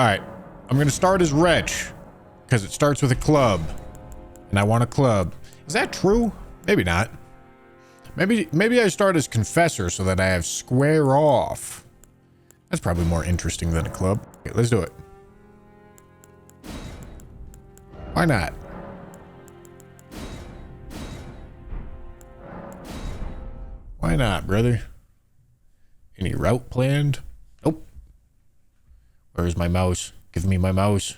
All right. I'm going to start as Wretch because it starts with a club and I want a club. Is that true? Maybe not. Maybe I start as Confessor so that I have Square Off. That's probably more interesting than a club. Okay, let's do it. Why not? Why not, brother? Any route planned? Nope. Where's my mouse? Give me my mouse.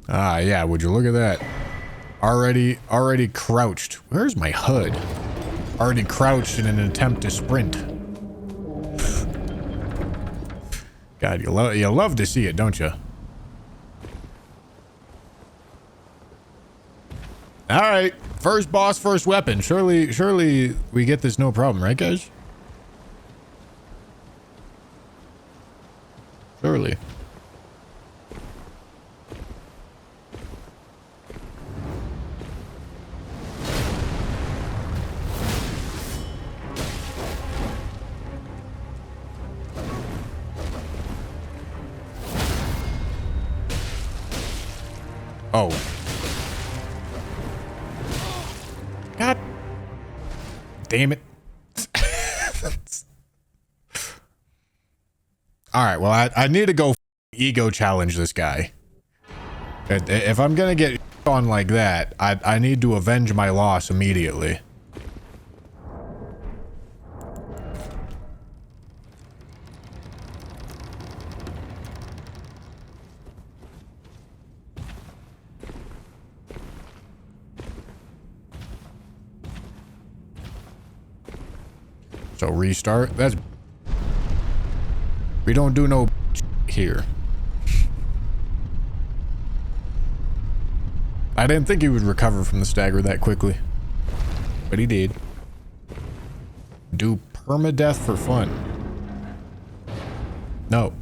Ah, yeah, would you look at that? Already crouched. Where's my HUD? Already crouched in an attempt to sprint. God, you love to see it, don't you? All right, first boss, first weapon. Surely we get this no problem, right, guys? Surely. Oh. God damn it. All right, well, I need to go ego challenge this guy. If I'm gonna get on like that, I need to avenge my loss immediately. So restart. That's... We don't do no here. I didn't think he would recover from the stagger that quickly, but he did. Do permadeath for fun. No.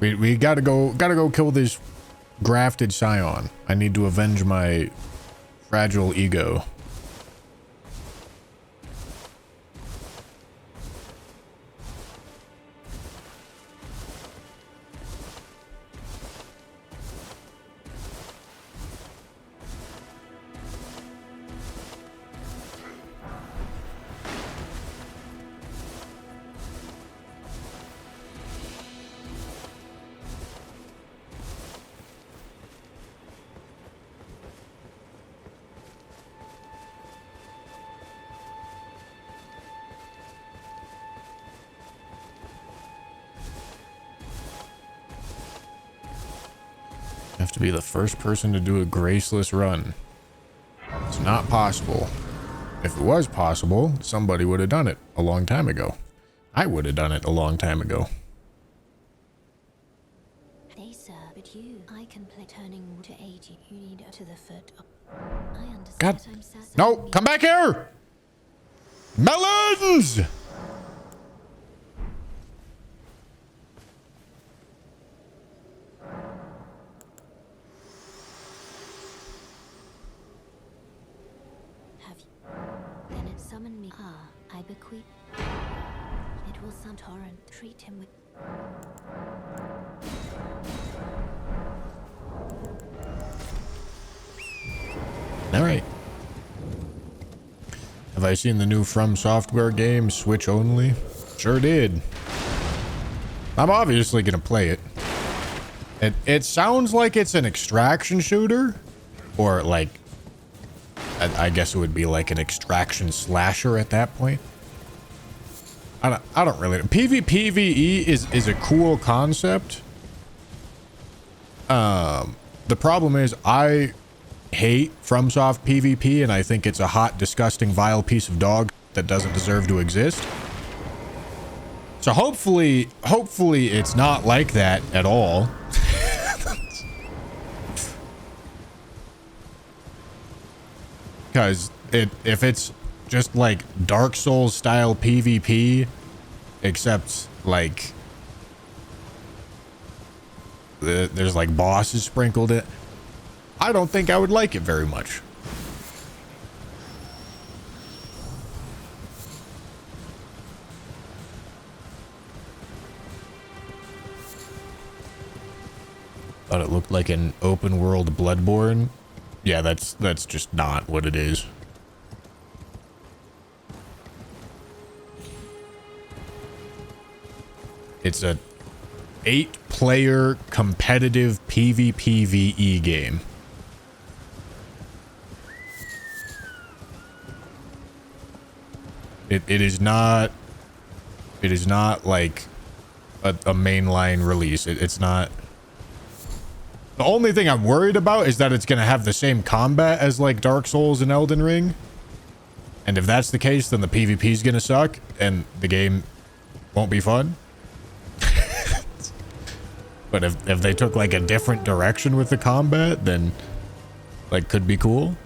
We gotta go kill this grafted scion. I need to avenge my fragile ego. Have to be the first person to do a graceless run. It's not possible. If it was possible, somebody would have done it a long time ago. I would have done it a long time ago. Hey sir, but I can play turning to 80. You need to the foot. I understand. God, no, come back here! Melons! Summon me. Ah, I bequeath. It will sound torrent. Treat him with. All right. Have I seen the new From Software game, Switch only? Sure did. I'm obviously gonna play it. It sounds like it's an extraction shooter, or like. I guess it would be like an extraction slasher at that point. I don't really. PvPvE is a cool concept, The problem is I hate FromSoft PvP, and I think it's a hot, disgusting, vile piece of dog that doesn't deserve to exist. So hopefully it's not like that at all. Because if it's just like Dark Souls style PvP, except like there's like bosses sprinkled in, I don't think I would like it very much. Thought it looked like an open world Bloodborne. Yeah, that's just not what it is. It's a 8-player competitive PvPvE game. It is not like a mainline release. It's not. The only thing I'm worried about is that it's going to have the same combat as like Dark Souls and Elden Ring. And if that's the case, then the PvP is going to suck and the game won't be fun. But if they took like a different direction with the combat, then like could be cool.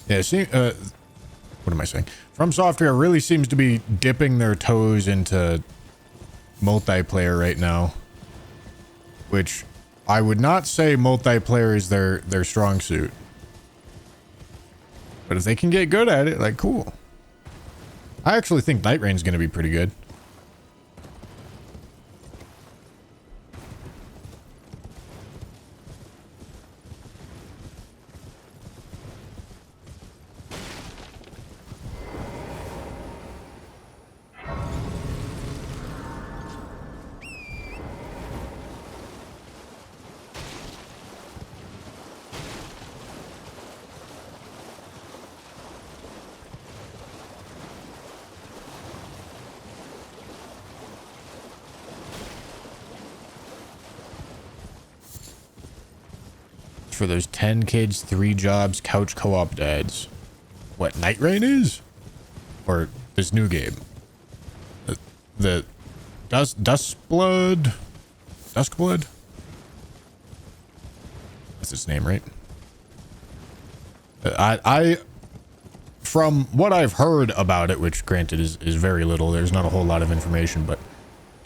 Yeah, see, what am I saying? From Software really seems to be dipping their toes into multiplayer right now, which I would not say multiplayer is their strong suit. But if they can get good at it, like, cool. I actually think Night Rain's going to be pretty good. For those 10 kids, 3 jobs, couch co-op dads. What, Night Rain is? Or this new game? The Duskblood? Duskblood? That's its name, right? I from what I've heard about it, which granted is very little, there's not a whole lot of information, but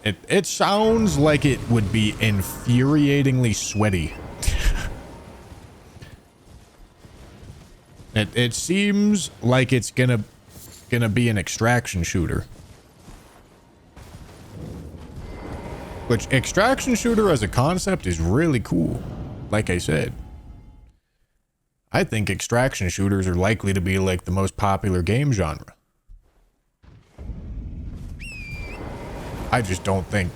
it sounds like it would be infuriatingly sweaty. It seems like it's gonna be an extraction shooter. Which, extraction shooter as a concept is really cool. Like I said. I think extraction shooters are likely to be like the most popular game genre. I just don't think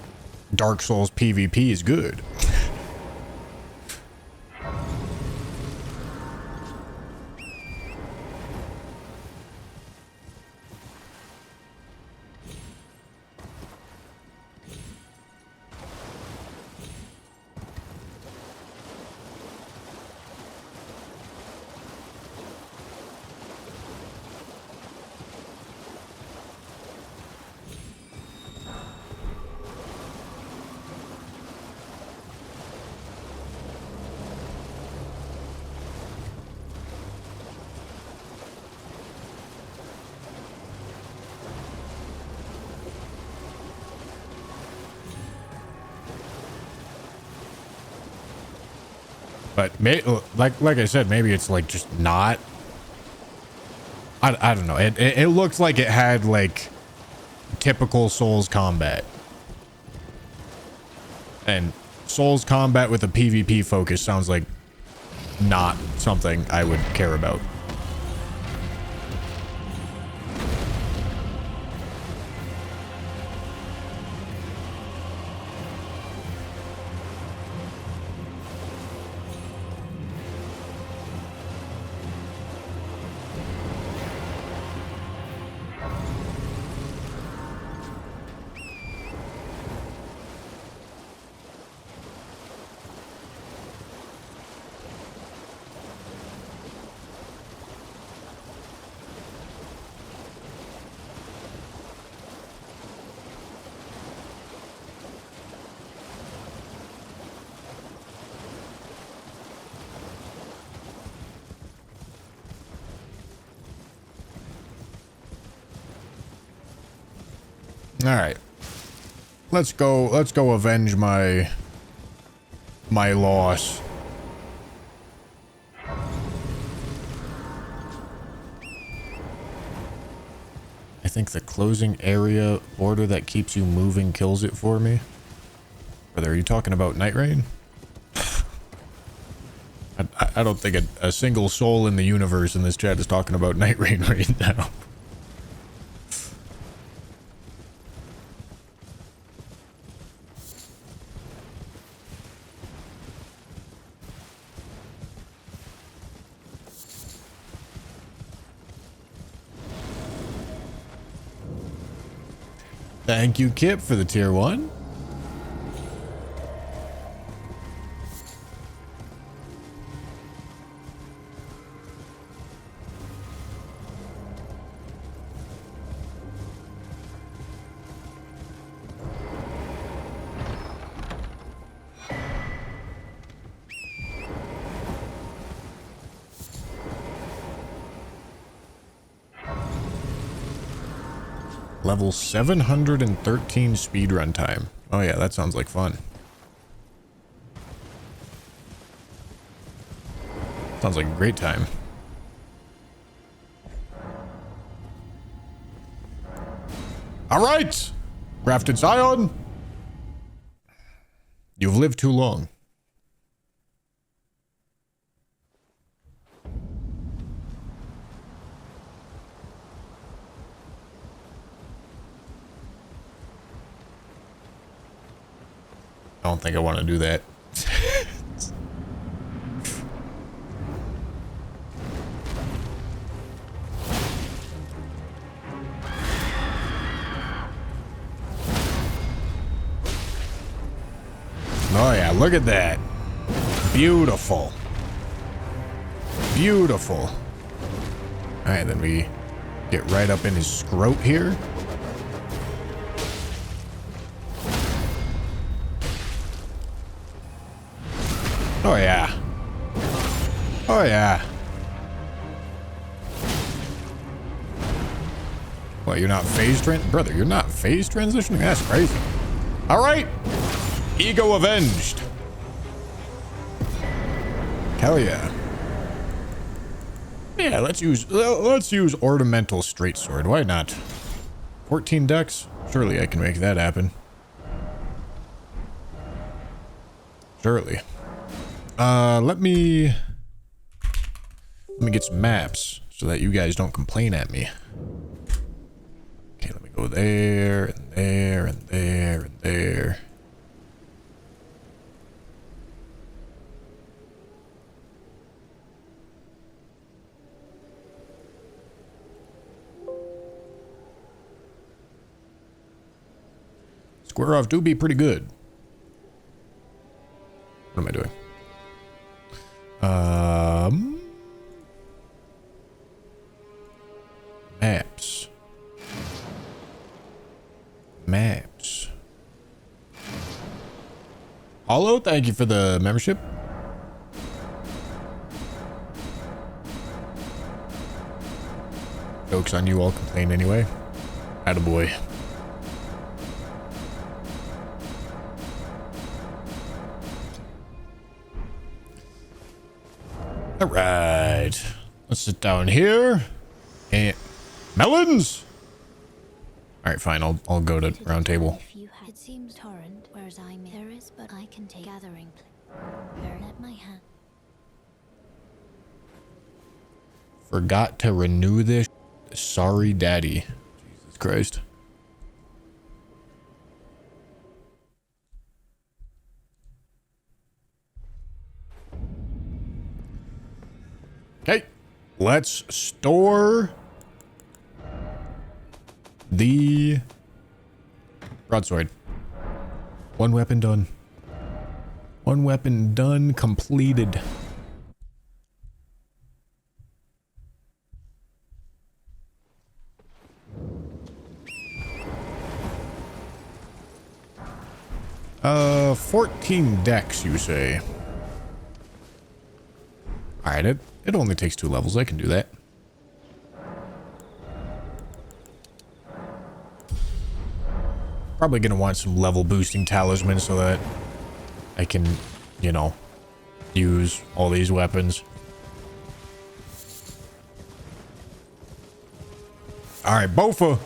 Dark Souls PvP is good. But like I said, maybe it's like just not. I don't know. It looked like it had like typical Souls combat. And Souls combat with a PvP focus sounds like not something I would care about. All right. Let's go avenge my loss. I think the closing area order that keeps you moving kills it for me. Brother, are you talking about Night Rain? I don't think a single soul in the universe in this chat is talking about Night Rain right now. Thank you, Kip, for the tier 1. Level 713 speedrun time. Oh yeah, that sounds like fun. Sounds like a great time. All right, Grafted Scion. You've lived too long. I don't think I want to do that. Oh yeah, look at that. Beautiful. Beautiful. All right, then we get right up in his scrote here. Oh yeah. Oh yeah. Well, you're not brother, you're not phase transitioning? That's crazy. All right. Ego avenged. Hell yeah. Yeah, let's use ornamental straight sword. Why not? 14 dex? Surely I can make that happen. Surely. Let me get some maps so that you guys don't complain at me. Okay, let me go there and there and there and there. Square off do be pretty good. What am I doing? Maps. Maps. Hollow, thank you for the membership. Joke's on you, I'll complain anyway. Attaboy. All right, let's sit down here. And melons. All right, fine. I'll go to round table. If you had, it seems torrent, whereas there is, but I can take gathering. Let my hand. Forgot to renew this. Sorry, Daddy. Jesus Christ. Okay, let's store the broadsword. One weapon done. One weapon done, completed. Uh, 14 decks, you say? Alright, it only takes 2 levels. I can do that. Probably gonna want some level boosting talismans so that I can, you know, use all these weapons. Alright, Bofa.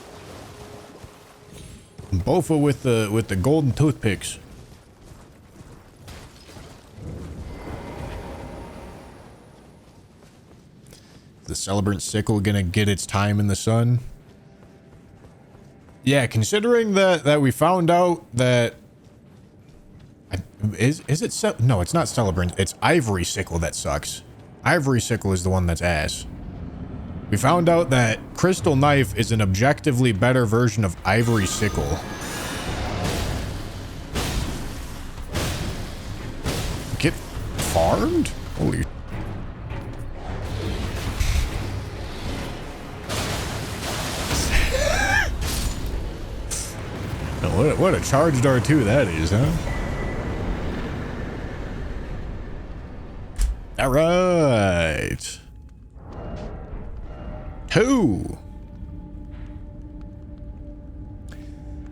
Bofa with the golden toothpicks. The celebrant sickle gonna get its time in the sun? Yeah, considering that we found out that is it no, it's not celebrant. It's ivory sickle that sucks. Ivory sickle is the one that's ass. We found out that crystal knife is an objectively better version of ivory sickle. Get farmed? Holy. What a charged R2 that is, huh? All right. 2.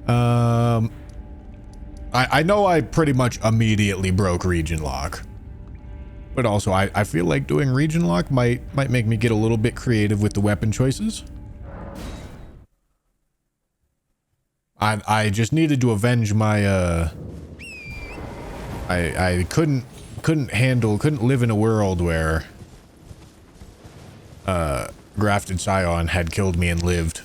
I know I pretty much immediately broke region lock. But also I feel like doing region lock might make me get a little bit creative with the weapon choices. I just needed to avenge my I couldn't live in a world where Grafted Scion had killed me and lived.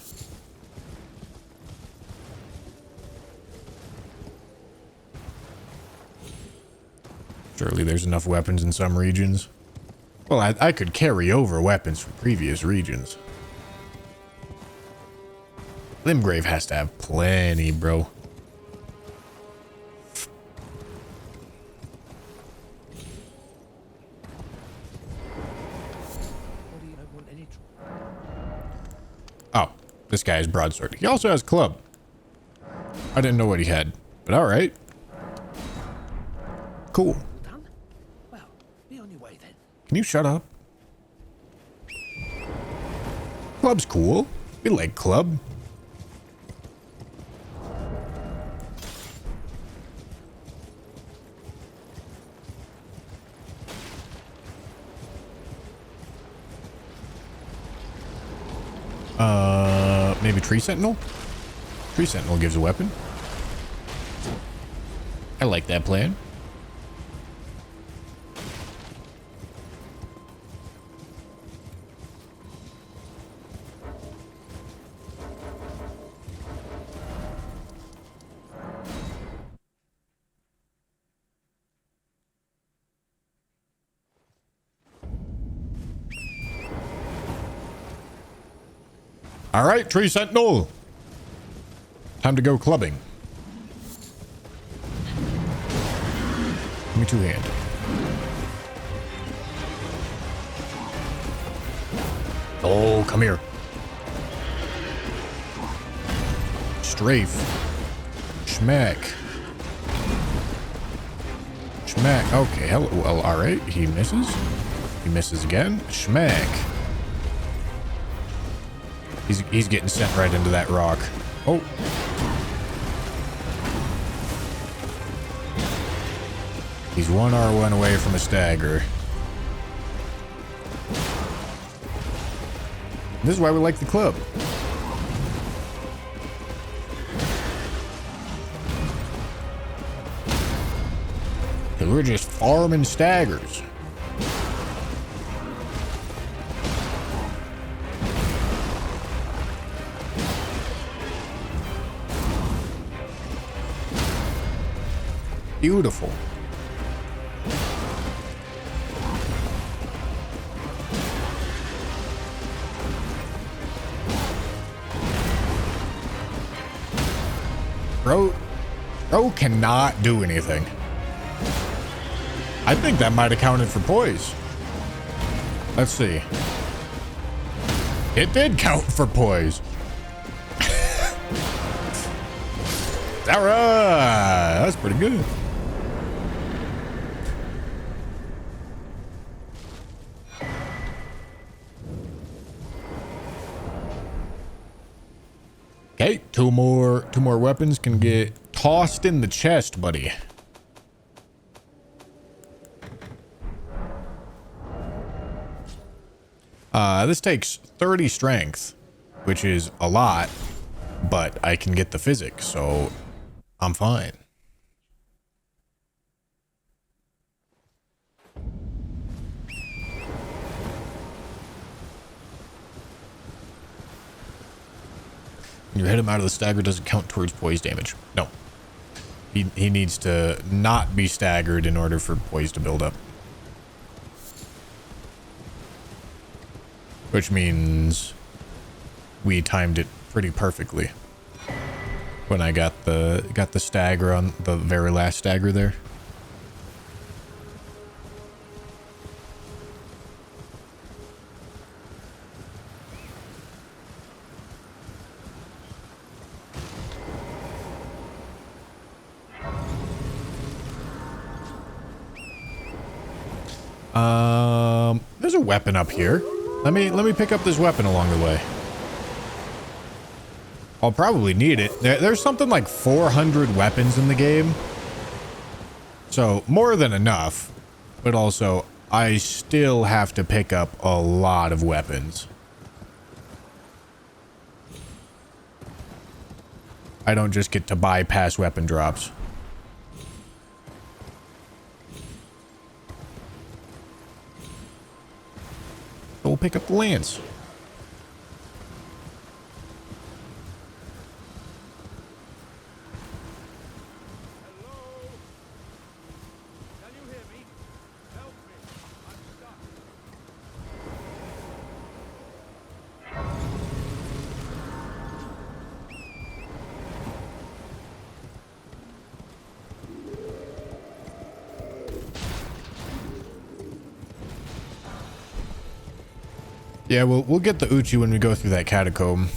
Surely there's enough weapons in some regions. Well, I could carry over weapons from previous regions. Limgrave has to have plenty, bro. Oh, this guy has broadsword. He also has club. I didn't know what he had, but all right. Cool. Well, be on your way then. Can you shut up? Club's cool. We like club. Maybe Tree Sentinel? Tree Sentinel gives a weapon. I like that plan. All right, Tree Sentinel. Time to go clubbing. Give me 2 hand. Oh, come here. Strafe. Schmack. Schmack. Okay, hello. Well, all right. He misses. He misses again. Schmack. He's getting sent right into that rock. Oh. He's 1 R1 away from a stagger. This is why we like the club. We're just farming staggers. Beautiful. Bro cannot do anything. I think that might have counted for poise. Let's see. It did count for poise. All right, that's pretty good. Okay, two more weapons can get tossed in the chest, buddy. This takes 30 strength, which is a lot, but I can get the physics, so I'm fine. You hit him out of the stagger doesn't count towards poise damage. No. He needs to not be staggered in order for poise to build up. Which means we timed it pretty perfectly when I got the stagger on the very last stagger there. There's a weapon up here. Let me pick up this weapon along the way. I'll probably need it. There's something like 400 weapons in the game. So more than enough, but also I still have to pick up a lot of weapons. I don't just get to bypass weapon drops. So we'll pick up the lance. Yeah, we'll get the Uchi when we go through that catacomb.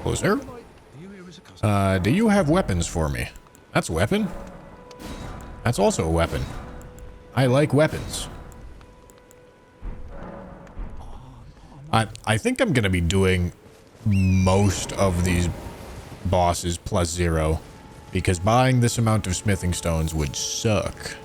Closer. Do you have weapons for me? That's a weapon. That's also a weapon. I like weapons. I think I'm gonna be doing most of these bosses plus 0 because buying this amount of smithing stones would suck.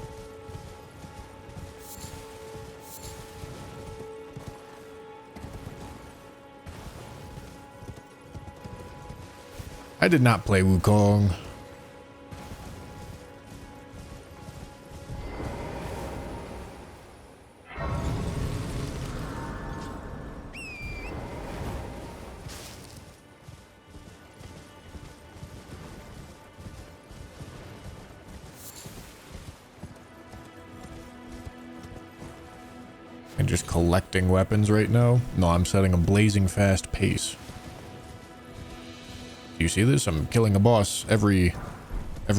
I did not play Wukong. And just collecting weapons right now? No, I'm setting a blazing fast pace. You see this? I'm killing a boss every I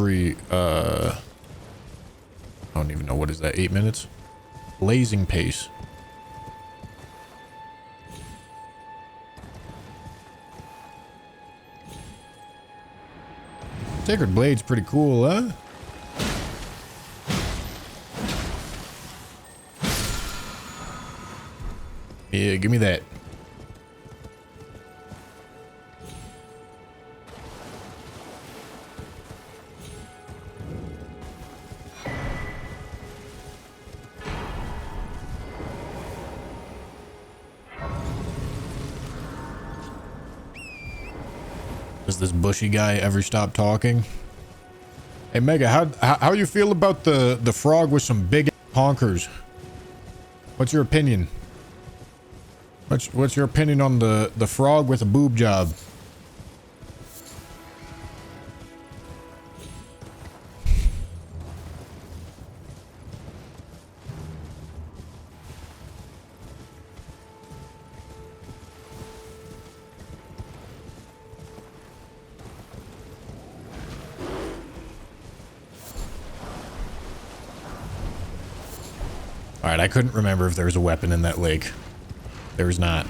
don't even know, what is that, 8 minutes? Blazing pace. Sacred Blade's pretty cool, huh? Yeah, give me that. Does this bushy guy ever stop talking? Hey Mega, how you feel about the frog with some big honkers? What's your opinion? What's your opinion on the frog with a boob job? Alright, I couldn't remember if there was a weapon in that lake. There was not.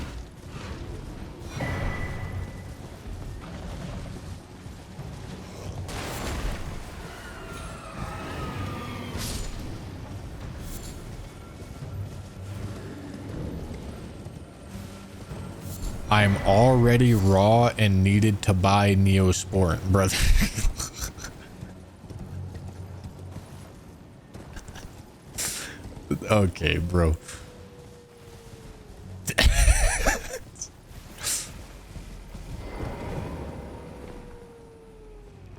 I'm already raw and needed to buy Neosport, brother. Okay, bro.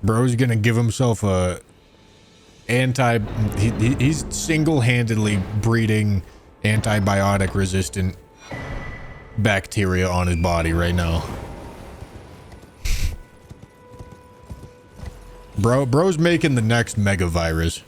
Bro's gonna give himself a he's single-handedly breeding antibiotic resistant bacteria on his body right now. Bro's making the next mega virus.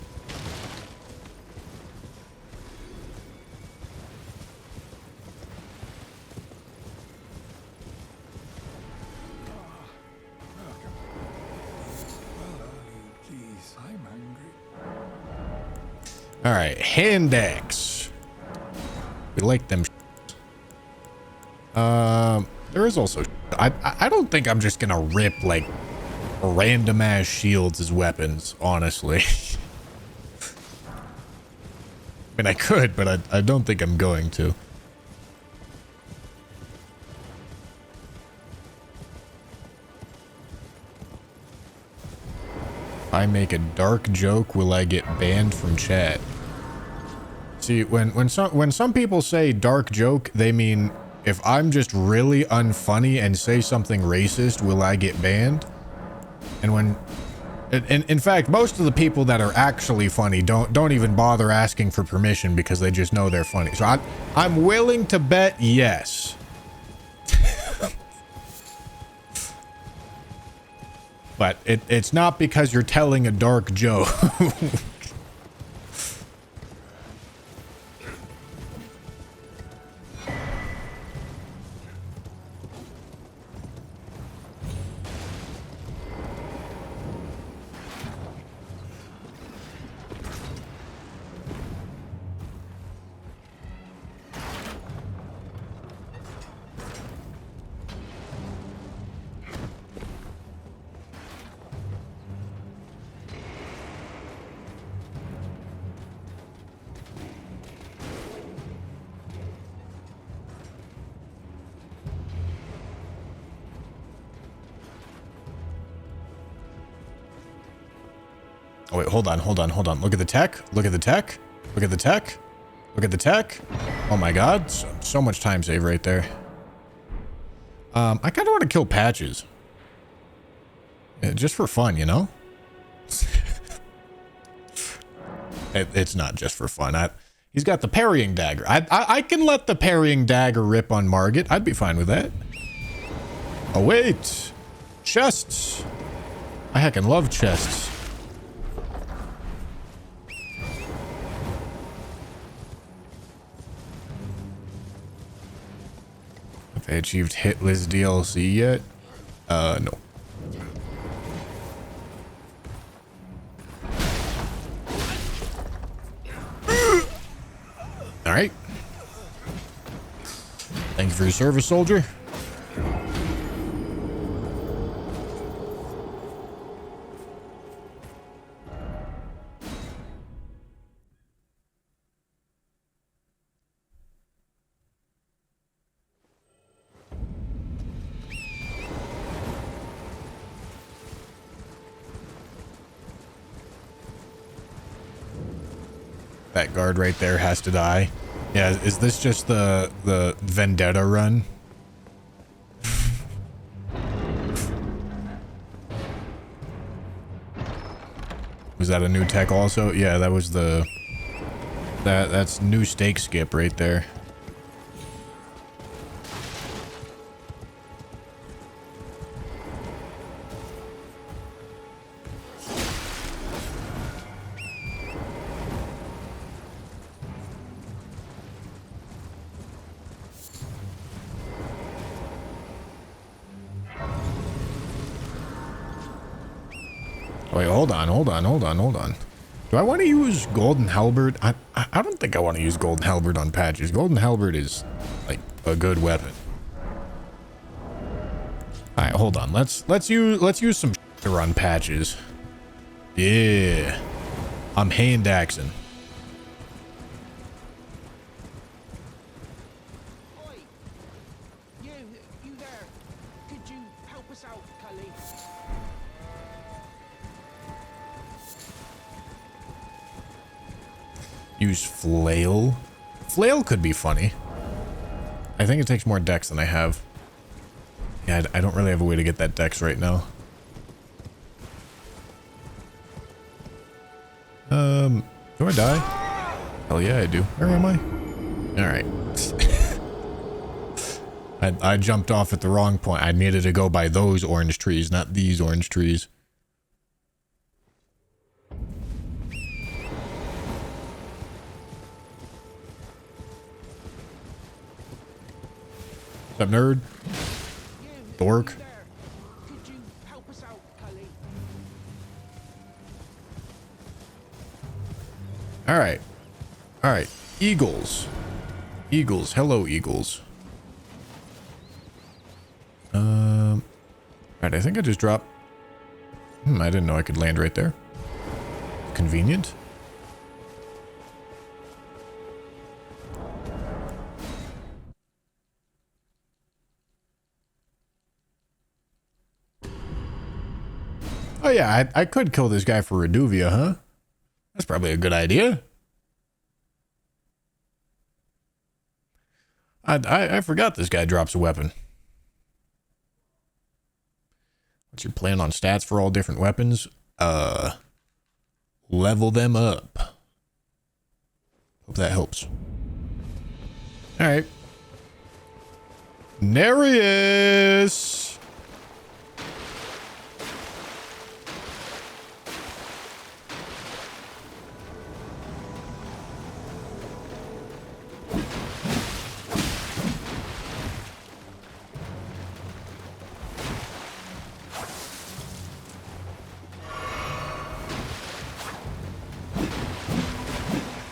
All right, hand axe. We like them. There is also. I don't think I'm just gonna rip like random ass shields as weapons. Honestly, I mean I could, but I don't think I'm going to. If I make a dark joke, will I get banned from chat? See, when some people say dark joke, they mean if I'm just really unfunny and say something racist, will I get banned? And when, in fact, most of the people that are actually funny don't even bother asking for permission because they just know they're funny. So I'm willing to bet yes. But it's not because you're telling a dark joke. Oh wait, hold on. Look at the tech. Look at the tech. Look at the tech. Look at the tech. Oh my god. So much time save right there. I kind of want to kill Patches. Just for fun, you know? It's not just for fun. He's got the parrying dagger. I can let the parrying dagger rip on Margit. I'd be fine with that. Oh wait. Chests. I heckin' love chests. Have they achieved Hitless DLC yet? No. All right. Thank you for your service, soldier. That guard right there has to die. Yeah, is this just the vendetta run? Was that a new tech also? Yeah, that was the... That's new stake skip right there. Wait, hold on. Do I want to use Golden Halberd? I don't think I want to use Golden Halberd on patches. Golden Halberd is, like, a good weapon. Alright, hold on. Let's use some to run patches. Yeah. I'm hand axing. Oi! You there. Could you help us out, Cully? Use flail. Flail could be funny. I think it takes more dex than I have. Yeah, I don't really have a way to get that dex right now. Do I die? Hell yeah, I do. Where am I? Alright. I jumped off at the wrong point. I needed to go by those orange trees, not these orange trees. What's up, nerd? Dork. Could you help us out, Cully? Alright. Alright. Eagles. Eagles. Hello, eagles. Alright, I think I just dropped... I didn't know I could land right there. Convenient. Oh yeah, I could kill this guy for Reduvia, huh? That's probably a good idea. I forgot this guy drops a weapon. What's your plan on stats for all different weapons? Level them up. Hope that helps. Alright. Nereus!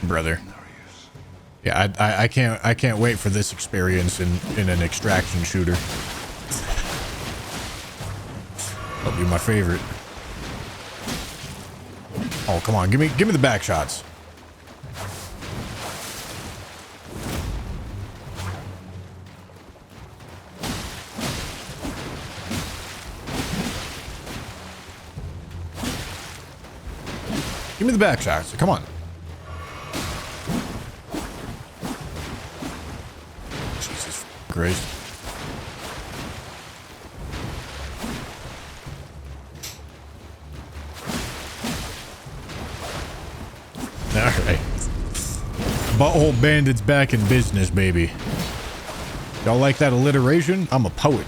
Brother. Yeah, I can't wait for this experience in an extraction shooter. That'll be my favorite. Oh, come on, give me the back shots. Give me the back shots. Come on. Jesus Christ. Alright. Butthole Bandit's back in business, baby. Y'all like that alliteration? I'm a poet.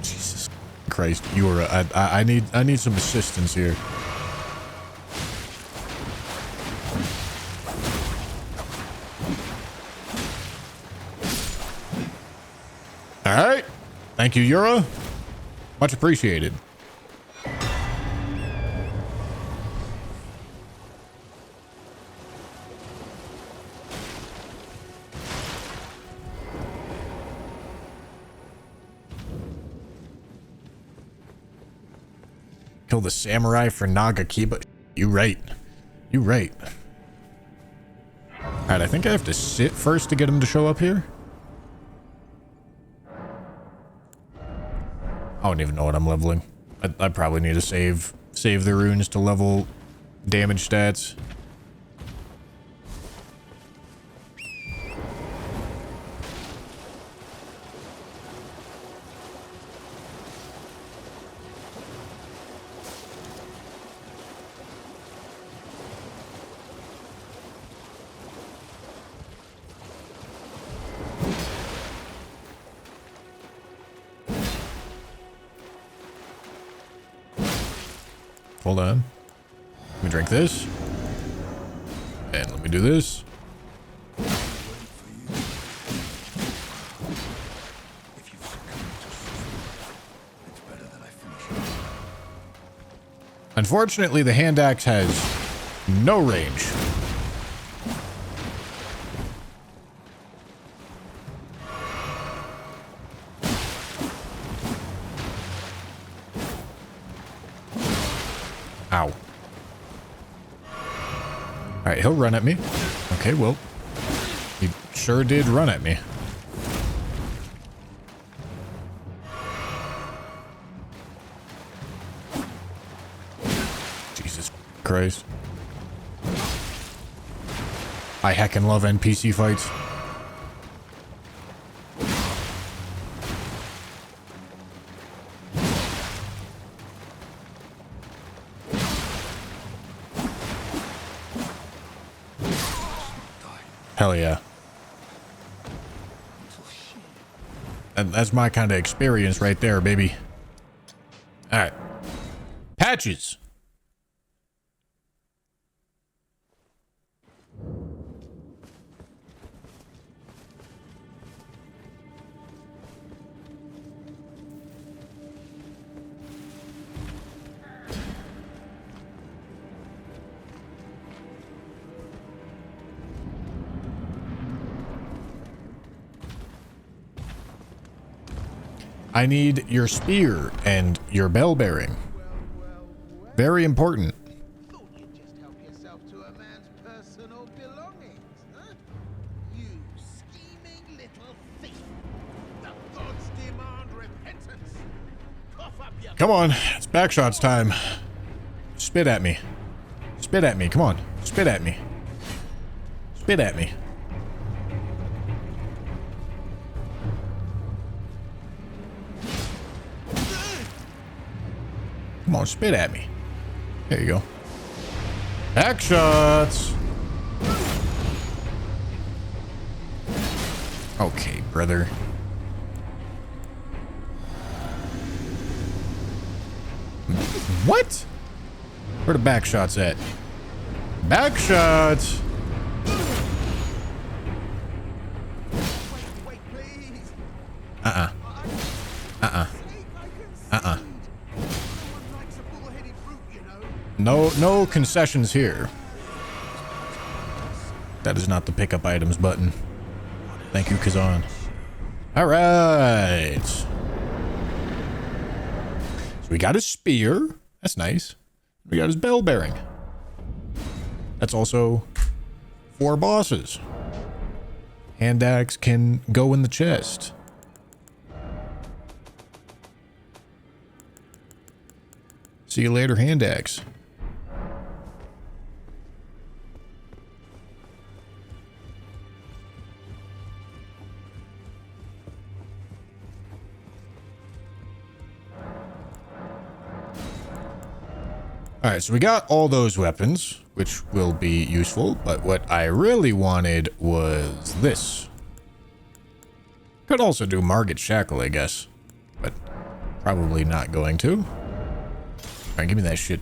Jesus Christ, you are I need some assistance here. All right. Thank you, Yura. Much appreciated. Kill the samurai for Nagakiba. You right. You right. All right, I think I have to sit first to get him to show up here. I don't even know what I'm leveling. I probably need to save the runes to level damage stats. Hold on. Let me drink this. And let me do this. Unfortunately, the hand axe has no range. Ow. Alright, he'll run at me. Okay, well, he sure did run at me. Jesus Christ. I heckin' love NPC fights. Hell yeah. And that's my kind of experience right there, baby. Alright. Patches. I need your spear and your bell bearing. Very important. Thought you'd just help yourself to a man's personal belongings, huh? You scheming little thief. The gods demand repentance. Cough up your... Come on, it's backshots time. Spit at me. Spit at me, come on. Spit at me. Spit at me. Come on, spit at me. There you go. Backshots. Okay, brother. What? Where the backshots at? Backshots. Wait, please. Uh-uh. Uh-uh. Uh-uh. Someone likes a bull-headed brute, you know. No concessions here. That is not the pick up items button. Thank you, Kazan. All right. So we got his spear. That's nice. We got his bell bearing. That's also 4 bosses. Hand axe can go in the chest. See you later, hand axe. Alright, so we got all those weapons, which will be useful, but what I really wanted was this. Could also do Margit Shackle, I guess, but probably not going to. Alright, give me that shit.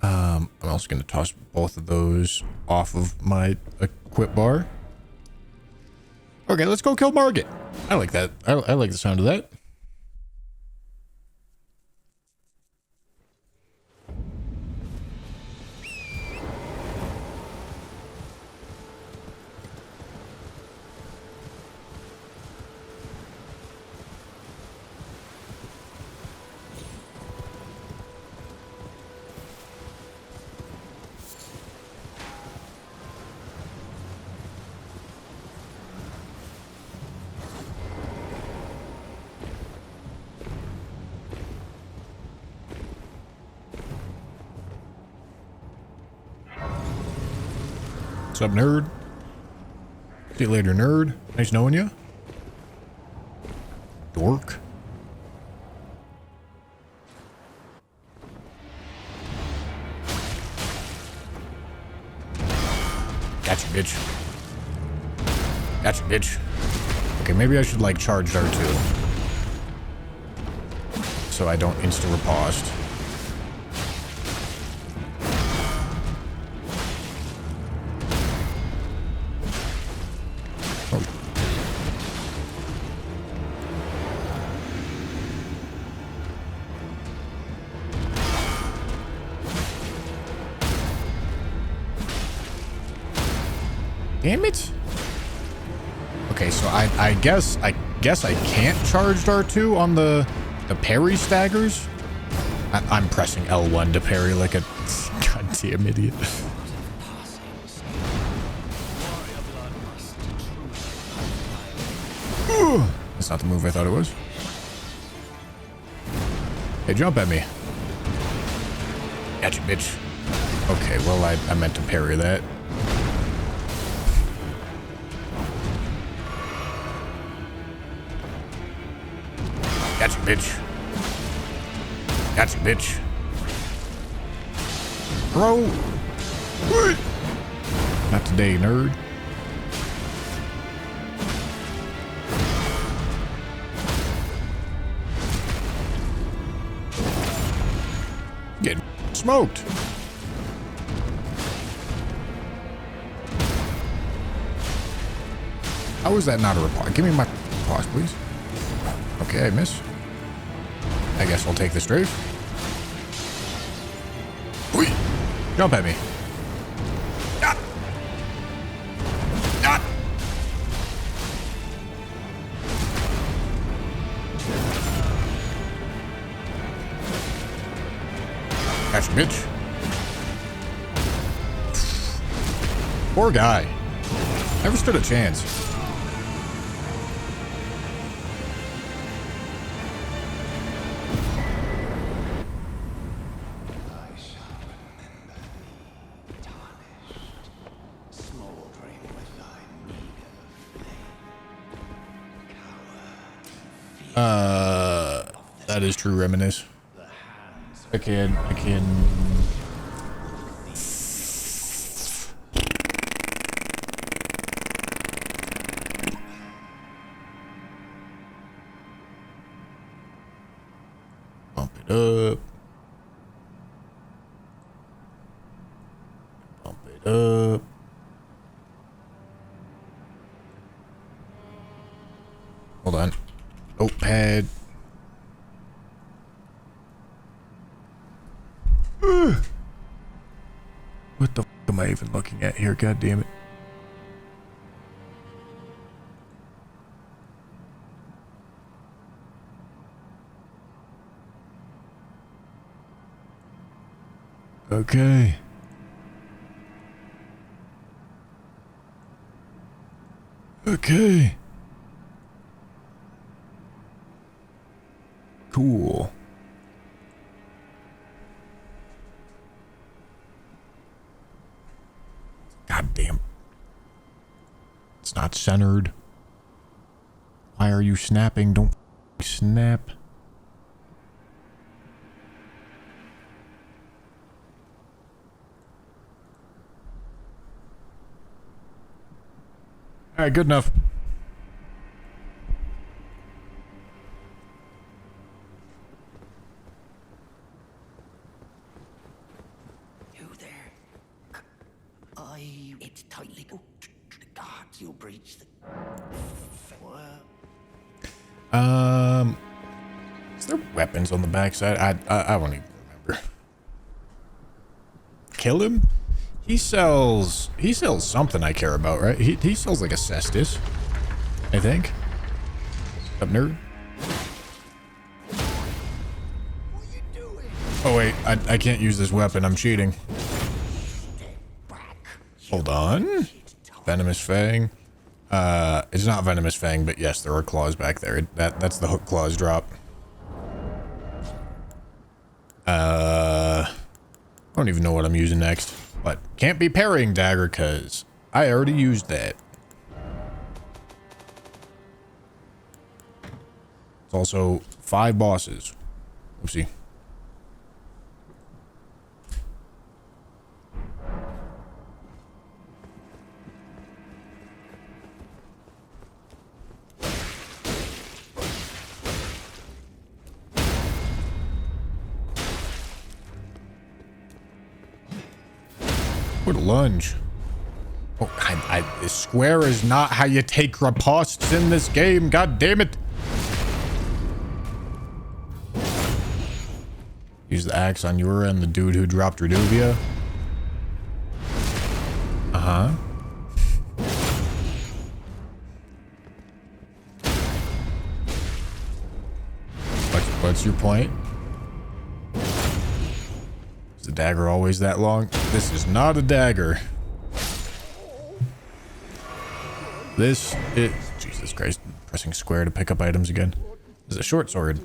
I'm also going to toss both of those off of my equip bar. Okay, let's go kill Margit. I like that. I like the sound of that. What's up, nerd? See you later, nerd. Nice knowing you. Dork. Gotcha, bitch. Gotcha, bitch. Okay, maybe I should, like, charge R2. So I don't insta-riposte. Oh. Damn it. Okay, so I guess I can't charge R2 on the parry staggers. I'm pressing L1 to parry like a goddamn idiot. That's not the move I thought it was. Hey, jump at me. Gotcha, bitch. Okay, well, I meant to parry that. Gotcha, bitch. Gotcha, bitch. Bro. What? Not today, nerd. Getting smoked. How is that not a reply? Give me my pause, please. Okay, I miss. I guess I'll take the strafe. Whee! Jump at me. Ah! Ah! Gotcha, bitch. Poor guy. Never stood a chance. That is true, reminisce. I can. Bump it up. Bump it up. Hold on. Notepad. What the f am I even looking at here? God damn it. Okay. Okay. Cool. God damn. It's not centered. Why are you snapping? Don't snap. All right, good enough. It's tightly. Oh, God, you breached the. Is there weapons on the backside? I won't even remember. Kill him? He sells something I care about, right? He sells like a cestus, I think. Up, nerd? What are you doing? Oh wait, I can't use this weapon. I'm cheating. Hold on. Venomous Fang. It's not Venomous Fang, but yes, there are claws back there. That's the hook claws drop. I don't even know what I'm using next, but can't be parrying dagger because I already used that. It's also 5 bosses. Oopsie. What a lunge. Oh, square is not how you take riposts in this game. God damn it. Use the axe on Yura and the dude who dropped Reduvia. Uh-huh. What's your point? Is the dagger always that long? This is not a dagger. This is... Jesus Christ. Pressing square to pick up items again. This is a short sword.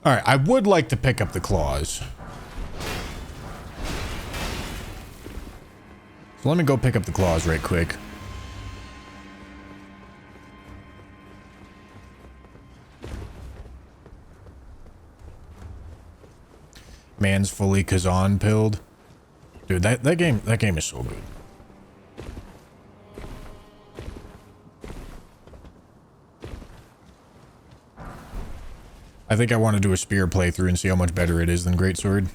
Alright, I would like to pick up the claws. So let me go pick up the claws right quick. Man's fully Kazan pilled. Dude, that game is so good. I think I want to do a spear playthrough and see how much better it is than greatsword.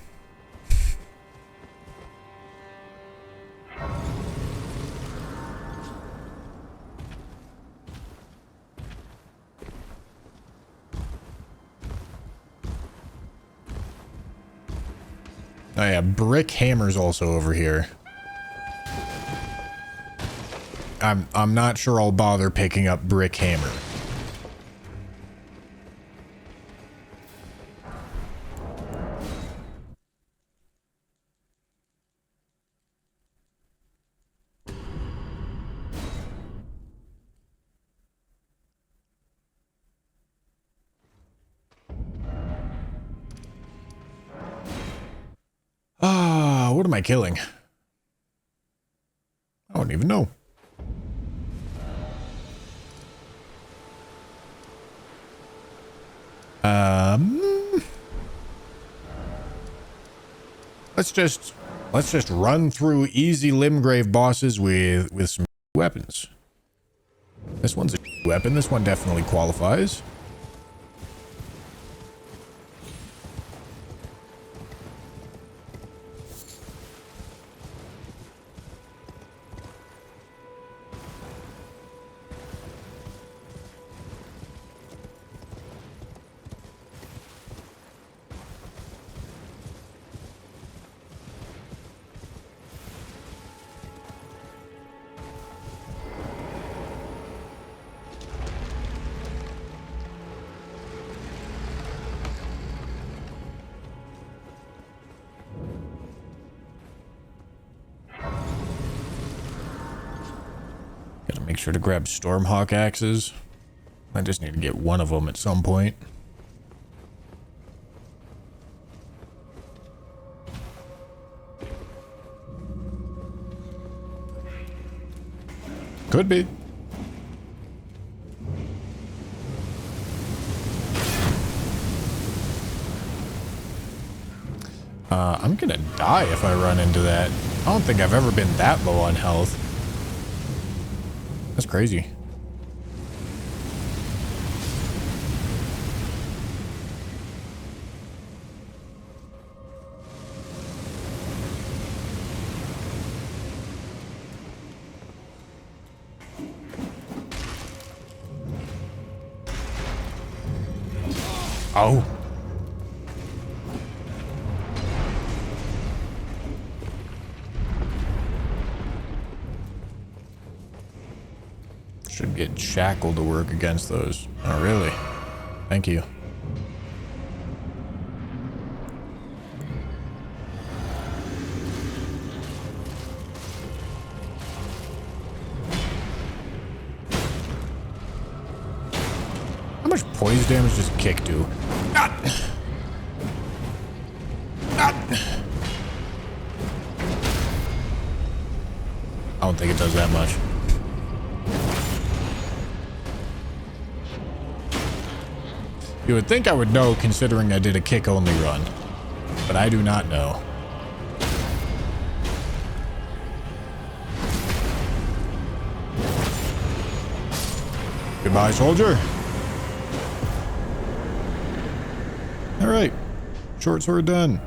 Oh yeah, brick hammer's also over here. I'm not sure I'll bother picking up brick hammer. What am I killing? I don't even know. Let's just run through easy Limgrave bosses with some weapons. This one's a weapon. This one definitely qualifies. Make sure to grab Stormhawk axes. I just need to get one of them at some point. Could be. I'm gonna die if I run into that. I don't think I've ever been that low on health. That's crazy. Oh. Should get shackled to work against those. Oh, really? Thank you. How much poise damage does kick do? Ah! Ah! I don't think it does that much. You would think I would know, considering I did a kick-only run, but I do not know. Goodbye, soldier. All right, short sword done.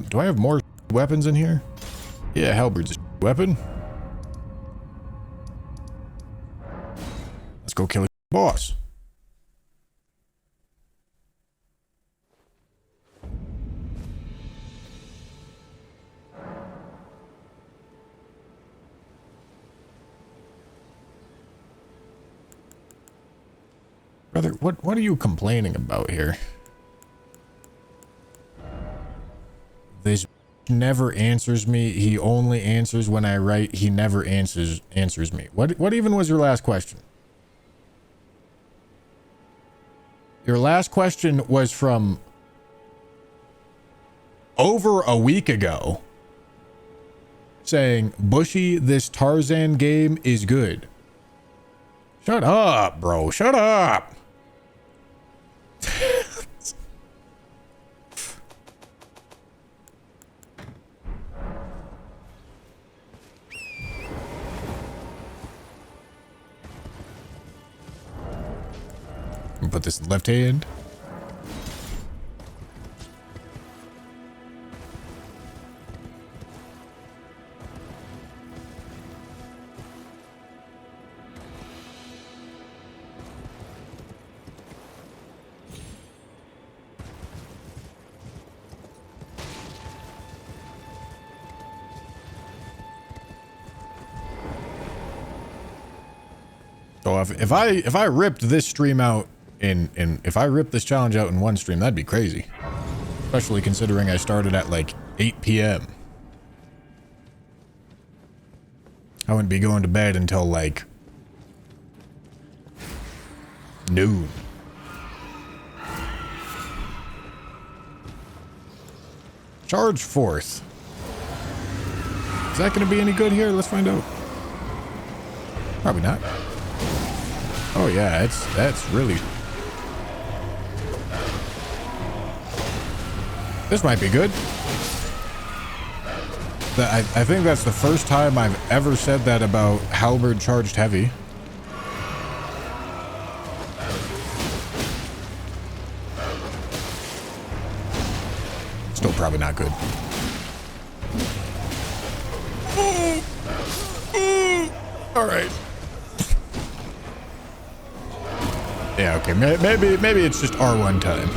Do I have more weapons in here? Yeah, halberd's a weapon. Let's go kill a boss. Brother, what are you complaining about here? This never answers me. He only answers when I write. He never answers me. What even was your last question? Your last question was from over a week ago, saying, Bushy, this Tarzan game is good. Shut up, bro. Shut up. Put this in left hand. So if I ripped this stream out if I ripped this challenge out in one stream, that'd be crazy. Especially considering I started at like 8 p.m. I wouldn't be going to bed until like noon. Charge forth. Is that going to be any good here? Let's find out. Probably not. Oh yeah, that's really... This might be good. I think that's the first time I've ever said that about halberd charged heavy. Still probably not good. All right. Yeah, okay. Maybe it's just R1 time.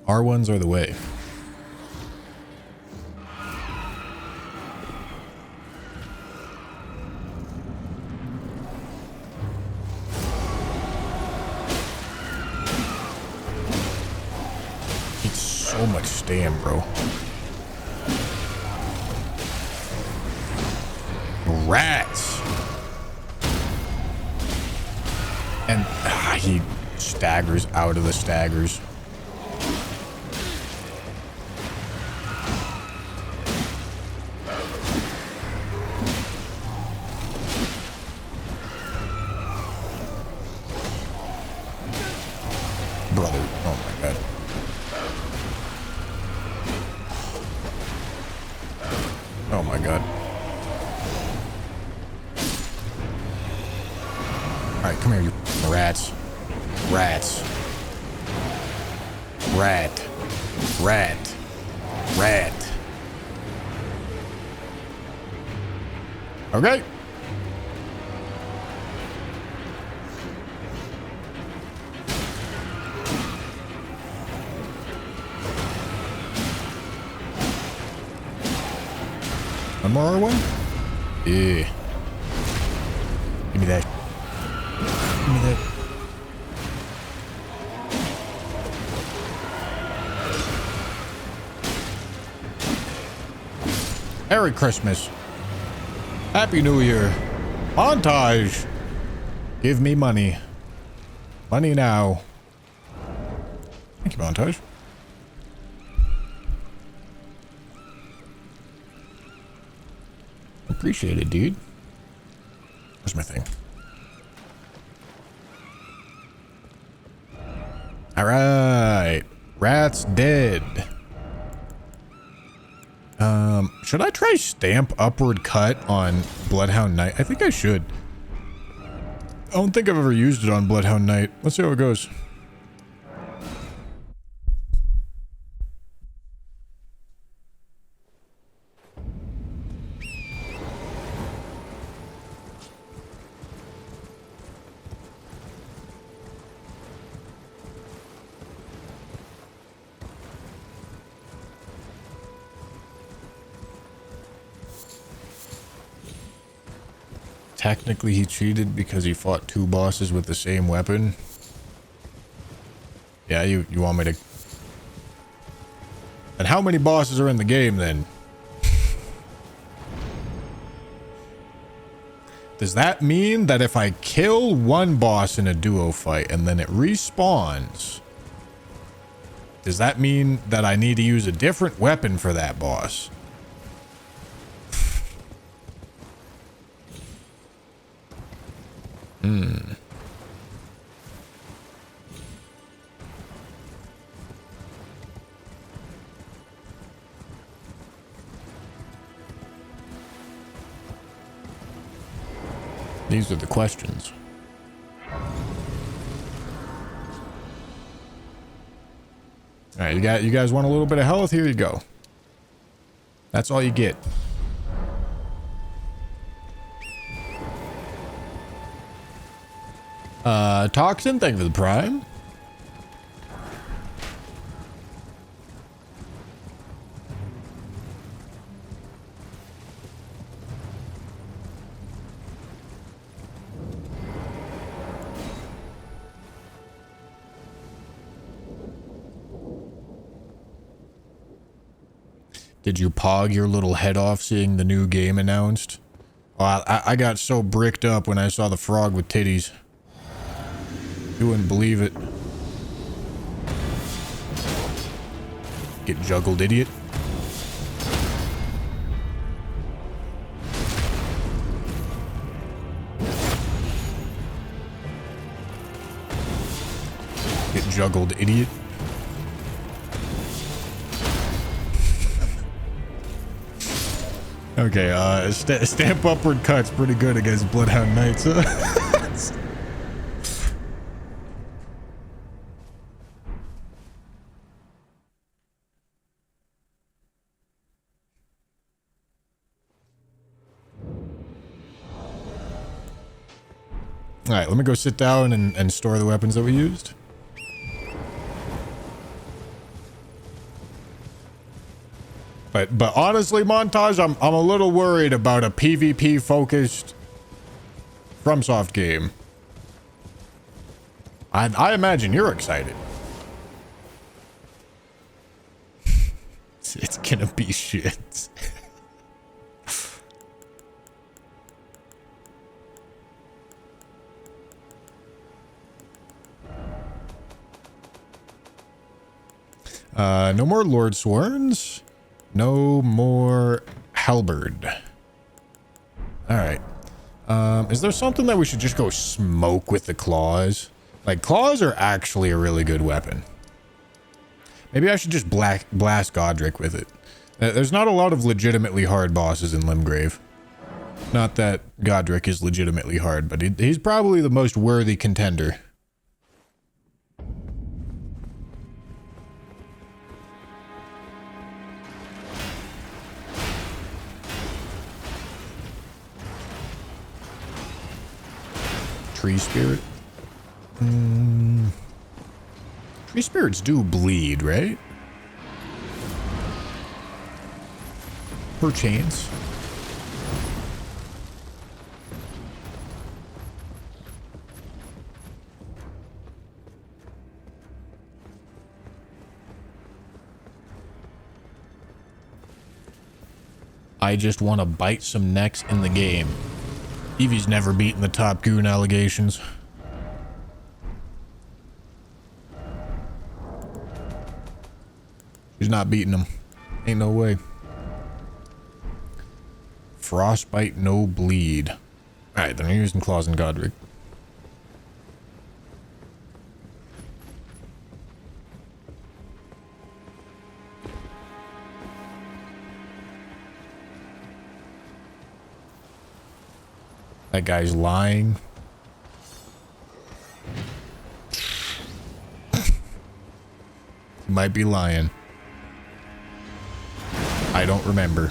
R1s are the way. It's so much stam, bro. Rats. And he staggers out of the staggers. Okay. One more R1? Yeah. Give me that. Give me Merry Christmas. Happy New Year. Montage. Give me money. Money now. Thank you, Montage. Appreciate it, dude. Where's my thing? All right. Rat's dead. Should I try stamp upward cut on Bloodhound Knight? I think I should. I don't think I've ever used it on Bloodhound Knight. Let's see how it goes. Technically, he cheated because he fought 2 bosses with the same weapon. Yeah, you want me to... And how many bosses are in the game, then? Does that mean that if I kill one boss in a duo fight and then it respawns, does that mean that I need to use a different weapon for that boss? These are the questions. All right, you guys want a little bit of health? Here you go. That's all you get. Toxin, thank you for the prime. Did you pog your little head off seeing the new game announced? Oh, I got so bricked up when I saw the frog with titties. You wouldn't believe it. Get juggled, idiot. Get juggled, idiot. Okay, stamp upward cut's pretty good against Bloodhound Knights. Alright, let me go sit down and store the weapons that we used. But honestly, Montage, I'm a little worried about a PvP focused FromSoft game. I imagine you're excited. It's gonna be shit. No more Lord Sworns. No more halberd. Alright. Is there something that we should just go smoke with the claws? Like, claws are actually a really good weapon. Maybe I should just blast Godric with it. There's not a lot of legitimately hard bosses in Limgrave. Not that Godric is legitimately hard, but he's probably the most worthy contender. Tree spirit. Tree spirits do bleed, right? Perchance. I just want to bite some necks in the game. Evie's never beaten the top goon allegations. She's not beating them. Ain't no way. Frostbite, no bleed. Alright, then I'm using Claws and Godric. That guy's lying. He might be lying. I don't remember.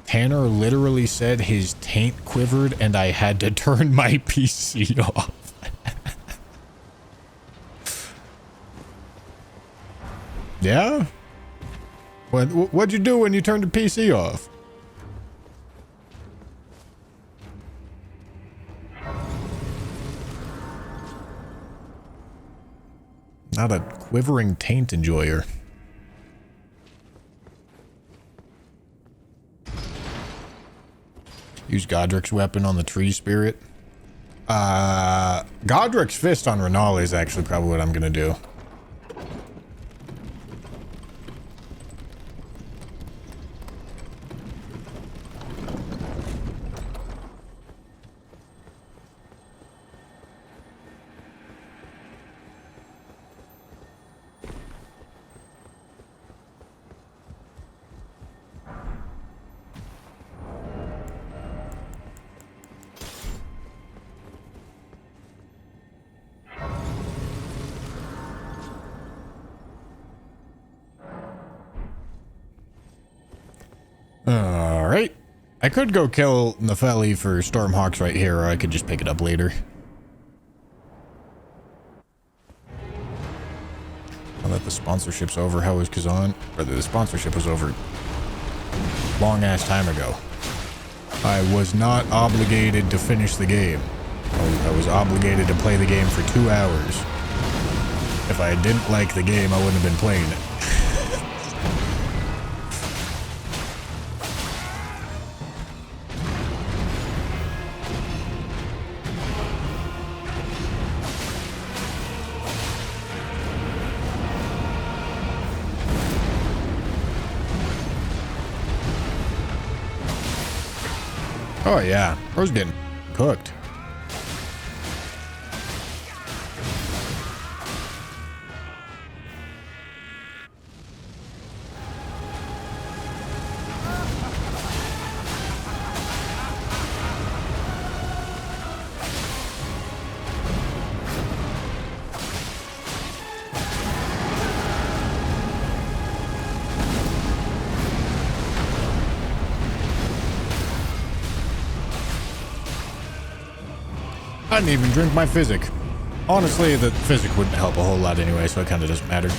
Tanner literally said his taint quivered and I had to turn my PC off. Yeah? What'd you do when you turned the PC off? Not a quivering taint enjoyer. Use Godric's weapon on the tree spirit. Godric's fist on Renali is actually probably what I'm gonna do. Alright. I could go kill Nefeli for Stormhawks right here, or I could just pick it up later. Now that the sponsorship's over, how was Kazan? Brother, the sponsorship was over long ass time ago. I was not obligated to finish the game. I was obligated to play the game for 2 hours. If I didn't like the game, I wouldn't have been playing it. Oh yeah, I was getting cooked. I didn't even drink my physic. Honestly, the physic wouldn't help a whole lot anyway, so it kind of doesn't matter.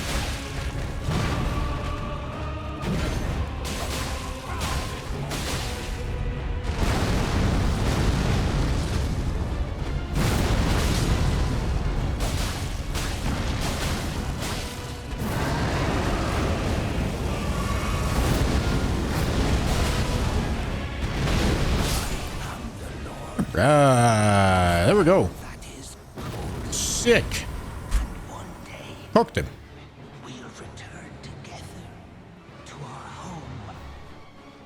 There we go. Sick. Hooked him. We'll return together to our home,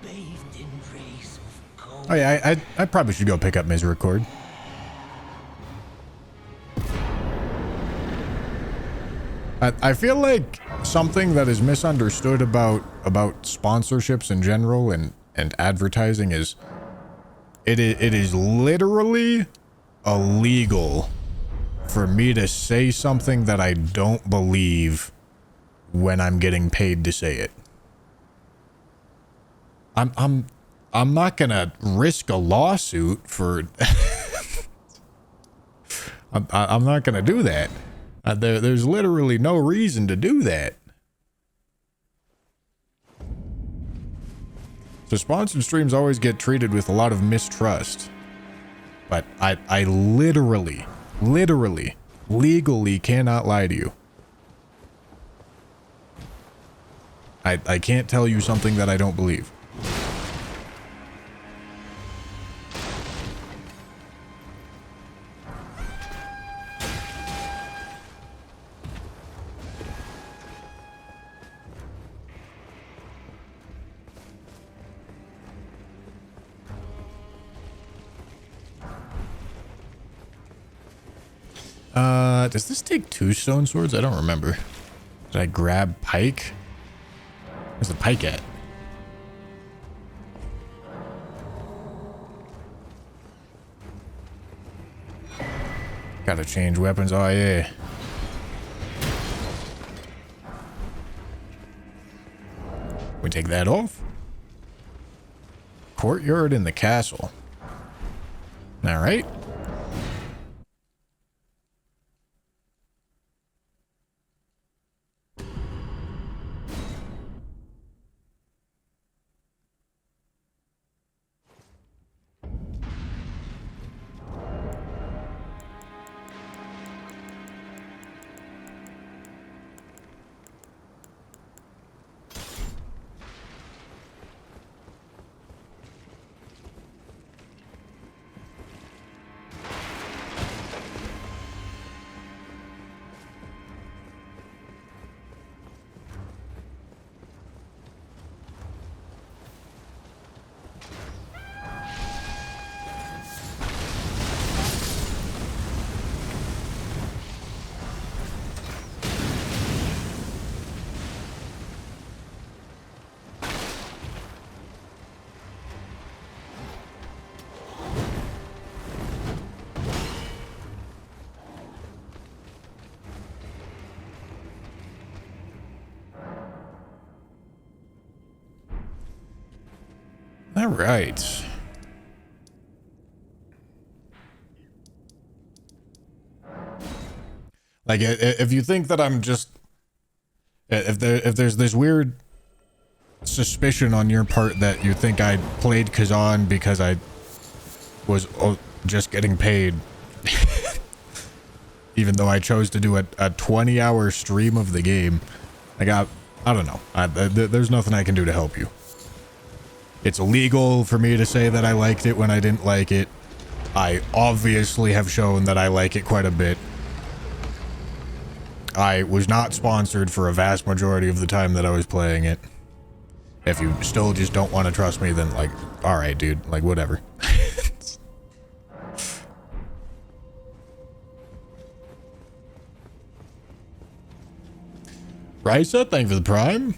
bathed in rays of gold. Oh yeah, I probably should go pick up Misericord. I feel like something that is misunderstood about sponsorships in general and advertising is it is literally illegal for me to say something that I don't believe when I'm getting paid to say it. I'm not gonna risk a lawsuit for I'm not gonna do that. There's literally no reason to do that. So sponsored streams always get treated with a lot of mistrust. But I literally, legally cannot lie to you. I can't tell you something that I don't believe. Does this take 2 stone swords? I don't remember. Did I grab pike? Where's the pike at? Gotta change weapons. Oh, yeah. We take that off. Courtyard in the castle. All right. All right. Like, if you think that I'm just, if there's this weird suspicion on your part that you think I played Kazan because I was just getting paid, even though I chose to do a 20-hour stream of the game, I don't know. There's nothing I can do to help you. It's illegal for me to say that I liked it when I didn't like it. I obviously have shown that I like it quite a bit. I was not sponsored for a vast majority of the time that I was playing it. If you still just don't want to trust me, then, like, alright, dude. Like, whatever. Risa, thank you for the prime.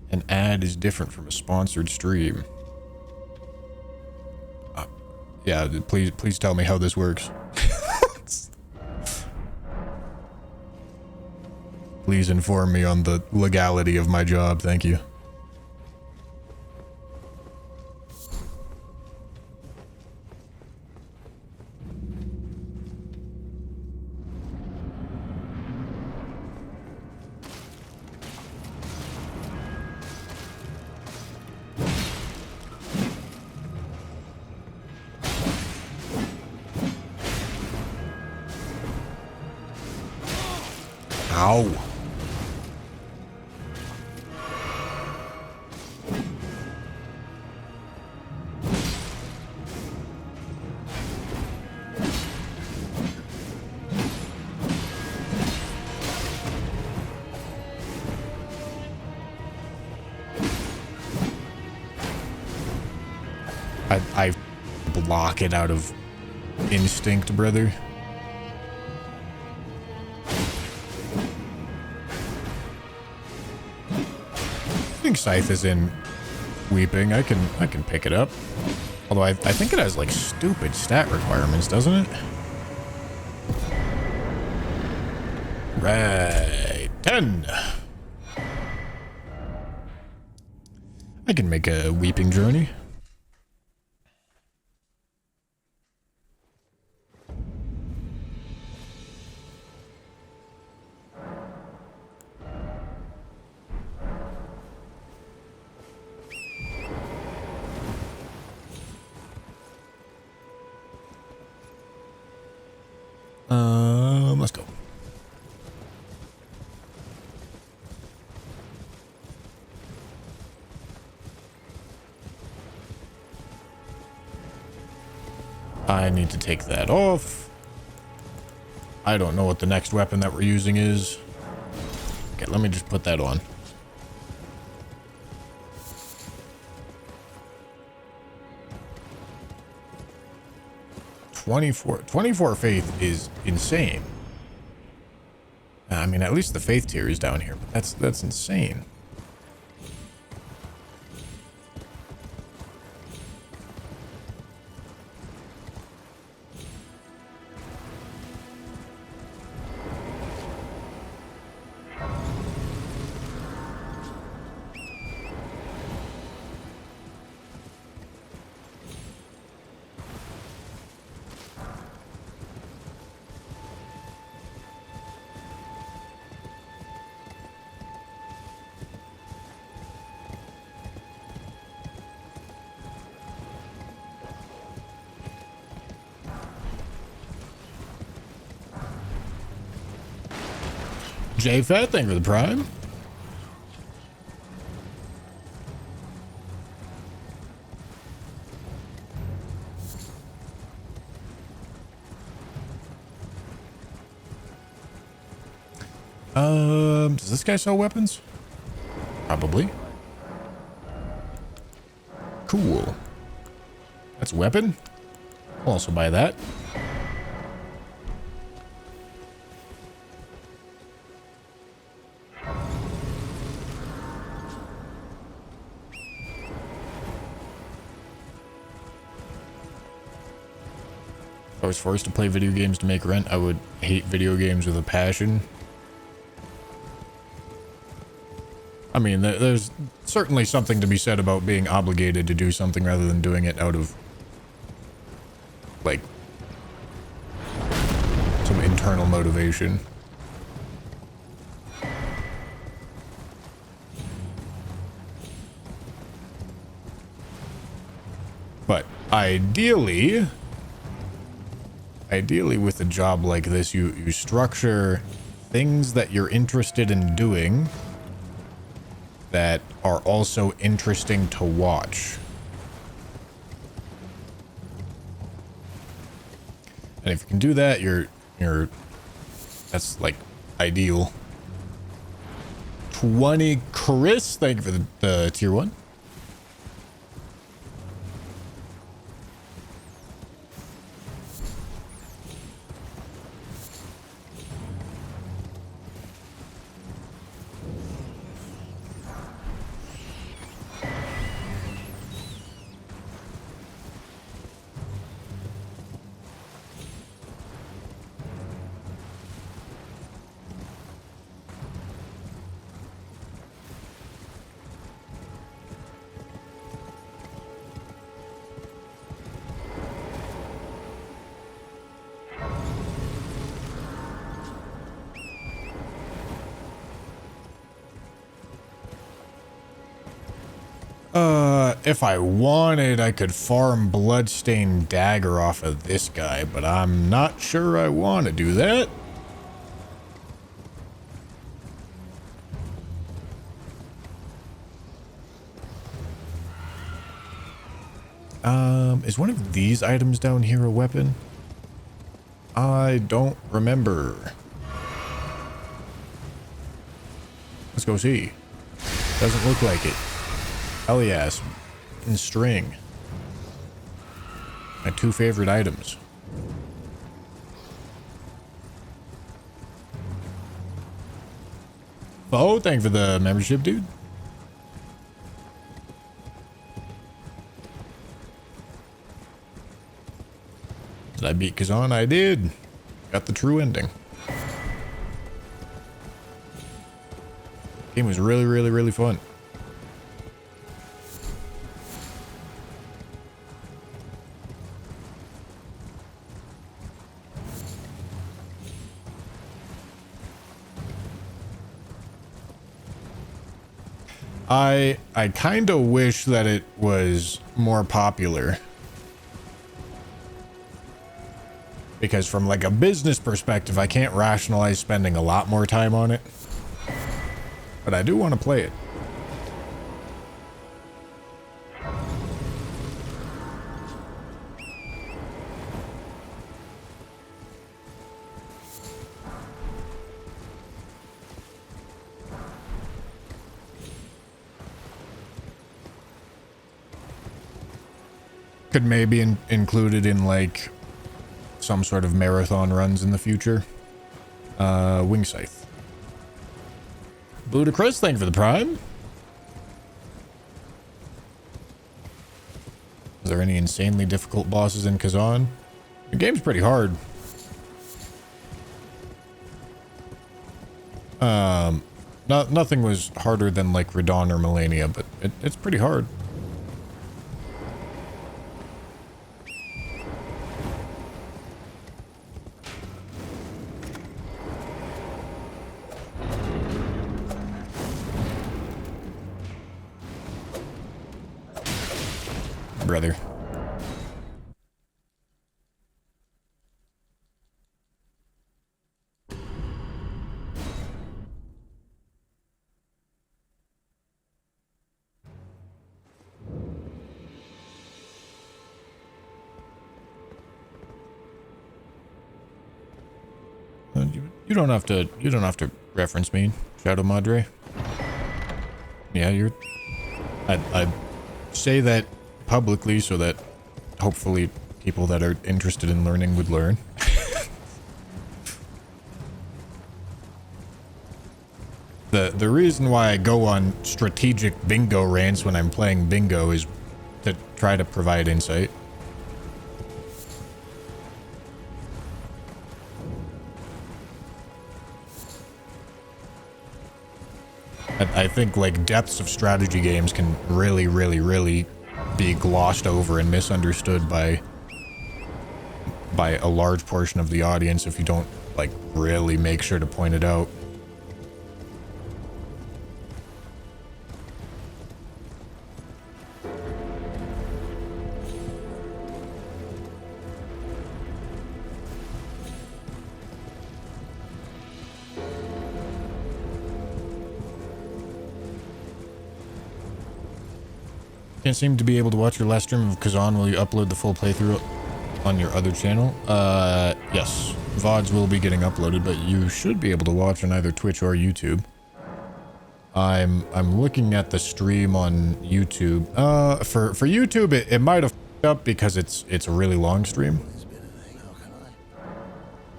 An ad is different from a sponsored stream. Yeah, please tell me how this works. Please inform me on the legality of my job, thank you. Ow. I block it out of instinct, brother. I think Scythe is in Weeping. I can pick it up. Although I think it has like stupid stat requirements, doesn't it? Right. 10. I can make a Weeping Journey. Let's go. I need to take that off. I don't know what the next weapon that we're using is. Okay, let me just put that on. Twenty-four faith is insane. I mean, at least the faith tier is down here, but that's insane. J-Fat, thank you for the prime. Does this guy sell weapons? Probably. Cool. That's a weapon. I'll also buy that. If I was forced to play video games to make rent, I would hate video games with a passion. I mean, there's certainly something to be said about being obligated to do something rather than doing it out of, like, some internal motivation. But ideally with a job like this, you structure things that you're interested in doing that are also interesting to watch. And if you can do that, that's like ideal. 20 Chris, thank you for the tier 1. If I wanted, I could farm Bloodstained Dagger off of this guy, but I'm not sure I want to do that. Is one of these items down here a weapon? I don't remember. Let's go see. Doesn't look like it. Hell yes. In string. My 2 favorite items. Oh, thank you for the membership, dude. Did I beat Kazan? I did. Got the true ending. Game was really, really, really fun. I kind of wish that it was more popular. Because from like a business perspective, I can't rationalize spending a lot more time on it. But I do want to play it. Could maybe include it in like some sort of marathon runs in the future. Wing Scythe. Buddha Chris, thank you for the prime. Is there any insanely difficult bosses in Kazan? The game's pretty hard. Nothing was harder than like Radon or Melania, but it's pretty hard. Brother. You don't have to reference me, Shadow Madre. Yeah, I'd say that publicly so that hopefully people that are interested in learning would learn. The reason why I go on strategic bingo rants when I'm playing bingo is to try to provide insight. I think like depths of strategy games can really, really, really be glossed over and misunderstood by a large portion of the audience if you don't like really make sure to point it out. Can't seem to be able to watch your last stream of Kazan. Will you upload the full playthrough on your other channel? Yes. VODs will be getting uploaded, but you should be able to watch on either Twitch or YouTube. I'm looking at the stream on YouTube. For YouTube, it might have f***ed up because it's a really long stream.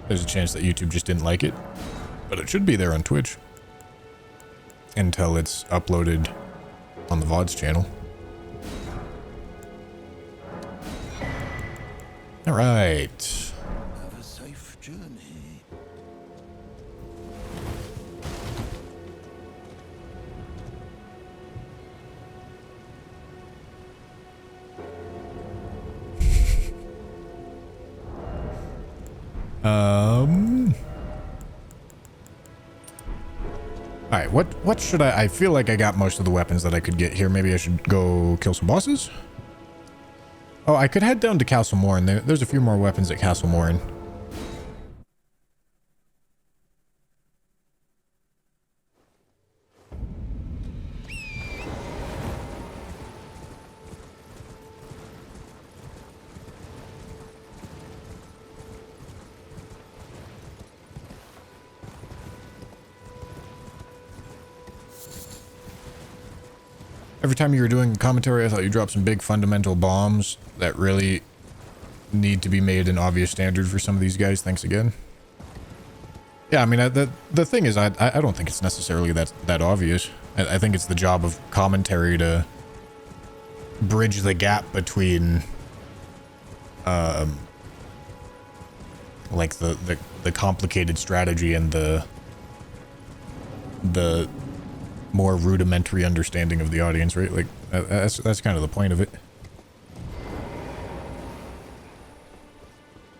There's a chance that YouTube just didn't like it, but it should be there on Twitch until it's uploaded on the VODs channel. All right. Have a safe journey. All right, what should I feel like I got most of the weapons that I could get here. Maybe I should go kill some bosses. Oh, I could head down to Castle Morn. There's a few more weapons at Castle Morn. Every time you were doing commentary, I thought you dropped some big fundamental bombs that really need to be made an obvious standard for some of these guys. Thanks again. Yeah, I mean, the thing is, I don't think it's necessarily that obvious. I think it's the job of commentary to bridge the gap between, like the complicated strategy and the more rudimentary understanding of the audience, right? Like that's kind of the point of it.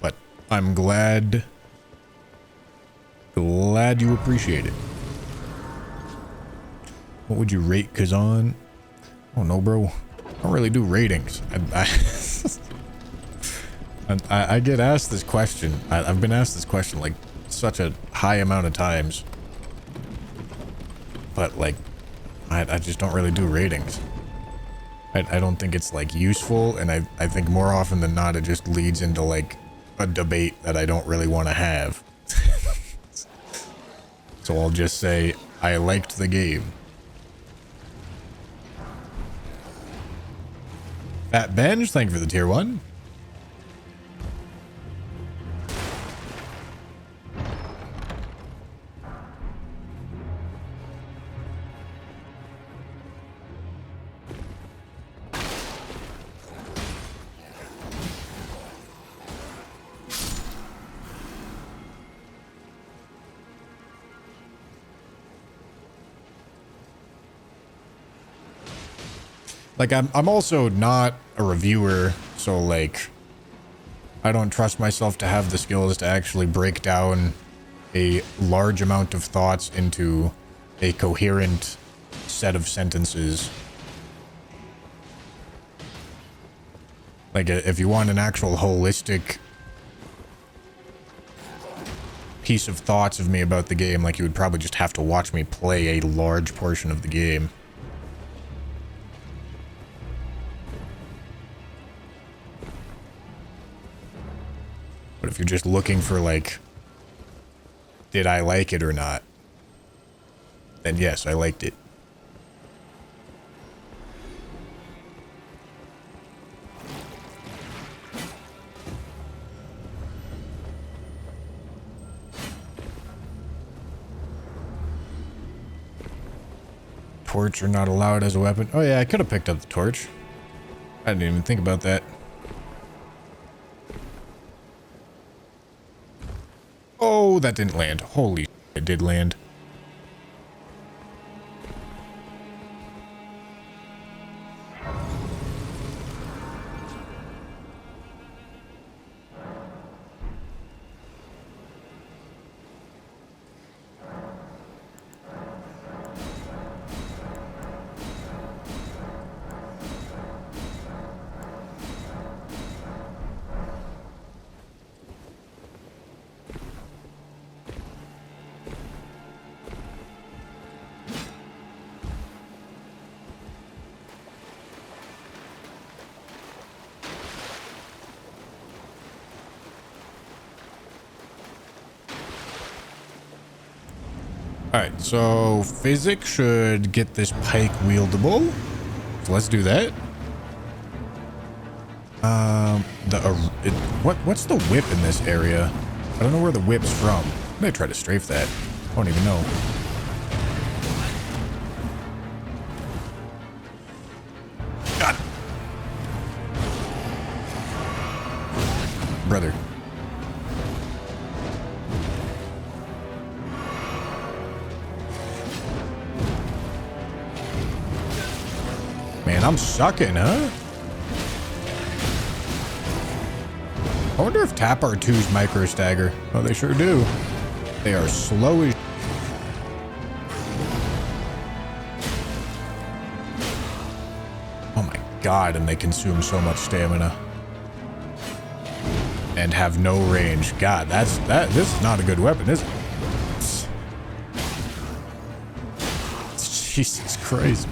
But I'm glad you appreciate it. What would you rate Kazan? Oh no, bro. I don't really do ratings. I get asked this question. I've been asked this question like such a high amount of times. But like, I just don't really do ratings. I don't think it's like useful, and I think more often than not it just leads into like a debate that I don't really want to have. So I'll just say I liked the game. Fat Benj, thank you for the tier 1. Like, I'm also not a reviewer, so, like, I don't trust myself to have the skills to actually break down a large amount of thoughts into a coherent set of sentences. Like, if you want an actual holistic piece of thoughts of me about the game, like, you would probably just have to watch me play a large portion of the game. But if you're just looking for, like, did I like it or not, then yes, I liked it. Torch are not allowed as a weapon. Oh yeah, I could have picked up the torch. I didn't even think about that. Oh, that didn't land. Holy shit, it did land. Alright, so physics should get this pike wieldable. So let's do that. What's the whip in this area? I don't know where the whip's from. I may try to strafe that. I don't even know. God. Brother. Man, I'm sucking, huh? I wonder if Tap R2's micro stagger. Oh, they sure do. They are slow as... Oh my god, and they consume so much stamina. And have no range. God, this is not a good weapon, is it? Jesus Christ.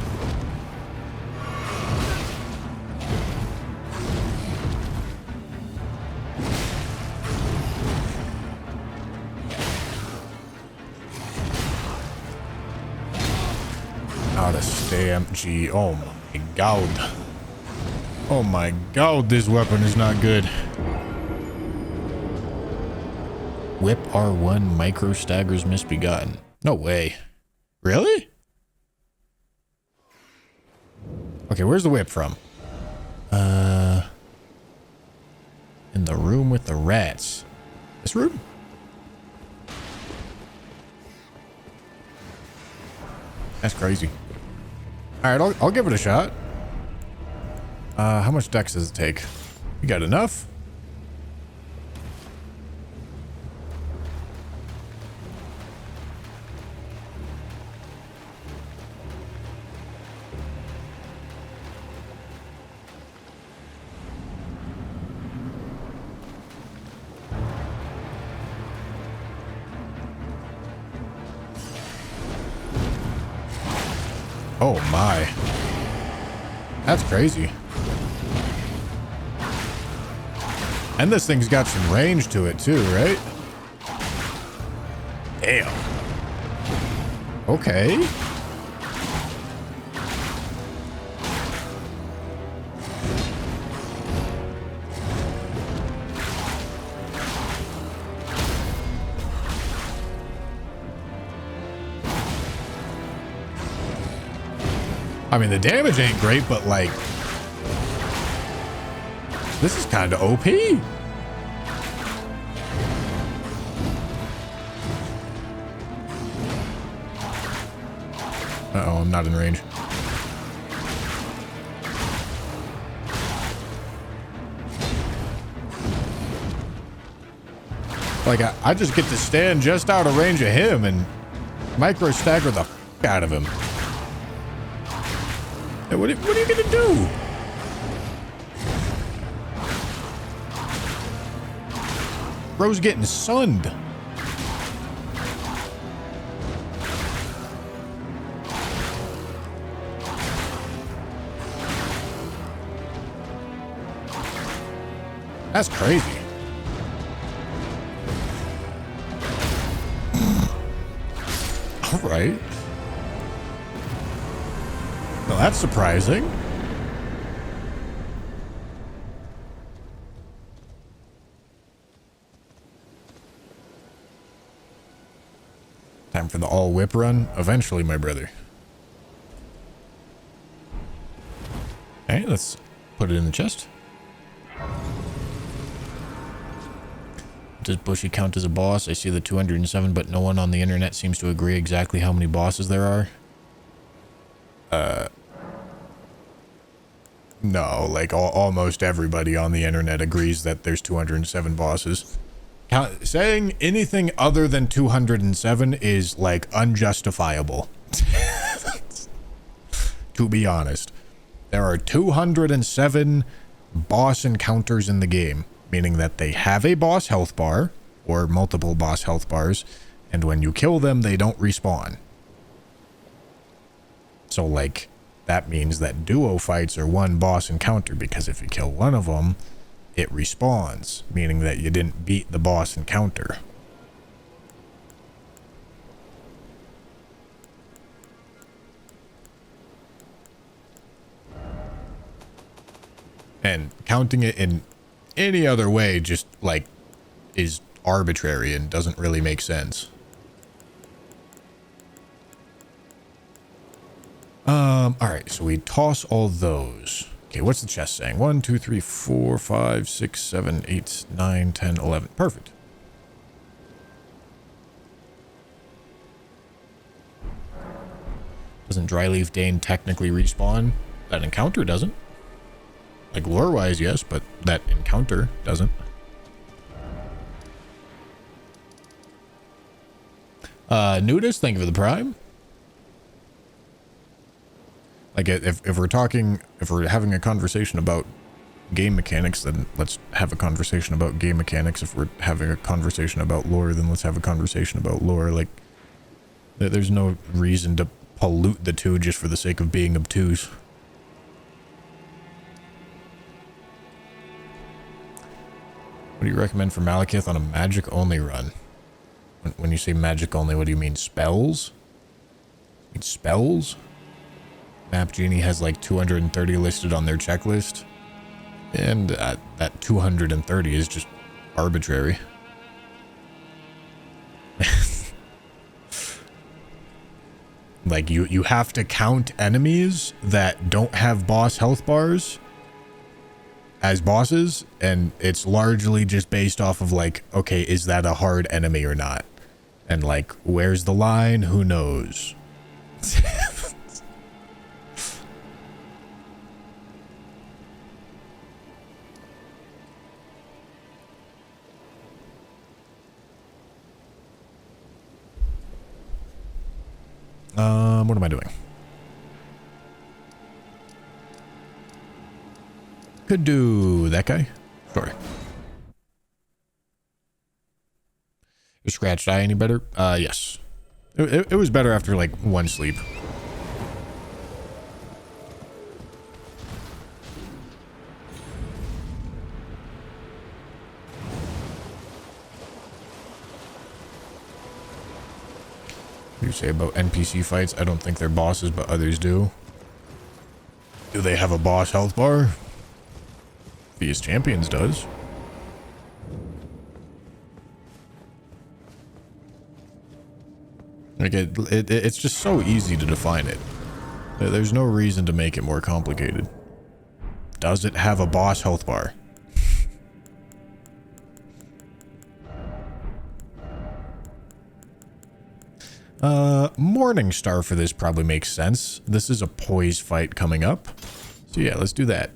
Gee, oh my god. Oh my god, this weapon is not good. Whip R1 micro staggers misbegotten. No way. Really? Okay, where's the whip from? In the room with the rats. This room? That's crazy. Alright, I'll give it a shot. How much dex does it take? You got enough? Oh my. That's crazy. And this thing's got some range to it too, right? Damn. Okay. I mean, the damage ain't great, but like, this is kind of OP. Uh-oh, I'm not in range. Like, I just get to stand just out of range of him and micro stagger the f out of him. Hey, what are you gonna do? Bro's getting sunned. That's crazy. All right. Well, that's surprising. Time for the all whip run. Eventually, my brother. Okay, let's put it in the chest. Does Bushy count as a boss? I see the 207, but no one on the internet seems to agree exactly how many bosses there are. No, like almost everybody on the internet agrees that there's 207 bosses. Saying anything other than 207 is like unjustifiable. To be honest, there are 207 boss encounters in the game, meaning that they have a boss health bar or multiple boss health bars, and when you kill them, they don't respawn. So like, that means that duo fights are one boss encounter, because if you kill one of them, it respawns, meaning that you didn't beat the boss encounter. And counting it in any other way just, like, is arbitrary and doesn't really make sense. Alright, so we toss all those. Okay, what's the chest saying? 1, 2, 3, 4, 5, 6, 7, 8, 9, 10, 11. Perfect. Doesn't Dryleaf Dane technically respawn? That encounter doesn't. Like, lore-wise, yes, but that encounter doesn't. Nudist, thank you for the prime. Like, if we're talking, if we're having a conversation about game mechanics, then let's have a conversation about game mechanics. If we're having a conversation about lore, then let's have a conversation about lore. Like, there's no reason to pollute the two just for the sake of being obtuse. What do you recommend for Malekith on a magic-only run? When you say magic-only, what do you mean? Spells? You mean spells? Map Genie has like 230 listed on their checklist. And that 230 is just arbitrary. Like you have to count enemies that don't have boss health bars as bosses, and it's largely just based off of like, okay, is that a hard enemy or not? And like, where's the line? Who knows? What am I doing? Could do that guy. Sure. Your scratched eye any better? Yes. It was better after like one sleep. What do you say about NPC fights? I don't think they're bosses, but others do. Do they have a boss health bar? These Champions does. Like it's just so easy to define it. There's no reason to make it more complicated. Does it have a boss health bar? Morning Star for this probably makes sense. This is a poise fight coming up. So yeah, let's do that.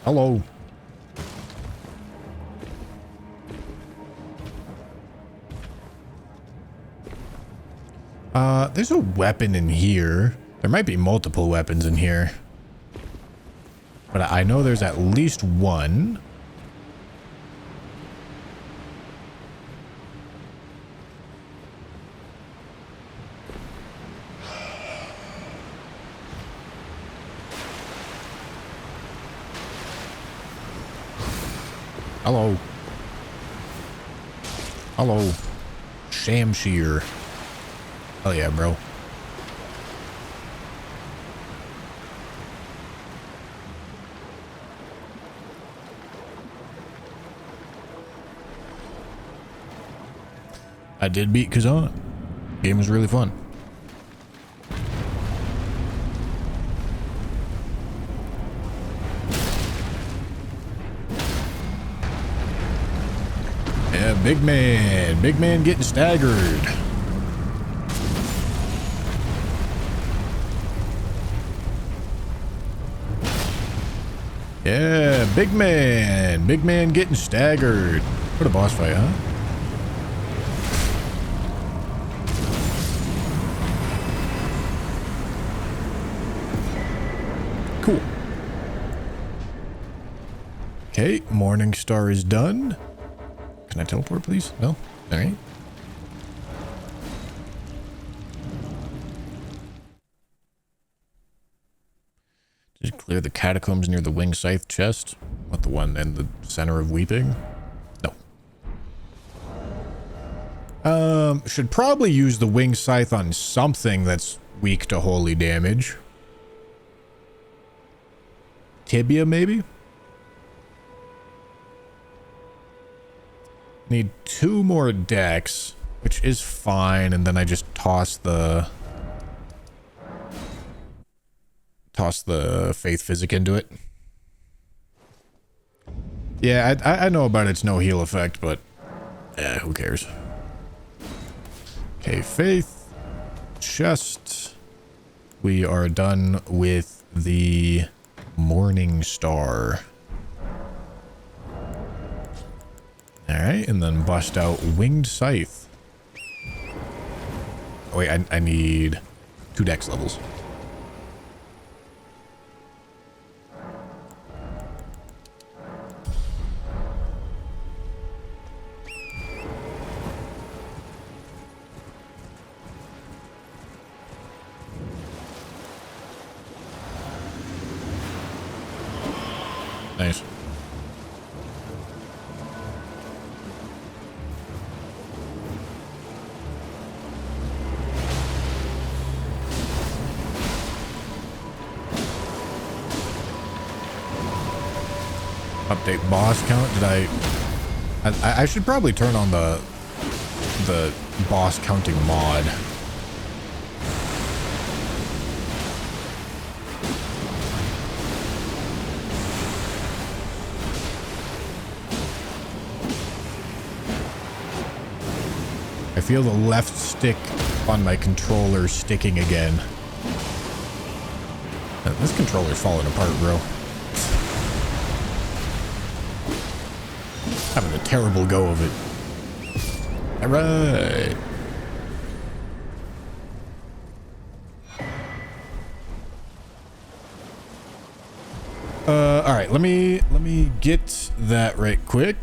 Hello. There's a weapon in here. There might be multiple weapons in here. But I know there's at least one. Hello. Hello. Shamshir. Oh yeah, bro. I did beat Kazan. Game was really fun. Yeah, big man getting staggered. Yeah, big man getting staggered. What a boss fight, huh? Cool. Okay, Morning Star is done. Can I teleport, please? No? All right. Just clear the catacombs near the winged scythe chest. What, the one in the center of Weeping? No. Should probably use the winged scythe on something that's weak to holy damage. Tibia, maybe? Need 2 more decks, which is fine, and then I just toss the Faith Physic into it. Yeah, I know about its no heal effect, but who cares? Okay, Faith, chest. We are done with the Morning Star. Alright, and then bust out Winged Scythe. Oh wait, I need 2 dex levels. Nice. Update boss count. Did I should probably turn on the boss counting mod. I feel the left stick on my controller sticking again. This controller's falling apart, bro. Having a terrible go of it. All right. All right. Let me get that right quick.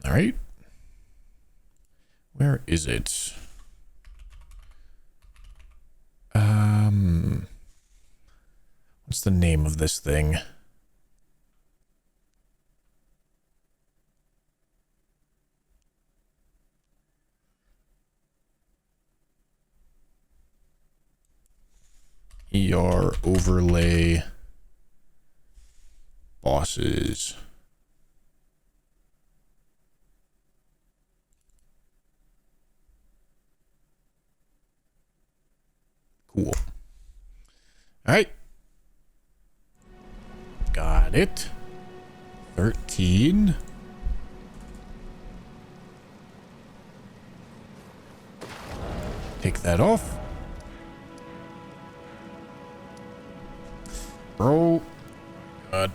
All right. Where is it? What's the name of this thing? ER overlay bosses. Cool. All right. Got it. 13. Take that off. Bro. God.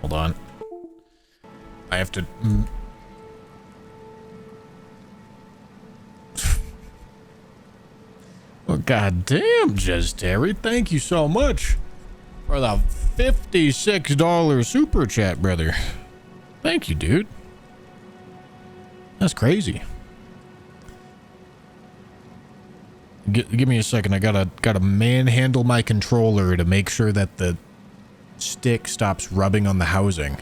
Hold on. I have to... Well, goddamn, Just Terry, thank you so much for the $56 super chat, brother. Thank you, dude. That's crazy. Give me a second. I gotta manhandle my controller to make sure that the stick stops rubbing on the housing.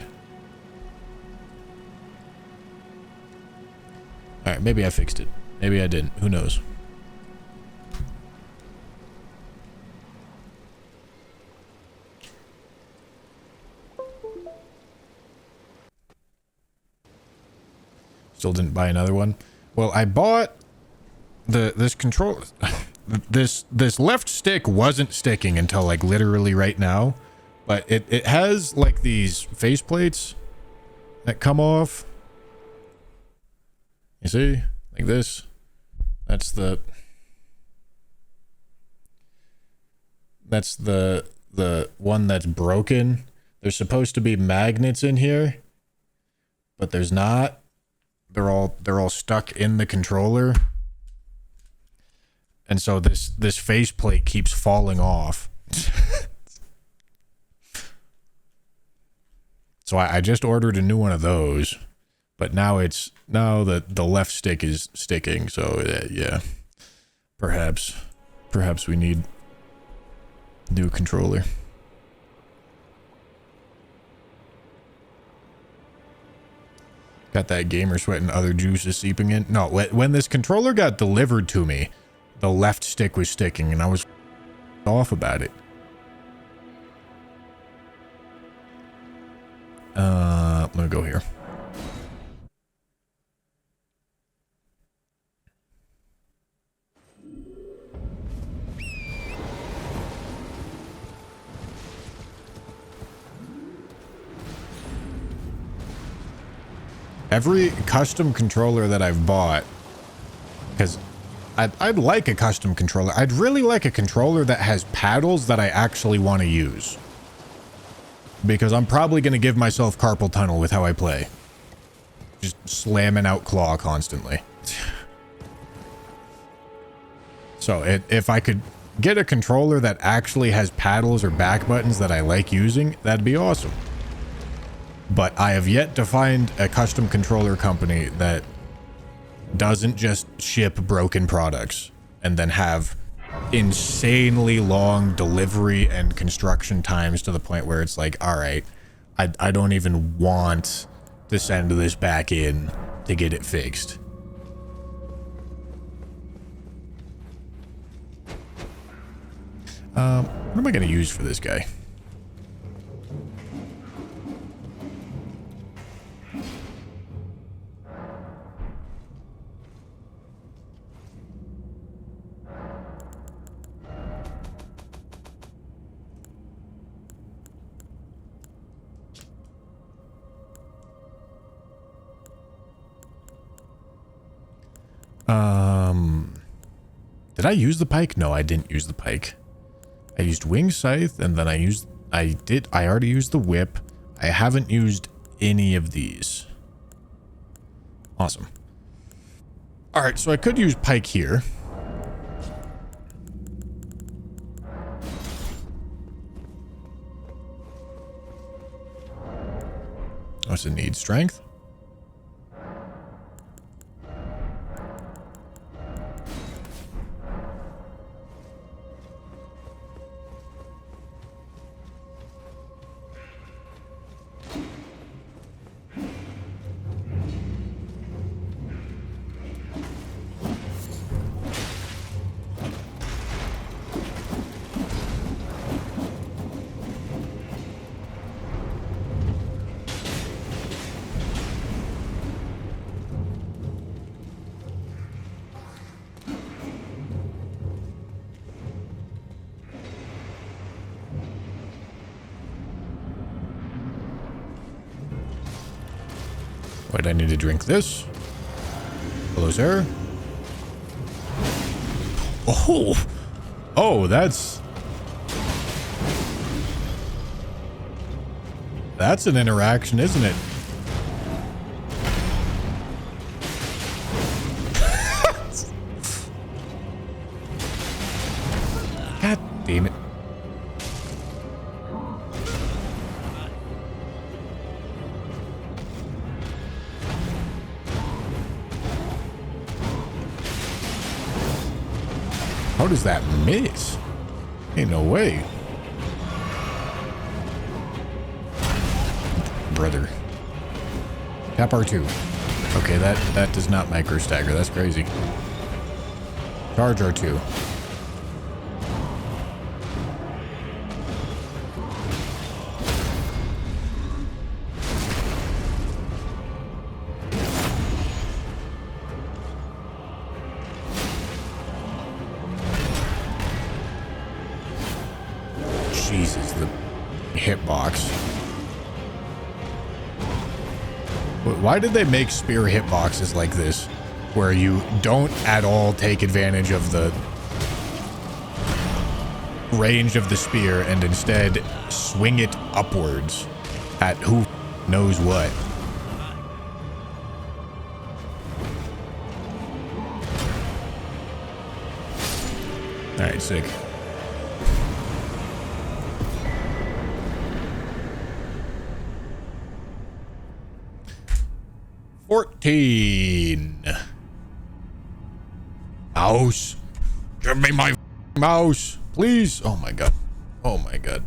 All right, maybe I fixed it. Maybe I didn't. Who knows? Still didn't buy another one. Well, I bought this control. This left stick wasn't sticking until like literally right now, but it has like these face plates that come off. You see, like this. That's the one that's broken. There's supposed to be magnets in here, but there's not. They're all stuck in the controller. And so this faceplate keeps falling off. So I just ordered a new one of those, but now the left stick is sticking. So yeah, perhaps we need a new controller. Got that gamer sweat and other juices seeping in. No, when this controller got delivered to me, the left stick was sticking and I was off about it. I'm gonna go here. Every custom controller that I've bought, because I'd like a custom controller. I'd really like a controller that has paddles that I actually want to use. Because I'm probably going to give myself carpal tunnel with how I play. Just slamming out claw constantly. So if I could get a controller that actually has paddles or back buttons that I like using, that'd be awesome. But I have yet to find a custom controller company that doesn't just ship broken products and then have insanely long delivery and construction times to the point where it's like, all right, I don't even want to send this back in to get it fixed. What am I going to use for this guy? Did I use the pike? No, I didn't use the pike. I used wing scythe, and then I already used the whip. I haven't used any of these. Awesome. All right, so I could use pike here. What's it need? Strength? Wait, I need to drink this. Hello, sir. Oh! Oh, that's an interaction, isn't it? God damn it. How does that miss? Ain't no way. Brother. Tap R2. Okay, that does not micro stagger. That's crazy. Charge R2. Jesus, the hitbox. Why did they make spear hitboxes like this, where you don't at all take advantage of the range of the spear and instead swing it upwards at who knows what? Alright, sick. Mouse. Give me my mouse, please. Oh my god. Oh my god.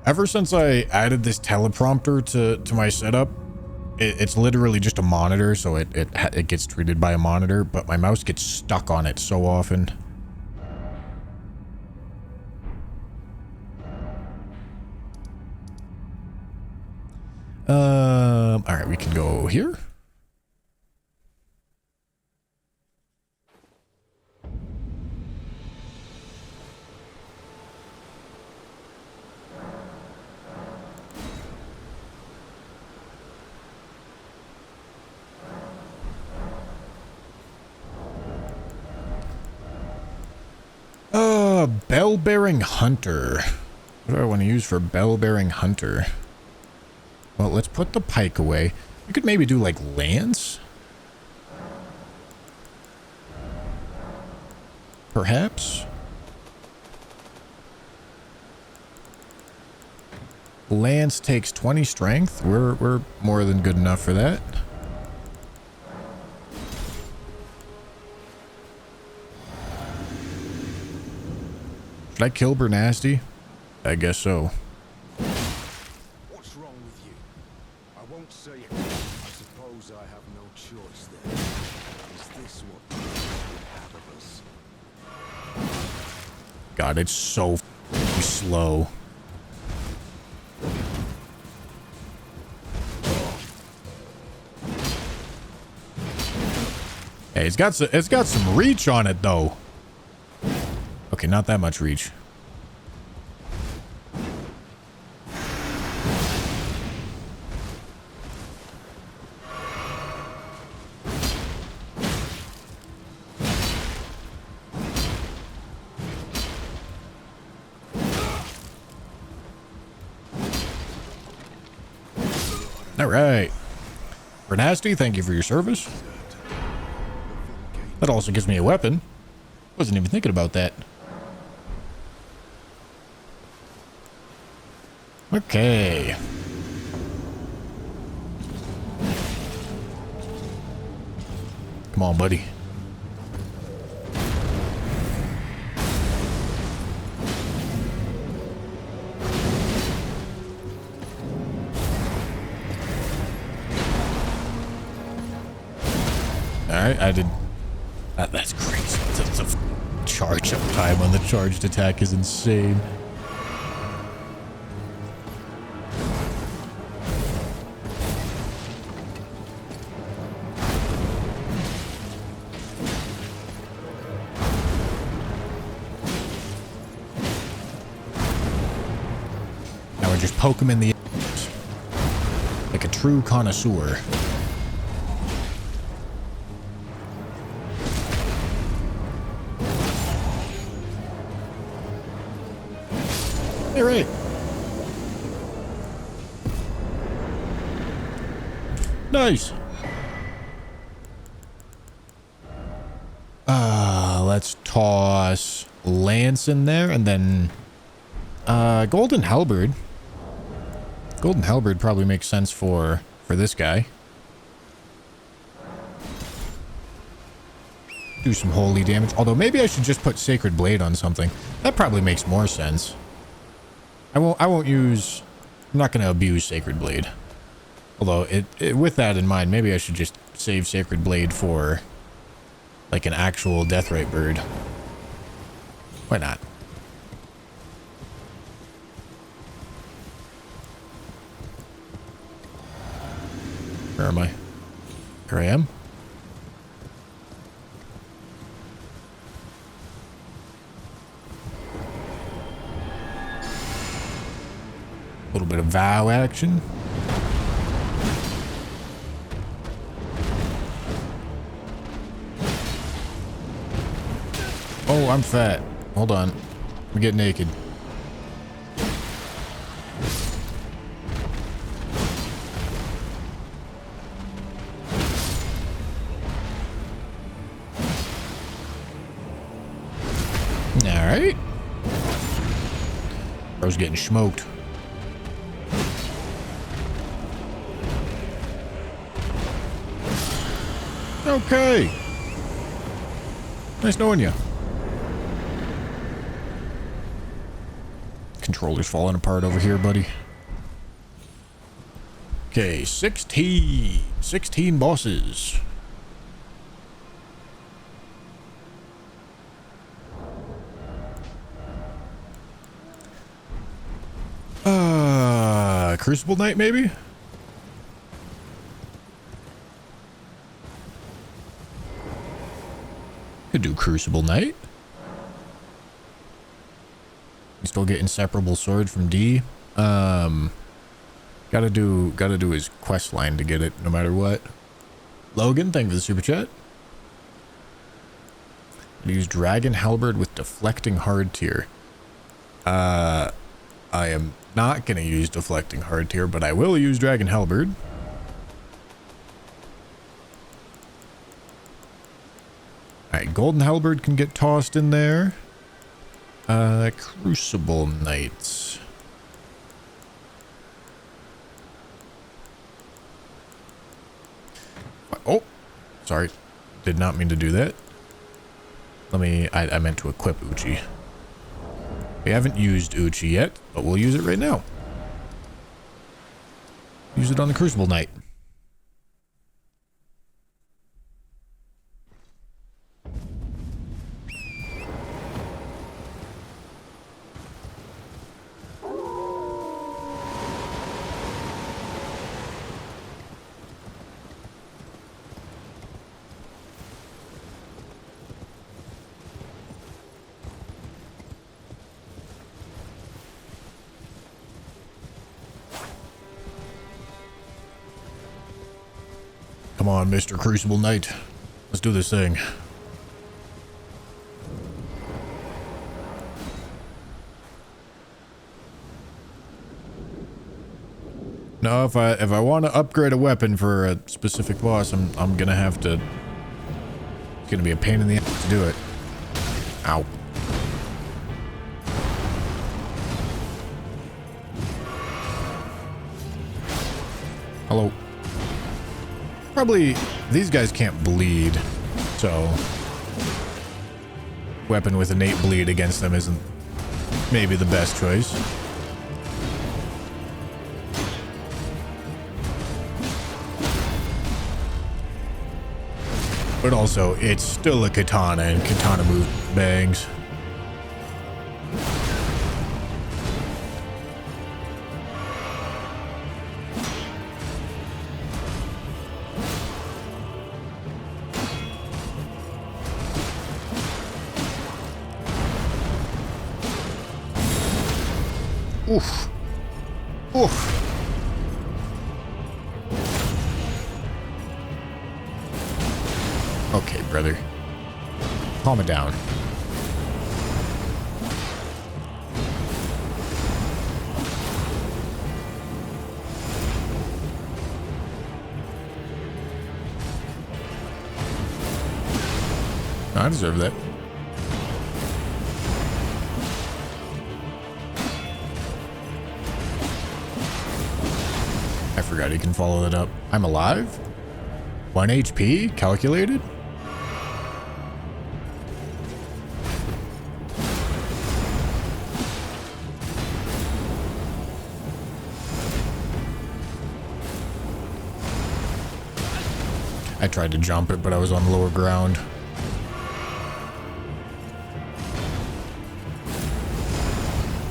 Ever since I added this teleprompter to my setup, it's literally just a monitor, so it gets treated by a monitor, but my mouse gets stuck on it so often. All right, we can go here. Bell-bearing hunter. What do I want to use for bell-bearing hunter? Well, let's put the pike away. We could maybe do, like, lance? Perhaps. Lance takes 20 strength. We're more than good enough for that. Should I kill Bernasty? I guess so. What's wrong with you? I won't say it. I suppose I have no choice then. Is this what you would have of us? God, it's so slow. Hey, it's got some reach on it though. Okay, not that much reach. All right. Bernasty, thank you for your service. That also gives me a weapon. Wasn't even thinking about that. Okay. Come on, buddy. Alright, I did... That's crazy. The charge up time on the charged attack is insane. Now we just poke him in the eyes like a true connoisseur. All right. Nice. Let's toss Lance in there and then Golden Halberd. Golden Halberd probably makes sense for this guy. Do some holy damage. Although maybe I should just put Sacred Blade on something. That probably makes more sense. I won't use... I'm not going to abuse Sacred Blade. Although, with that in mind, maybe I should just save Sacred Blade for, like, an actual Deathrite bird. Why not? Where am I? Here I am. A little bit of vow action. Oh, I'm fat. Hold on. Let me get naked. Alright. Bro's getting smoked. Okay. Nice knowing you. Controller's falling apart over here, buddy. Okay, 16 bosses. Crucible Knight, maybe? Could do Crucible Knight. You still get Inseparable Sword from D. Gotta do his quest line to get it, no matter what. Logan, thank you for the super chat. Use Dragon Halberd with Deflecting Hard Tier. I am not gonna use Deflecting Hard Tier, but I will use Dragon Halberd. Alright, Golden Halberd can get tossed in there. Crucible Knights. Oh, sorry. Did not mean to do that. I meant to equip Uchi. We haven't used Uchi yet, but we'll use it right now. Use it on the Crucible Knight. Come on, Mr. Crucible Knight. Let's do this thing. No, if I want to upgrade a weapon for a specific boss, I'm gonna have to. It's gonna be a pain in the ass to do it. Ow. Hello. Probably these guys can't bleed, so weapon with innate bleed against them isn't maybe the best choice. But also, it's still a katana, and katana move bangs. Oof. Oof. Okay, brother. Calm it down. I deserve that. I forgot he can follow that up. I'm alive? 1 HP? Calculated? I tried to jump it, but I was on lower ground.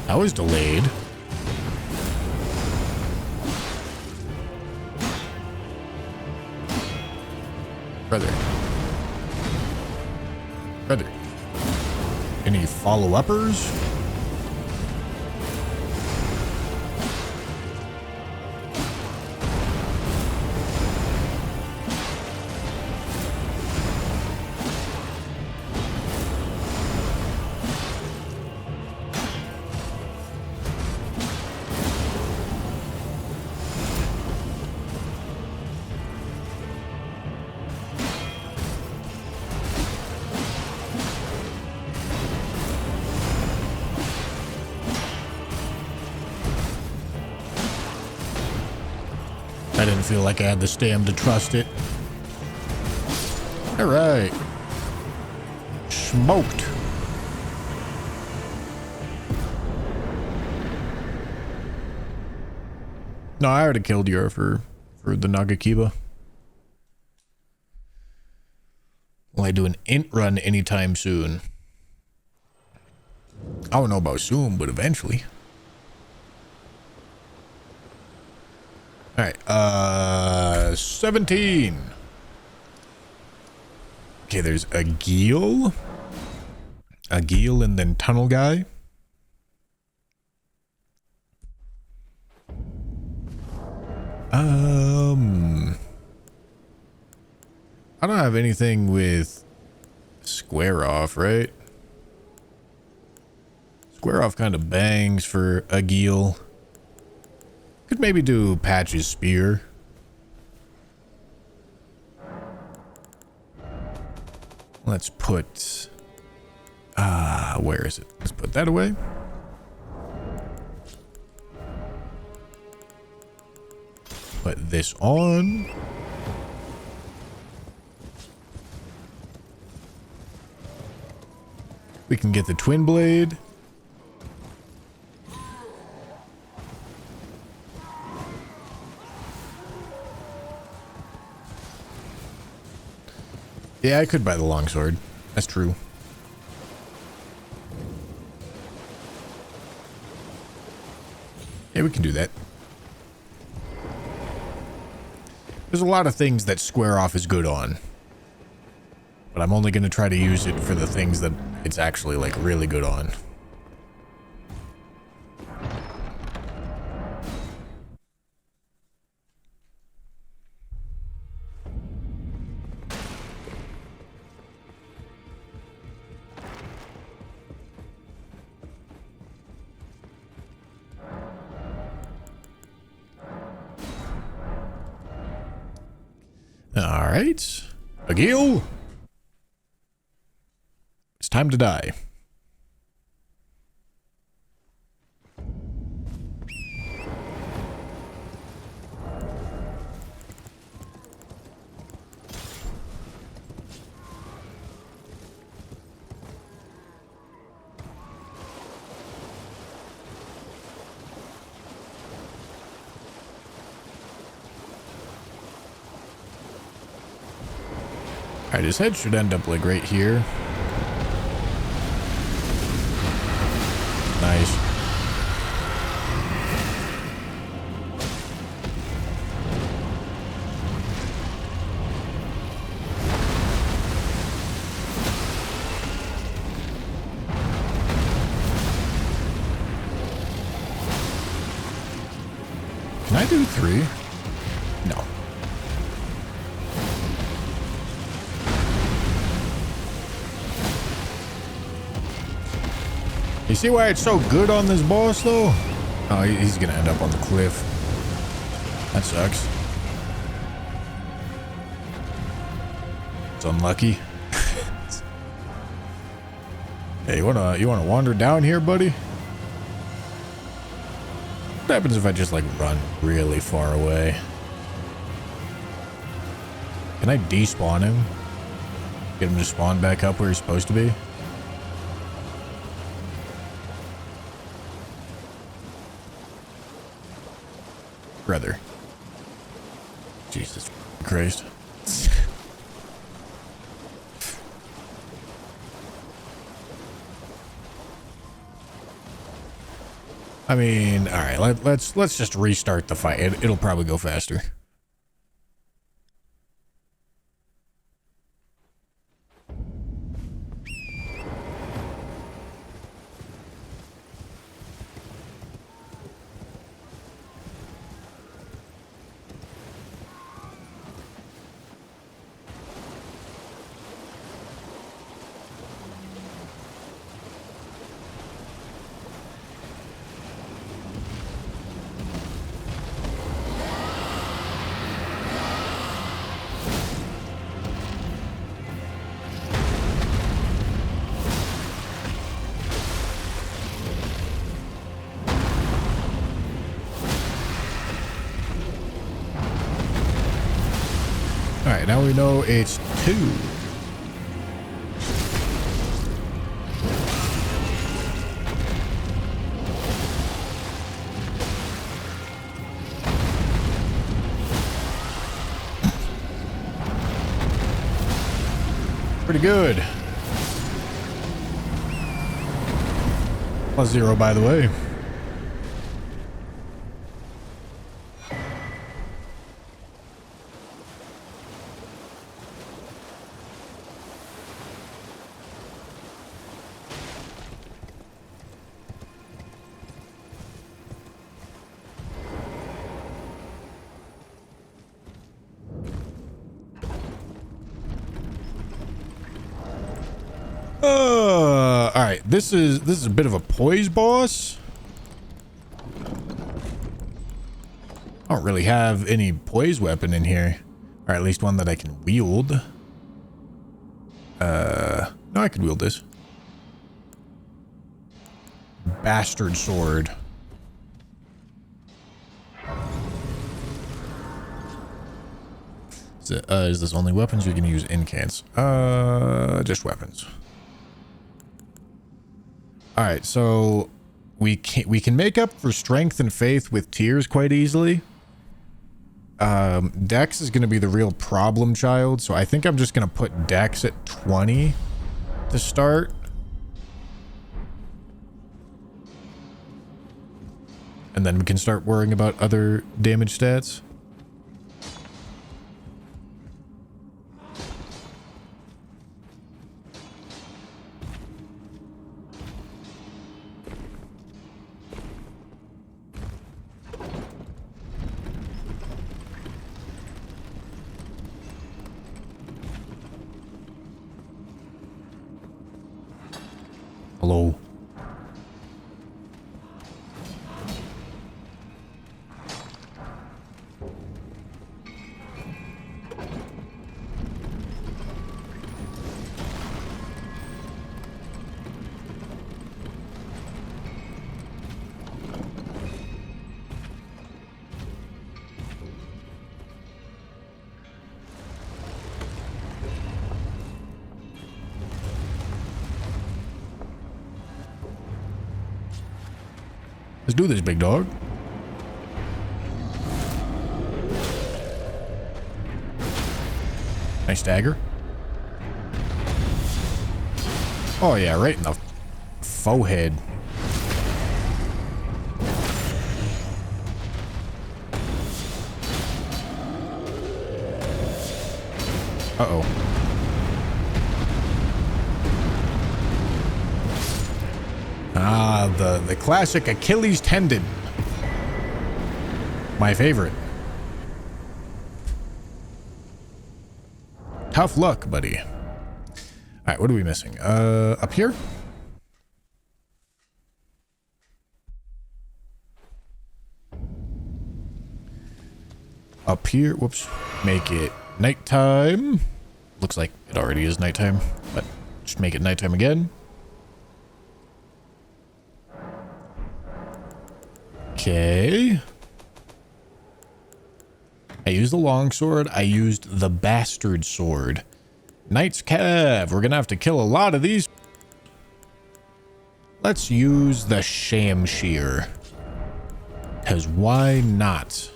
That was delayed. Brother. Brother. Any follow-uppers? I didn't feel like I had the stam to trust it. All right. Smoked. No, I already killed Yura for the Nagakiba. Will I do an int run anytime soon? I don't know about soon, but eventually. All right, 17. Okay, there's a Geel, and then Tunnel Guy. I don't have anything with Square Off, right? Square Off kind of bangs for a Geel. Could maybe do Patch's Spear. Let's put... where is it? Let's put that away. Put this on. We can get the twin blade. Yeah, I could buy the longsword. That's true. Yeah, we can do that. There's a lot of things that square off is good on. But I'm only going to try to use it for the things that it's actually, like, really good on. Alright. Agil! It's time to die. Alright, his head should end up like right here. Nice. Can I do 3? No. You see why it's so good on this boss, though? Oh, he's gonna end up on the cliff. That sucks. It's unlucky. Hey, you wanna wander down here, buddy? What happens if I just, like, run really far away? Can I despawn him? Get him to spawn back up where he's supposed to be? Brother. Jesus Christ. I mean, all right, let's just restart the fight. It'll probably go faster. Alright, now we know it's 2. Pretty good. +0, by the way. All right, this is a bit of a poise boss. I don't really have any poise weapon in here, or at least one that I can wield. No, I could wield this. Bastard sword. Is this only weapons? You can use incants. Just weapons. All right, so we can make up for strength and faith with tears quite easily. Dex is going to be the real problem child, so I think I'm just going to put Dex at 20 to start. And then we can start worrying about other damage stats. Hello. Let's do this, big dog. Nice dagger. Oh yeah, right in the forehead. Uh-oh. Ah, the classic Achilles tendon. My favorite. Tough luck, buddy. All right, what are we missing? Up here? Up here, whoops. Make it nighttime. Looks like it already is nighttime, but just make it nighttime again. Okay. I used the longsword. I used the bastard sword. Knight's Cav. We're gonna have to kill a lot of these. Let's use the Shamshear. Because why not?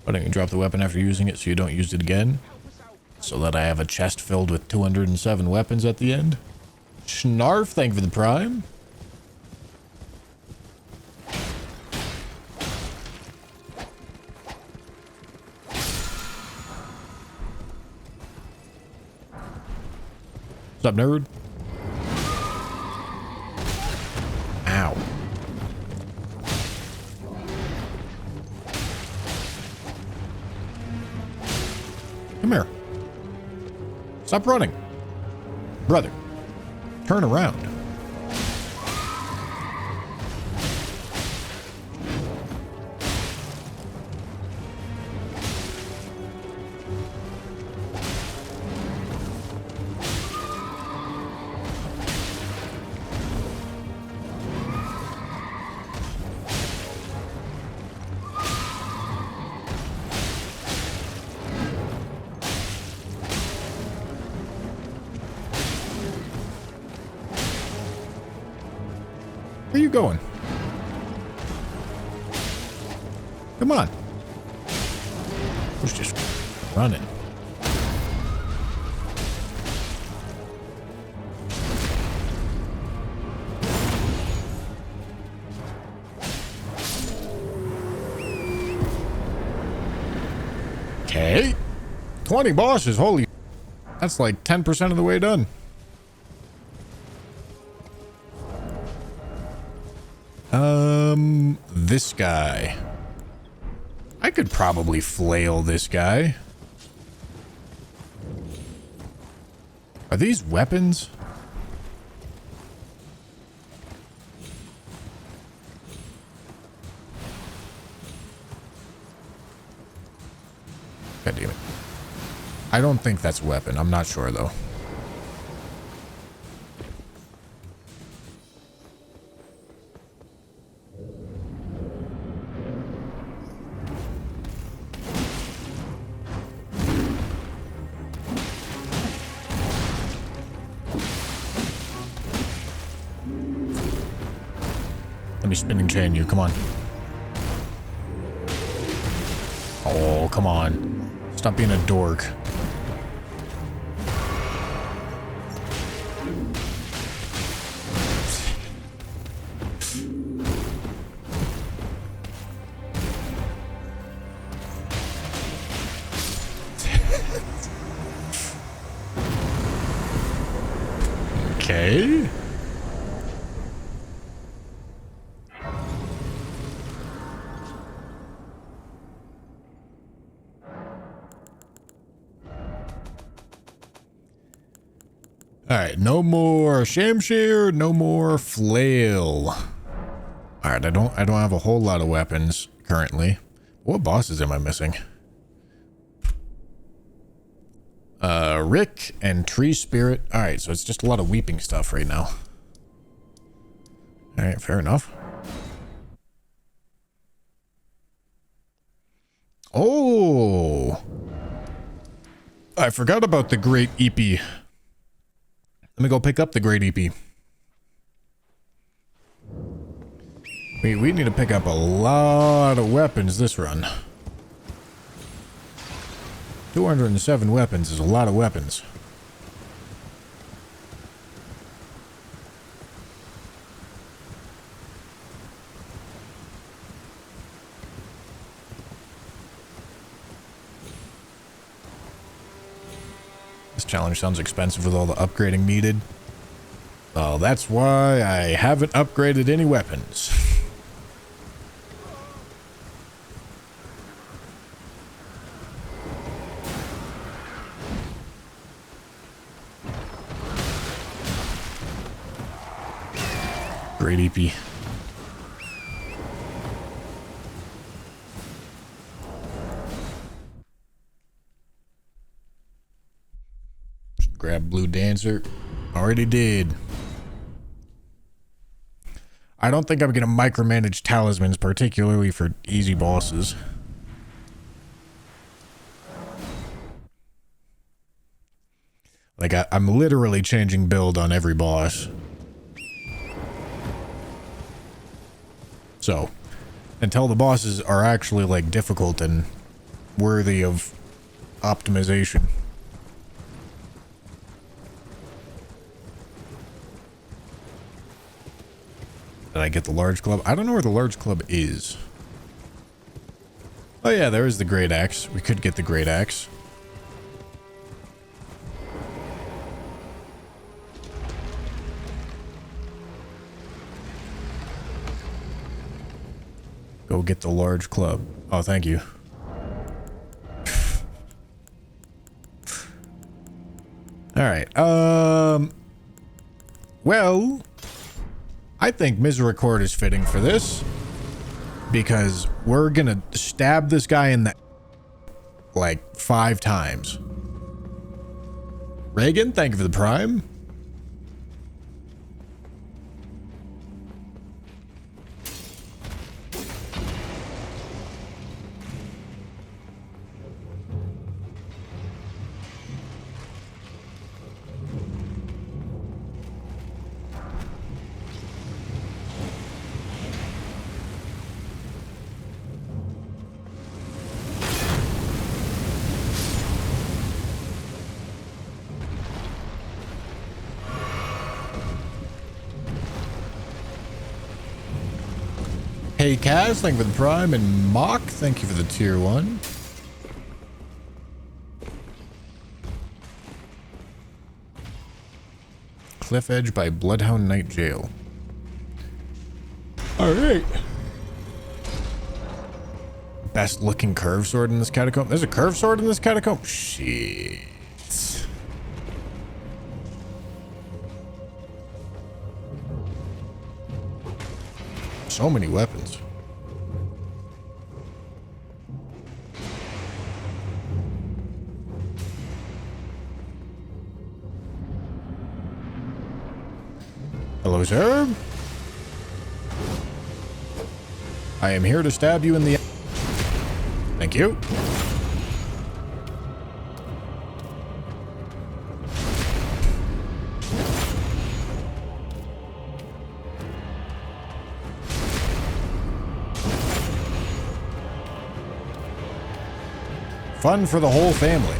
But I can drop the weapon after using it so you don't use it again. So that I have a chest filled with 207 weapons at the end. Schnarf, thank you for the prime. What's up, nerd? Ow. Come here. Stop running. Brother, turn around. Where are you going? Come on. Who's just running? Okay. 20 bosses, holy. That's like 10% of the way done. This guy. I could probably flail this guy. Are these weapons? God damn it. I don't think that's a weapon. I'm not sure, though. Let me spinning chain you. Come on. Oh, come on. Stop being a dork. Okay. All right, no more Shamshir, no more flail. All right, I don't have a whole lot of weapons currently. What bosses am I missing? Rick and Tree Spirit. All right, so it's just a lot of weeping stuff right now. All right, fair enough. Oh, I forgot about the Great EP. Let me go pick up the Great EP. We need to pick up a lot of weapons this run. 207 weapons is a lot of weapons. This challenge sounds expensive with all the upgrading needed. Well, that's why I haven't upgraded any weapons. Great EP. Grab Blue Dancer. Already did. I don't think I'm going to micromanage talismans, particularly for easy bosses. Like, I'm literally changing build on every boss. So, until the bosses are actually, like, difficult and worthy of optimization. Did I get the large club? I don't know where the large club is. Oh yeah, there is the great axe. We could get the great axe. Go get the large club. Oh, thank you. All right. Well, I think Misericord is fitting for this because we're gonna stab this guy in the like 5 times. Reagan, thank you for the prime. Hey Kaz, thank you for the prime, and Mock, thank you for the tier 1. Cliff Edge by Bloodhound Knight Jail. Alright. Best looking curved sword in this catacomb. There's a curved sword in this catacomb? Shit. So many weapons. Hello, sir. I am here to stab you in the... Thank you. Fun for the whole family.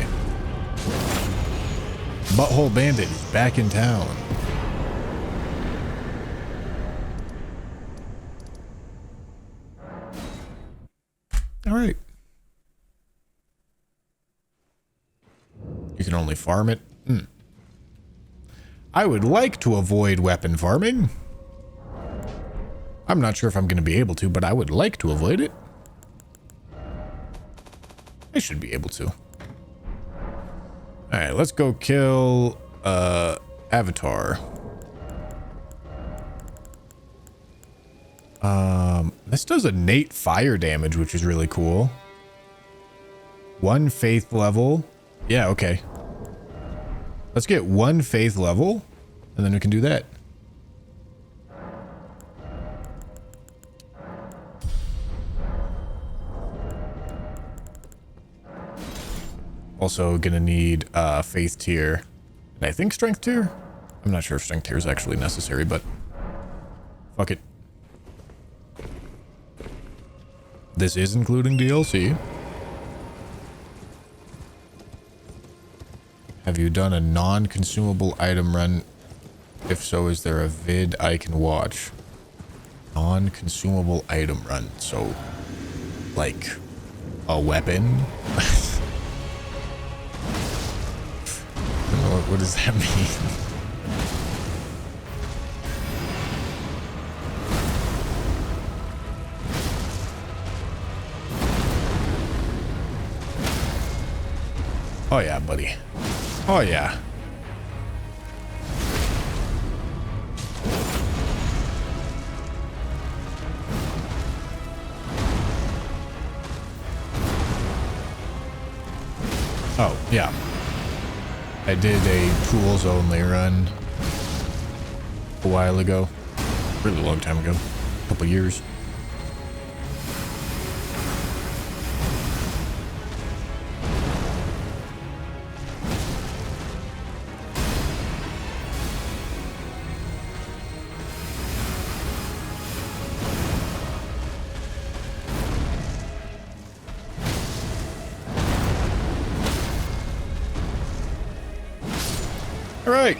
Butthole Bandit is back in town. All right. You can only farm it. I would like to avoid weapon farming. I'm not sure if I'm going to be able to, but I would like to avoid it. I should be able to. Alright, let's go kill Avatar. This does innate fire damage, which is really cool. 1 faith level. Yeah, okay. Let's get 1 faith level, and then we can do that. Also gonna need faith tier, and I think strength tier. I'm not sure if strength tier is actually necessary, but fuck it. This is including DLC. Have you done a non-consumable item run? If so, is there a vid I can watch? Non-consumable item run. So, like, a weapon? What does that mean? Oh yeah, buddy. Oh yeah. Oh, yeah. I did a tools only run a while ago. Really long time ago. A couple years. Alright.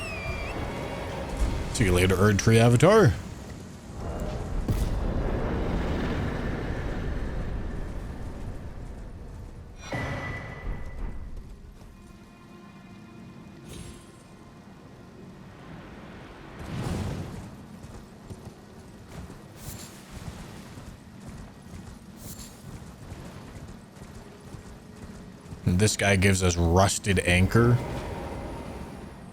See you later, Erd Tree Avatar. And this guy gives us rusted anchor.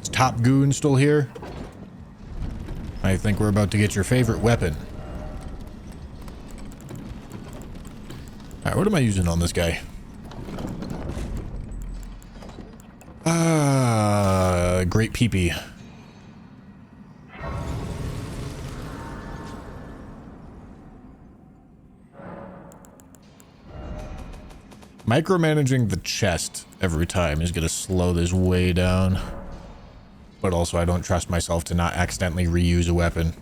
Is Top Goon still here? I think we're about to get your favorite weapon. Alright, what am I using on this guy? Great peepee. Micromanaging the chest every time is going to slow this way down. But also, I don't trust myself to not accidentally reuse a weapon.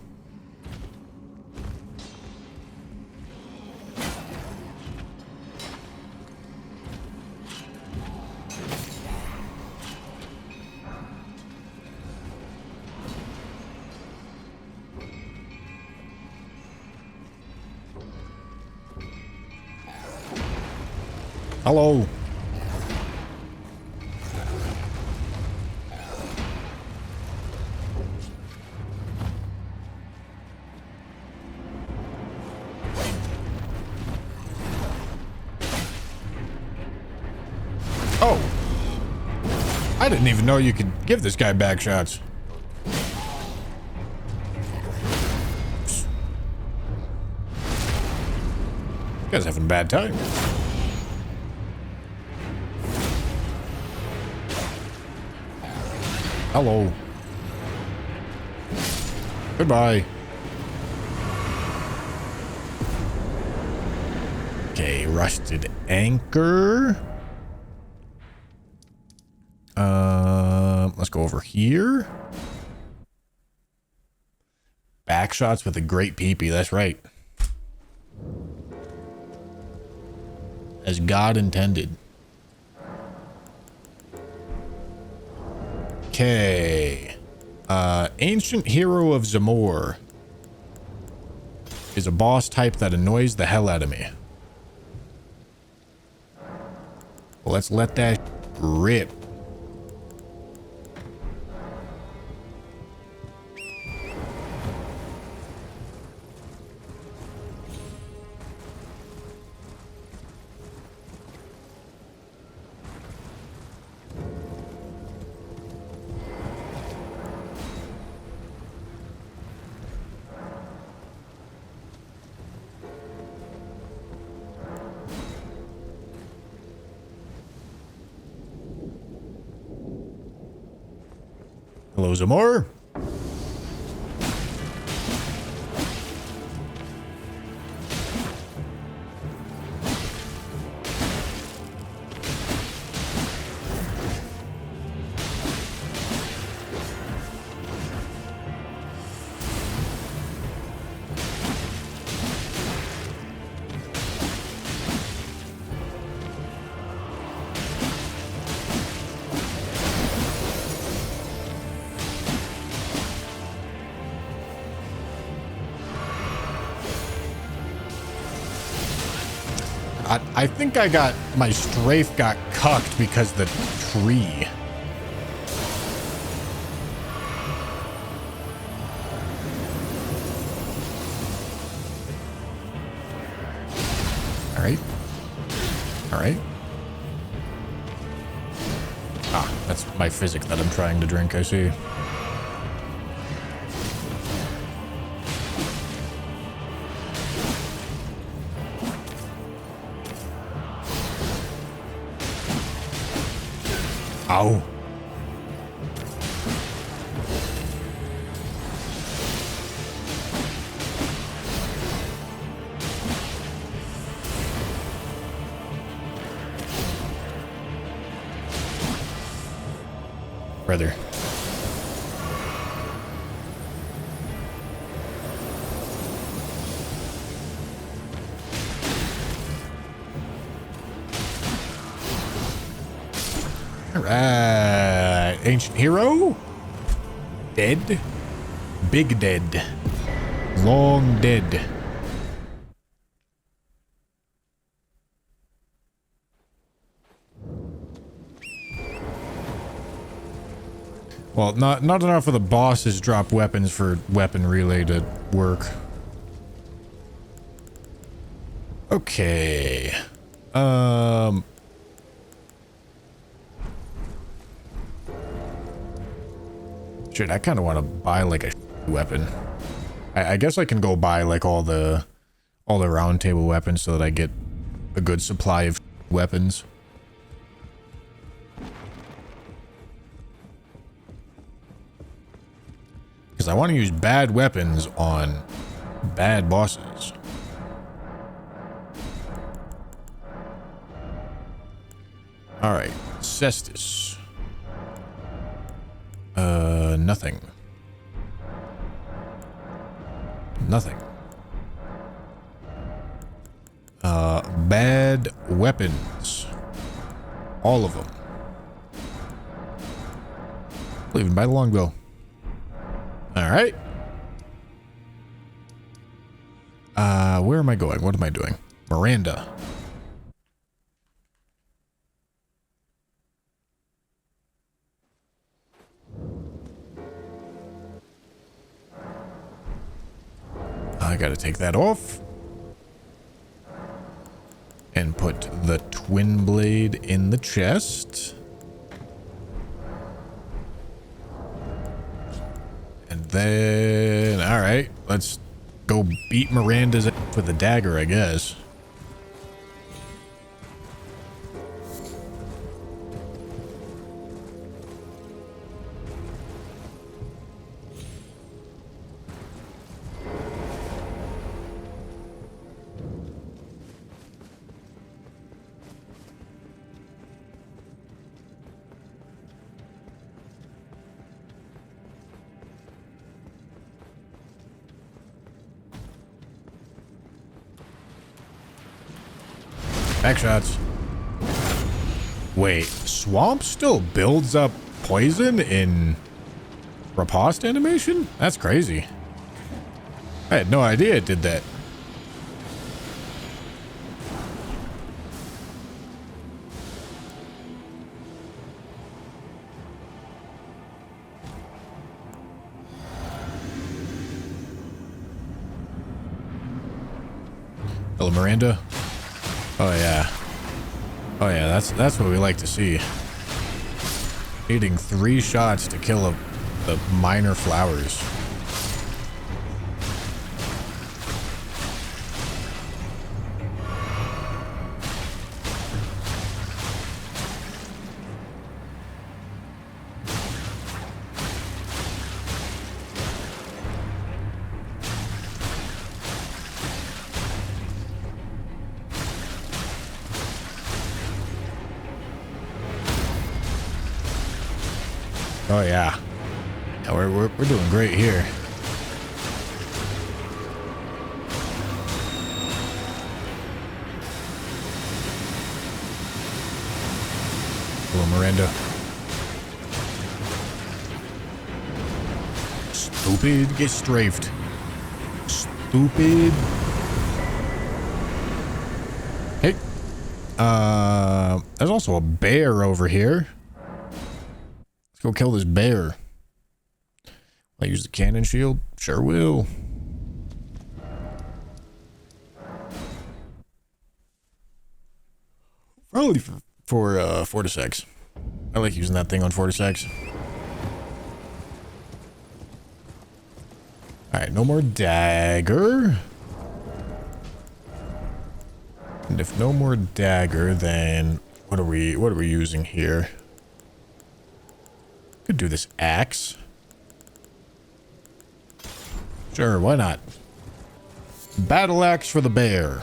Hello. Oh. I didn't even know you could give this guy back shots. You guys having a bad time. Hello. Goodbye. Okay, rusted anchor. Let's go over here. Back shots with a great peepee. That's right. As God intended. Okay. Ancient Hero of Zamor is a boss type that annoys the hell out of me. Well, let's let that rip. Hello, Zamor. I think I got my strafe got cucked because the tree. All right. All right. Ah, that's my physic that I'm trying to drink, I see. Ow. Brother. Alright. Ancient hero? Dead? Big dead. Long dead. Well, not enough of the bosses drop weapons for weapon relay to work. Okay. Shit, I kind of want to buy like a weapon. I guess I can go buy like all the round table weapons so that I get a good supply of weapons. Because I want to use bad weapons on bad bosses. Alright, Cestus. Nothing. Nothing. Bad weapons. All of them. Leaving by the longbow. Alright. Where am I going? What am I doing? Miranda. I gotta take that off. And put the twin blade in the chest. And then, alright, let's go beat Miranda's ass with a dagger, I guess. Back shots. Wait, swamp still builds up poison in riposte animation? That's crazy. I had no idea it did that. Hello, Miranda. Oh yeah. Oh yeah, that's what we like to see. Needing 3 shots to kill the minor flowers. Oh yeah. Yeah, we're doing great here. Hello, Miranda. Stupid, get strafed. Stupid. Hey. There's also a bear over here. Let's go kill this bear. Will I use the cannon shield? Sure will. Probably for Fortisex. I like using that thing on Fortisex. Alright, no more dagger. And if no more dagger, then what are we using here? Could do this axe. Sure, why not? Battle axe for the bear.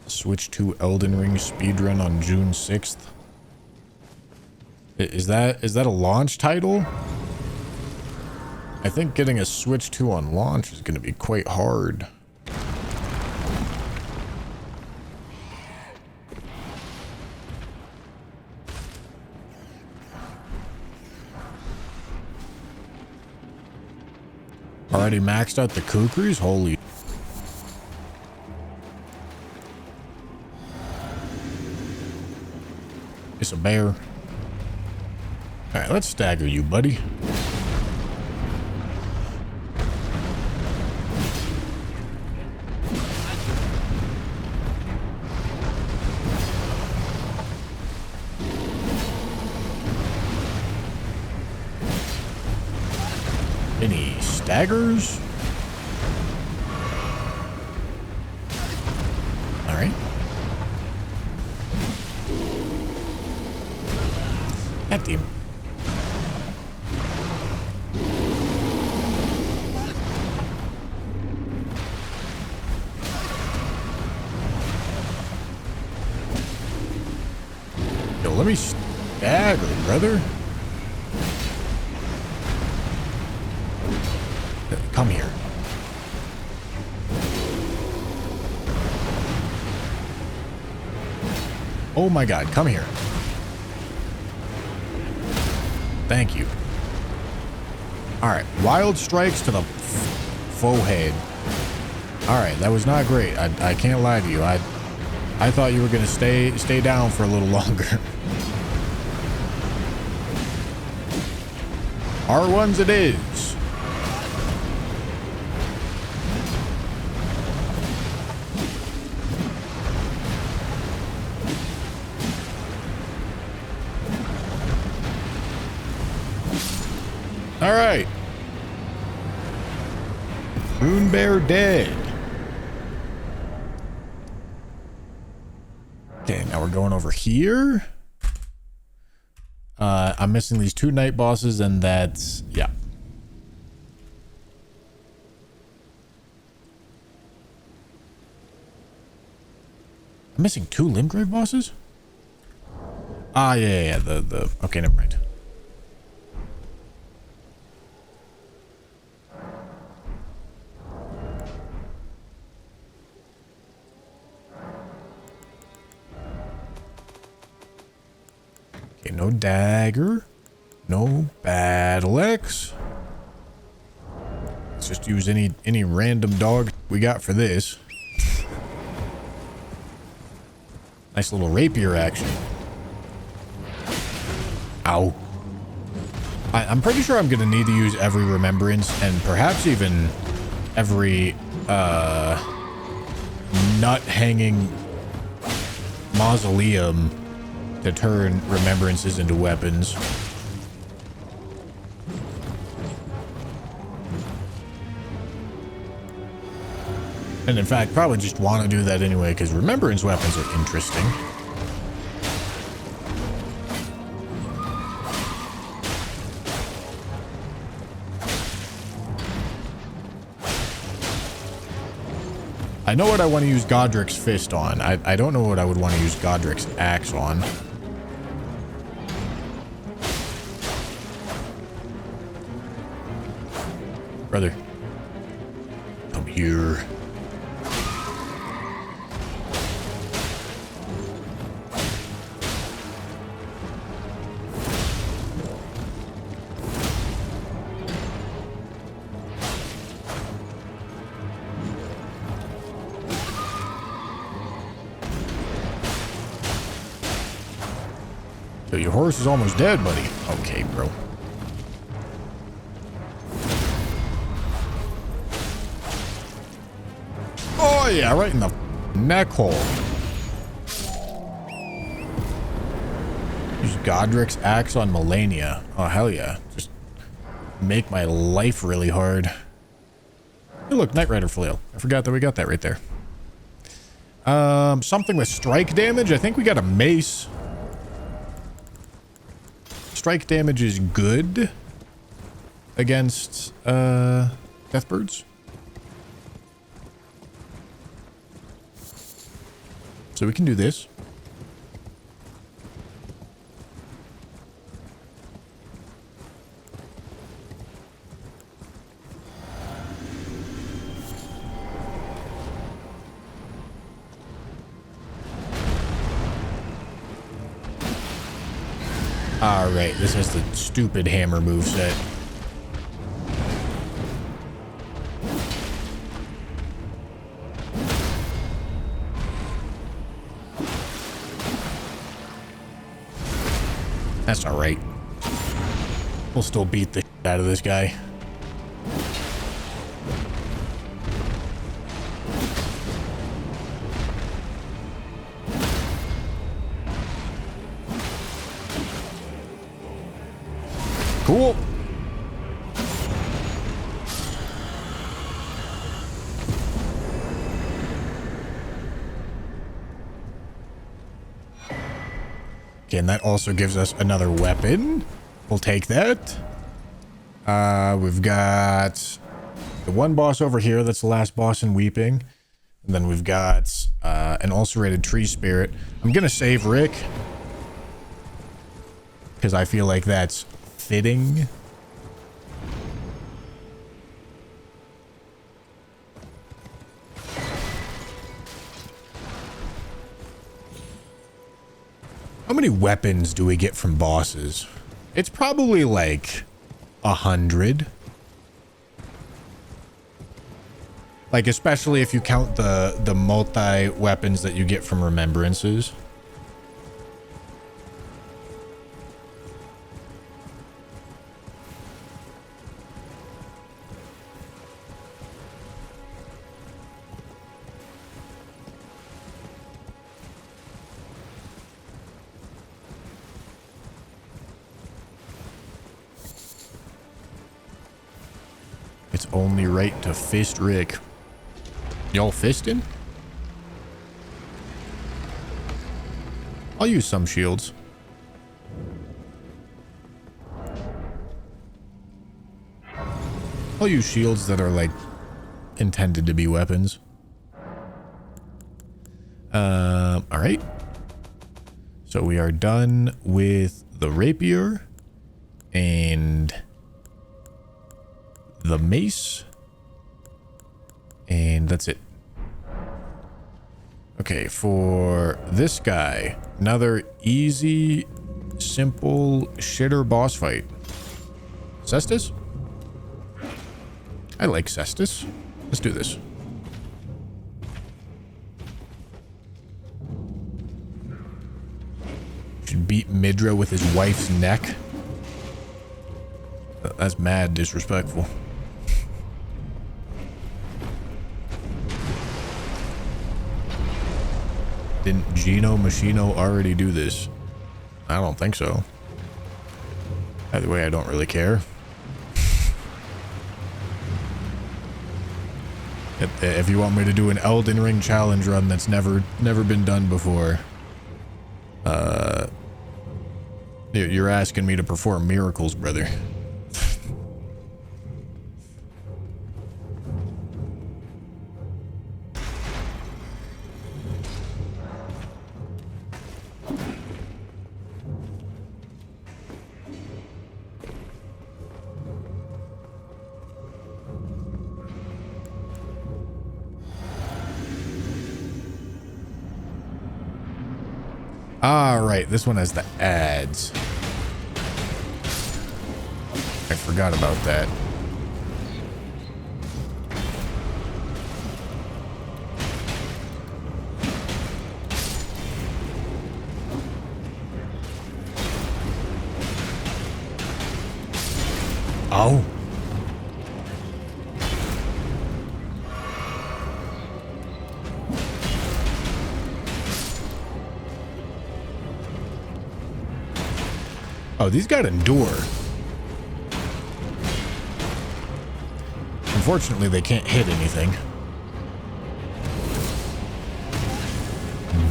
Switch to Elden Ring speedrun on June 6th. Is that a launch title? I think getting a Switch 2 on launch is going to be quite hard. Already maxed out the kukris? Holy. It's a bear. Alright, let's stagger you, buddy. Any staggers? All right. That team. Yo, let me stagger, brother. Come here. Oh my god, come here. Thank you. Alright, wild strikes to the forehead. Alright, that was not great. I can't lie to you. I thought you were gonna stay down for a little longer. R1s it is. All right. Rune Bear dead. Okay, now we're going over here. I'm missing these 2 night bosses, and that's, yeah. I'm missing 2 Limgrave bosses? Ah, yeah, the okay, never mind. no dagger. No battle axe. Let's just use any random dog we got for this. Nice little rapier action. Ow. I'm pretty sure I'm gonna need to use every remembrance and perhaps even every nut hanging mausoleum to turn remembrances into weapons. And in fact, probably just want to do that anyway, because remembrance weapons are interesting. I know what I want to use Godric's fist on. I don't know what I would want to use Godric's axe on. Brother. Come here. So your horse is almost dead, buddy. Okay, bro. Oh yeah, right in the neck hole. Use Godric's axe on Melania. Oh hell yeah. Just make my life really hard. Hey look, Knight Rider flail. I forgot that we got that right there. Something with strike damage. I think we got a mace. Strike damage is good against deathbirds. So we can do this. Alright, this is the stupid hammer moveset. That's alright. We'll still beat the shit out of this guy. Cool. Okay, and that also gives us another weapon. We'll take that. We've got the one boss over here. That's the last boss in Weeping. And then we've got an ulcerated tree spirit. I'm going to save Rick, because I feel like that's fitting. How many weapons do we get from bosses? It's probably like 100. Like, especially if you count the multi weapons that you get from remembrances. It's only right to fist Rick. Y'all fisting? I'll use some shields. I'll use shields that are like intended to be weapons. All right. So we are done with the rapier and the mace, and that's it. Okay, for this guy, another easy simple shitter boss fight. Cestus? I like Cestus. Let's do this. Should beat Midra with his wife's neck. That's mad disrespectful. Didn't Gino Machino already do this? I don't think so. Either way, I don't really care. If you want me to do an Elden Ring challenge run that's never been done before, you're asking me to perform miracles, brother. Alright, this one has the ads. I forgot about that. Oh. Oh, these got endure. Unfortunately, they can't hit anything.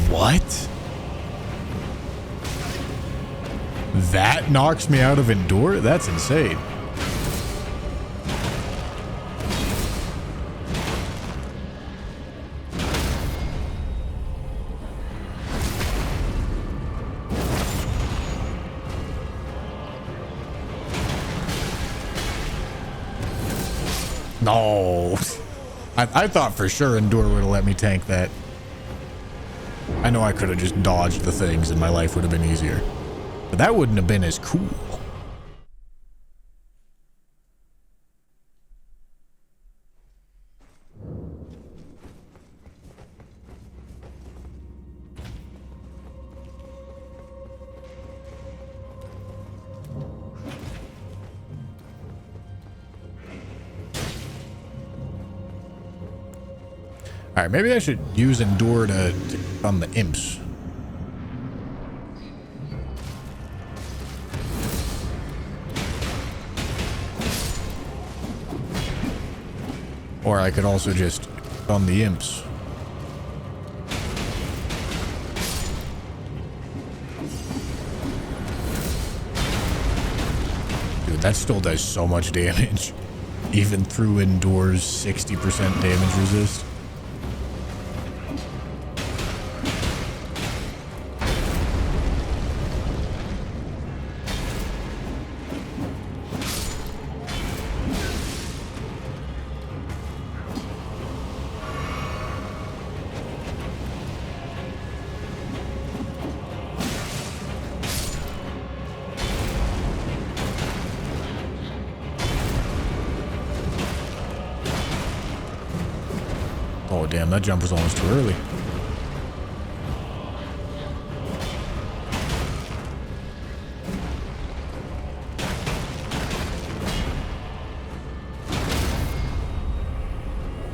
What? That knocks me out of endure? That's insane. No. I thought for sure Endure would have let me tank that. I know I could have just dodged the things and my life would have been easier. But that wouldn't have been as cool. Alright, maybe I should use Endure to on the imps. Or I could also just on the imps. Dude, that still does so much damage. Even through Endure's 60% damage resist. Oh, damn, that jump was almost too early.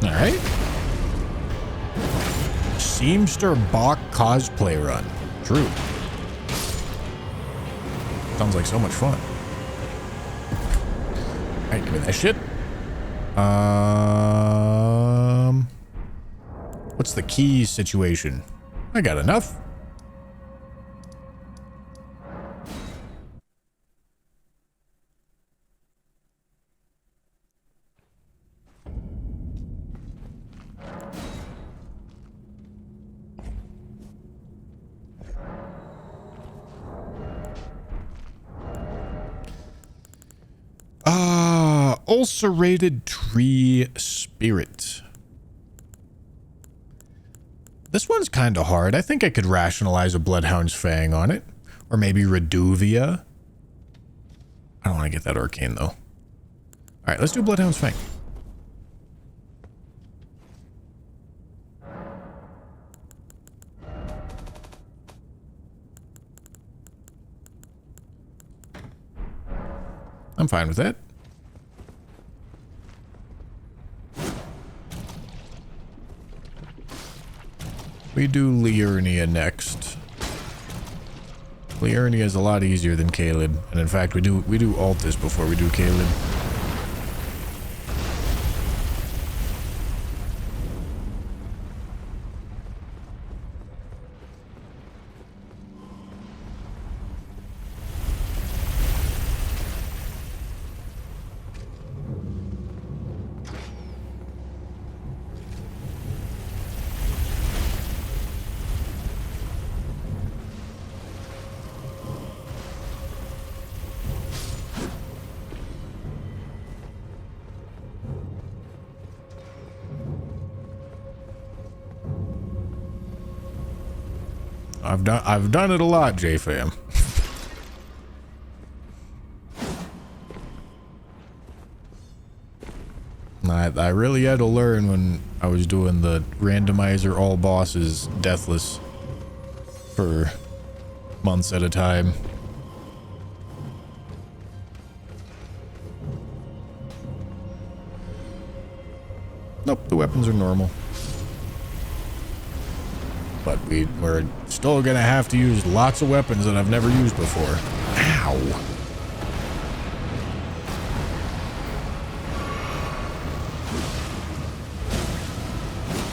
Alright. Seamster Bach cosplay run. True. Sounds like so much fun. Alright, give me that shit. What's the keys situation? I got enough. Ulcerated tree spirit. This one's kind of hard. I think I could rationalize a Bloodhound's Fang on it. Or maybe Reduvia. I don't want to get that arcane though. Alright, let's do Bloodhound's Fang. I'm fine with that. We do Liurnia next. Liurnia is a lot easier than Caelid, and in fact we do Altus before we do Caelid. I've done it a lot, J-Fam. I really had to learn when I was doing the randomizer all bosses deathless for months at a time. Nope, the weapons are normal. But we're still gonna have to use lots of weapons that I've never used before. Ow.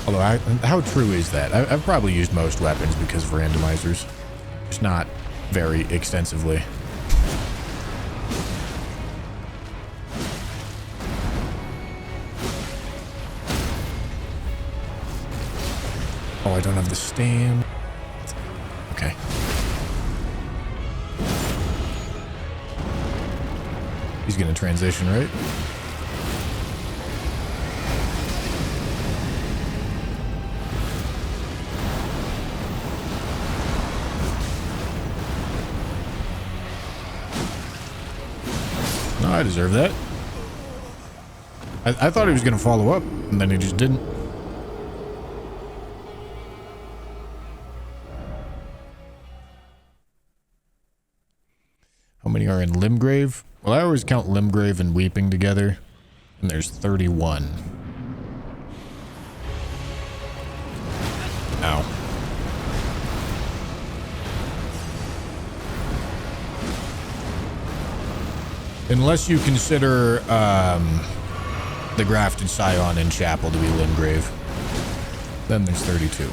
Although, how true is that? I've probably used most weapons because of randomizers. Just not very extensively. Oh, I don't have the stand. Okay. He's gonna transition, right? No, I deserve that. I thought he was gonna follow up, and then he just didn't. How many are in Limgrave? Well, I always count Limgrave and Weeping together, and there's 31. Ow. Unless you consider the Grafted Scion in Chapel to be Limgrave, then there's 32.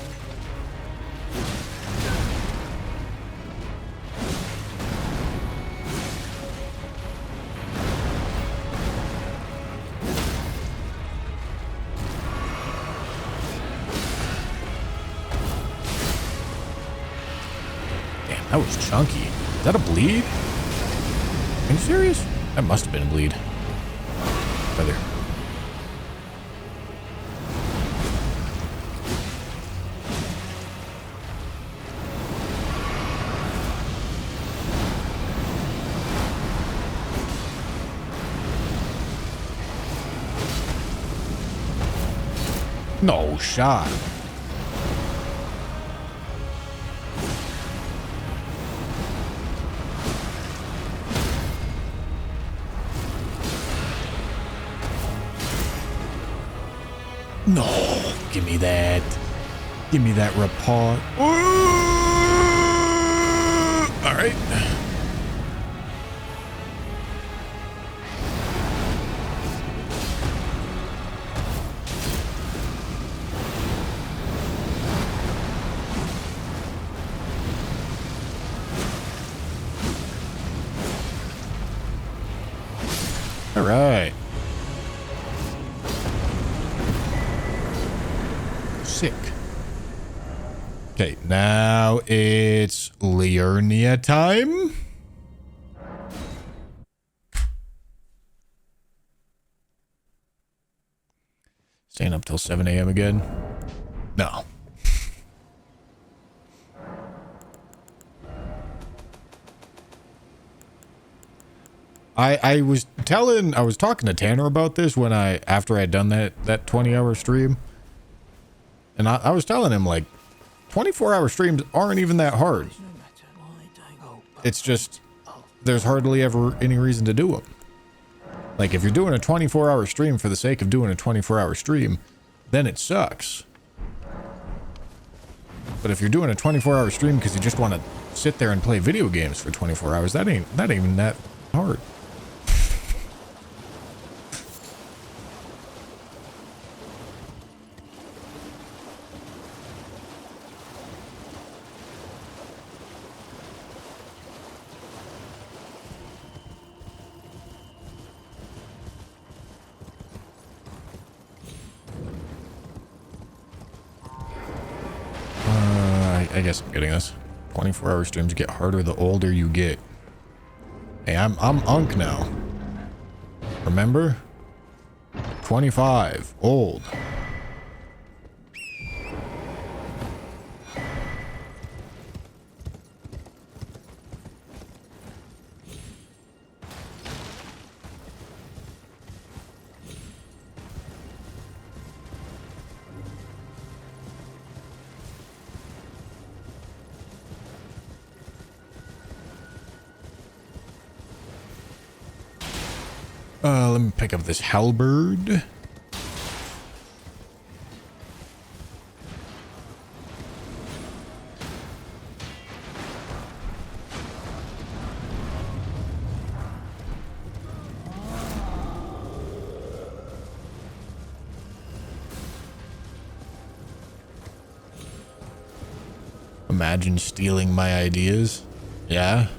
That was chunky. Is that a bleed? Are you serious? That must have been a bleed. Feather. No shot. No, give me that. Give me that report. All right. All right. Sick. Okay, now it's Liurnia time. Staying up till 7 a.m. again? No. I was talking to Tanner about this after I had done that 20-hour stream. And I was telling him, like, 24-hour streams aren't even that hard. It's just, there's hardly ever any reason to do them. Like, if you're doing a 24-hour stream for the sake of doing a 24-hour stream, then it sucks. But if you're doing a 24-hour stream because you just want to sit there and play video games for 24 hours, that ain't even that hard. I guess I'm getting this. 24-hour streams get harder the older you get. Hey, I'm Unk now. Remember? 25. Old. Let me pick up this halberd. Imagine stealing my ideas. Yeah.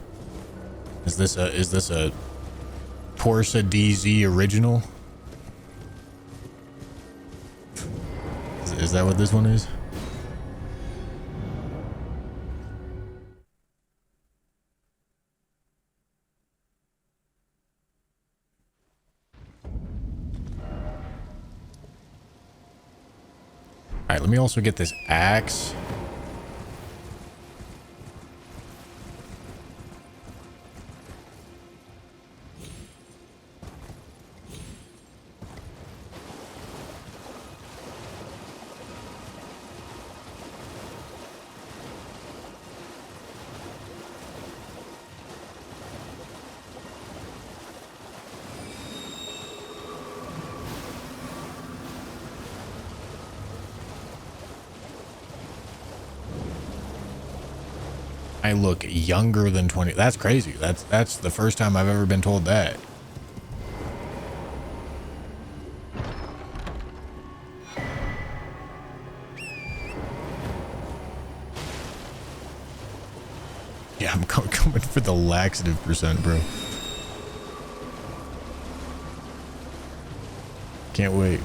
Is this a Corsa DZ original? Is that what this one is? Alright, let me also get this axe. I look younger than 20. That's crazy. That's the first time I've ever been told that. Yeah, I'm coming for the laxative percent, bro. Can't wait.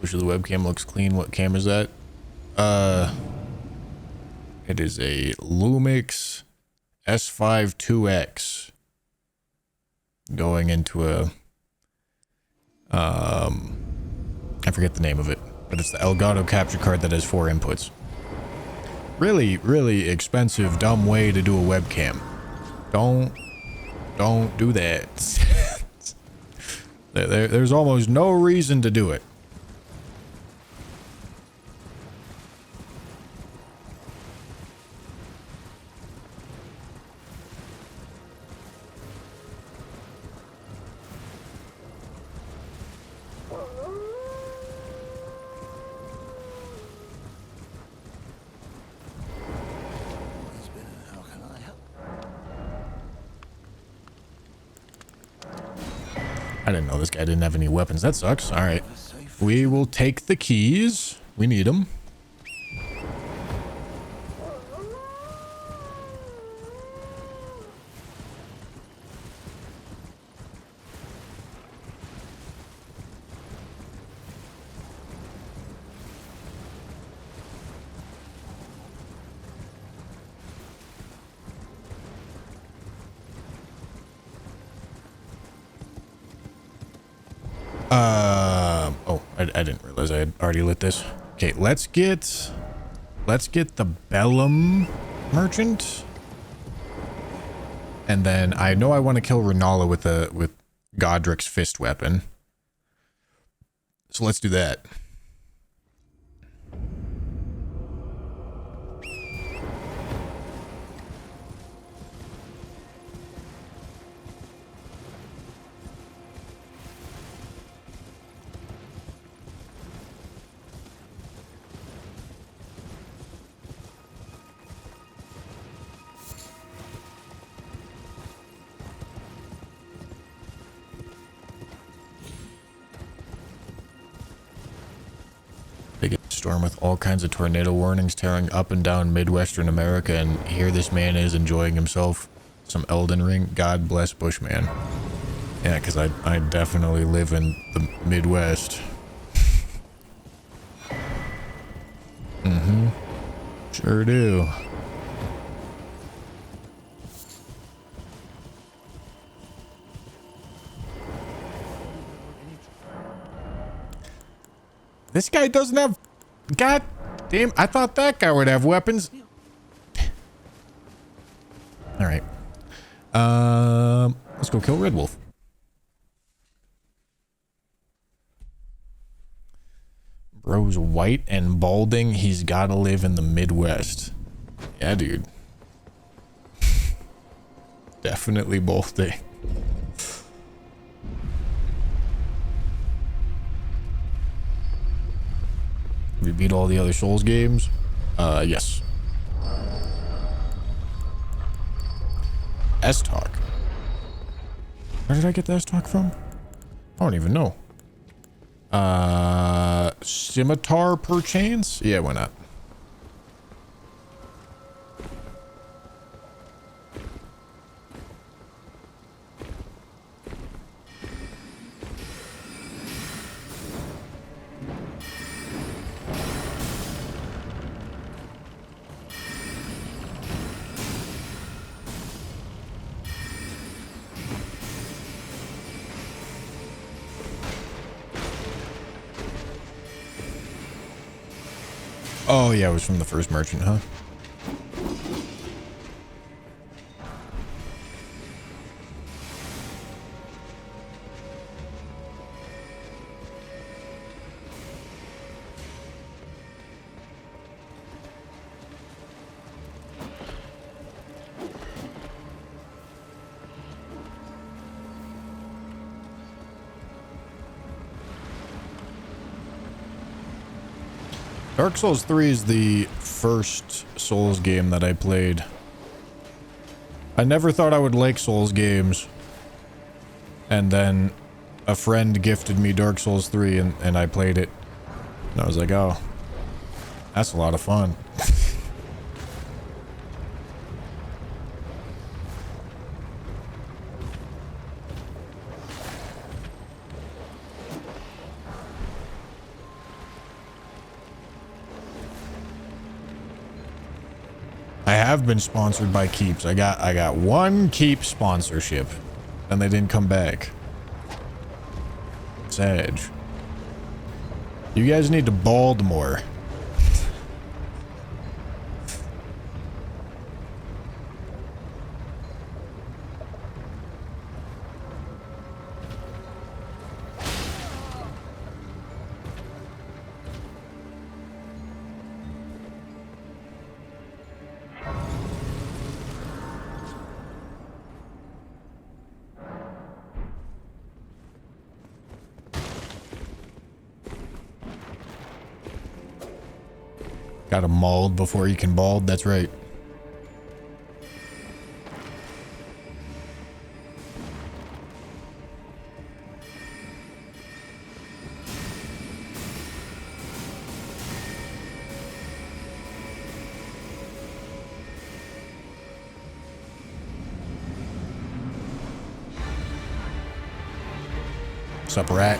Wish the webcam looks clean. What camera is that? It is a Lumix S5 2X going into a I forget the name of it, but it's the Elgato capture card that has 4 inputs. Really, really expensive, dumb way to do a webcam. Don't do that. There's almost no reason to do it. I didn't know this guy didn't have any weapons. That sucks. All right. We will take the keys. We need them. Oh, I didn't realize I had already lit this. Okay, let's get the Bellum merchant. And then I know I want to kill Renala with Godric's fist weapon. So let's do that. Big storm with all kinds of tornado warnings tearing up and down Midwestern America, and here this man is enjoying himself some Elden Ring. God bless Bushman. Yeah, because I definitely live in the Midwest. Mm-hmm. Sure do. This guy doesn't have... God damn, I thought that guy would have weapons. Alright. Let's go kill Red Wolf. Bro's white and balding. He's gotta live in the Midwest. Yeah, dude. Definitely balding. We beat all the other Souls games? Yes. S-Talk. Where did I get the S-Talk from? I don't even know. Scimitar perchance? Yeah, why not? Oh, yeah, it was from the first merchant, huh? Dark Souls 3 is the first Souls game that I played. I never thought I would like Souls games. And then a friend gifted me Dark Souls 3 and I played it. And I was like, oh, that's a lot of fun. I have been sponsored by Keeps. I got one Keep sponsorship, and they didn't come back. Sad. You guys need to bald more. Got a mauled before you can bald. That's right. Sup, rat?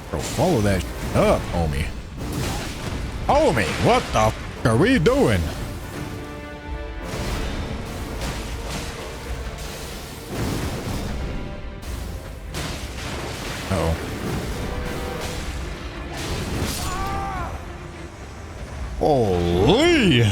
Bro, follow that up, homie. Homie, what the f are we doing? Uh-oh. Holy!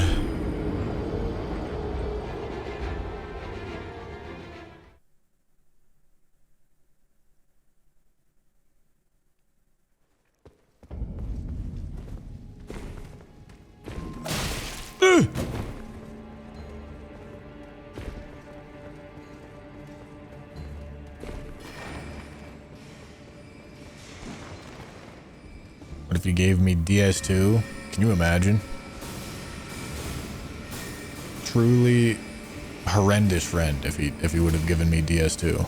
What if you gave me DS2? Can you imagine? Truly horrendous friend if he would have given me DS2.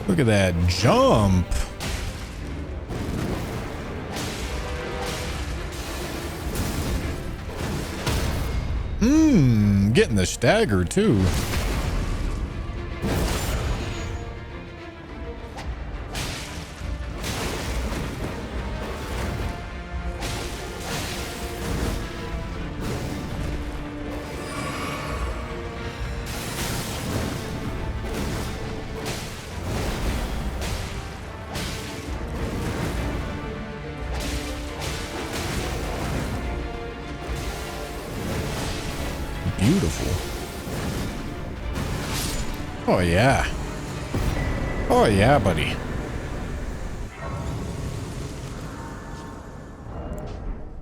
Look at that jump. Getting the stagger too. Beautiful. Oh yeah. Oh yeah, buddy.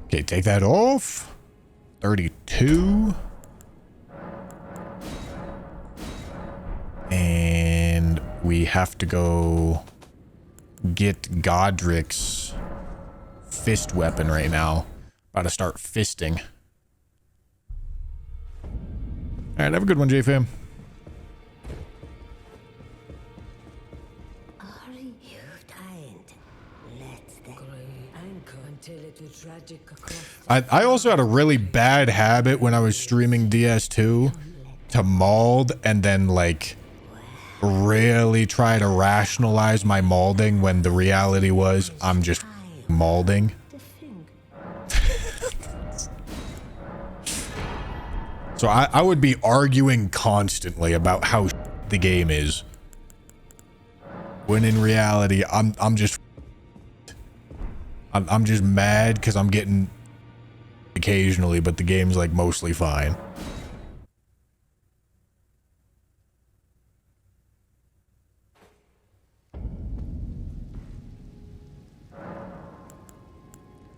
Okay, take that off. 32. And we have to go get Godric's fist weapon right now. About to start fisting. All right, have a good one, J-Fam. Are you tired? Let's anchor until it was tragic across. I also had a really bad habit when I was streaming DS2 to mauld and then like really try to rationalize my maulding when the reality was I'm just maulding. So I would be arguing constantly about how the game is, when in reality I'm just mad because I'm getting occasionally, but the game's like mostly fine.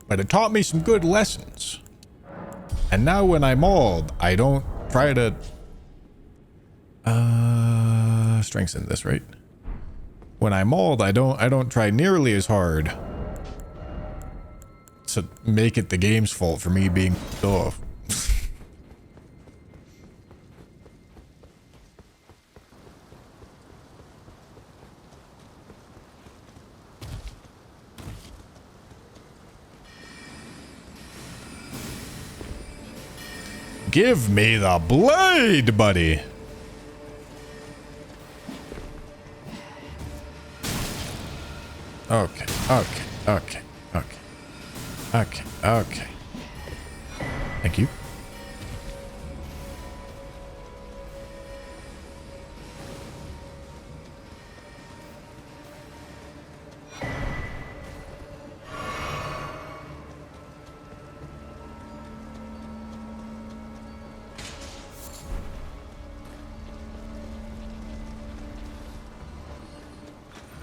But it taught me some good lessons. And now when I mauled, I don't try to strengthen this, right? When I mauled, I don't try nearly as hard to make it the game's fault for me being off. Give me the blade, buddy. Okay, okay, okay, okay, okay, okay. Thank you.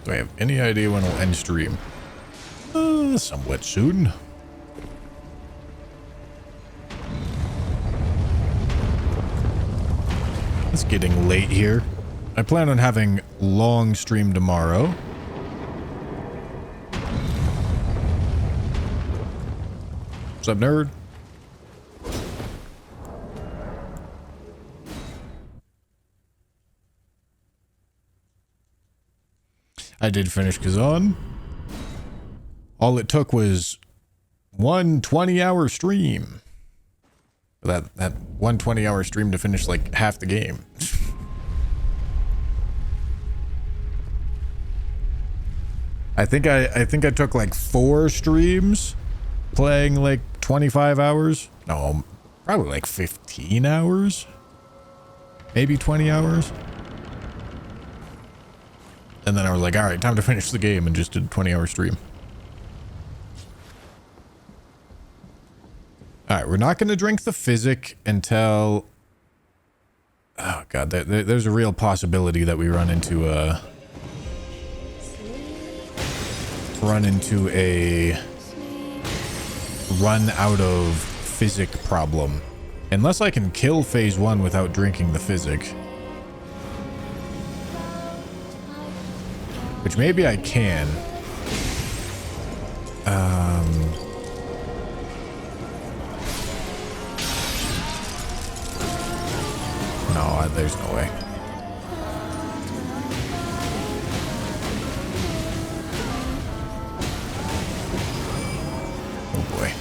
Do I have any idea when we'll end stream? Somewhat soon. It's getting late here. I plan on having long stream tomorrow. What's up, nerd? I did finish Kazan. All it took was one 20-hour stream. That one 20-hour stream to finish like half the game. I think I took like 4 streams playing like 25 hours. No, probably like 15 hours. Maybe 20 hours. And then I was like, all right, time to finish the game, and just did a 20-hour stream. All right, we're not going to drink the physic until... Oh, God, there's a real possibility that we run into a run out of physic problem. Unless I can kill phase 1 without drinking the physic. Which maybe I can. No, there's no way. Oh boy.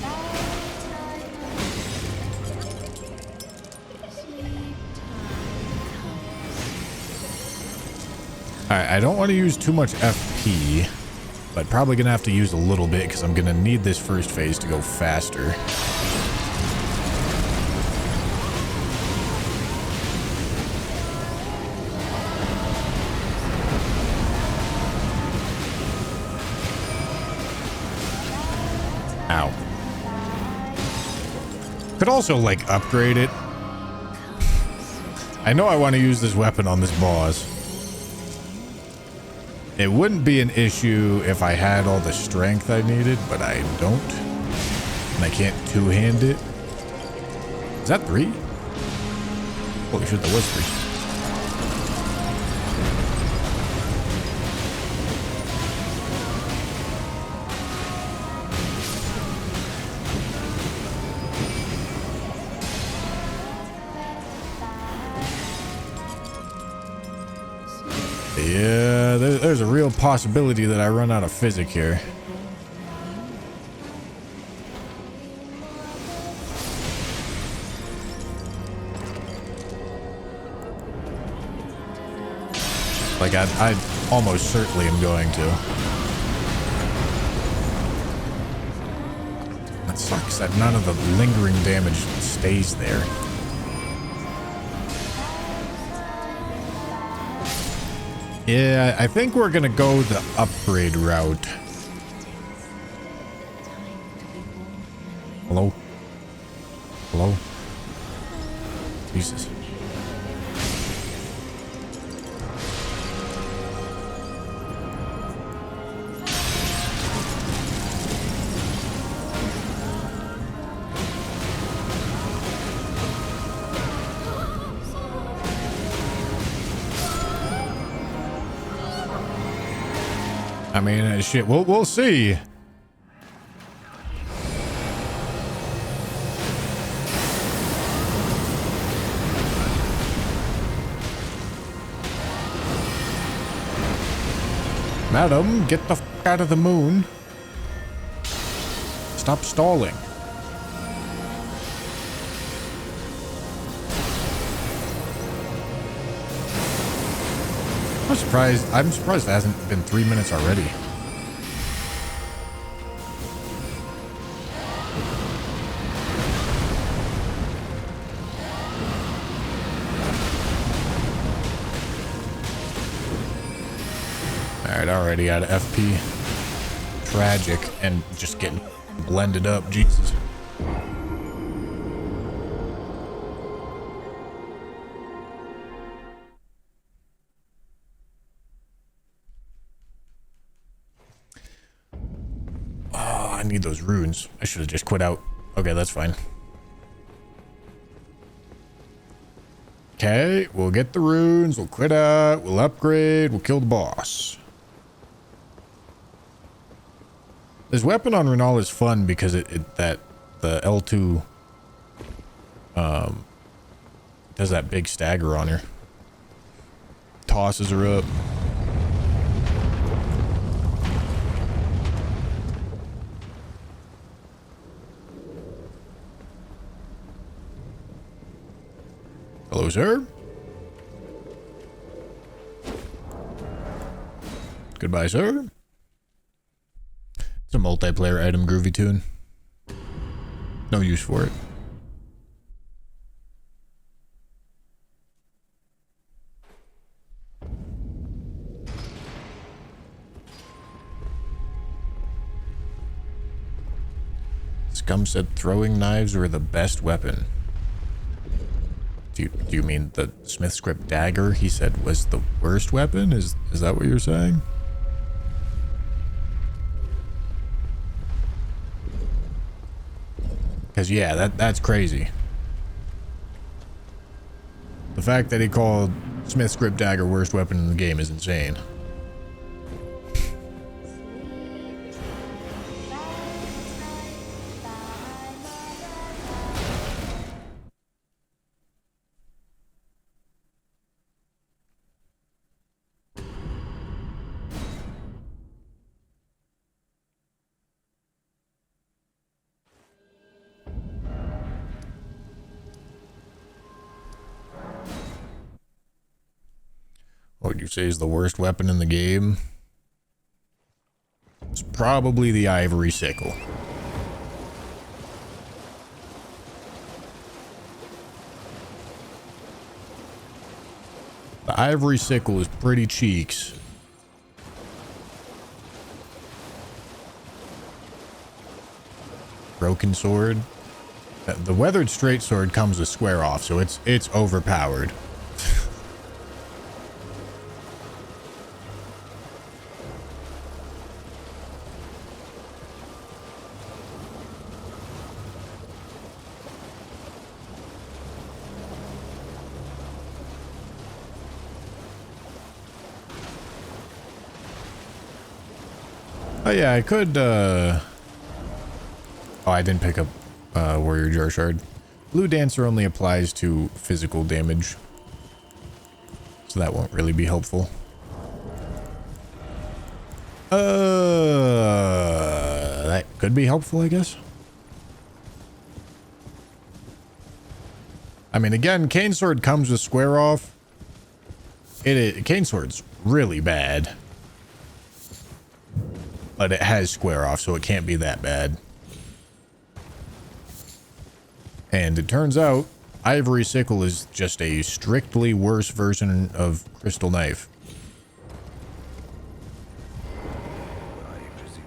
Alright, I don't want to use too much FP, but probably gonna have to use a little bit because I'm gonna need this first phase to go faster. Ow. Could also, like, upgrade it. I know I want to use this weapon on this boss. It wouldn't be an issue if I had all the strength I needed, but I don't. And I can't two-hand it. Is that 3? Holy shit, that was 3. Yeah, there's a real possibility that I run out of physic here. Like, I almost certainly am going to. That sucks that none of the lingering damage stays there. Yeah, I think we're gonna go the upgrade route. Hello? Hello? Jesus. I mean, shit, we'll see. Madam, get the f out of the moon. Stop stalling. I'm surprised it hasn't been 3 minutes already. Alright, already out of FP. Tragic, and just getting blended up. Jesus. I need those runes. I should have just quit out. Okay, that's fine. Okay, we'll get the runes. We'll quit out. We'll upgrade. We'll kill the boss. This weapon on Renal is fun because the L2 does that big stagger on her. Tosses her up. Hello, sir. Goodbye, sir. It's a multiplayer item, Groovy Tune. No use for it. Scum said throwing knives were the best weapon. Do you mean the Smith's Grip dagger he said was the worst weapon? Is that what you're saying? Because yeah, that's crazy. The fact that he called Smith's Grip dagger worst weapon in the game is insane. What would you say is the worst weapon in the game? It's probably the ivory sickle. The ivory sickle is pretty cheeks. Broken sword. The weathered straight sword comes with square off, so it's overpowered. Oh yeah, I could, oh, I didn't pick up, Warrior Jar Shard. Blue Dancer only applies to physical damage, so that won't really be helpful. That could be helpful, I guess. I mean, again, Cane Sword comes with square off. Cane Sword's really bad. But it has square off, so it can't be that bad. And it turns out, Ivory Sickle is just a strictly worse version of Crystal Knife. I presume.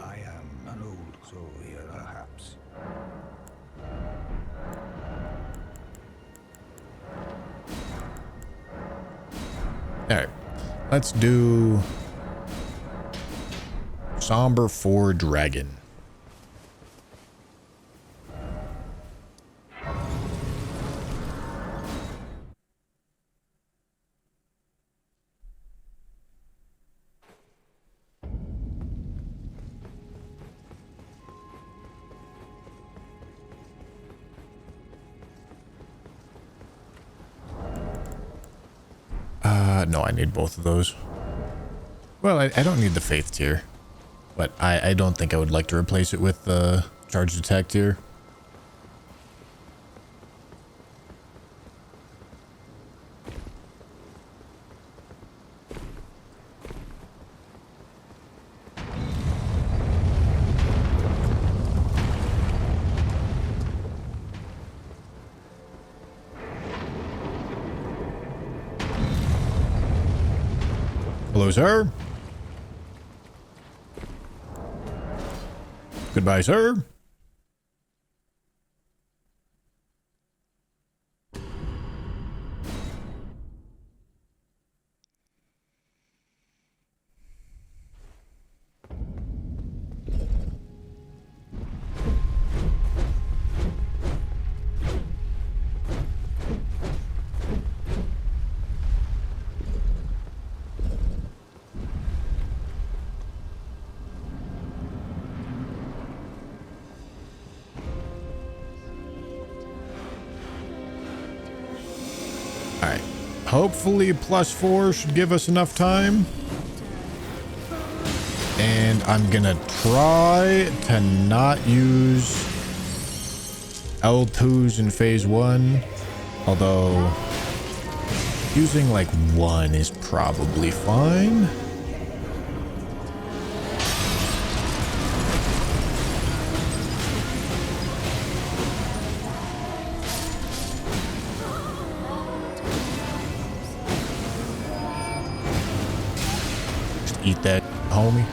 I am an old soldier, perhaps. Alright, let's do Somber 4 Dragon. No, I need both of those. Well, I don't need the Faith tier. But I don't think I would like to replace it with the Charged Attack tier. Hello, sir. Goodbye, sir. Alright. Hopefully +4 should give us enough time. And I'm gonna try to not use L2s in phase 1. Although using like one is probably fine. Just eat that, homie.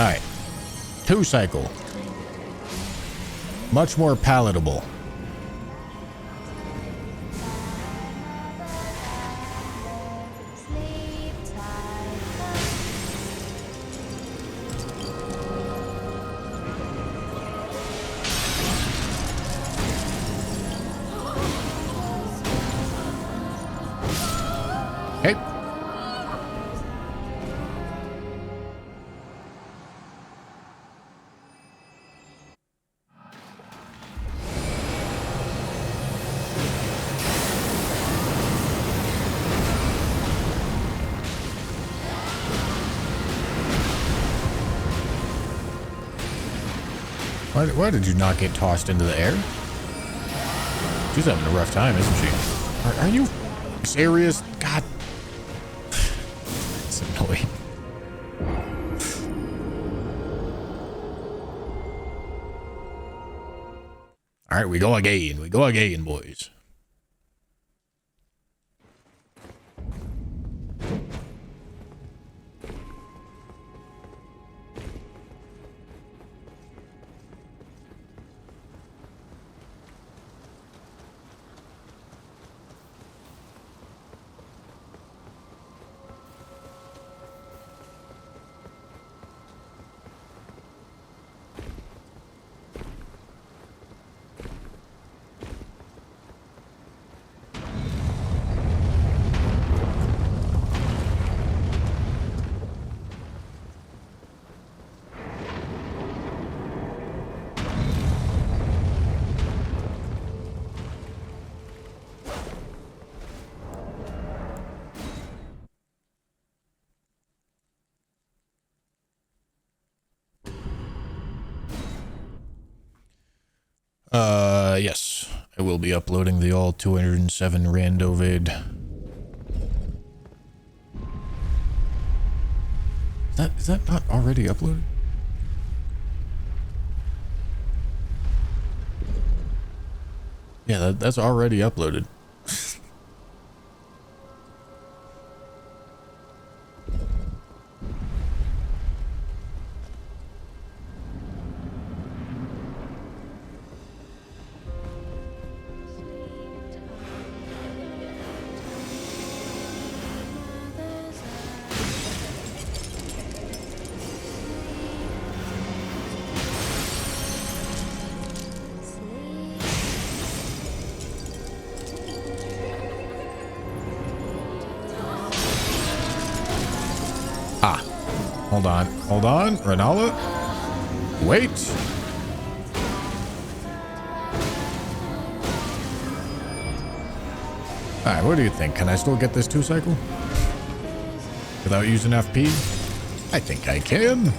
All right, 2 cycle. Much more palatable. Okay. Why did you not get tossed into the air? She's having a rough time, isn't she? Are you serious? God. It's annoying. All right, we go again. We go again, boys. Yes. I will be uploading the all 207 rando vid. Is that not already uploaded? Yeah, that's already uploaded. Hold on, Renala. Wait. Alright, what do you think? Can I still get this 2 cycle? Without using FP? I think I can.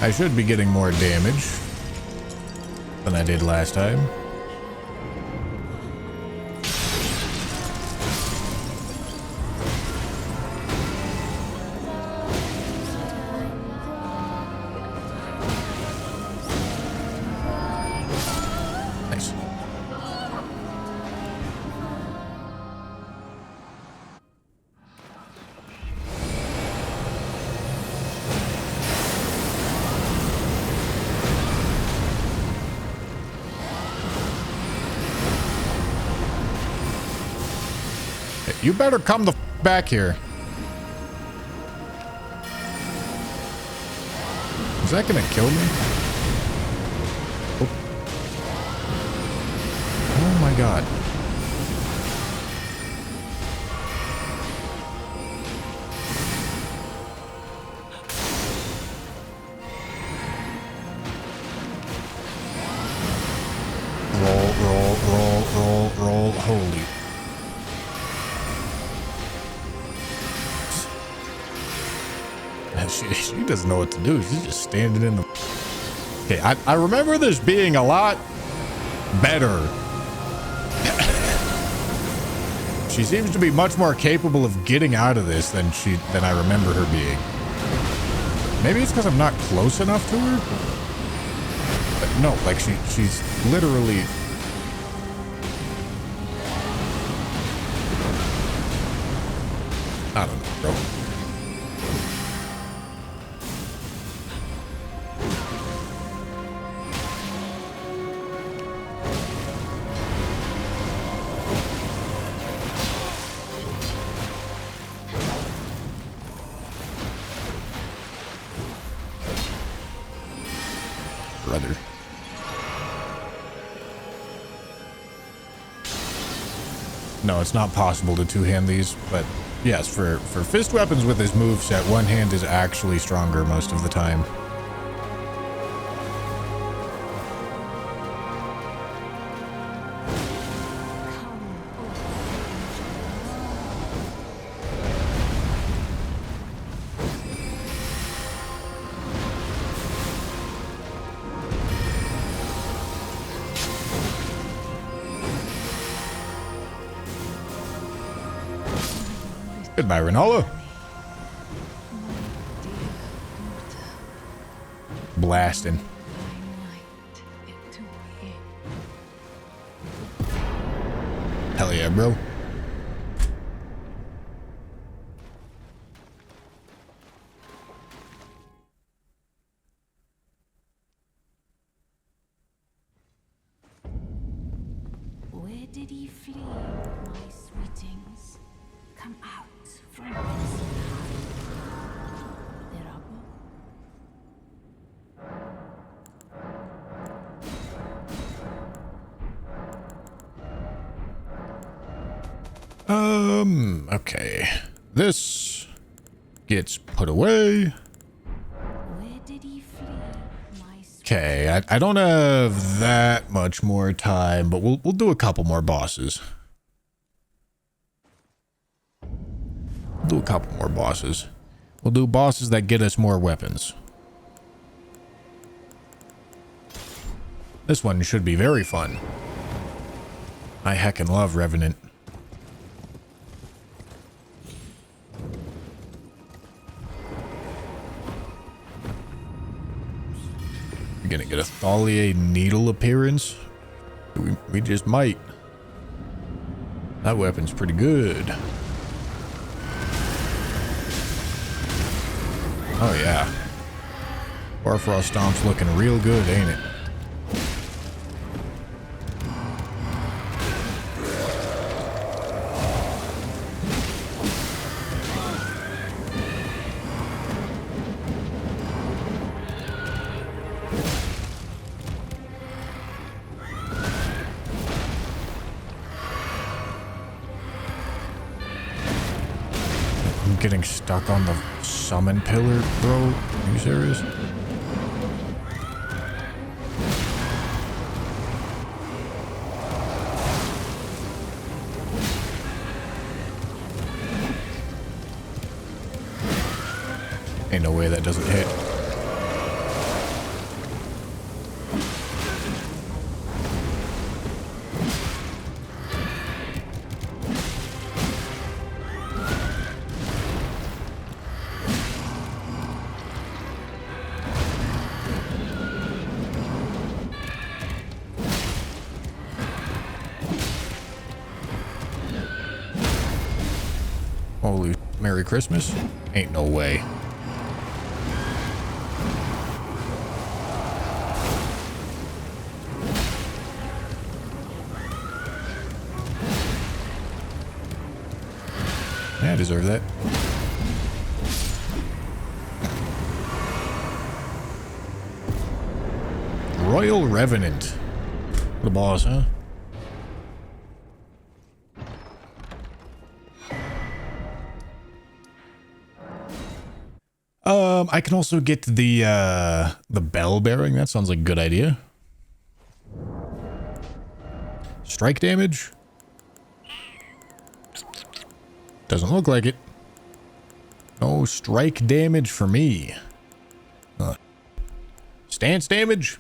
I should be getting more damage than I did last time. You better come the f back here. Is that gonna kill me? Oh my god. Roll. Holy. She doesn't know what to do. She's just standing in the... Okay, I remember this being a lot better. She seems to be much more capable of getting out of this than I remember her being. Maybe it's because I'm not close enough to her? But no, like she's literally... I don't know, bro. Brother. No, it's not possible to two-hand these, but yes, for fist weapons with this moveset, one hand is actually stronger most of the time. Goodbye, Rinaldo. Blasting. Hell yeah, bro. Where did he flee, my sweetings? Come out from whence you hide. There are Okay. This gets put away. Where did he flee, my Okay, I don't have that much more time, but we'll do a couple more bosses. We'll do a couple more bosses. We'll do bosses that get us more weapons. This one should be very fun. I heckin' love Revenant. We're gonna get a Thalier needle appearance. We just might. That weapon's pretty good. Oh yeah. Barfrost Stomp's looking real good, ain't it? I'm getting stuck on the summon pillar, bro. Are you serious? Ain't no way that doesn't hit. Holy Merry Christmas? Ain't no way. Yeah, I deserve that. Royal Revenant. What a boss, huh? I can also get the bell bearing. That sounds like a good idea. Strike damage? Doesn't look like it. No strike damage for me. Stance damage?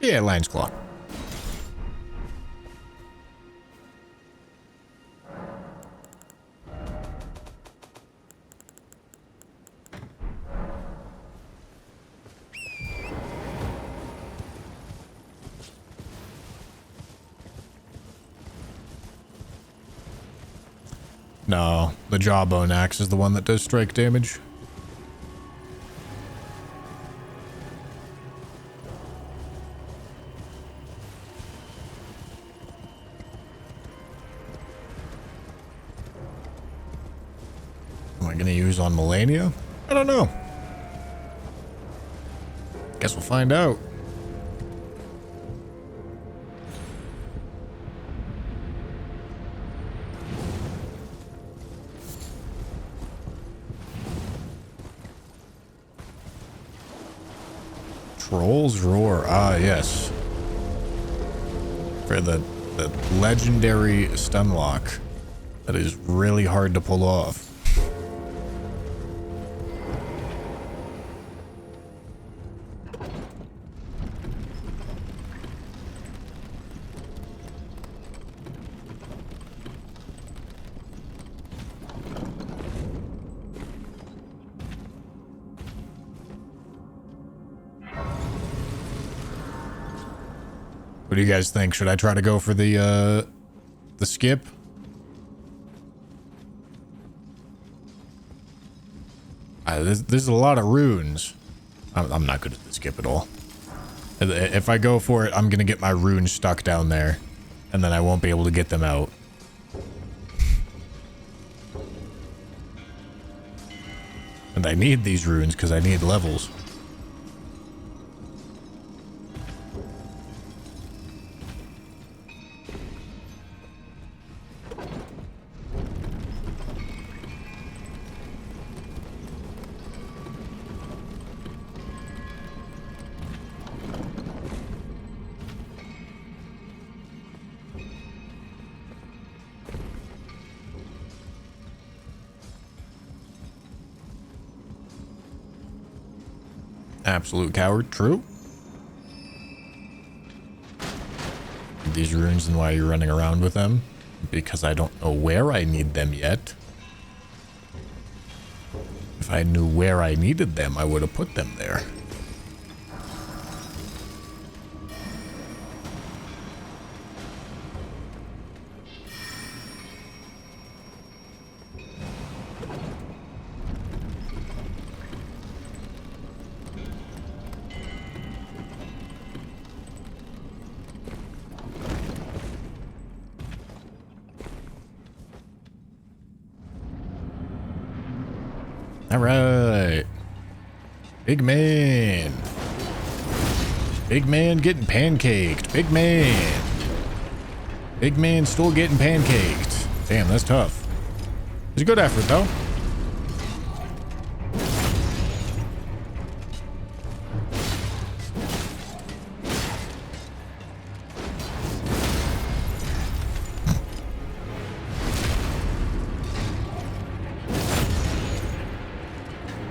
Yeah, Lion's Claw. No, the Jawbone Axe is the one that does strike damage. Am I gonna use on Melania? I don't know. Guess we'll find out. Troll's Roar. Ah, yes. For the legendary stun lock that is really hard to pull off. What do you guys think? Should I try to go for the skip? This is a lot of runes. I'm not good at the skip at all. If I go for it, I'm gonna get my runes stuck down there, and then I won't be able to get them out. And I need these runes because I need levels. Absolute coward, true. These runes and why you're running around with them? Because I don't know where I need them yet. If I knew where I needed them, I would have put them there. All right. Big man. Big man getting pancaked. Big man. Big man still getting pancaked. Damn, that's tough. It's a good effort, though.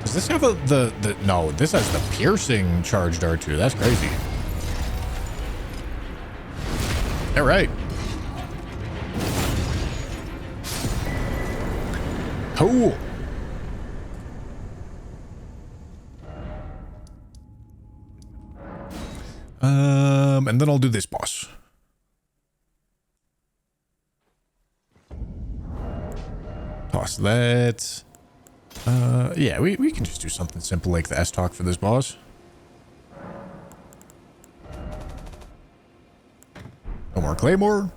Does this have the no, this has the piercing charged R2. That's crazy. All right. Cool. And then I'll do this boss. Toss that. Yeah, we can just do something simple like the S-Talk for this boss. No more Claymore.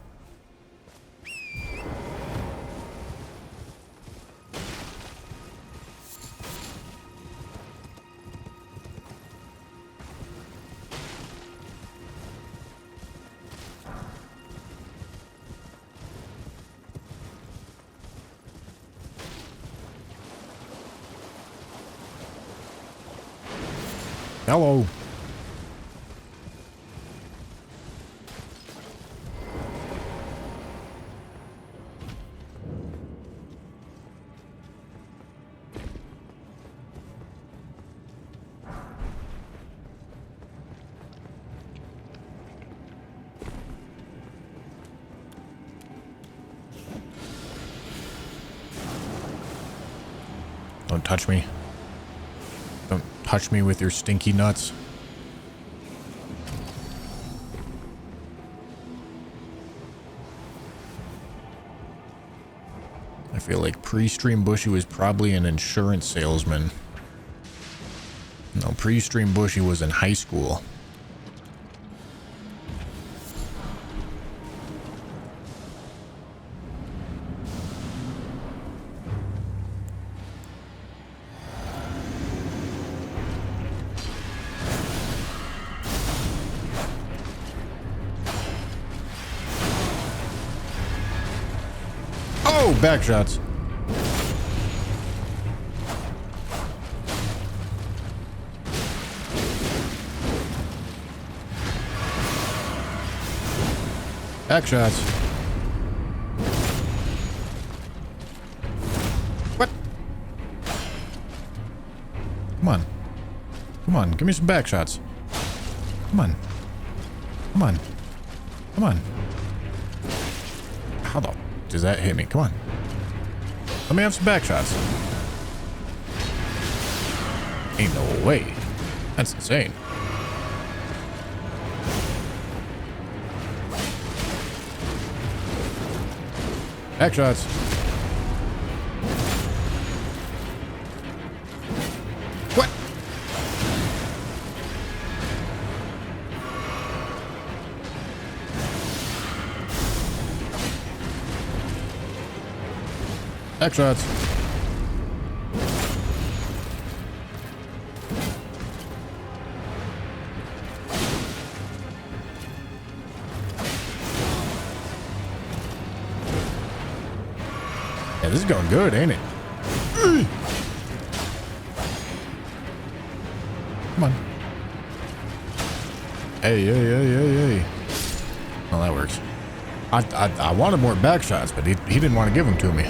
Hello. touch me. Don't touch me with your stinky nuts. I feel like pre-stream Bushy was probably an insurance salesman. No, pre-stream Bushy was in high school. Oh, back shots. Back shots. What? Come on. Come on, give me some back shots. Come on. Come on. Come on. How the does that hit me? Come on. Let me have some back shots. Ain't no way. That's insane. Back shots. What? Back shots. Yeah, this is going good, ain't it? Come on. Hey, hey, hey, hey, hey. Well, that works. I wanted more back shots, but he didn't want to give them to me.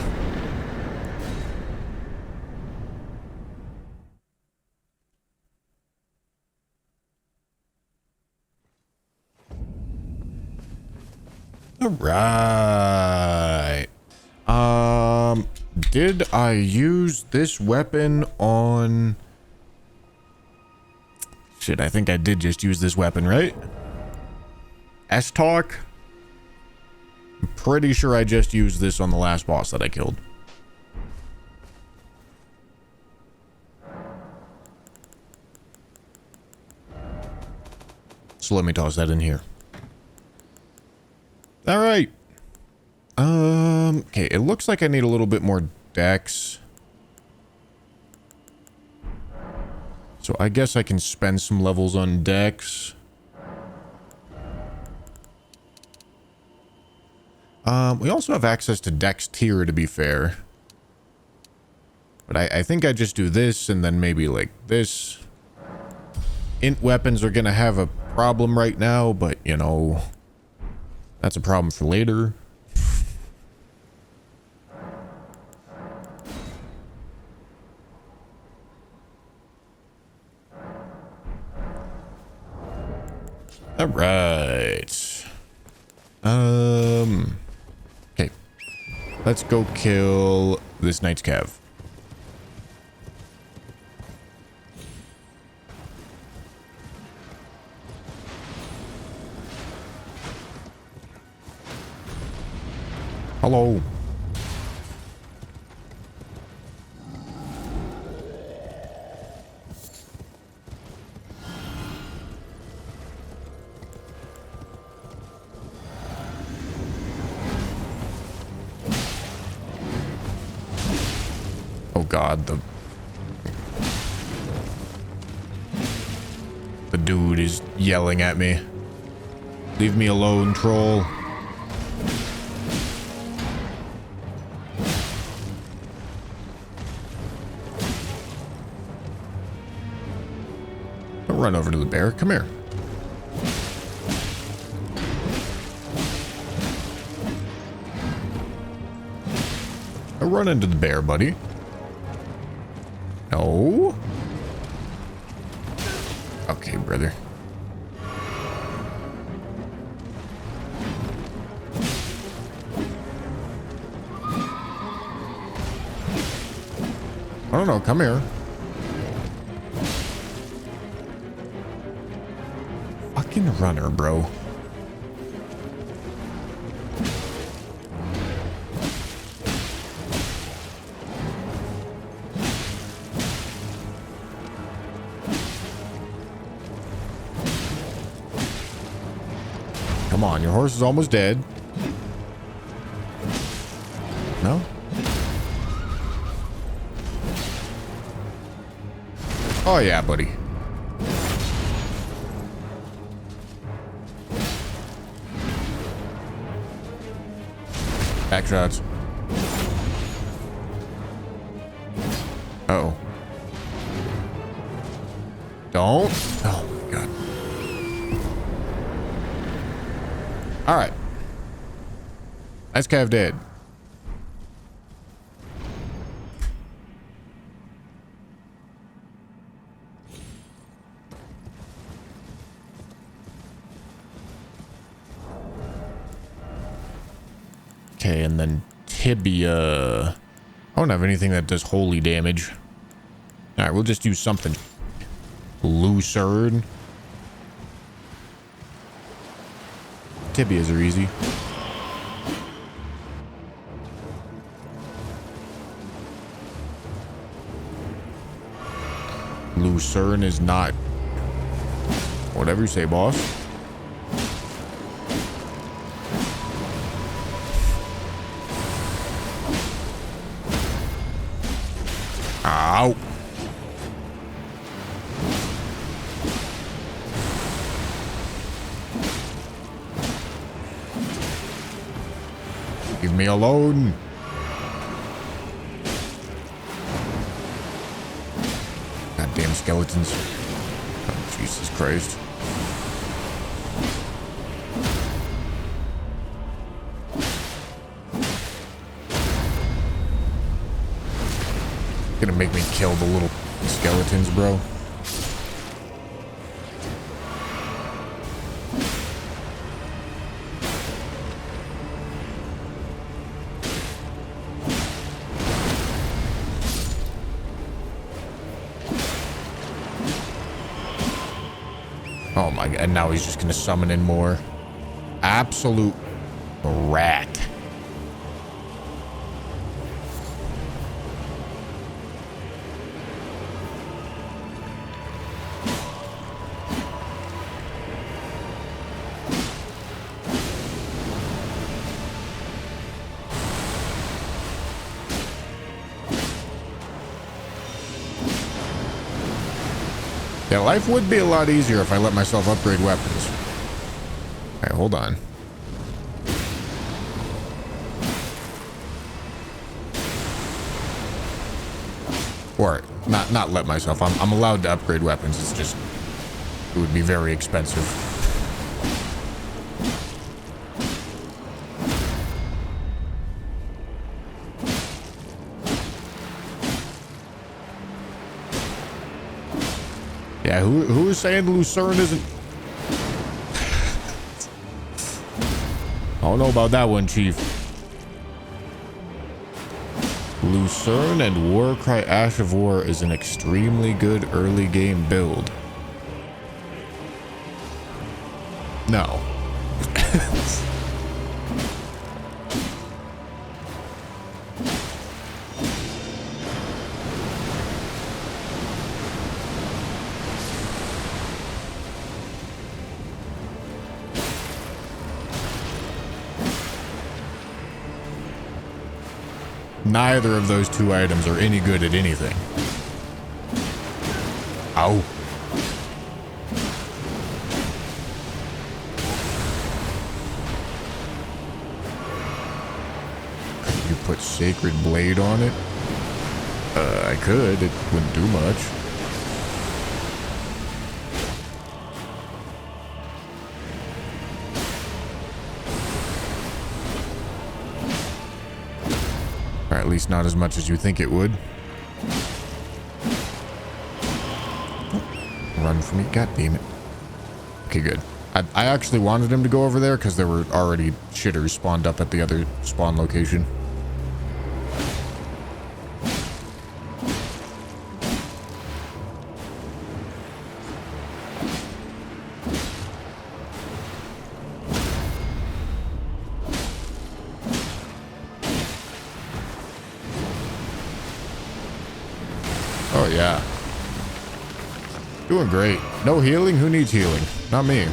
All right. Did I use this weapon on... Shit, I think I did just use this weapon, right? S-Talk? I'm pretty sure I just used this on the last boss that I killed. So let me toss that in here. All right. Okay, it looks like I need a little bit more dex. So I guess I can spend some levels on dex. We also have access to dex tier, to be fair. But I think I just do this and then maybe like this. Int weapons are gonna have a problem right now, but you know, that's a problem for later. All right. Okay. Let's go kill this Knight's Cav. Hello. Oh God, the dude is yelling at me. Leave me alone, troll. I'll run over to the bear. Come here. I'll run into the bear, buddy. No. Okay, brother. I don't No, come here. Fucking runner, bro. Come on, your horse is almost dead. No? Oh yeah, buddy. Back shots. Uh-oh. Don't. Oh my god. All right. Nice cav dead. Okay, and then tibia. I don't have anything that does holy damage. All right, we'll just do something. Lucerne. Tibias are easy. Lucerne is not. Whatever you say, boss. Ow. Leave me alone. Goddamn skeletons. Oh, Jesus Christ. Gonna make me kill the little skeletons, bro. Oh my god, and now he's just gonna summon in more. Absolute rat. Yeah, life would be a lot easier if I let myself upgrade weapons. Alright, hold on. Or, not let myself. I'm allowed to upgrade weapons. It's just, it would be very expensive. Yeah, who is saying Lucerne isn't? I don't know about that one, Chief. Lucerne and Warcry Ash of War is an extremely good early game build. No. Neither of those two items are any good at anything. Ow. Could you put Sacred Blade on it? I could. It wouldn't do much. Or at least not as much as you think it would. Run from me. God damn it. Okay, good. I actually wanted him to go over there because there were already shitters spawned up at the other spawn location. yeah. Doing great. No healing? Who needs healing? Not me.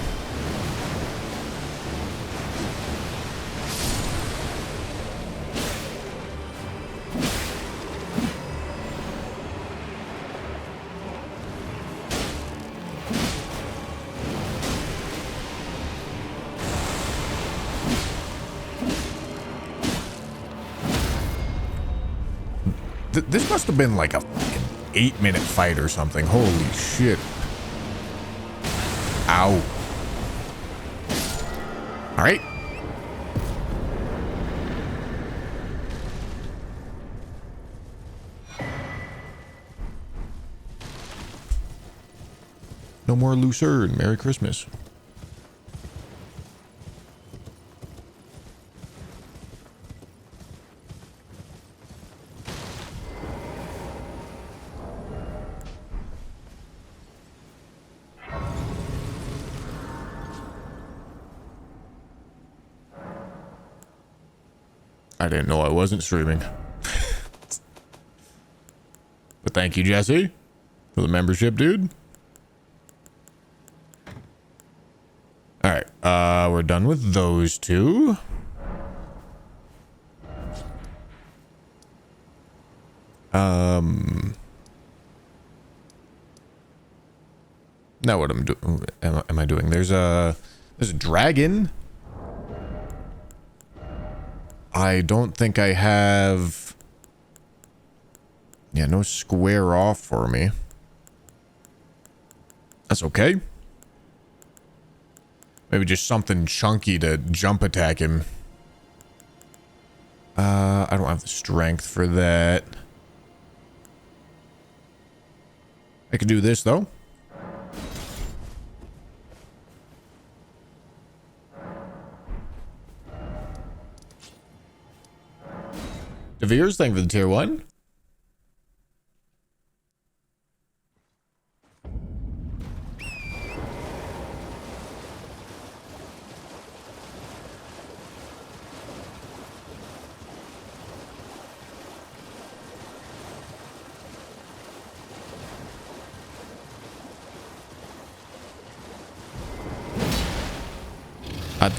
This must have been like a 8-minute fight or something. Holy shit. Ow. All right. No more Lucerne. Merry Christmas. I didn't know I wasn't streaming. But thank you, Jesse, for the membership, dude. All right, we're done with those two. Now what am I doing? There's a dragon. I don't think I have... Yeah, no square off for me. That's okay. Maybe just something chunky to jump attack him. I don't have the strength for that. I could do this, though. Devere's, thank you for the tier 1.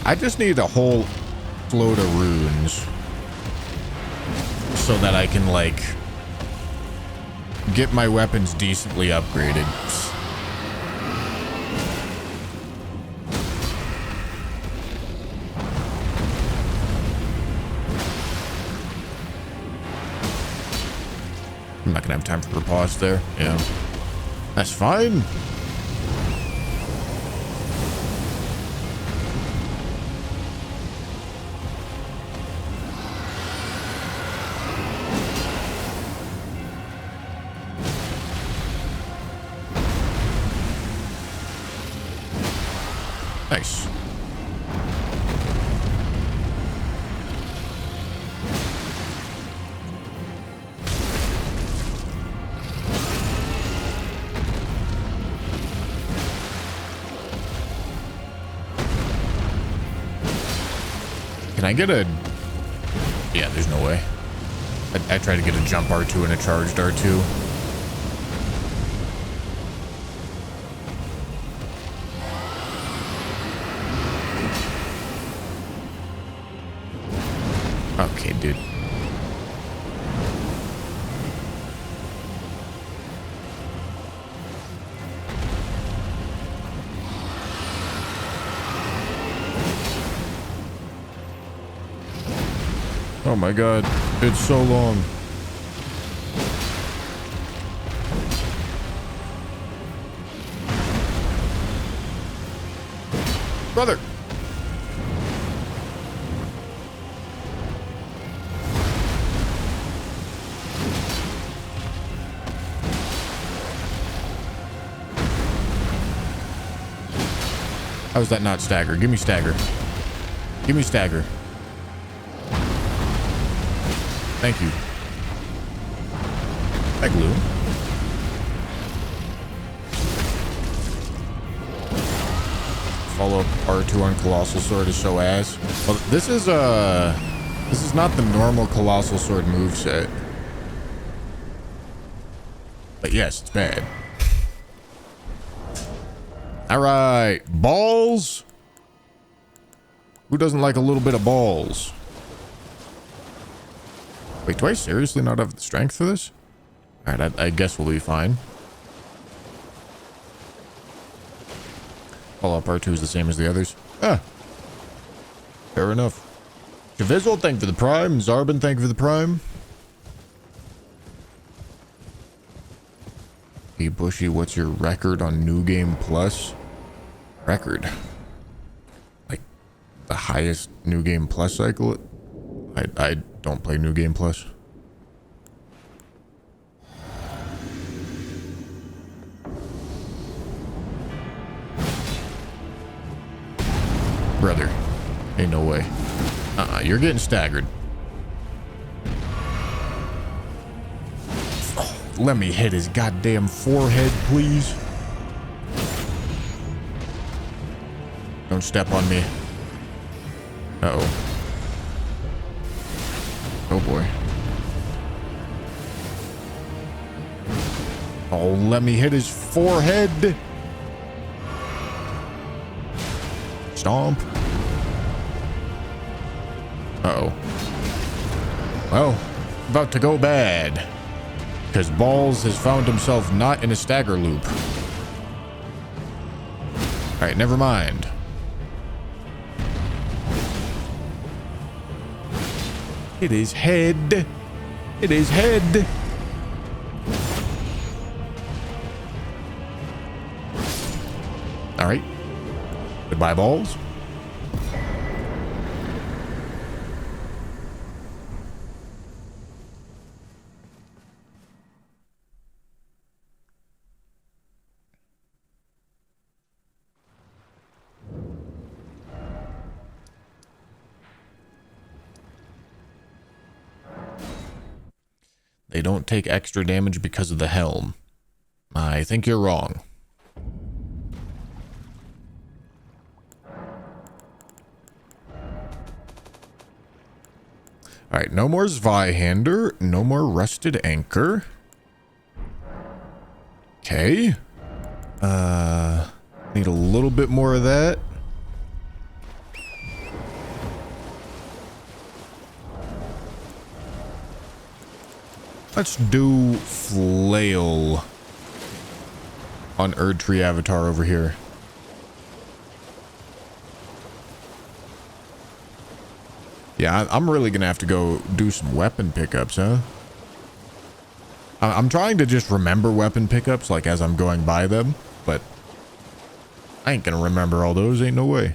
I just need a whole load of runes so that I can, like, get my weapons decently upgraded. I'm not gonna have time for riposte there. Yeah. That's fine. Nice. Can I get a... Yeah, there's no way. I tried to get a jump R2 and a charged R2. Okay, dude. Oh my god, it's so long. Brother. How is that not stagger? Give me stagger. Give me stagger. Thank you. Hi, glue. Follow up R2 on Colossal Sword is so ass. Well, this is not the normal Colossal Sword moveset. But yes, it's bad. All right, balls. Who doesn't like a little bit of balls? Wait, do I seriously not have the strength for this? All right, I guess we'll be fine. Fallout Part 2 is the same as the others. Ah, fair enough. Javizzle, thank you for the prime. Zarbin, thank you for the prime. Hey, Bushy, what's your record on New Game Plus? Record? Like, the highest New Game Plus cycle? I don't play New Game Plus. Brother, ain't no way. You're getting staggered. Oh, let me hit his goddamn forehead, please. Don't step on me. Uh-oh. Oh boy. Oh, let me hit his forehead. Stomp. Uh-oh. Well, about to go bad. Because Balls has found himself not in a stagger loop. Alright, never mind. It is head. It is head. Alright. Goodbye, Balls. They don't take extra damage because of the helm. I think you're wrong. Alright, no more Zweihander, no more Rusted Anchor. Okay. Need a little bit more of that. Let's do Flail on Erdtree Avatar over here. Yeah, I'm really gonna have to go do some weapon pickups, huh? I'm trying to just remember weapon pickups, like, as I'm going by them, but I ain't gonna remember all those, ain't no way.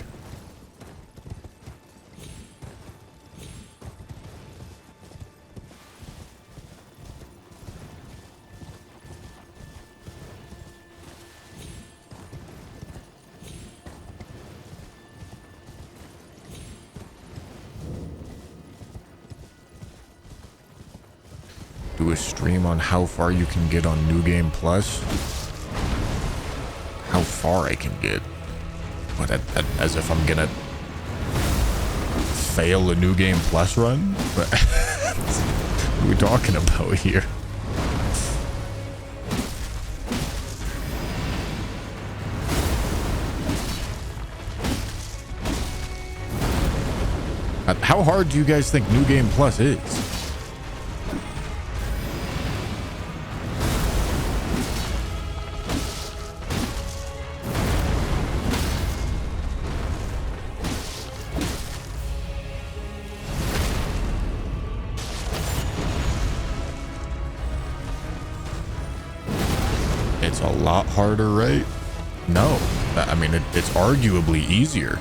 Do a stream on how far you can get on New Game Plus. How far I can get. What, as if I'm gonna fail a New Game Plus run? But what are we talking about here? How hard do you guys think New Game Plus is? It's a lot harder, right? No. I mean, it's arguably easier.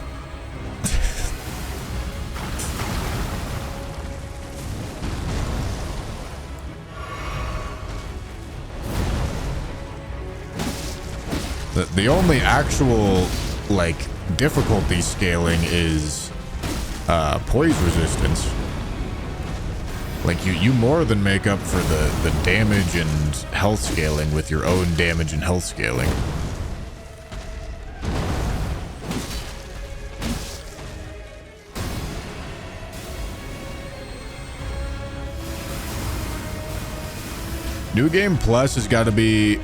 The only actual, like, difficulty scaling is poise resistance. Like, you more than make up for the damage and health scaling with your own damage and health scaling. New Game Plus has got to be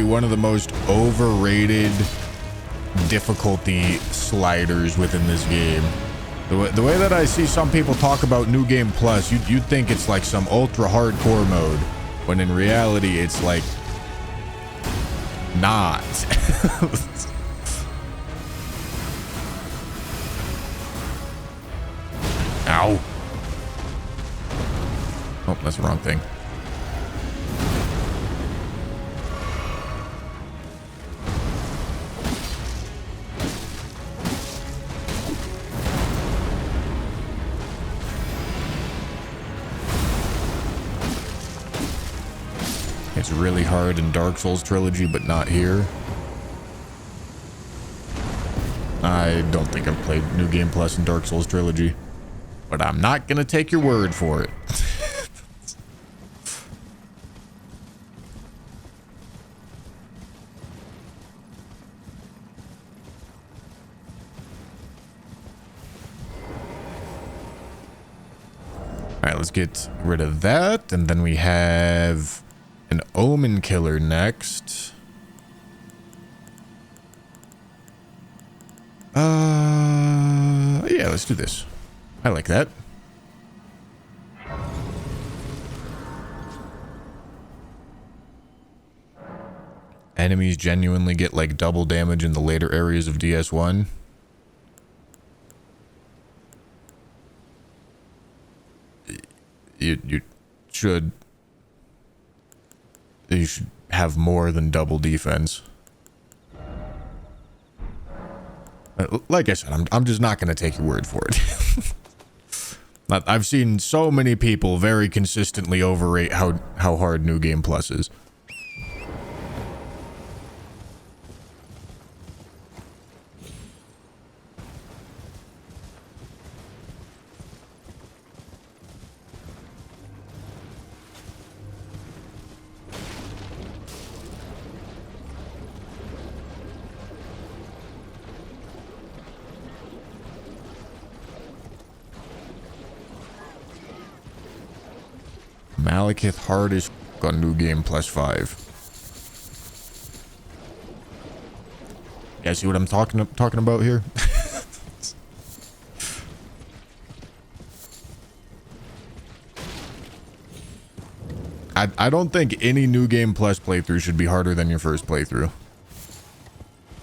one of the most overrated difficulty sliders within this game. The way that I see some people talk about New Game Plus, you'd think it's like some ultra hardcore mode, when in reality it's like not. Ow. Oh, that's the wrong thing. It's really hard in Dark Souls Trilogy, but not here. I don't think I've played New Game Plus in Dark Souls Trilogy, but I'm not gonna take your word for it. All right, let's get rid of that, and then we have an Omen Killer next. Yeah, let's do this. I like that. Enemies genuinely get like double damage in the later areas of DS1. You should have more than double defense. Like I said, I'm just not going to take your word for it. I've seen so many people very consistently overrate how hard New Game Plus is. Malekith hard as on New Game Plus 5. Yeah, see what I'm talking about here? I don't think any New Game Plus playthrough should be harder than your first playthrough.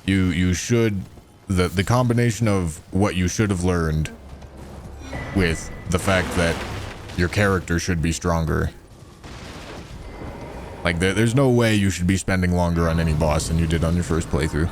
You should, the combination of what you should have learned with the fact that your character should be stronger. Like, there's no way you should be spending longer on any boss than you did on your first playthrough.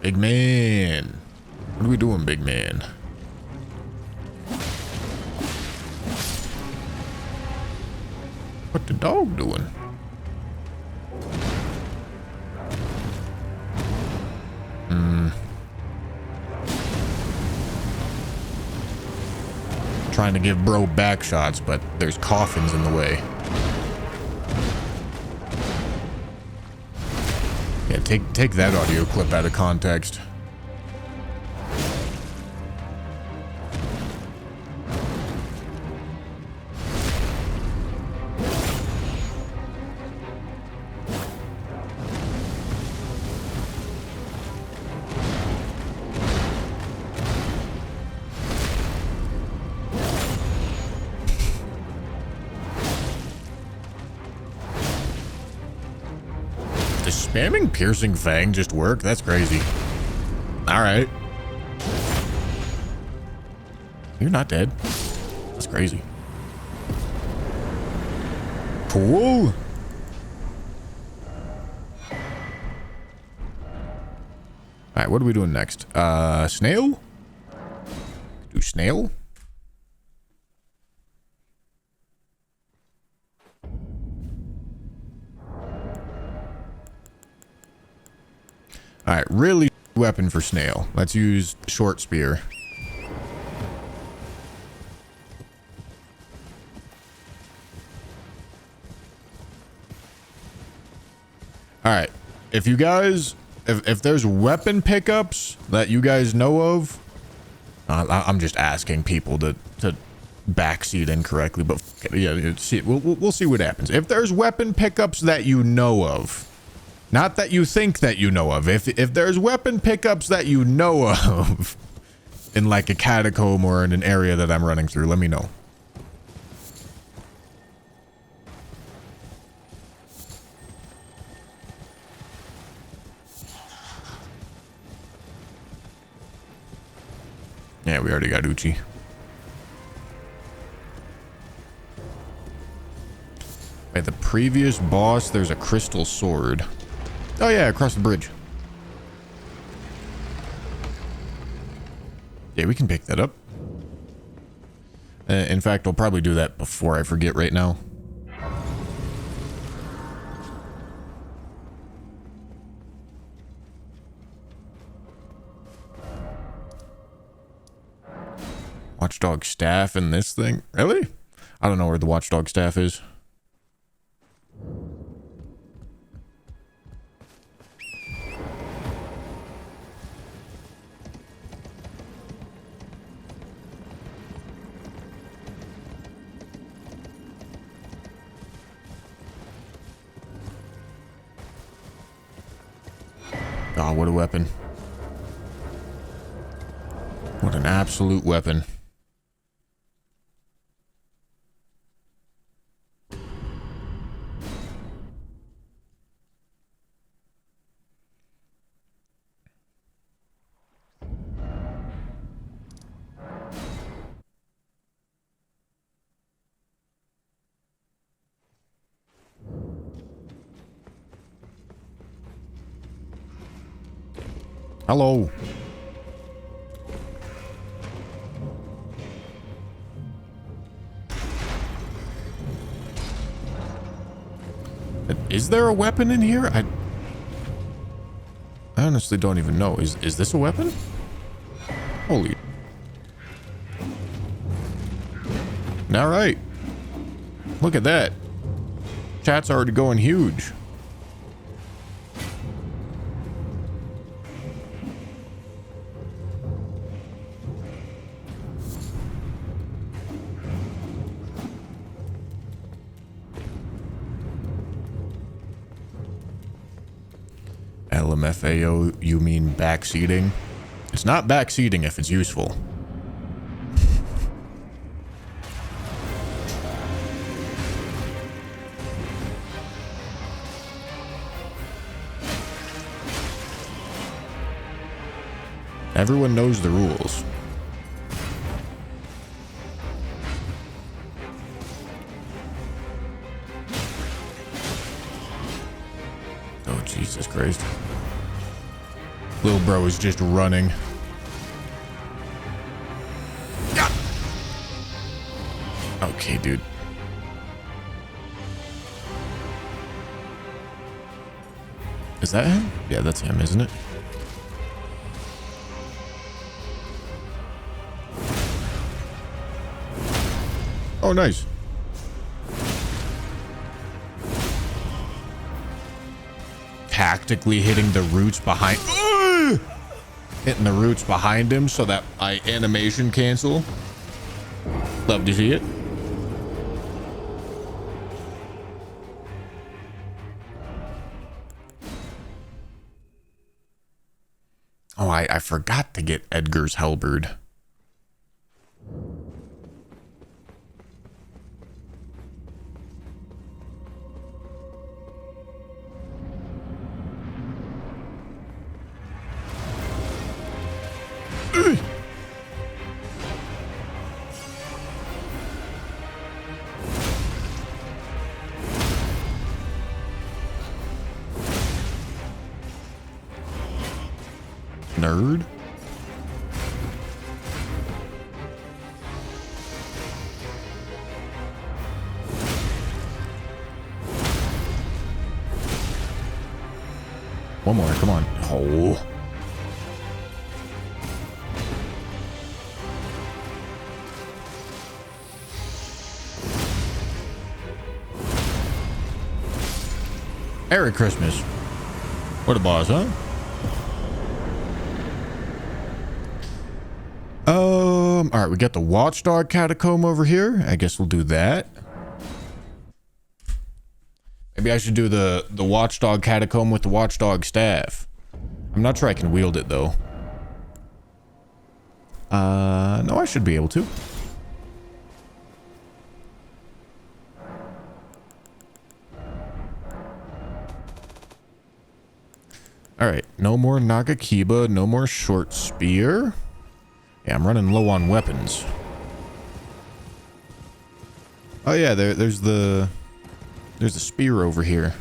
Big man. What are we doing, big man? What the dog doing? Trying to give bro back shots, but there's coffins in the way. Yeah, take that audio clip out of context. Spamming Piercing Fang just work? That's crazy. Alright. You're not dead. That's crazy. Cool. Alright, what are we doing next? Snail? Do snail? All right, really weapon for Snail. Let's use short spear. All right, if you guys, if there's weapon pickups that you guys know of, I'm just asking people to backseat incorrectly, but yeah, see, we'll see what happens. If there's weapon pickups that you know of, not that you think that you know of, if there's weapon pickups that you know of in like a catacomb or in an area that I'm running through, let me know. Yeah, we already got Uchi. At the previous boss, there's a crystal sword. Oh yeah, across the bridge. Yeah, we can pick that up. In fact, I'll probably do that before I forget right now. Watchdog staff in this thing? Really? I don't know where the watchdog staff is. Oh, what a weapon. What an absolute weapon. Hello. Is there a weapon in here? I honestly don't even know. Is this a weapon? Holy. All right. Look at that. Chat's already going huge. LMFAO, you mean backseating? It's not backseating if it's useful. Everyone knows the rules. Oh, Jesus Christ. Little bro is just running. Okay, dude. Is that him? Yeah, that's him, isn't it? Oh, nice. Tactically hitting the roots behind... Hitting the roots behind him so that my animation cancel. Love to see it. Oh, I forgot to get Edgar's halberd. Nerd. One more, come on. Oh. Merry Christmas. What a boss, huh? All right, we got the Watchdog Catacomb over here. I guess we'll do that. Maybe I should do the Watchdog Catacomb with the Watchdog Staff. I'm not sure I can wield it, though. No, I should be able to. Alright, no more Nagakiba, no more Short Spear. Yeah, I'm running low on weapons. Oh yeah, there's the spear over here.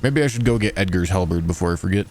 Maybe I should go get Edgar's halberd before I forget.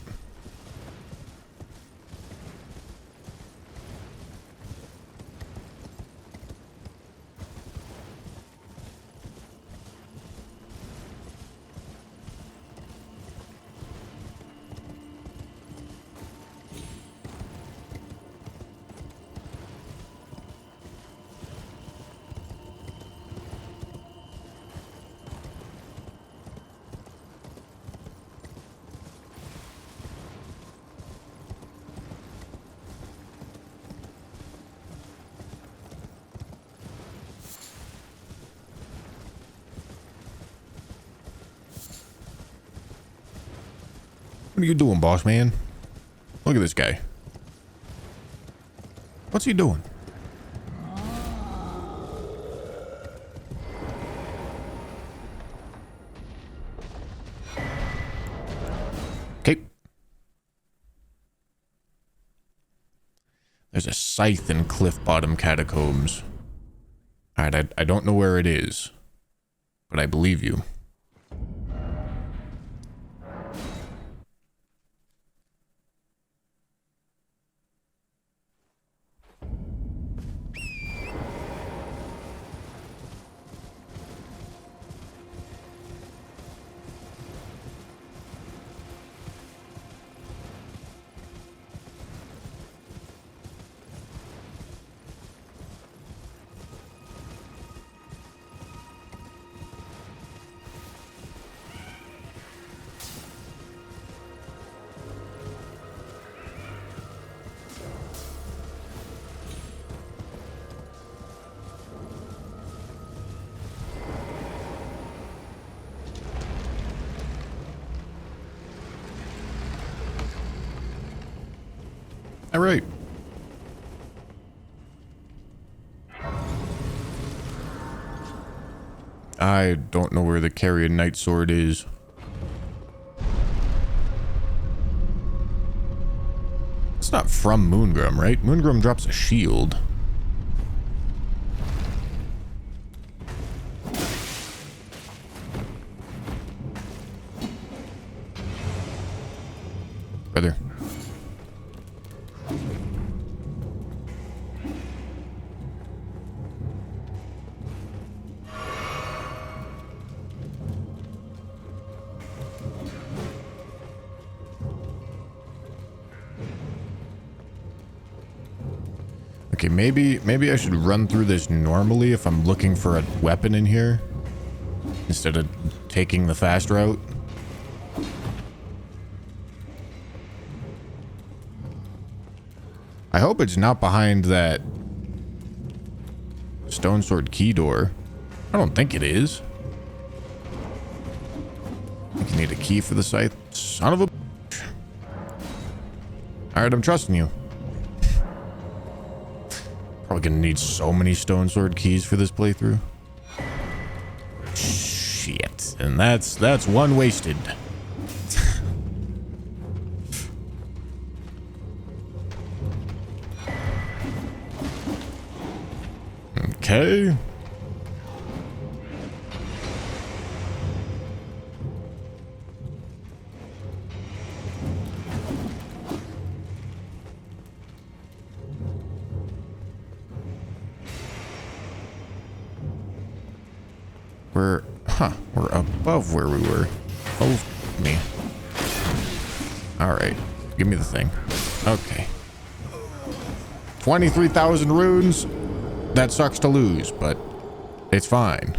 What are you doing, boss man? Look at this guy. What's he doing? Okay. There's a scythe in Cliff Bottom Catacombs. Alright, I don't know where it is, but I believe you. All right. I don't know where the Carrion Knight Sword is. It's not from Moongrum, right? Moongrum drops a shield. Brother. Okay, maybe I should run through this normally if I'm looking for a weapon in here instead of taking the fast route. I hope it's not behind that stone sword key door. I don't think it is. I think you need a key for the scythe. Son of a bitch. Alright, I'm trusting you. Probably gonna need so many stone sword keys for this playthrough. Shit. And that's one wasted. Okay. We're above where we were. Oh, me. All right. Give me the thing. Okay. 23,000 runes. That sucks to lose, but it's fine.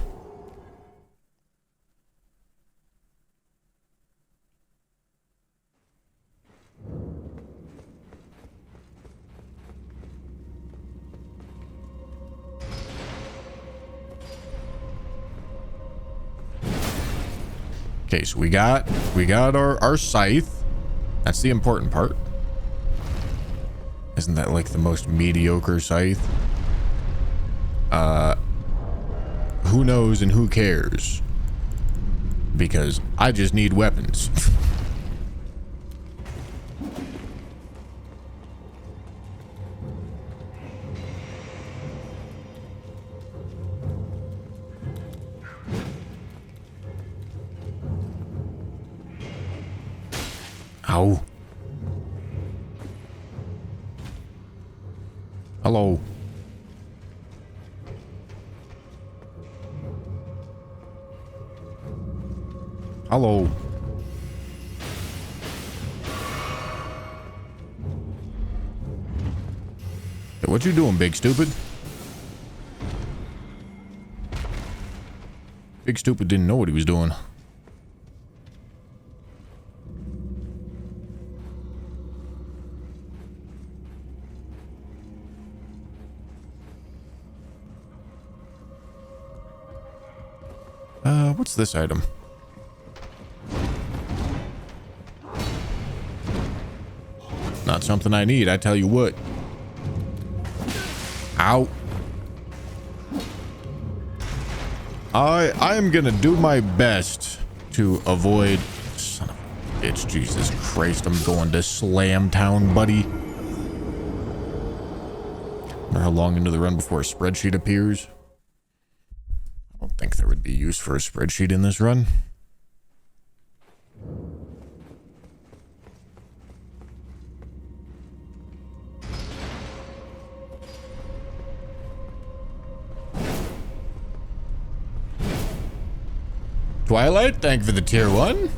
Okay, so we got our scythe. That's the important part. Isn't that like the most mediocre scythe? Who knows and who cares? Because I just need weapons. Ow. Hello. Hello. Hey, what you doing, big stupid? Big stupid didn't know what he was doing. What's this item? Not something I need, I tell you what. Ow. I am gonna do my best to avoid... Son of a bitch, Jesus Christ, I'm going to Slam Town, buddy. Wonder how long into the run before a spreadsheet appears? I don't think there would be use for a spreadsheet in this run. Twilight, thank you for the tier 1.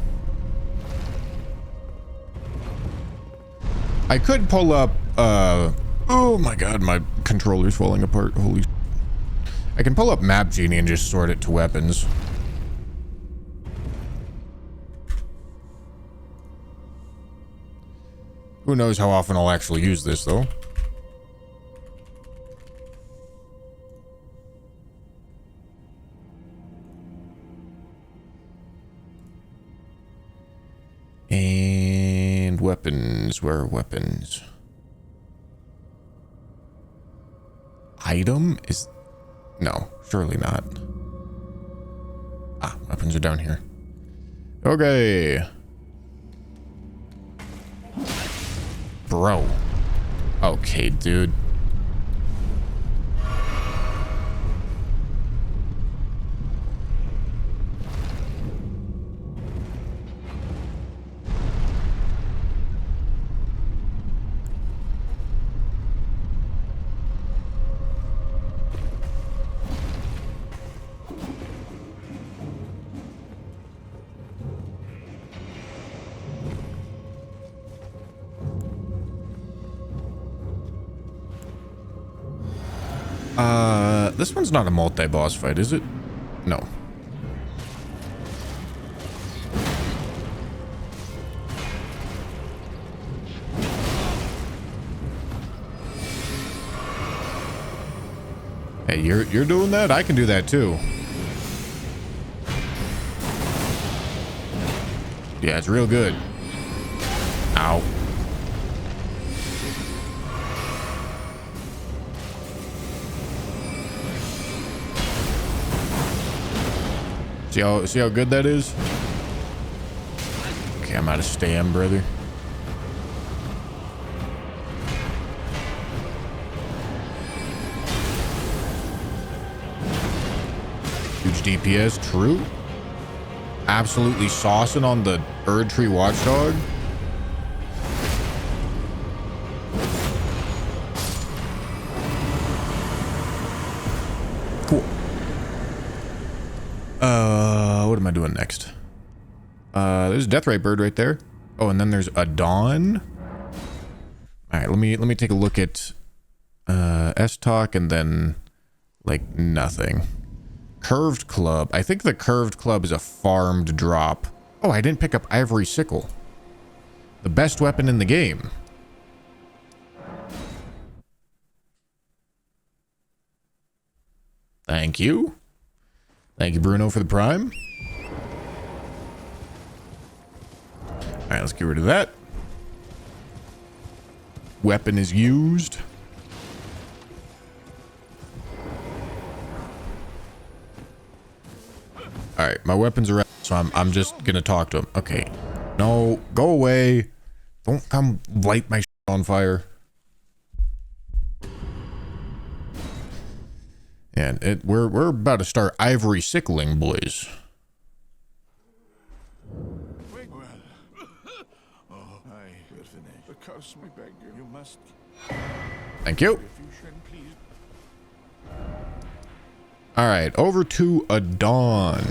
I could pull up, oh my god, my controller's falling apart. Holy... I can pull up Map Genie and just sort it to weapons. Who knows how often I'll actually use this, though. And weapons. Where are weapons? Item is... No, surely not. Ah, weapons are down here. Okay. Bro. Okay, dude. This one's not a multi-boss fight, is it? No. Hey, you're doing that? I can do that too. Yeah, it's real good. Ow. See how good that is? Okay, I'm out of stam, brother. Huge DPS, true. Absolutely saucing on the Erdtree Watchdog. Cool. What am I doing next? There's a Deathrite bird right there. Oh, and then there's a Dawn. All right, let me take a look at S-Talk and then like nothing. Curved Club. I think the Curved Club is a farmed drop. Oh, I didn't pick up Ivory Sickle. The best weapon in the game. Thank you. Thank you, Bruno, for the prime. All right, let's get rid of that. Weapon is used. All right, my weapons are out, so I'm just gonna talk to him. Okay, no, go away. Don't come light my shit on fire. And we're about to start ivory sickling, boys. Thank you. All right, over to Adon.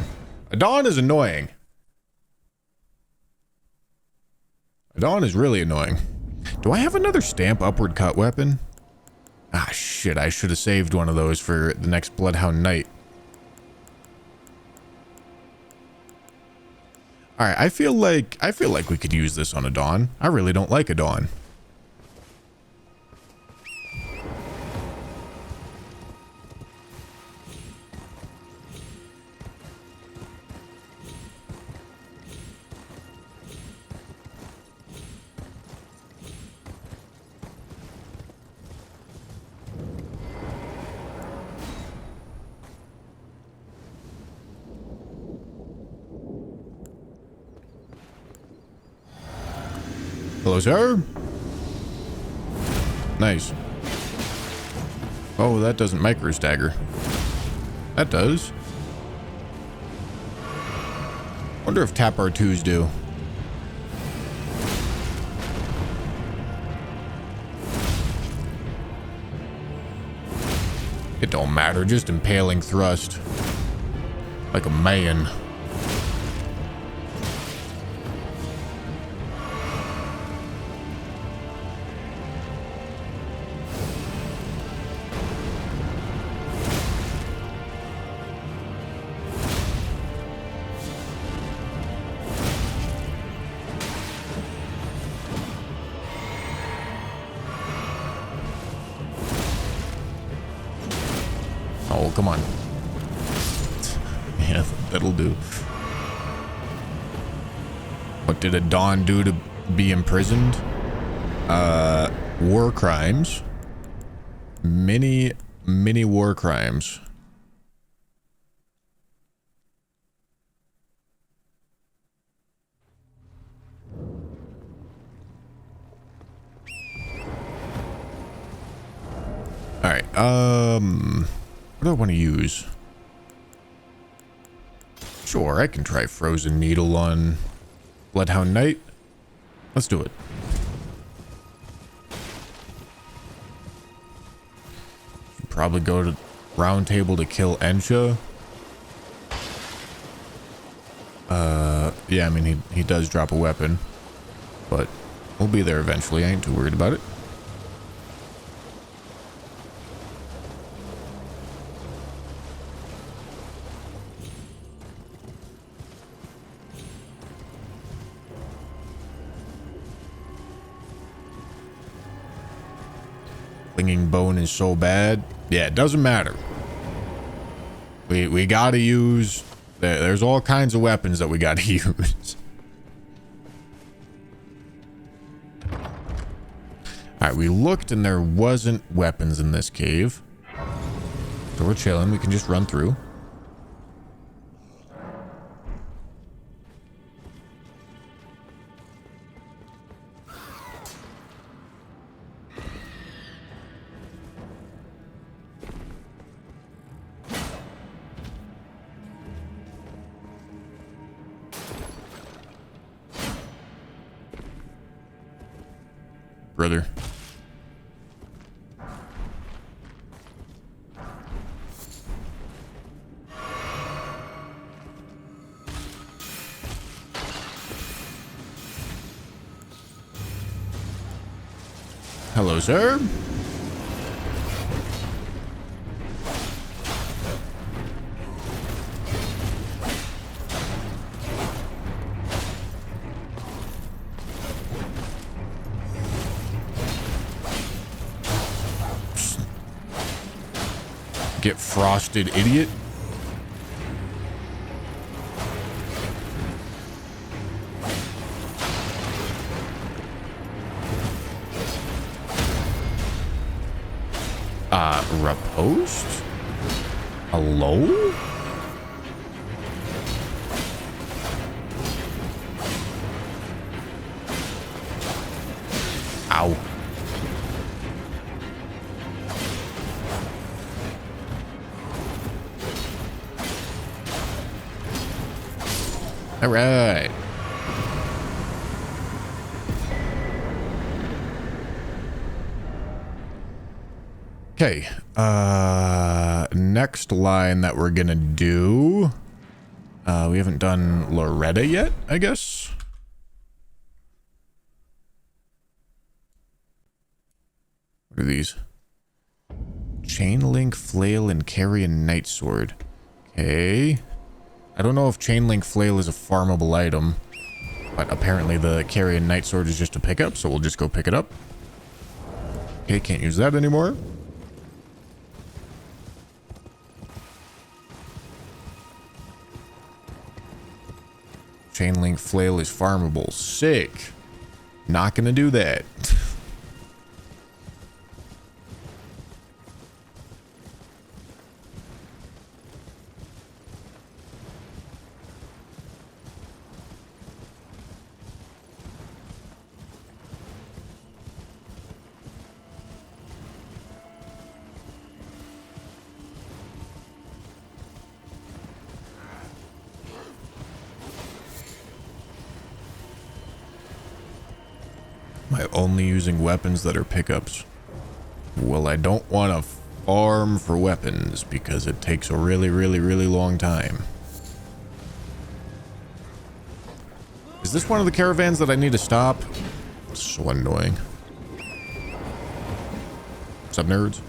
Adon is annoying. Adon is really annoying. Do I have another stamp upward cut weapon? Ah, shit, I should have saved one of those for the next Bloodhound Knight. All right, I feel like we could use this on Adon. I really don't like Adon. Hello, sir. Nice. Oh, that doesn't micro stagger. That does. Wonder if tap R2s do. It don't matter, just impaling thrust. Like a man. Oh, come on. Yeah, that'll do. What did Adon do to be imprisoned? War crimes. Many war crimes. All right. What do I want to use? Sure, I can try Frozen Needle on Bloodhound Knight. Let's do it. Probably go to round table to kill Ensha. Yeah, I mean, he does drop a weapon, but we'll be there eventually. I ain't too worried about it. Clinging bone is so bad. Yeah, it doesn't matter. We gotta use... There's all kinds of weapons that we gotta use. Alright, we looked and there wasn't weapons in this cave. So we're chilling. We can just run through. Brother. Hello, sir. Get frosted, idiot. Riposte? Hello? Ow. All right. Okay. Next line that we're gonna do. We haven't done Loretta yet, I guess. What are these? Chain link, flail, and carrion night sword. Okay. I don't know if chain link flail is a farmable item, but apparently the carrion night sword is just a pickup, so we'll just go pick it up. Okay, can't use that anymore. Chain link flail is farmable. Sick. Not gonna do that. Am I only using weapons that are pickups? Well, I don't want to farm for weapons because it takes a really, really, really long time. Is this one of the caravans that I need to stop? So annoying. What's up, nerds?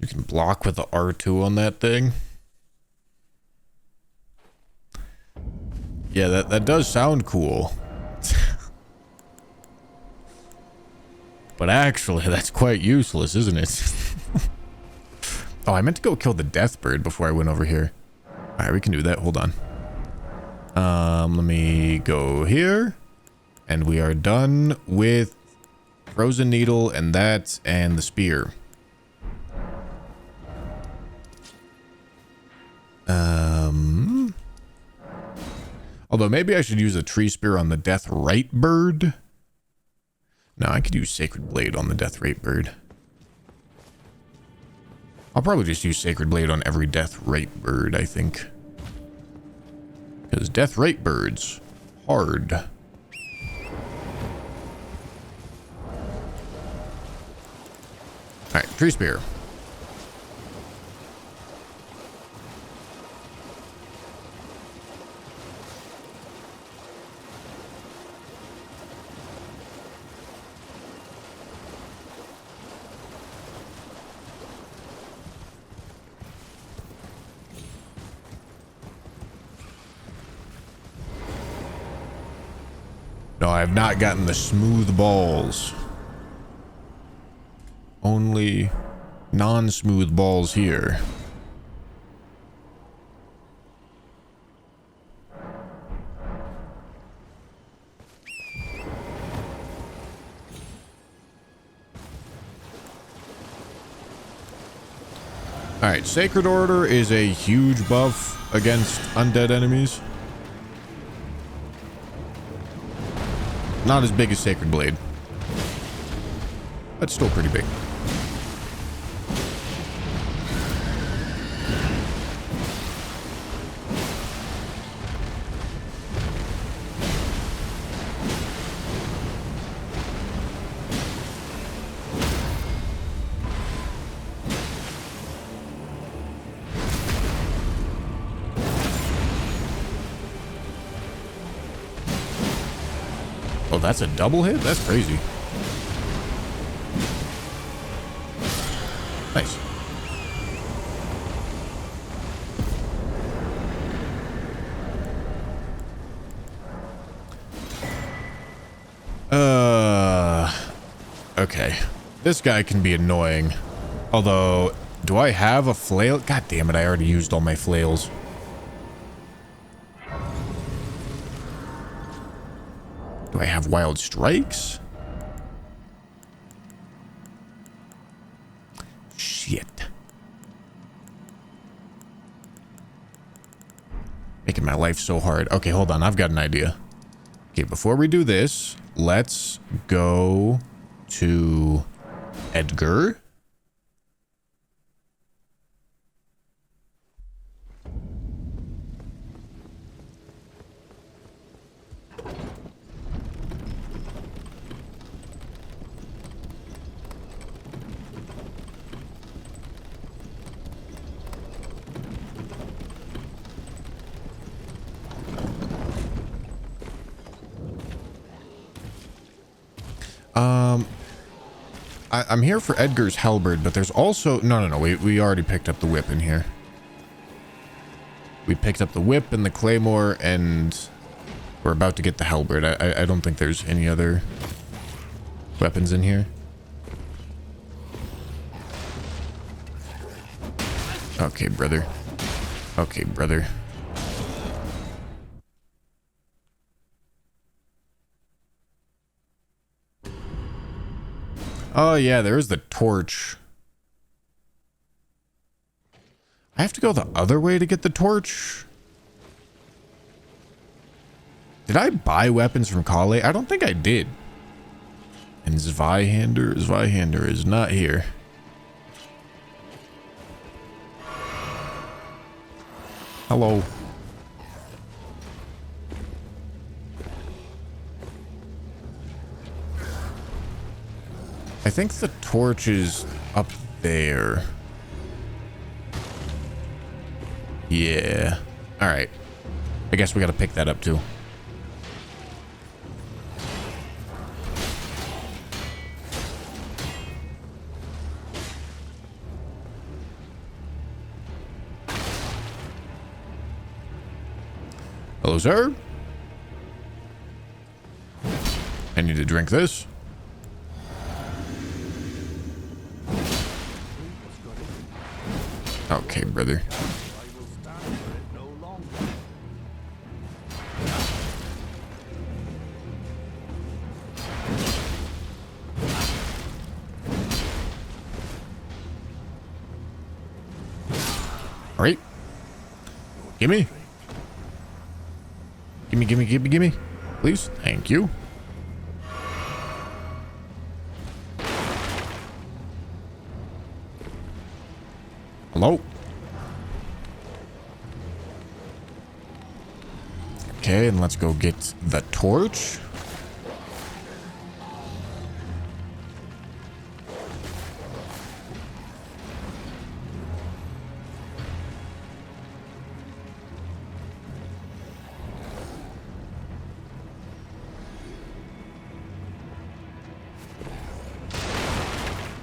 You can block with the R2 on that thing. Yeah, that does sound cool. But actually, that's quite useless, isn't it? Oh, I meant to go kill the death bird before I went over here. Alright, we can do that. Hold on. Let me go here. And we are done with Frozen Needle and that and the spear. Although maybe I should use a tree spear on the death right bird. No, I could use Sacred Blade on the death right bird. I'll probably just use Sacred Blade on every death right bird, I think. Because death right birds, hard. Alright, tree spear. No, I have not gotten the smooth balls. Only non-smooth balls here. Alright, Sacred Order is a huge buff against undead enemies. Not as big as Sacred Blade. But still pretty big. Oh, that's a double hit? That's crazy. Nice. Okay. This guy can be annoying. Although, do I have a flail? God damn it, I already used all my flails. Do I have wild strikes? Shit. Making my life so hard. Okay, hold on. I've got an idea. Okay, before we do this, let's go to Edgar. I'm here for Edgar's halberd, but there's also... No. We already picked up the whip in here. We picked up the whip and the claymore, and we're about to get the halberd. I don't think there's any other weapons in here. Okay, brother. Okay, brother. Oh, yeah, there's the torch. I have to go the other way to get the torch? Did I buy weapons from Kale? I don't think I did. And Zweihander is not here. Hello. I think the torch is up there. Yeah. All right. I guess we got to pick that up too. Hello, sir. I need to drink this. Okay, brother. All right. Gimme. Gimme. Please. Thank you. Hello. Okay, and let's go get the torch.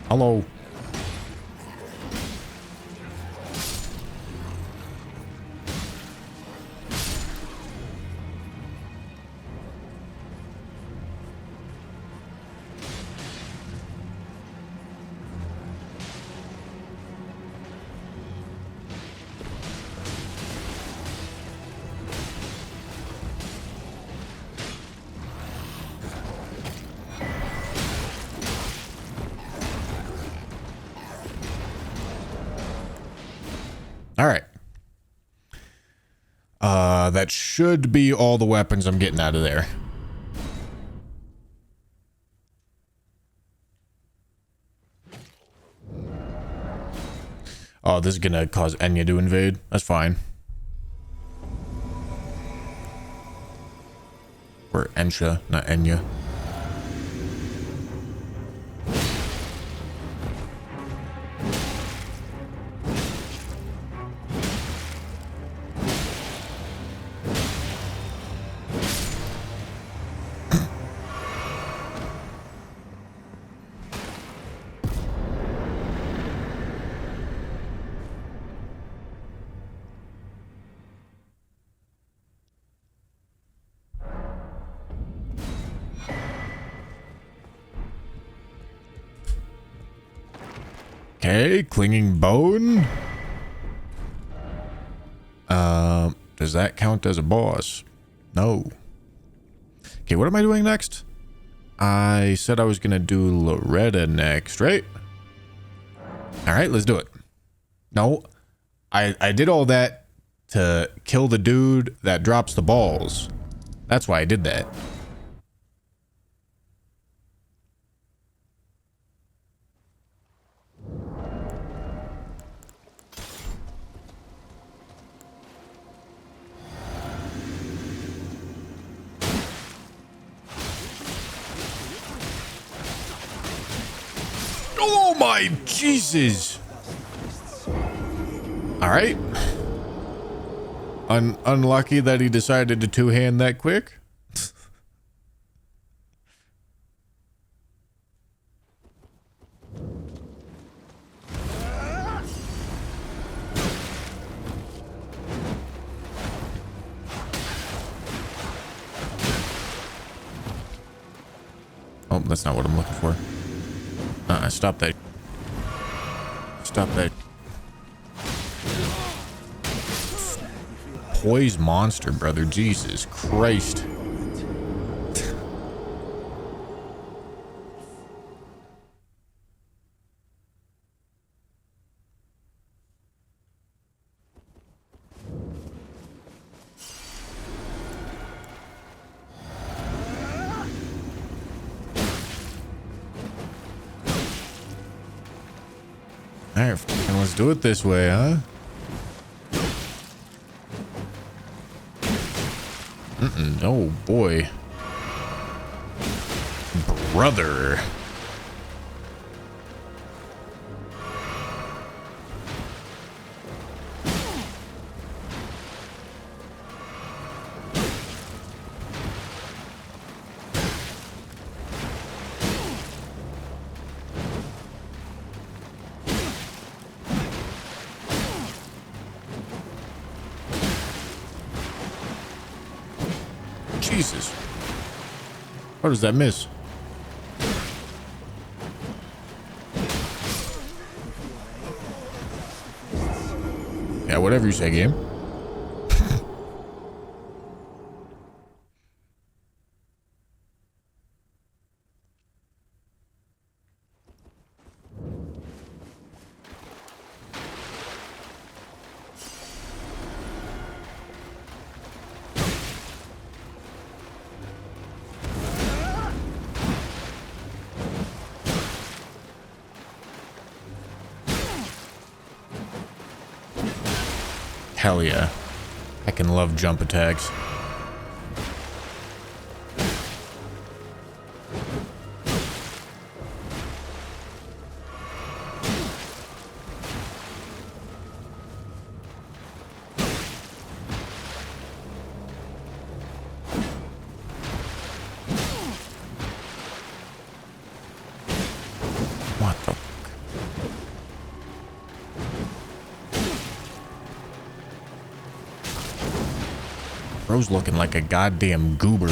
Hello. All right. That should be all the weapons I'm getting out of there. Oh, this is gonna cause Enya to invade. That's fine. Or Ensha, not Enya. Okay, clinging bone. Does that count as a boss? No. Okay, what am I doing next? I said I was gonna do Loretta next, right? All right, let's do it. No, I did all that to kill the dude that drops the balls. That's why I did that. Oh my Jesus! All right. Unlucky that he decided to two-hand that quick. Oh, that's not what I'm looking for. Stop that. Stop that. Poise monster, brother. Jesus Christ. Alright, let's do it this way, huh? Oh boy. Brother. Jesus. How does that miss? Yeah, whatever you say, game. Hell yeah. I can love jump attacks. What the fuck? Bro's looking like a goddamn goober.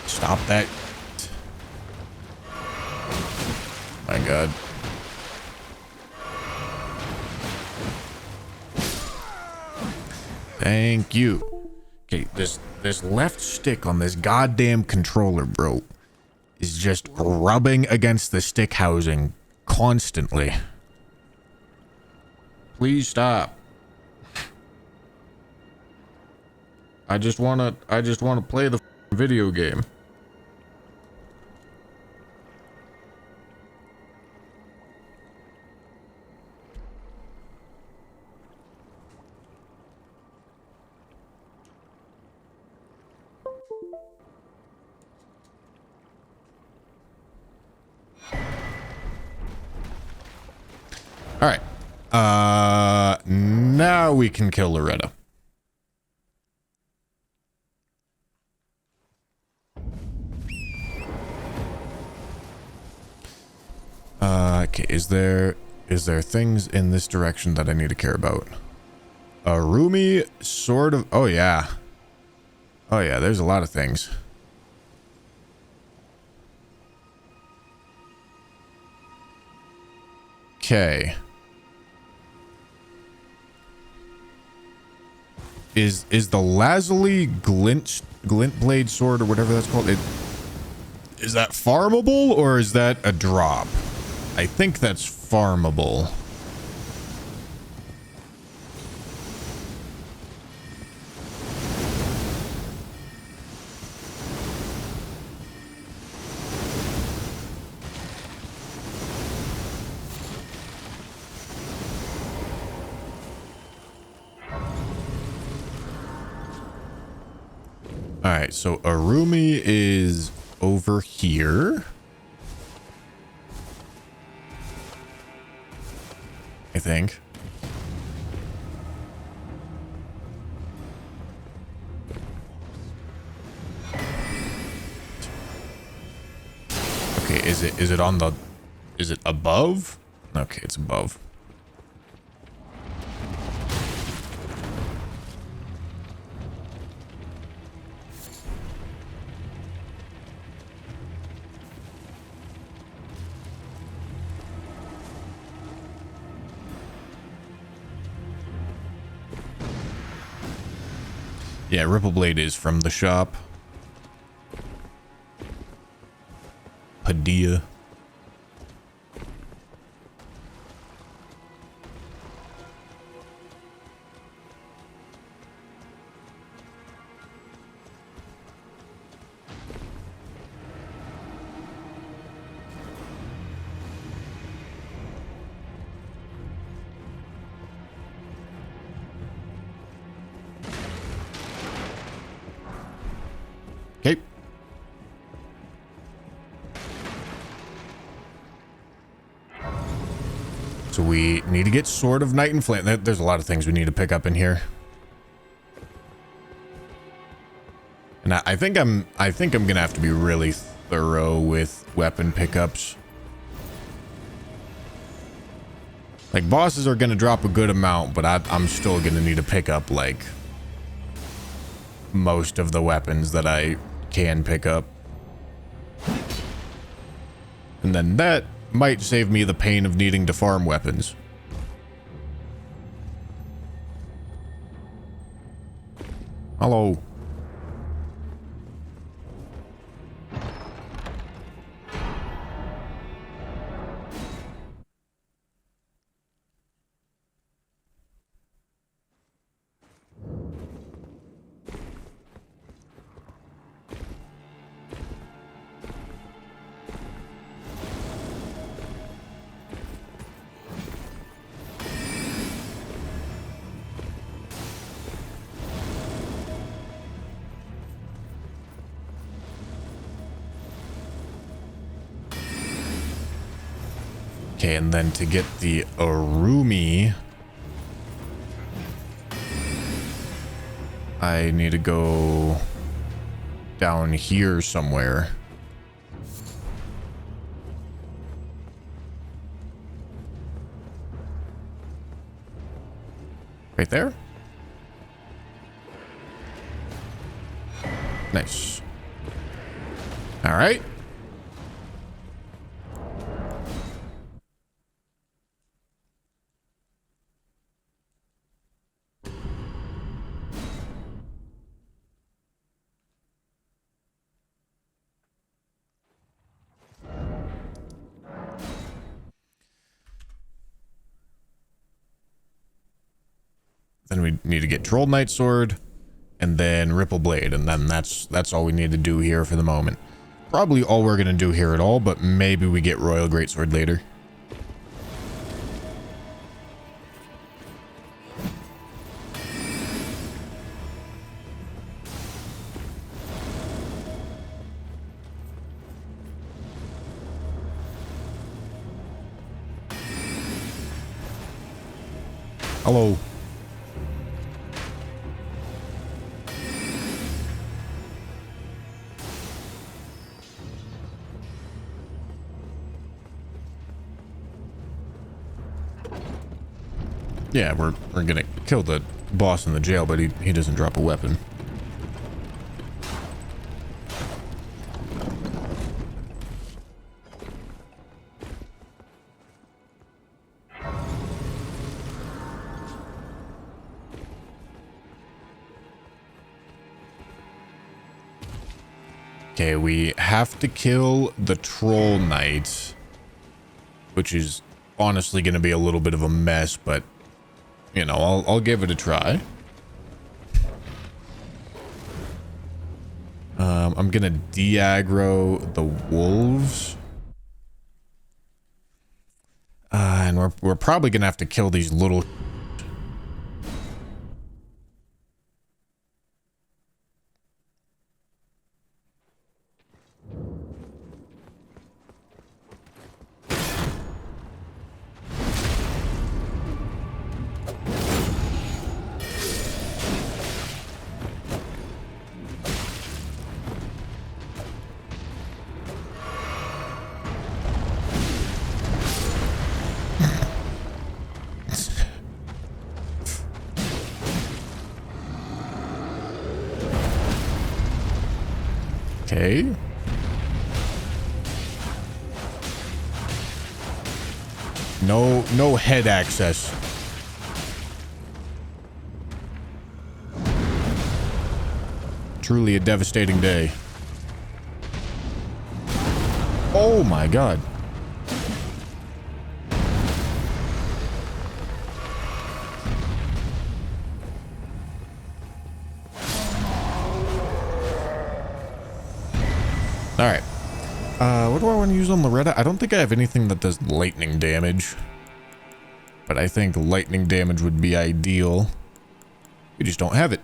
Stop that. My God. Thank you. Okay, this left stick on this goddamn controller, bro, is just rubbing against the stick housing constantly. Please stop. I just wanna play the video game. All right. Now we can kill Loretta. Okay, is there things in this direction that I need to care about? A roomy sort of. Oh yeah. Oh yeah, there's a lot of things. Okay. Is the Lazuli glint blade sword or whatever that's called? Is that farmable or is that a drop? I think that's farmable. All right, so Arumi is over here. I think. Okay, is it on the, is it above? Okay, it's above. Yeah, Ripple Blade is from the shop. Padilla. Okay. So we need to get Sword of Night and Flame. There's a lot of things we need to pick up in here. And I think I'm gonna have to be really thorough with weapon pickups. Like, bosses are gonna drop a good amount, but I'm still gonna need to pick up like most of the weapons that I can pick up. And then that might save me the pain of needing to farm weapons. Hello. Okay, and then to get the Arumi, I need to go down here somewhere. Right there? Nice. All right. Then we need to get Troll Knight Sword. and then Ripple Blade, and then that's all we need to do here for the moment. Probably all we're gonna do here at all, but maybe we get Royal Greatsword later. Hello. Yeah, we're gonna kill the boss in the jail, but he doesn't drop a weapon. Okay, we have to kill the Troll Knight, which is honestly going to be a little bit of a mess, but you know, I'll give it a try. I'm going to de-aggro the wolves. And we're probably going to have to kill these little... Okay. No head access. Truly a devastating day. Oh my god. Alright. What do I want to use on Loretta? I don't think I have anything that does lightning damage. But I think lightning damage would be ideal. We just don't have it.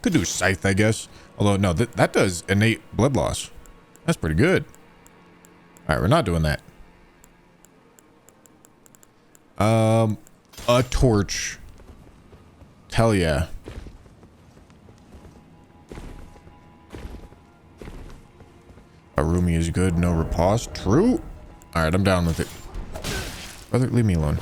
Could do Scythe, I guess. Although, no, that does innate blood loss. That's pretty good. Alright, we're not doing that. A torch. Hell yeah. Arumi is good, no riposte. True. Alright, I'm down with it. Brother, leave me alone.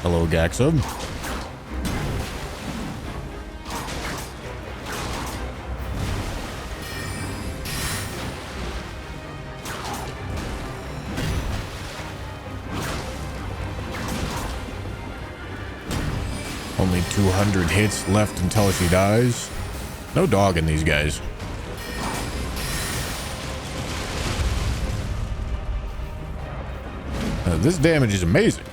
Hello, Gaxum. Only 200 hits left until she dies. No dog in these guys. This damage is amazing.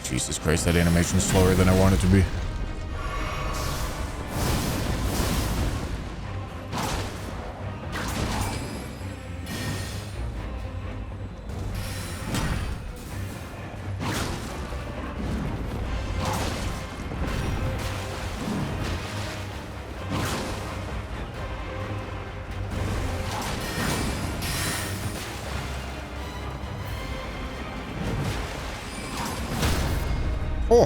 Jesus Christ, that animation's slower than I want it to be. Oh,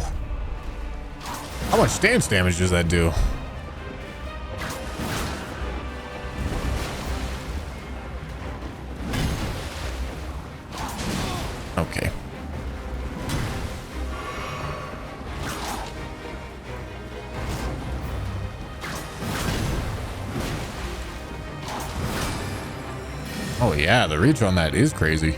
how much stance damage does that do? Okay. Oh yeah, the reach on that is crazy.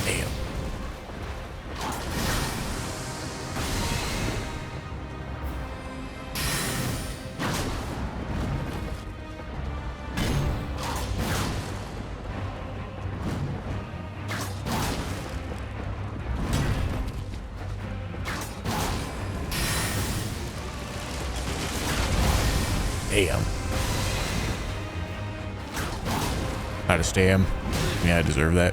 Damn. Damn. How to stam. Yeah, I deserve that.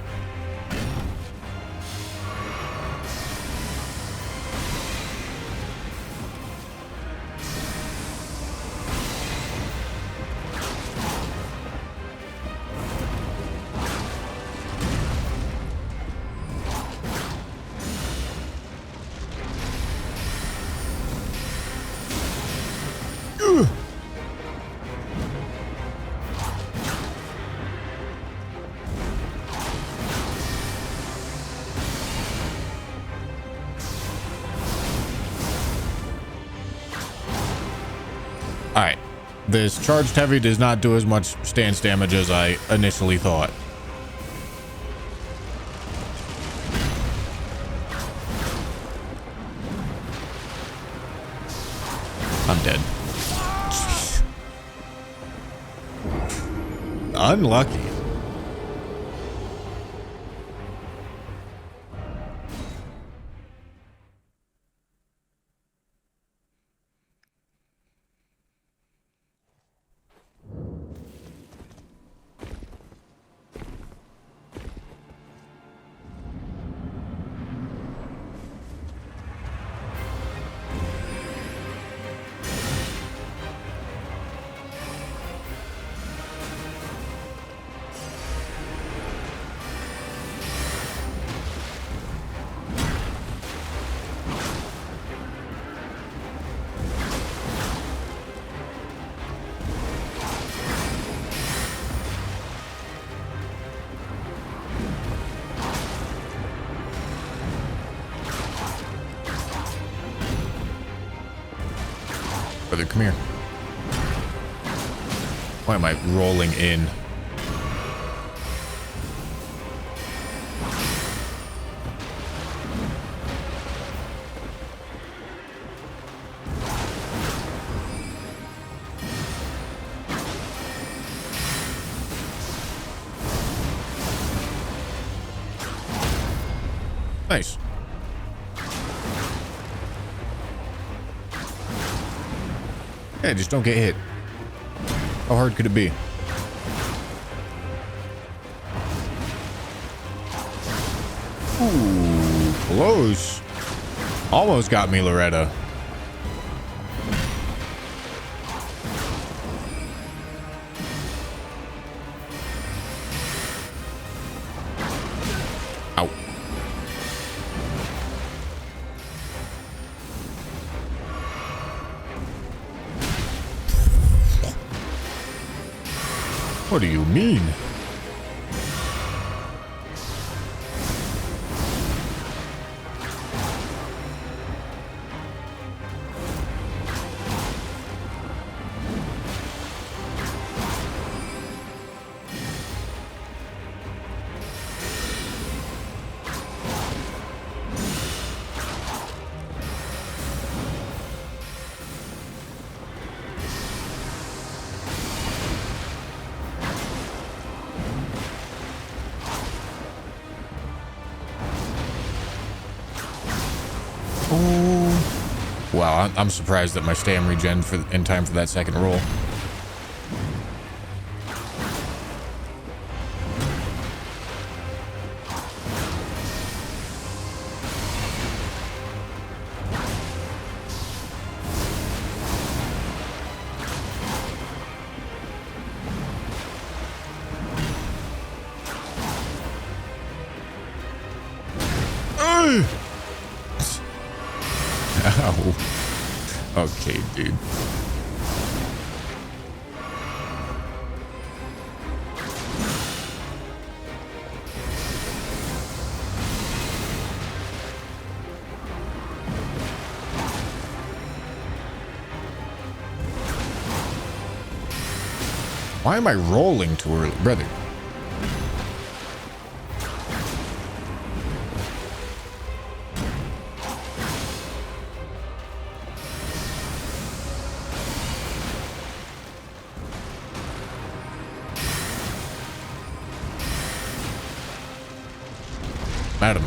All right, this charged heavy does not do as much stance damage as I initially thought. I'm dead. Unlucky. Brother, come here. Why am I rolling in? Nice. Yeah, just don't get hit. How hard could it be? Ooh, close. Almost got me, Loretta. Ow. What do you mean? Wow, I'm surprised that my stam regen in time for that second roll. Ow. Okay, dude. Why am I rolling too early, brother? Madam.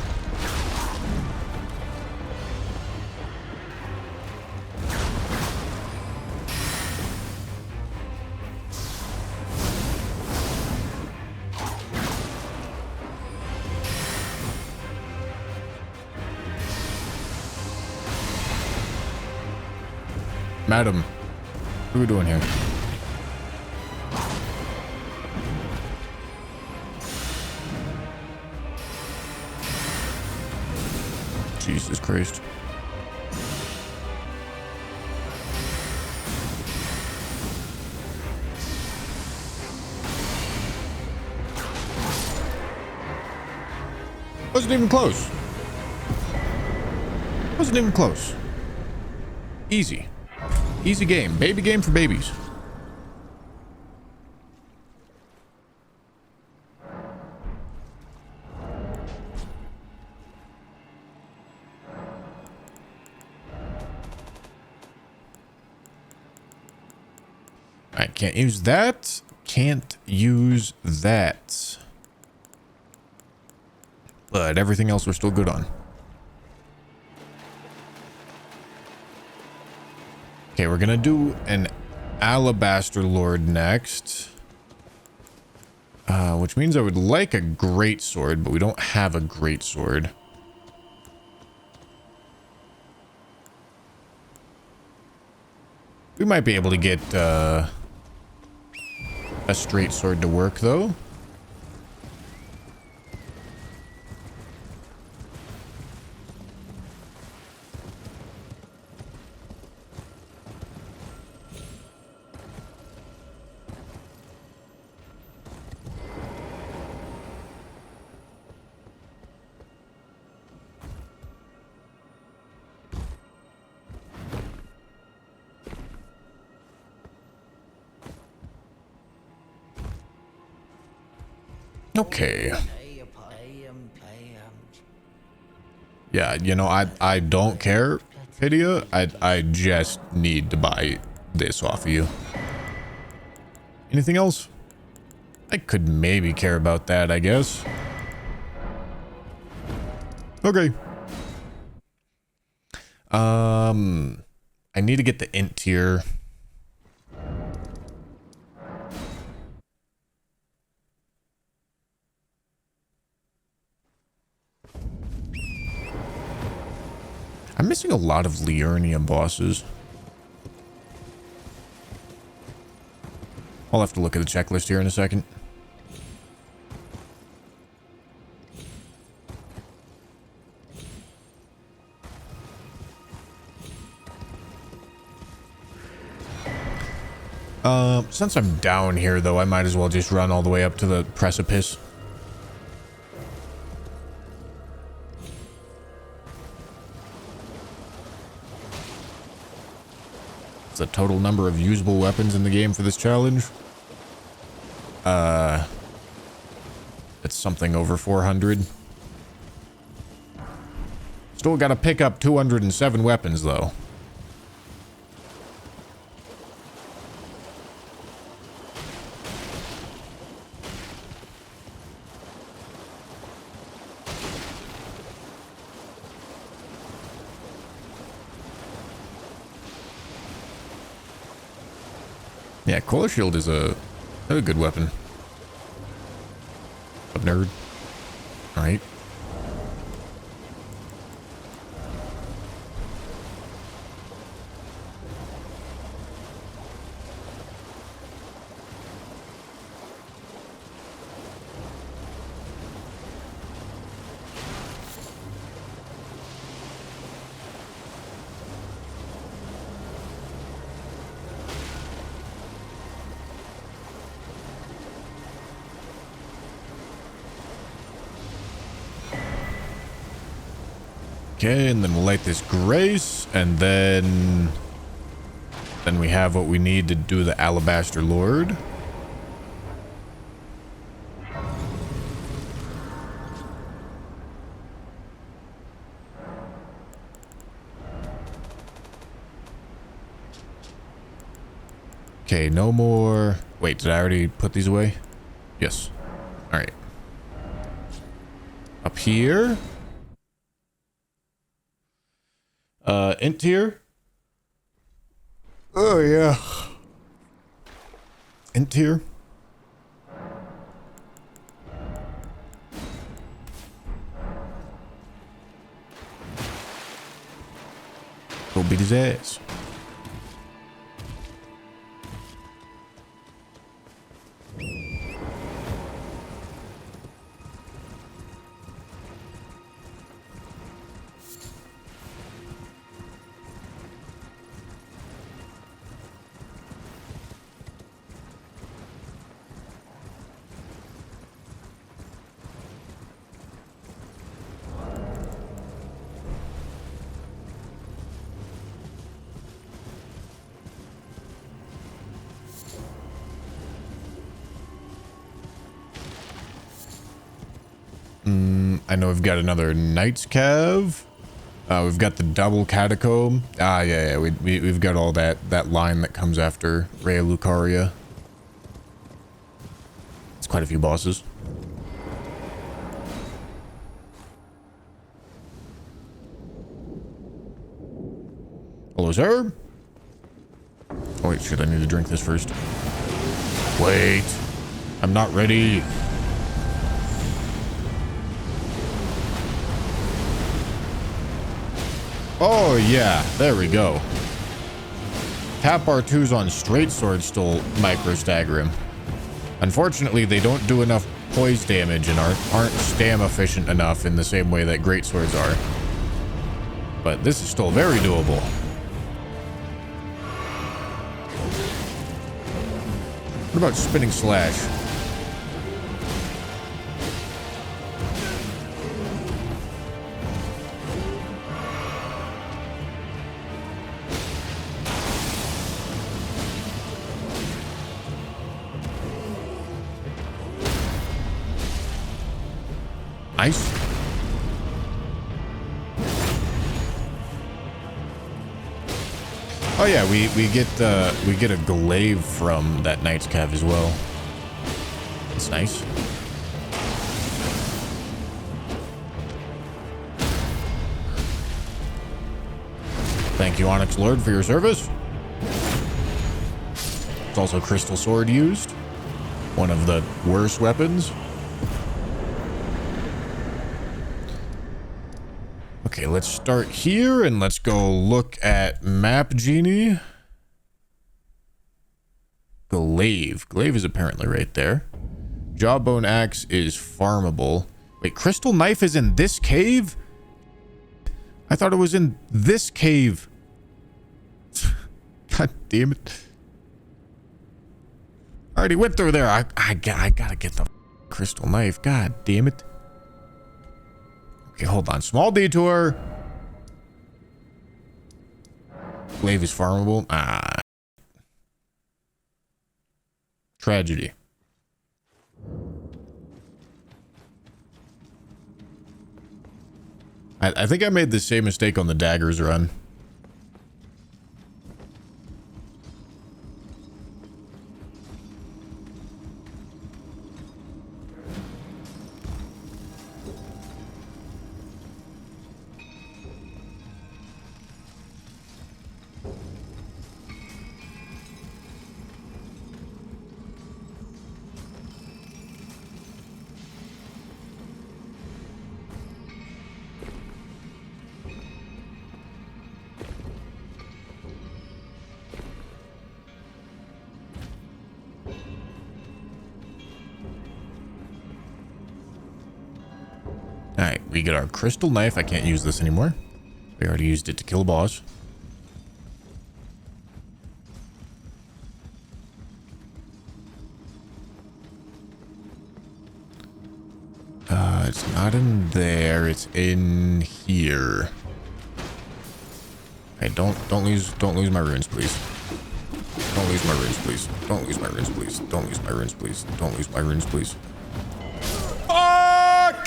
Madam, what are we doing here? Jesus Christ. Wasn't even close. Wasn't even close. Easy. Easy game. Baby game for babies. I can't use that. Can't use that. But everything else we're still good on. Okay, we're gonna do an Alabaster Lord next. Which means I would like a great sword, but we don't have a great sword. We might be able to get a straight sword to work, though. Okay. Yeah, you know, I don't care, Pidia. I just need to buy this off of you. Anything else? I could maybe care about that, I guess. Okay. I need to get the int tier. I'm missing a lot of Liurnia bosses. I'll have to look at the checklist here in a second. Since I'm down here, though, I might as well just run all the way up to the precipice. It's the total number of usable weapons in the game for this challenge. It's something over 400. Still gotta pick up 207 weapons, though. Yeah, Coil Shield is a good weapon. A nerd. Alright. Okay, and then we'll light this grace, and then we have what we need to do the Alabaster Lord. Okay, no more. Wait, did I already put these away? Yes. All right. Up here. Int tier. Oh yeah. Int tier. Go beat his ass. I know we've got another Knight's Cav. We've got the double catacomb. Yeah. We've got all that line that comes after Rhea Lucaria. It's quite a few bosses. Hello, sir. Oh wait, shit! I need to drink this first. Wait, I'm not ready. Oh yeah, there we go. Tap R2s on straight sword still micro stagger him. Unfortunately, they don't do enough poise damage and aren't stam efficient enough in the same way that great swords are. But this is still very doable. What about spinning slash? Nice. Oh yeah, we get a glaive from that Knight's Cav as well. That's nice. Thank you, Onyx Lord, for your service. It's also Crystal Sword used. One of the worst weapons. Okay, let's start here and let's go look at Map Genie. Glaive. Glaive is apparently right there. Jawbone Axe is farmable. Wait, Crystal Knife is in this cave? I thought it was in this cave. God damn it. I already went through there. I gotta get the Crystal Knife. God damn it. Okay, hold on. Small detour. Glaive is farmable. Tragedy. I think I made the same mistake on the daggers run. Alright, we get our crystal knife. I can't use this anymore. We already used it to kill a boss. It's not in there. It's in here. Hey, don't lose my runes, please. Don't lose my runes, please. Don't lose my runes, please. Don't lose my runes, please. Don't lose my runes, please. Fuck!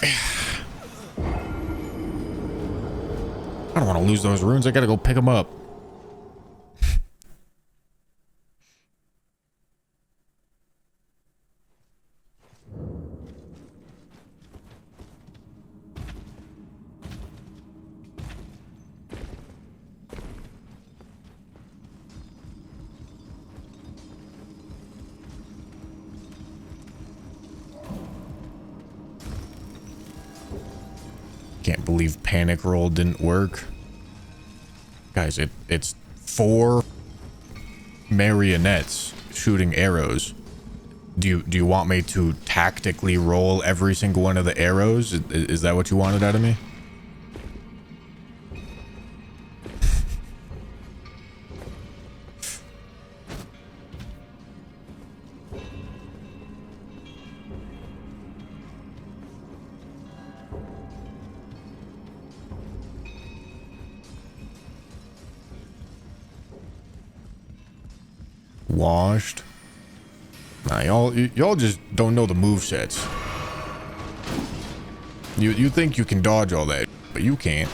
I don't want to lose those runes. I gotta go pick them up. Can't believe panic roll didn't work. Guys, it's 4 marionettes shooting arrows. Do you want me to tactically roll every single one of the arrows? Is that what you wanted out of me? Washed. Nah, y'all just don't know the movesets. You think you can dodge all that, but you can't.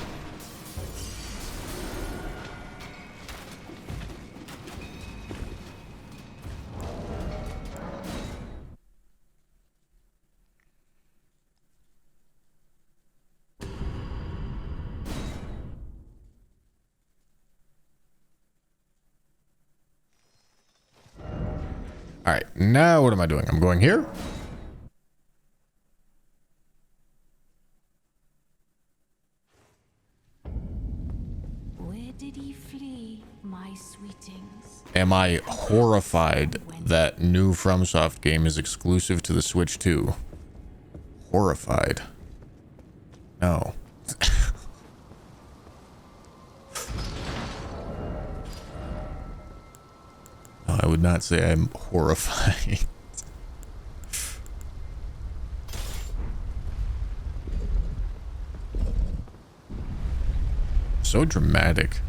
All right, now what am I doing? I'm going here. Where did he flee, my sweetings? Am I horrified that new FromSoft game is exclusive to the Switch 2? Horrified. No. No, I would not say I'm horrified. So dramatic.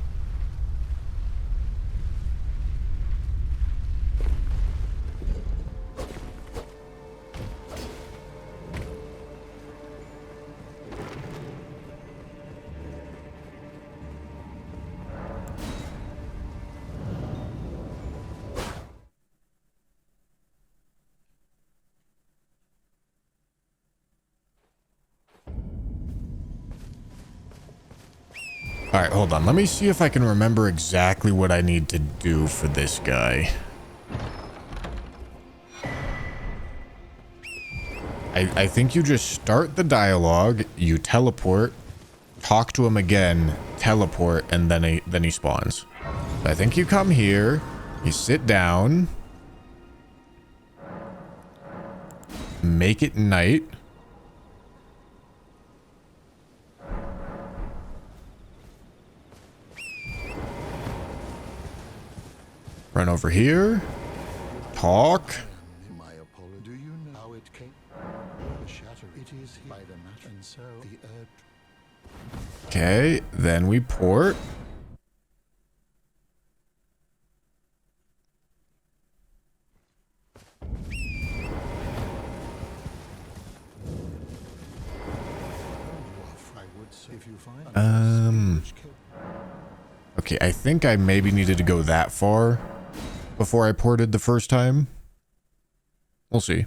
All right, hold on. Let me see if I can remember exactly what I need to do for this guy. I think you just start the dialogue, you teleport, talk to him again, teleport, and then he spawns. I think you come here, you sit down, make it night. Run over here. Talk. My apology. Do you know how it came? The shatter. It is by the match, and so the earth. Okay, then we port. I would say if you find Okay, I think I maybe needed to go that far before I ported the first time. We'll see.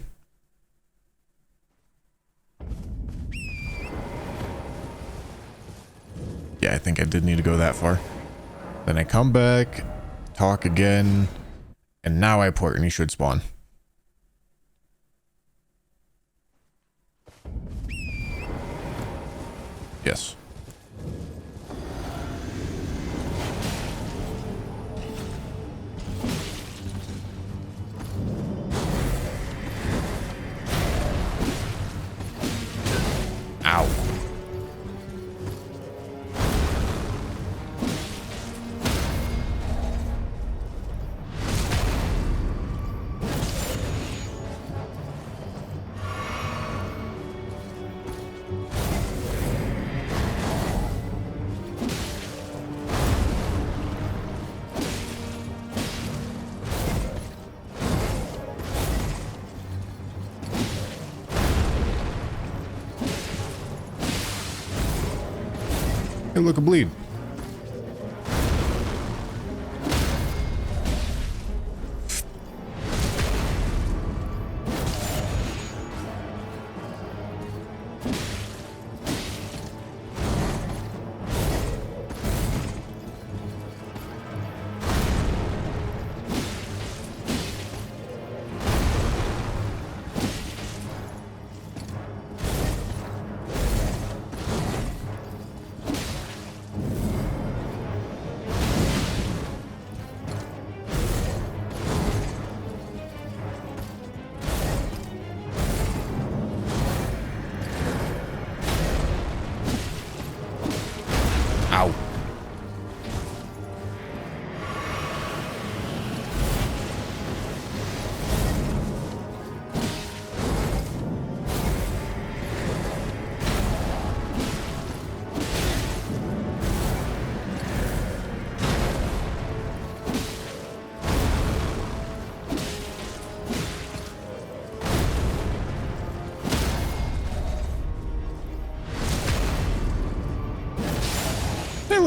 Yeah, I think I did need to go that far. Then I come back, talk again, and now I port and he should spawn. Yes. Ow. Hey, look, a bleed.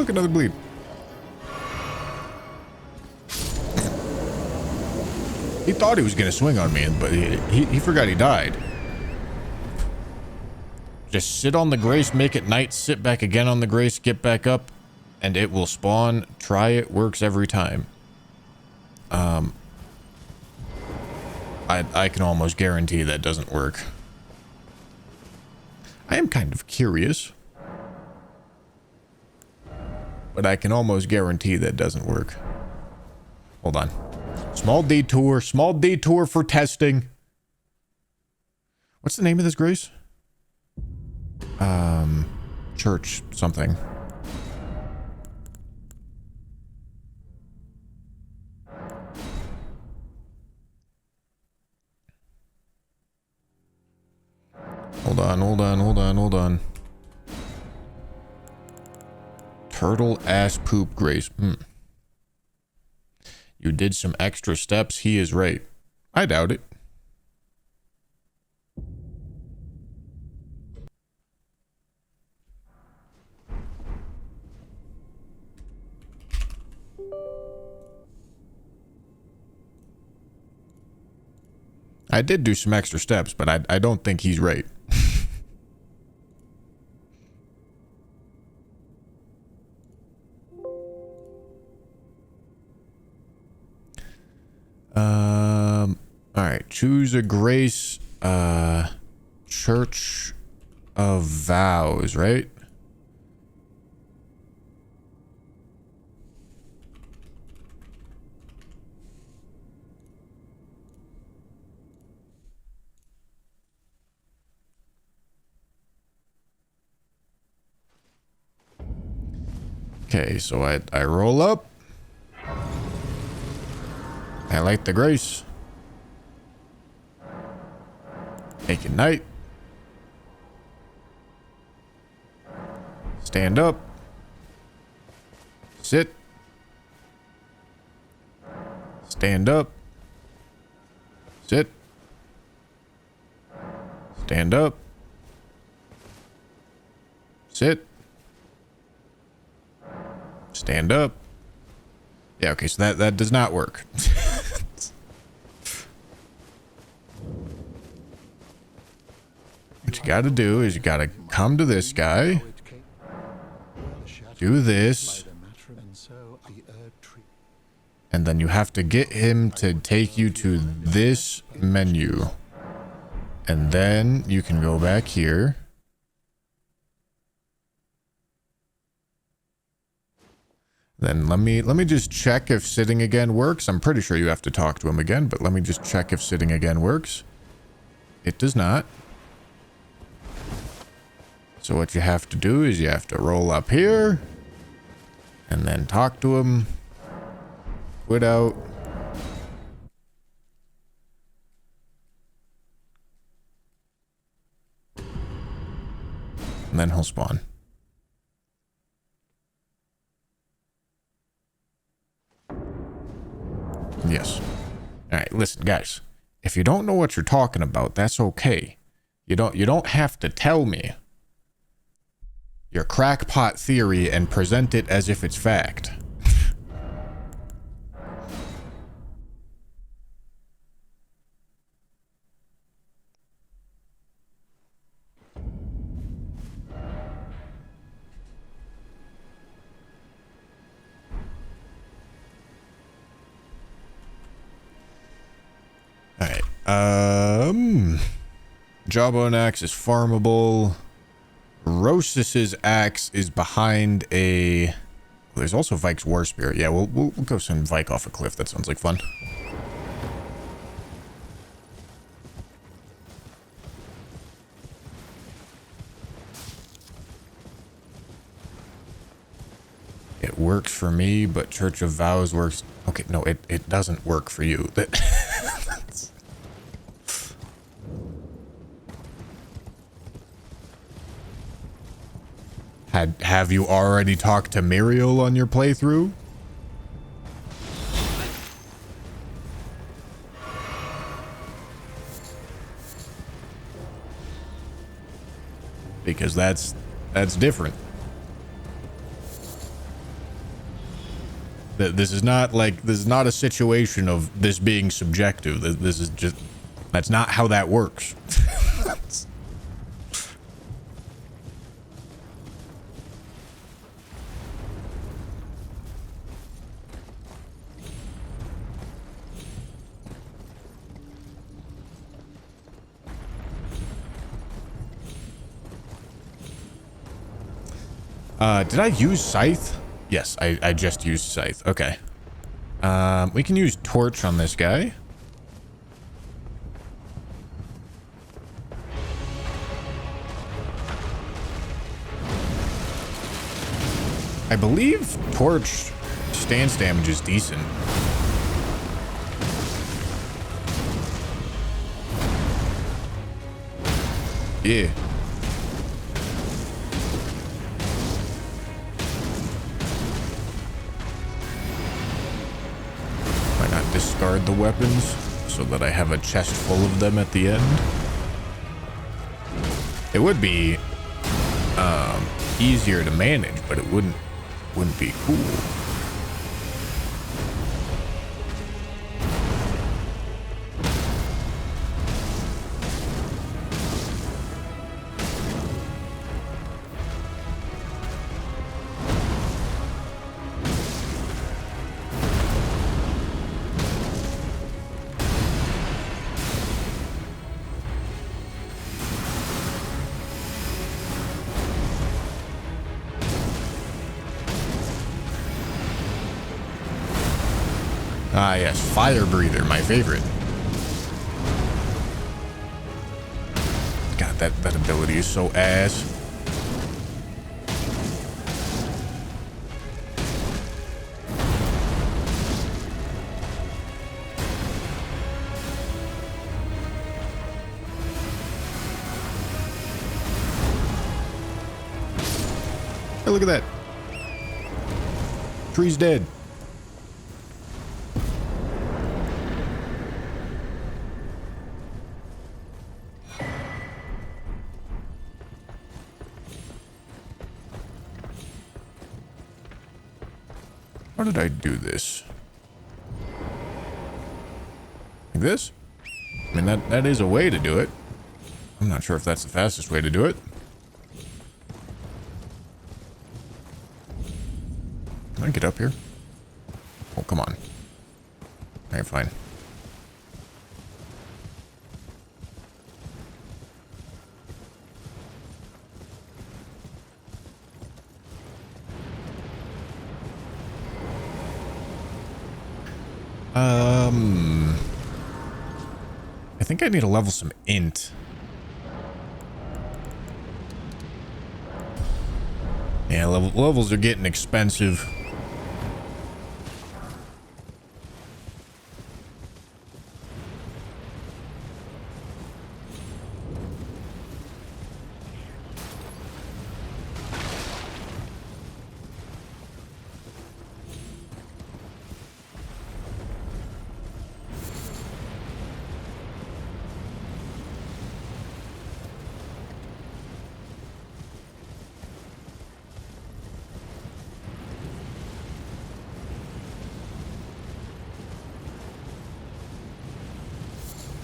took another bleed. He thought he was going to swing on me, but he forgot he died. Just sit on the grace, make it night, sit back again on the grace, get back up, and it will spawn. Try it. Works every time. I can almost guarantee that doesn't work. I am kind of curious. But I can almost guarantee that doesn't work. Hold on. Small detour for testing. What's the name of this grace? Church something. Hold on. Turtle ass poop grace. You did some extra steps. He is right. I doubt it. I did do some extra steps, but I don't think he's right. All right. Choose a grace. Church of Vows, right? Okay, so I roll up. I light the grace. Make it night. Stand up. Sit. Stand up. Sit. Stand up. Sit. Stand up. Yeah, okay, so that does not work. What you gotta do is you gotta come to this guy. Do this. And then you have to get him to take you to this menu. And then you can go back here. Then let me just check if sitting again works. I'm pretty sure you have to talk to him again, but let me just check if sitting again works. It does not. So what you have to do is you have to roll up here and then talk to him. Quit out. And then he'll spawn. Yes. All right, listen, guys. If you don't know what you're talking about, that's okay. You don't have to tell me your crackpot theory and present it as if it's fact. Alright, Jawbone Axe is farmable. Rosis's axe is behind a... Well, there's also Vike's War Spear. Yeah, we'll go send Vike off a cliff. That sounds like fun. It works for me, but Church of Vows works... Okay, no, it doesn't work for you. Have you already talked to Muriel on your playthrough? Because that's different. This is not like, this is not a situation of this being subjective. This is just, that's not how that works. Did I use Scythe? Yes, I just used Scythe. Okay. We can use Torch on this guy. I believe Torch stance damage is decent. Yeah. Discard the weapons so that I have a chest full of them at the end. It would be easier to manage, but it wouldn't be cool. Ah, yes, Fire Breather, my favorite. God, that ability is so ass. Hey, look at that. Tree's dead. How did I do this? Like this? I mean, that is a way to do it. I'm not sure if that's the fastest way to do it. Can I get up here? Oh, come on. Okay, fine. I think I need to level some int. Yeah, levels are getting expensive.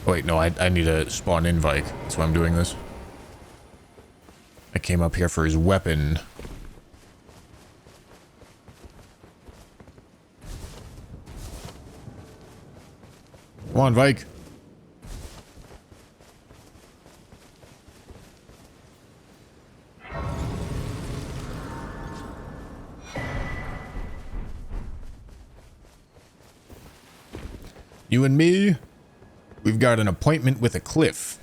Oh, wait, no, I need to spawn in Vike. That's why I'm doing this. I came up here for his weapon. Come on, Vike. You and me, we've got an appointment with a cliff.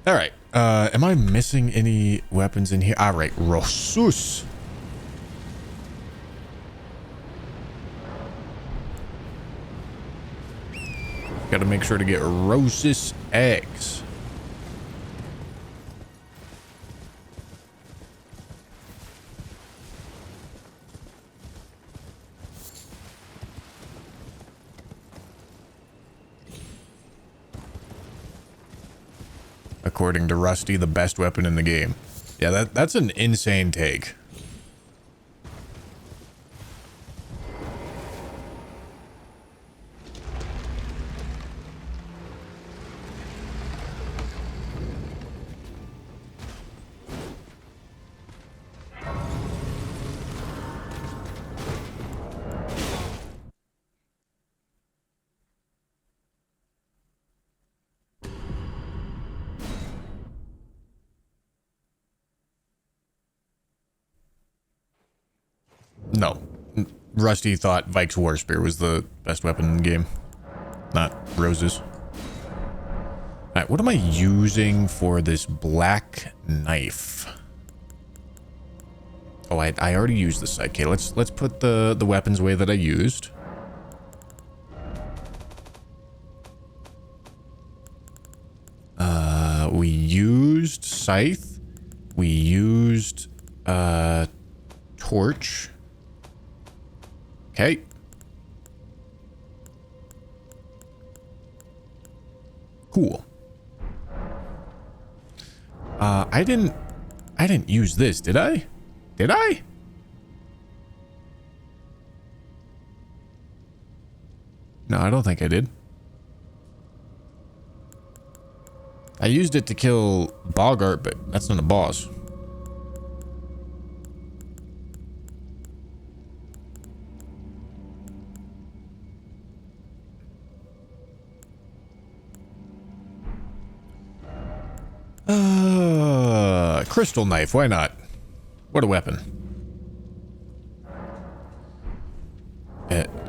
All right. Am I missing any weapons in here? All right. Rosus. Got to make sure to get Rosus eggs. According to Rusty, the best weapon in the game. Yeah, that's an insane take. No. Rusty thought Vike's War Spear was the best weapon in the game. Not Rose's. Alright, what am I using for this black knife? Oh, I already used the sight. Okay, let's put the weapons away that I used. We used scythe. We used torch. Okay. Cool. I didn't use this, did I? Did I? No, I don't think I did. I used it to kill Bogart, but that's not a boss. Crystal knife, why not? What a weapon.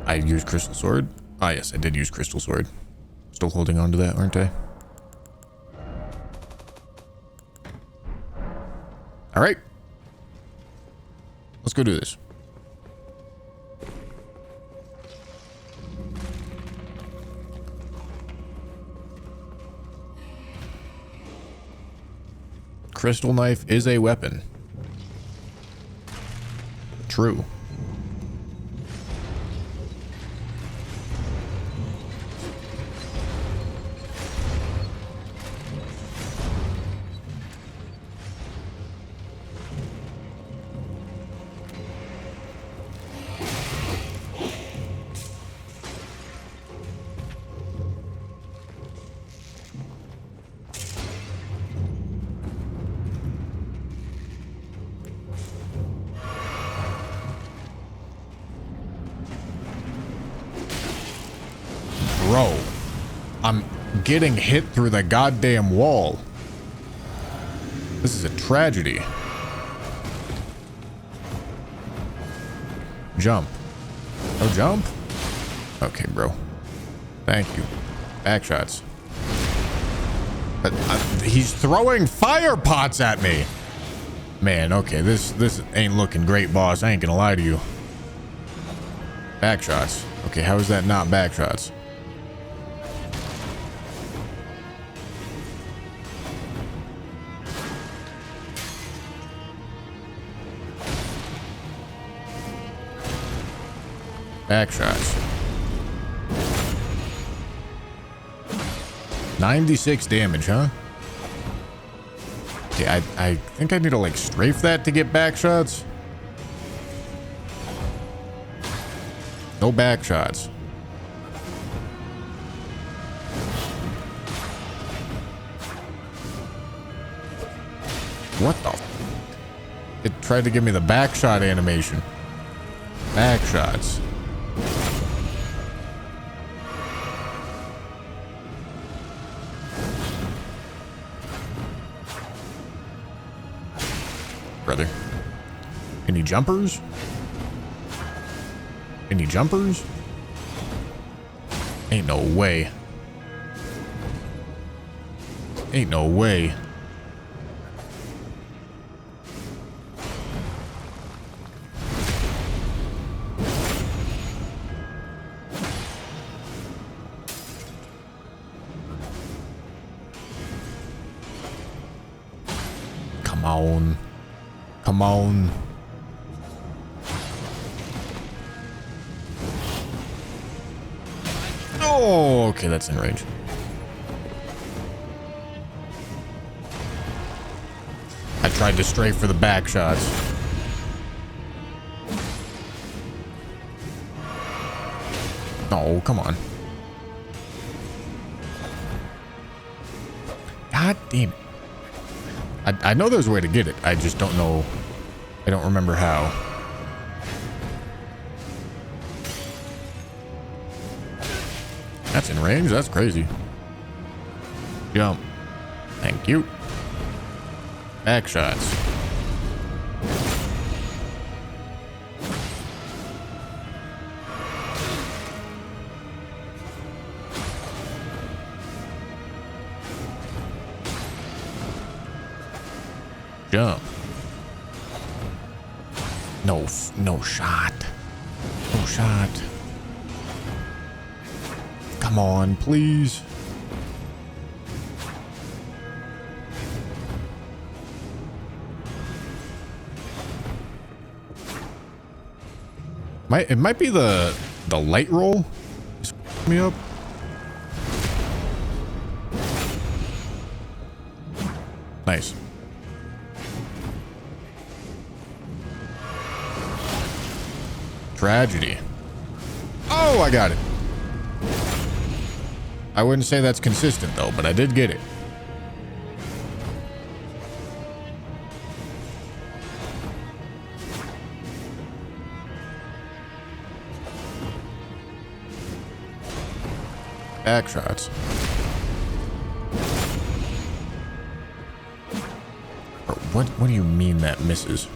I used crystal sword. Ah, yes, I did use crystal sword. Still holding on to that, aren't I? All right. Let's go do this. Crystal knife is a weapon. True. Bro, I'm getting hit through the goddamn wall. This is a tragedy. Jump. Oh, jump? Okay, bro. Thank you. Back shots. But he's throwing fire pots at me. Man, okay, this ain't looking great, boss. I ain't gonna lie to you. Back shots. Okay, how is that not back shots? Back shots. 96 damage, huh? Okay, I think I need to like strafe that to get back shots. No back shots. What the? It tried to give me the back shot animation. Back shots. Brother. Any jumpers? Any jumpers? Ain't no way. Ain't no way. on. Come on. Oh, okay, that's in range. I tried to stray for the back shots. Oh, come on. God damn it. I know there's a way to get it. I just don't know. I don't remember how. That's in range. That's crazy. Jump. Thank you. Back shots. Jump. No shot. No shot. Come on, please. It might be the light roll. Just me up. Nice. Tragedy. Oh, I got it. I wouldn't say that's consistent though, but I did get it. Back shots. What do you mean that misses?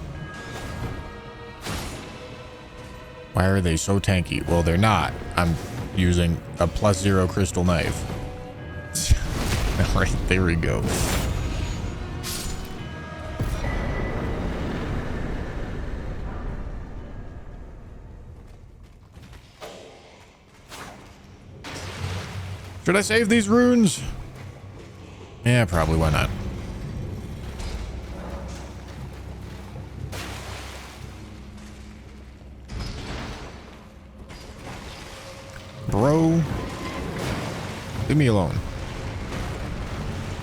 Why are they so tanky? Well, they're not. I'm using a +0 crystal knife. All right, there we go. Should I save these runes? Yeah, probably. Why not? Bro, leave me alone.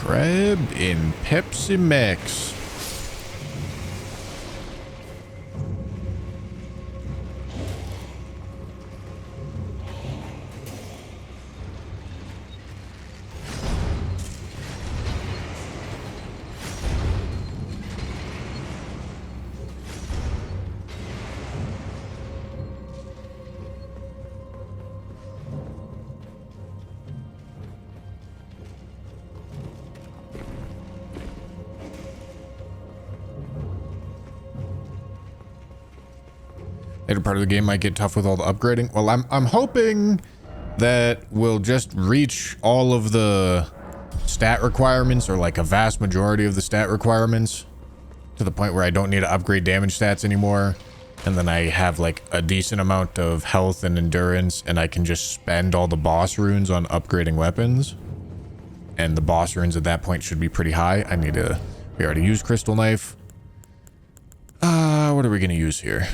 Grabbed in Pepsi Max. Later part of the game might get tough with all the upgrading. Well, I'm hoping that we'll just reach all of the stat requirements, or like a vast majority of the stat requirements, to the point where I don't need to upgrade damage stats anymore. And then I have like a decent amount of health and endurance, and I can just spend all the boss runes on upgrading weapons. And the boss runes at that point should be pretty high. We already used Crystal Knife. What are we gonna use here?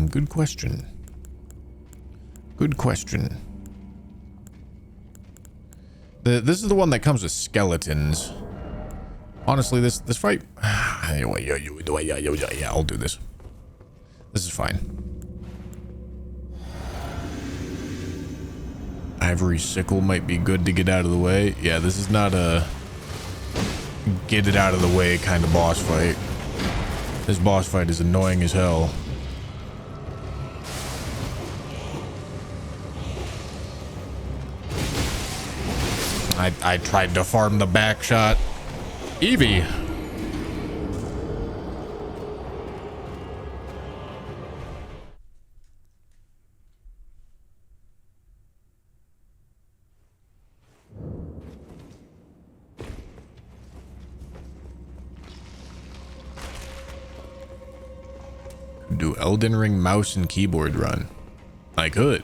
Good question. Good question. This is the one that comes with skeletons. Honestly, this fight... Yeah, I'll do this. This is fine. Ivory sickle might be good to get out of the way. Yeah, this is not a get it out of the way kind of boss fight. This boss fight is annoying as hell. I tried to farm the back shot. Evie. Do Elden Ring mouse and keyboard run? I could.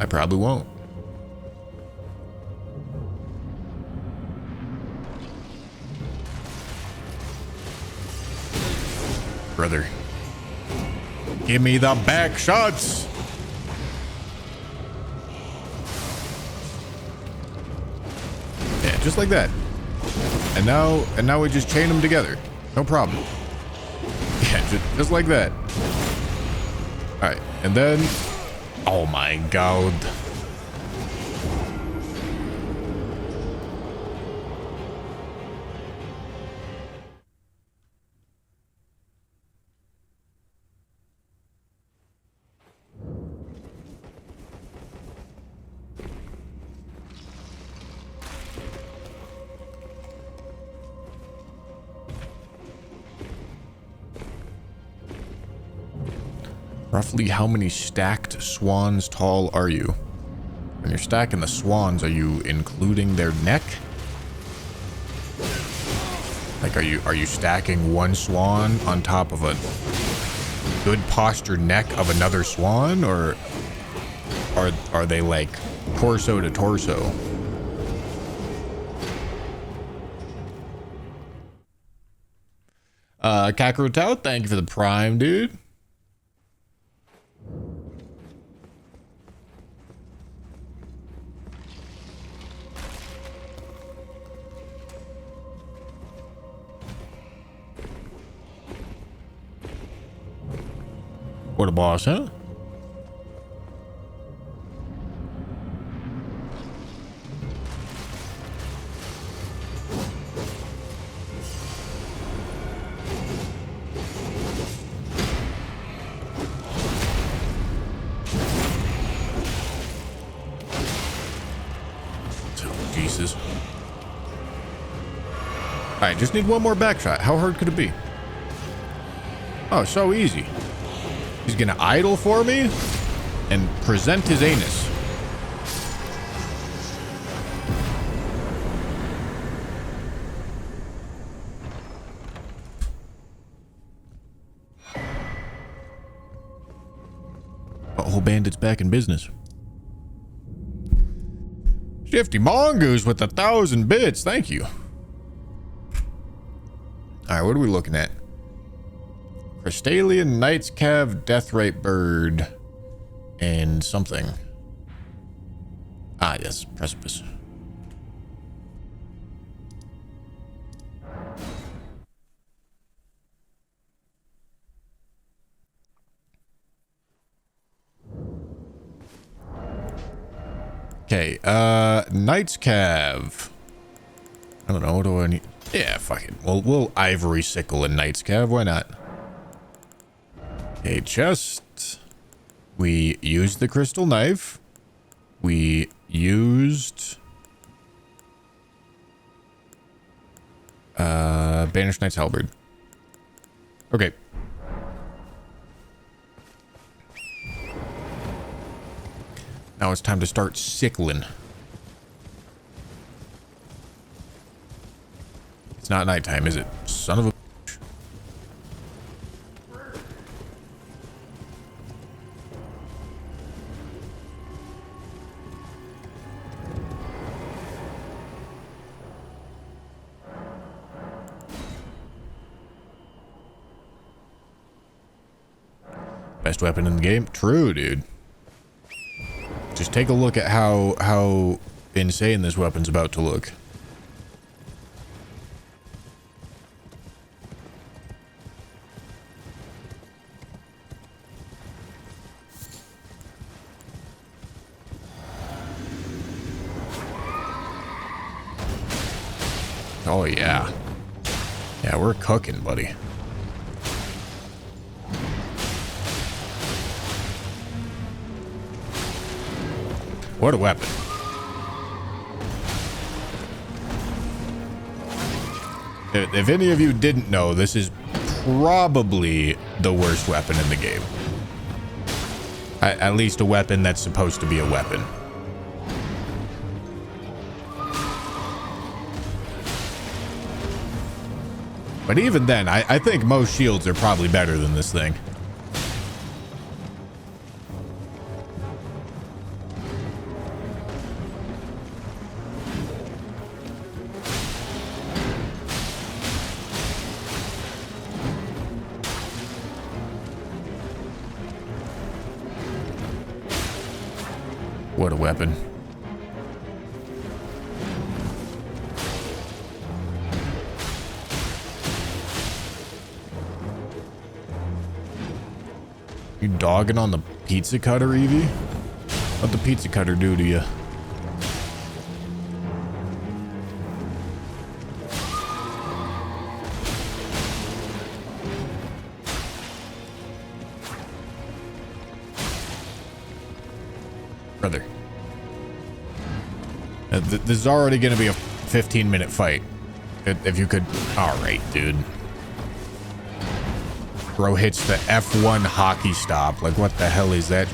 probably won't. Brother. Give me the back shots. Yeah, just like that. And now we just chain them together. No problem. Yeah, just like that. All right, and then, oh my God. Roughly how many stacked swans tall are you? When you're stacking the swans, are you including their neck? Like, are you stacking one swan on top of a good postured neck of another swan, or are they like torso to torso? Kakarot Tout, thank you for the prime, dude. What a boss, huh? Oh, Jesus. All right, just need one more back shot. How hard could it be? Oh, so easy. He's gonna idle for me and present his anus. Whole bandit's back in business. Shifty Mongoose with 1,000 bits. Thank you. All right, what are we looking at? Crystalian, Knight's Cav, Deathrite Bird, and something. Ah, yes, Precipice. Okay, Knight's Cav. I don't know, what do I need? Yeah, fuck it. We'll Ivory Sickle and Knight's Cav, why not? Okay, chest. We used the crystal knife. We used Banished Knight's Halberd. Okay. Now it's time to start sickling. It's not nighttime, is it? Son of a... Best weapon in the game? True, dude. Just take a look at how insane this weapon's about to look. Oh yeah. Yeah, we're cooking, buddy. What a weapon. If any of you didn't know, this is probably the worst weapon in the game. At least a weapon that's supposed to be a weapon. But even then, I think most shields are probably better than this thing. weapon. You dogging on the pizza cutter, Evie? What'd the pizza cutter do to you? Brother. This is already going to be a 15-minute fight. If you could... Alright, dude. Bro hits the F1 hockey stop. Like, what the hell is that?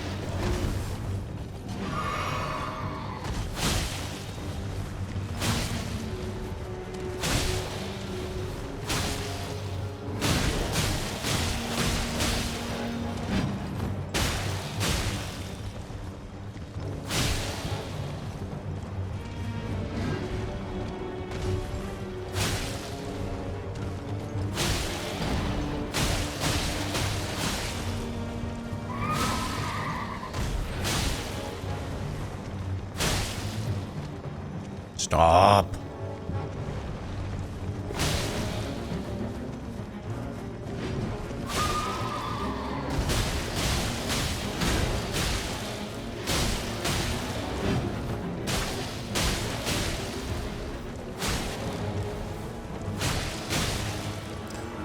Stop.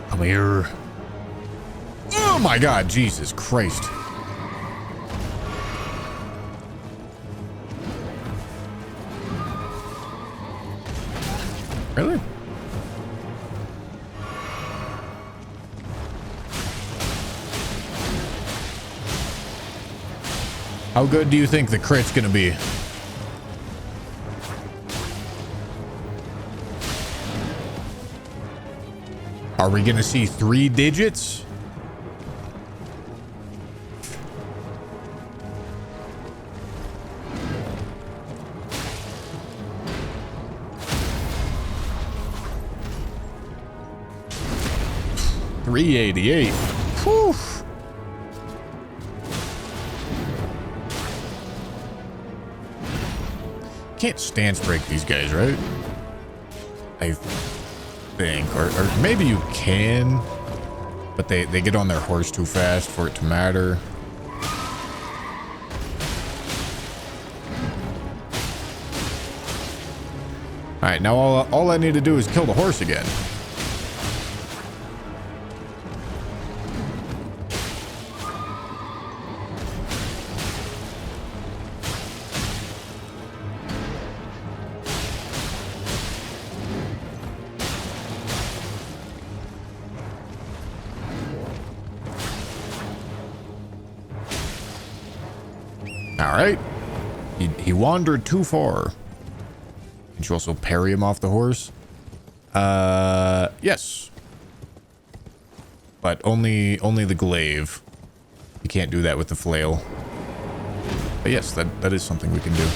Come here. Oh my God, Jesus Christ. Really? How good do you think the crit's gonna be? Are we gonna see 3 digits? $388. Whew. Can't stance break these guys, right? I think, or maybe you can, but they get on their horse too fast for it to matter. All right, now all I need to do is kill the horse again. All right. He wandered too far. Did you also parry him off the horse? Yes. But only the glaive. You can't do that with the flail. But yes, that is something we can do.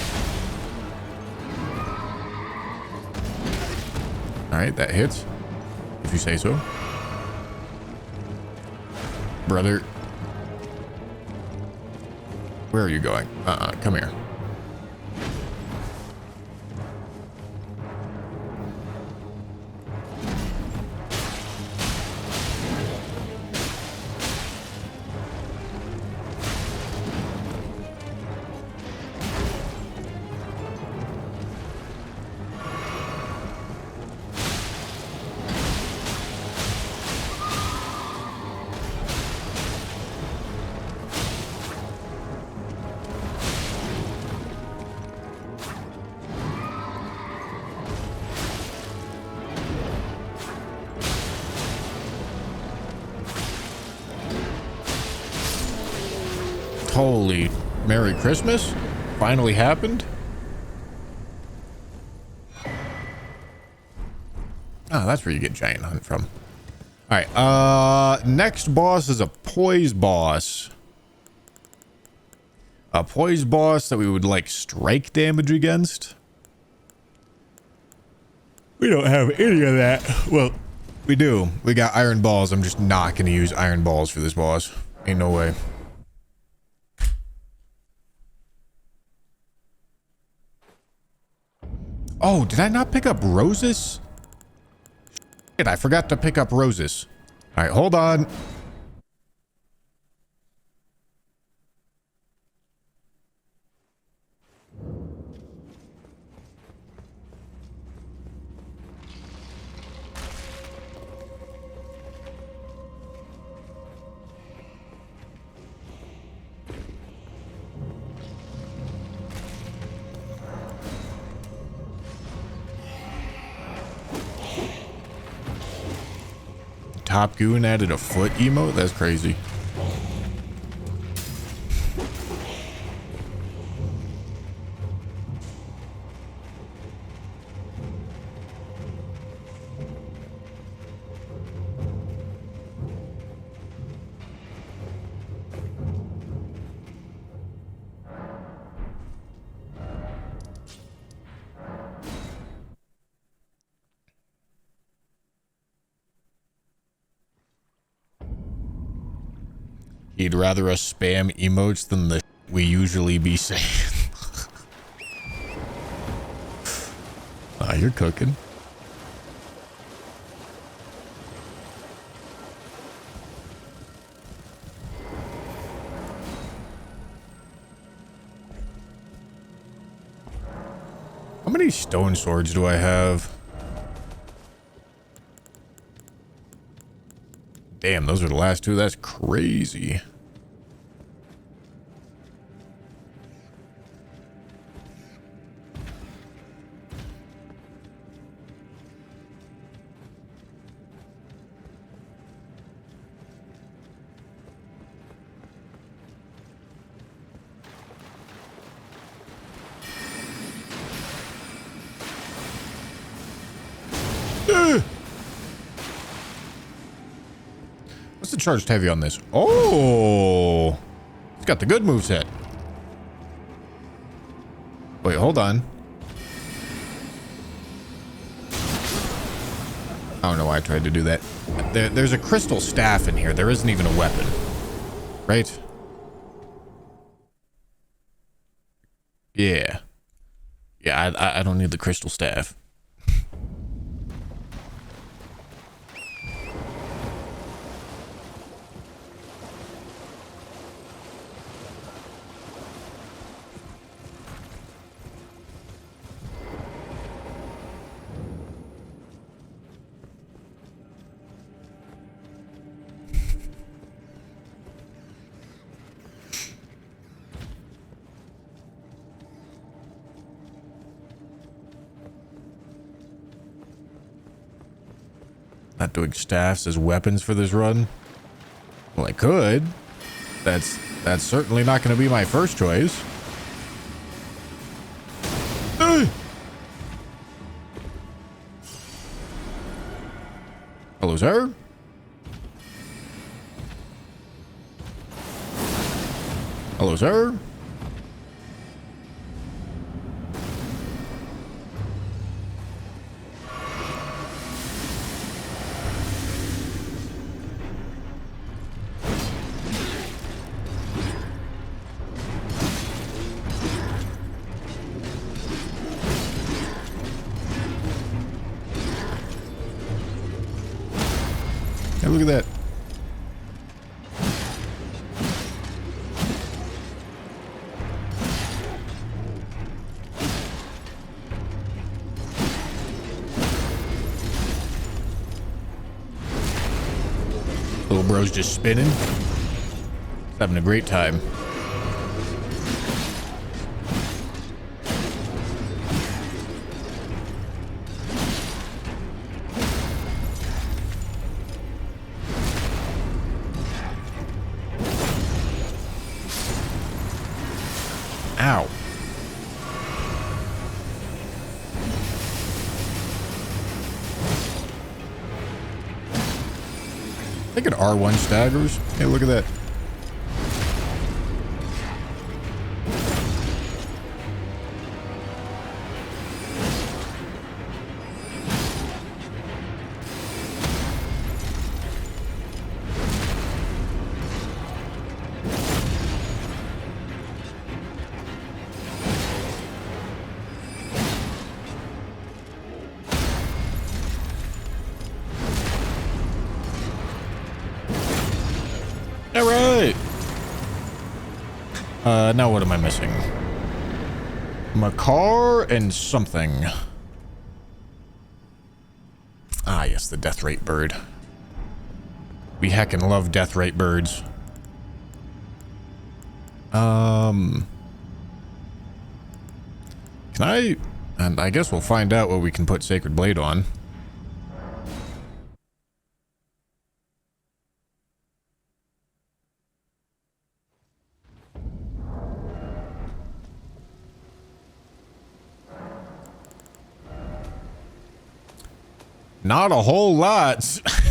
All right, that hits. If you say so. Brother. Where are you going? Come here. Holy Merry Christmas. Finally happened. Oh, that's where you get Giant Hunt from. All right. Next boss is a poise boss. A poise boss that we would like strike damage against. We don't have any of that. Well, we do. We got iron balls. I'm just not going to use iron balls for this boss. Ain't no way. Oh, did I not pick up roses? Shit, I forgot to pick up roses. All right, hold on. Top Goon added a foot emote? That's crazy. He'd rather us spam emotes than the we usually be saying. Ah, you're cooking. How many stone swords do I have? Damn, those are the last two. That's crazy. What's the charged heavy on this? Oh, it's got the good moveset. Wait, hold on. I don't know why I tried to do that. There's a crystal staff in here. There isn't even a weapon, right? Yeah. Yeah, I don't need the crystal staff. Not doing staffs as weapons for this run. Well, I could. That's certainly not going to be my first choice. Hello, sir. Hello, sir. Hey, look at that. Little bro's just spinning. He's having a great time. Ow. I think an R1 staggers. Hey, look at that. Now what am I missing? Makar and something. Ah, yes, the death rate bird. We heckin' love death rate birds. Can I... And I guess we'll find out what we can put Sacred Blade on. Not a whole lot.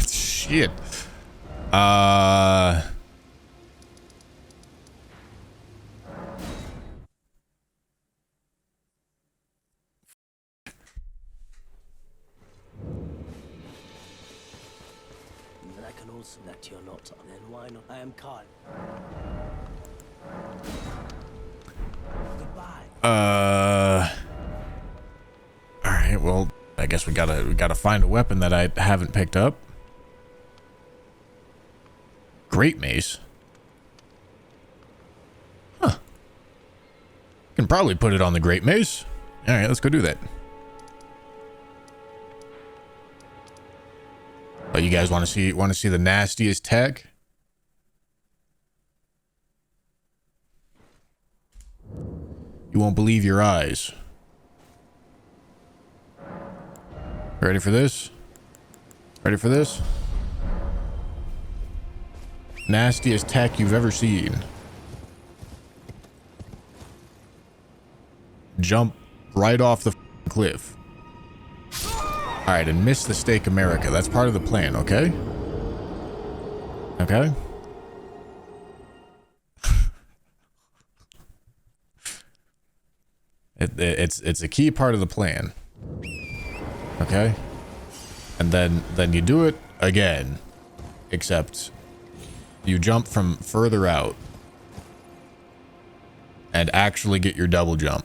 Shit. I can also that you're not. Then why not? I am Kyle. Goodbye. All right. Well, I guess we gotta find a weapon that I haven't picked up. Great mace. Huh. Can probably put it on the great mace. All right, let's go do that. Oh, you guys want to see the nastiest tech? You won't believe your eyes. Ready for this? Ready for this? Nastiest tech you've ever seen. Jump right off the cliff. Alright, and miss the Stake America. That's part of the plan, okay? Okay? It's a key part of the plan. Okay? And then you do it again. Except you jump from further out and actually get your double jump.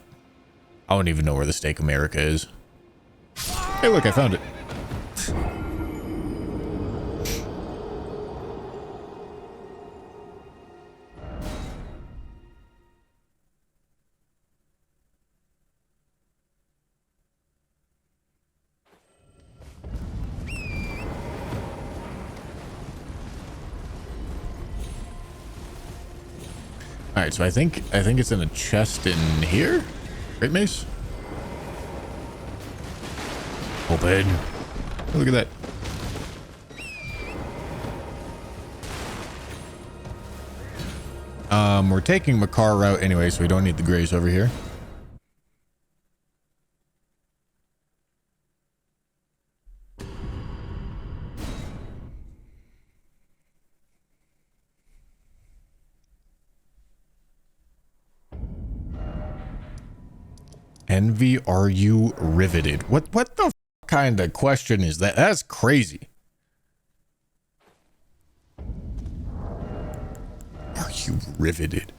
I don't even know where the Stake America is. Hey, look, I found it. All right, so I think it's in a chest in here. Great mace. Open. Oh, look at that. We're taking Makar route anyway, so we don't need the grace over here. Envy, are you riveted? What the kind of question is that? That's crazy. Are you riveted?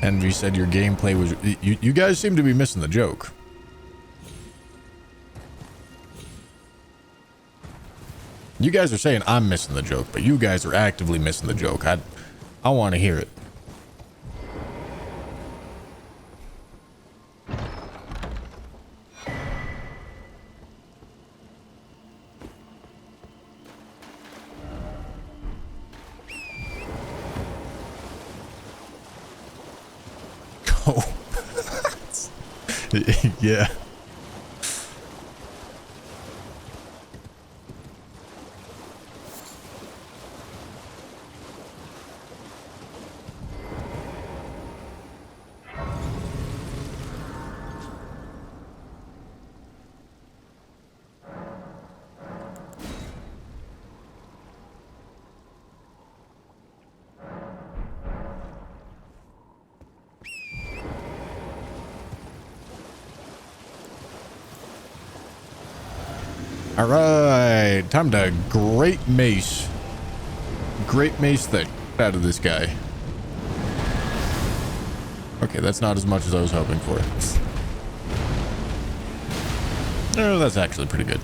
Envy said your gameplay was... You guys seem to be missing the joke. You guys are saying I'm missing the joke, but you guys are actively missing the joke. I want to hear it. Oh. Yeah. All right, time to great mace the shit out of this guy. Okay, that's not as much as I was hoping for. No, that's actually pretty good.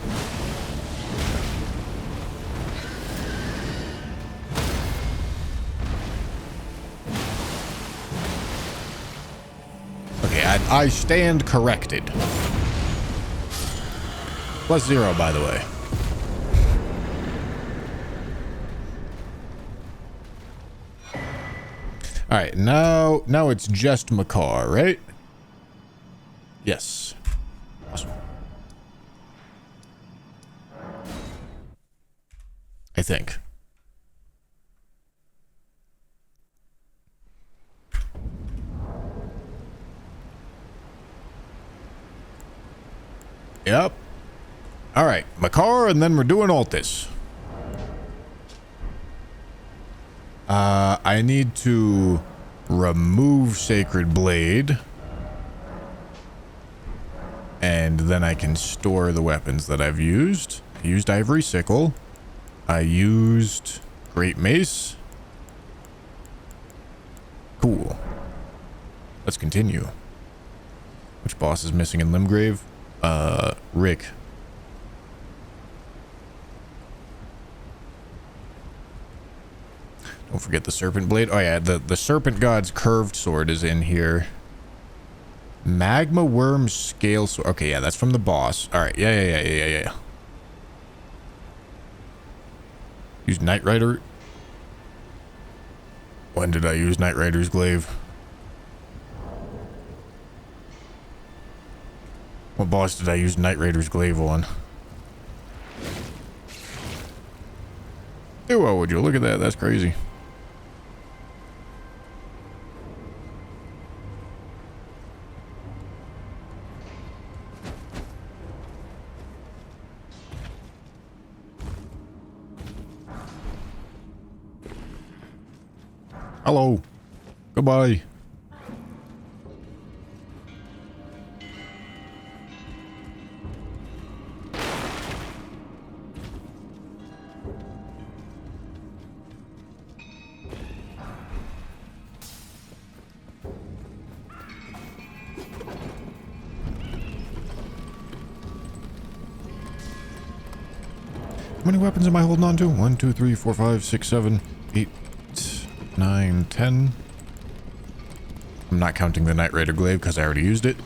Okay, I stand corrected. +0, by the way. All right, now it's just Makar, right? Yes. Awesome. I think. Yep. All right, Makar, and then we're doing Altis. I need to remove Sacred Blade. And then I can store the weapons that I've used. I used Ivory Sickle. I used Great Mace. Cool. Let's continue. Which boss is missing in Limgrave? Rick. Don't forget the Serpent Blade. Oh yeah, the Serpent God's curved sword is in here. Magma Worm Scale Sword. Okay, yeah, that's from the boss. Alright, yeah. Use Knight Rider. When did I use Knight Rider's Glaive? What boss did I use Knight Rider's Glaive on? Ew, would you look at that? That's crazy. Hello. Goodbye. How many weapons am I holding on to? 1, 2, 3, 4, 5, 6, 7, 8, 9, 10. I'm not counting the Knight Rider Glaive because I already used it.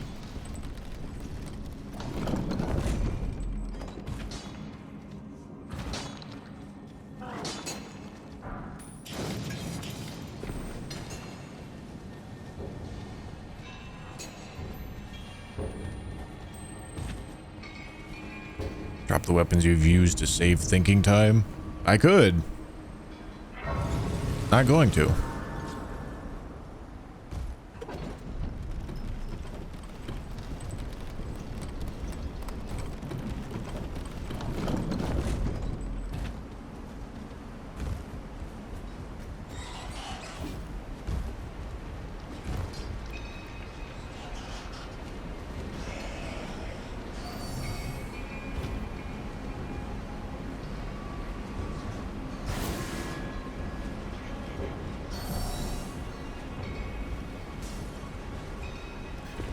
Drop the weapons you've used to save thinking time. I could. Not going to.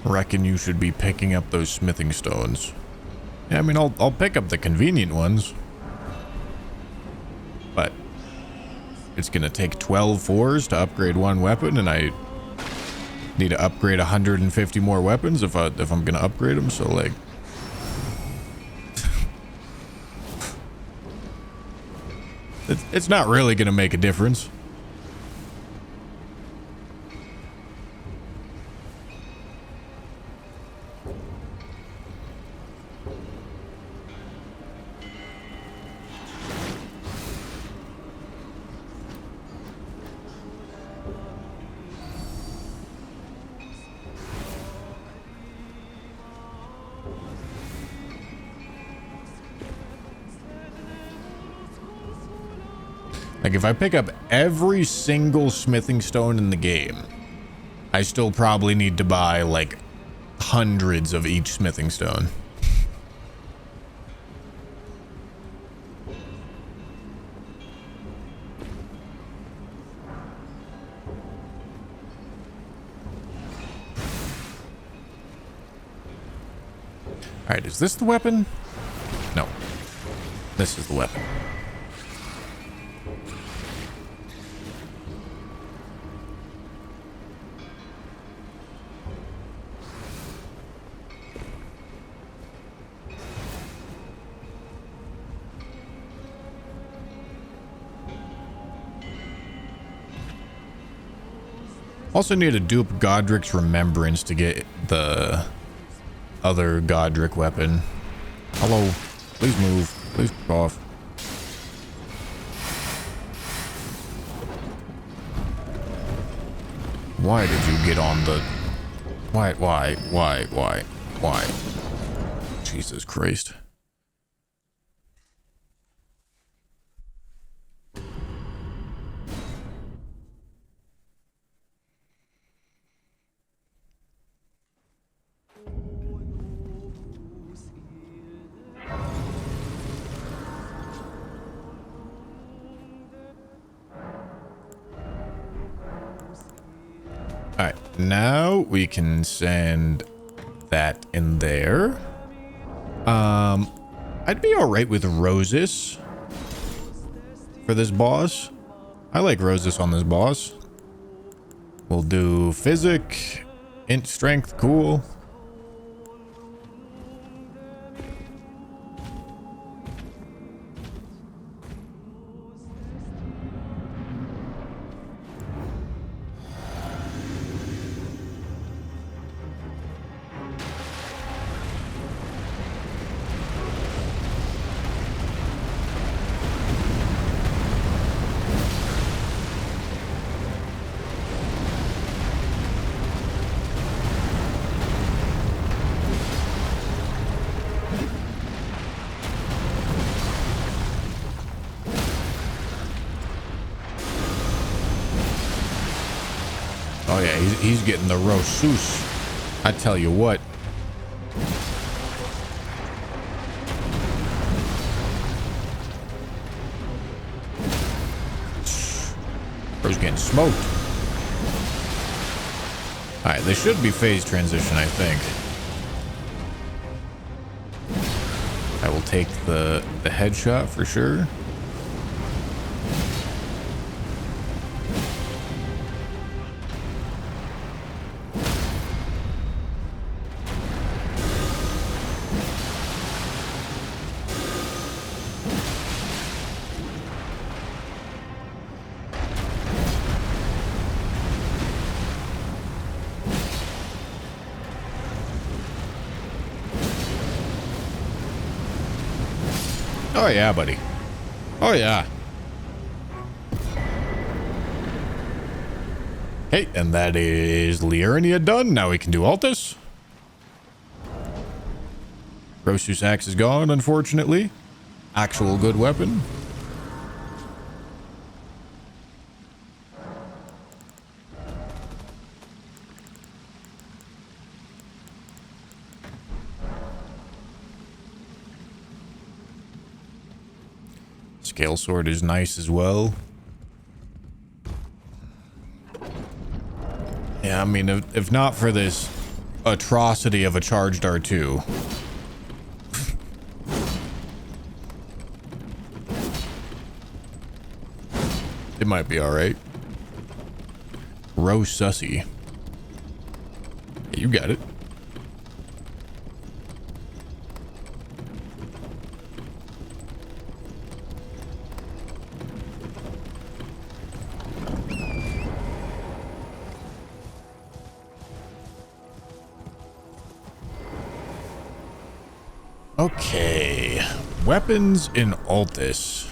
Reckon you should be picking up those smithing stones. Yeah, I mean, I'll pick up the convenient ones. But it's gonna take 12 fours to upgrade one weapon, and I need to upgrade 150 more weapons if I'm gonna upgrade them, so like... it's not really gonna make a difference. Like, if I pick up every single smithing stone in the game, I still probably need to buy, like, hundreds of each smithing stone. Alright, is this the weapon? No. This is the weapon. Also need to dupe Godric's Remembrance to get the other Godric weapon. Hello. Please move. Please fuck off. Why did you get on the... Why? Jesus Christ. Alright, now we can send that in there. I'd be alright with Roses for this boss. I like Roses on this boss. We'll do Physic, Int Strength, cool. Oh yeah, he's getting the Rosus. I tell you what. Bro's getting smoked. Alright, this should be phase transition, I think. I will take the headshot for sure. Oh yeah, buddy. Oh yeah. Okay, and that is Liurnia done. Now we can do Altus. Rosus axe is gone, unfortunately. Actual good weapon. Scale sword is nice as well. Yeah, I mean, if not for this atrocity of a charged R2. It might be alright. Rose Sussy. Yeah, you got it. Okay, weapons in Altus.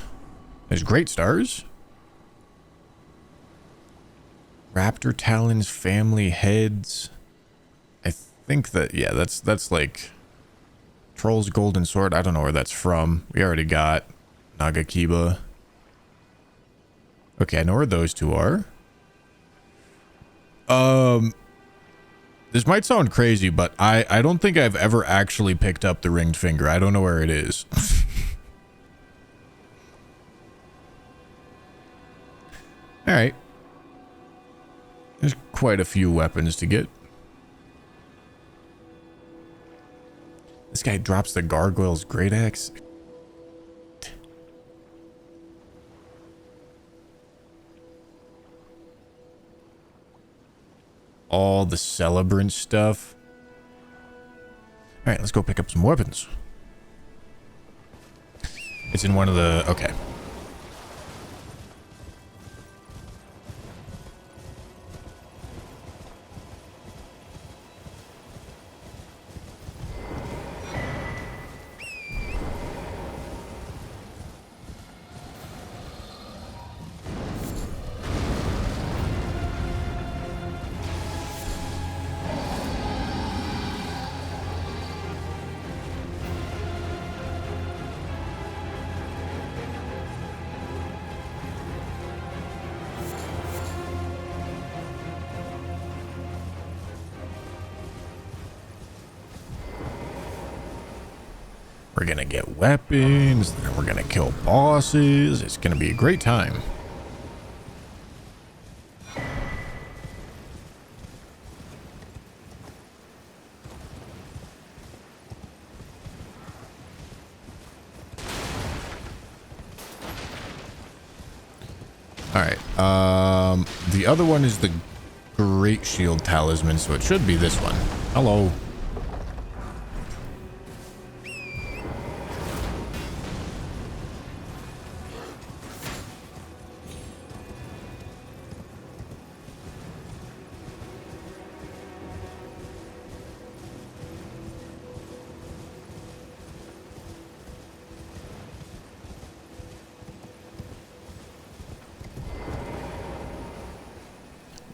There's Great Stars. Raptor Talons, Family Heads. I think that, yeah, that's like Troll's Golden Sword. I don't know where that's from. We already got Nagakiba. Okay, I know where those two are. This might sound crazy, but I don't think I've ever actually picked up the ringed finger. I don't know where it is. All right. There's quite a few weapons to get. This guy drops the gargoyle's great axe. All the celebrant stuff. All right, let's go pick up some weapons. It's in one of the... Okay. We're gonna get weapons, then we're gonna kill bosses. It's gonna be a great time. Alright, the other one is the Great Shield Talisman, so it should be this one. Hello.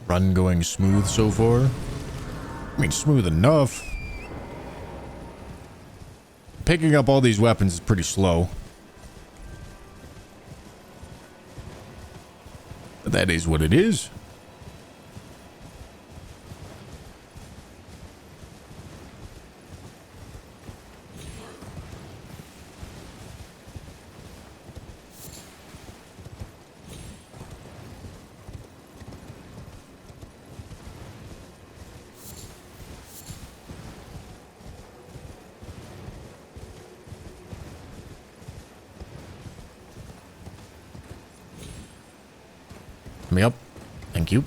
Run going smooth so far. I mean, smooth enough. Picking up all these weapons is pretty slow. But that is what it is. Me up. Thank you.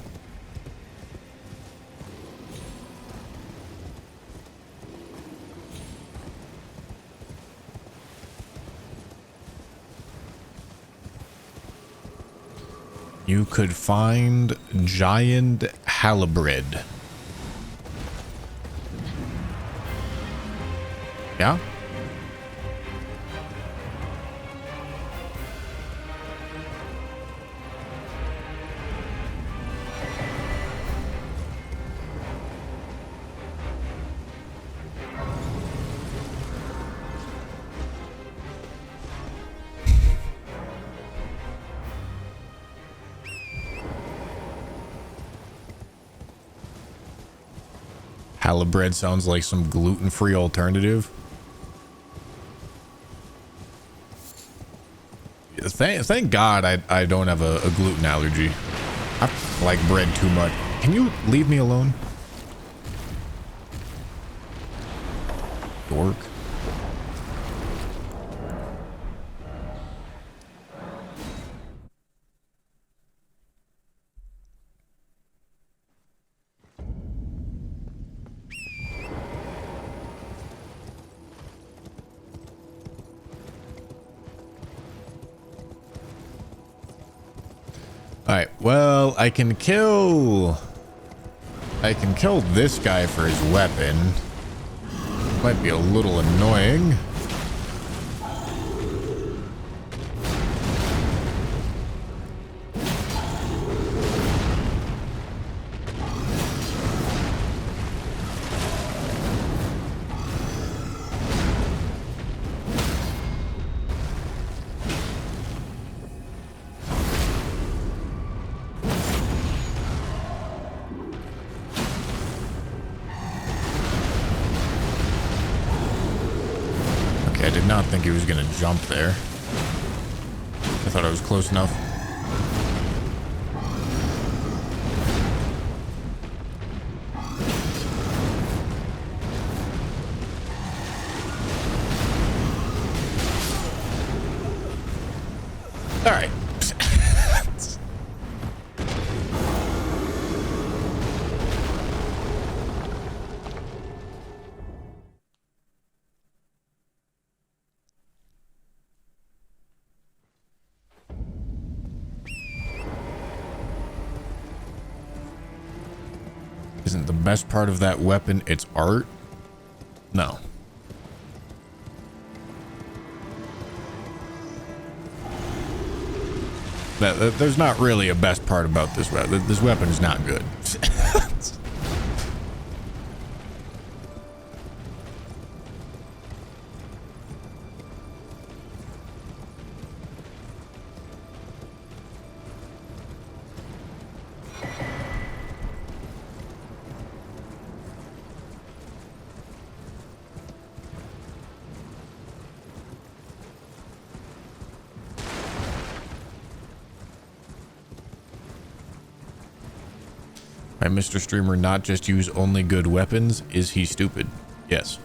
You could find giant halibut. Yeah? Halibut sounds like some gluten-free alternative. Thank God I don't have a gluten allergy. I like bread too much. Can you leave me alone? Dork. Alright, well, I can kill this guy for his weapon. Might be a little annoying. I did not think he was going to jump there. I thought I was close enough. All right. Isn't the best part of that weapon its art? No. There's not really a best part about this weapon. This weapon is not good. Might Mr. Streamer not just use only good weapons? Is he stupid? Yes.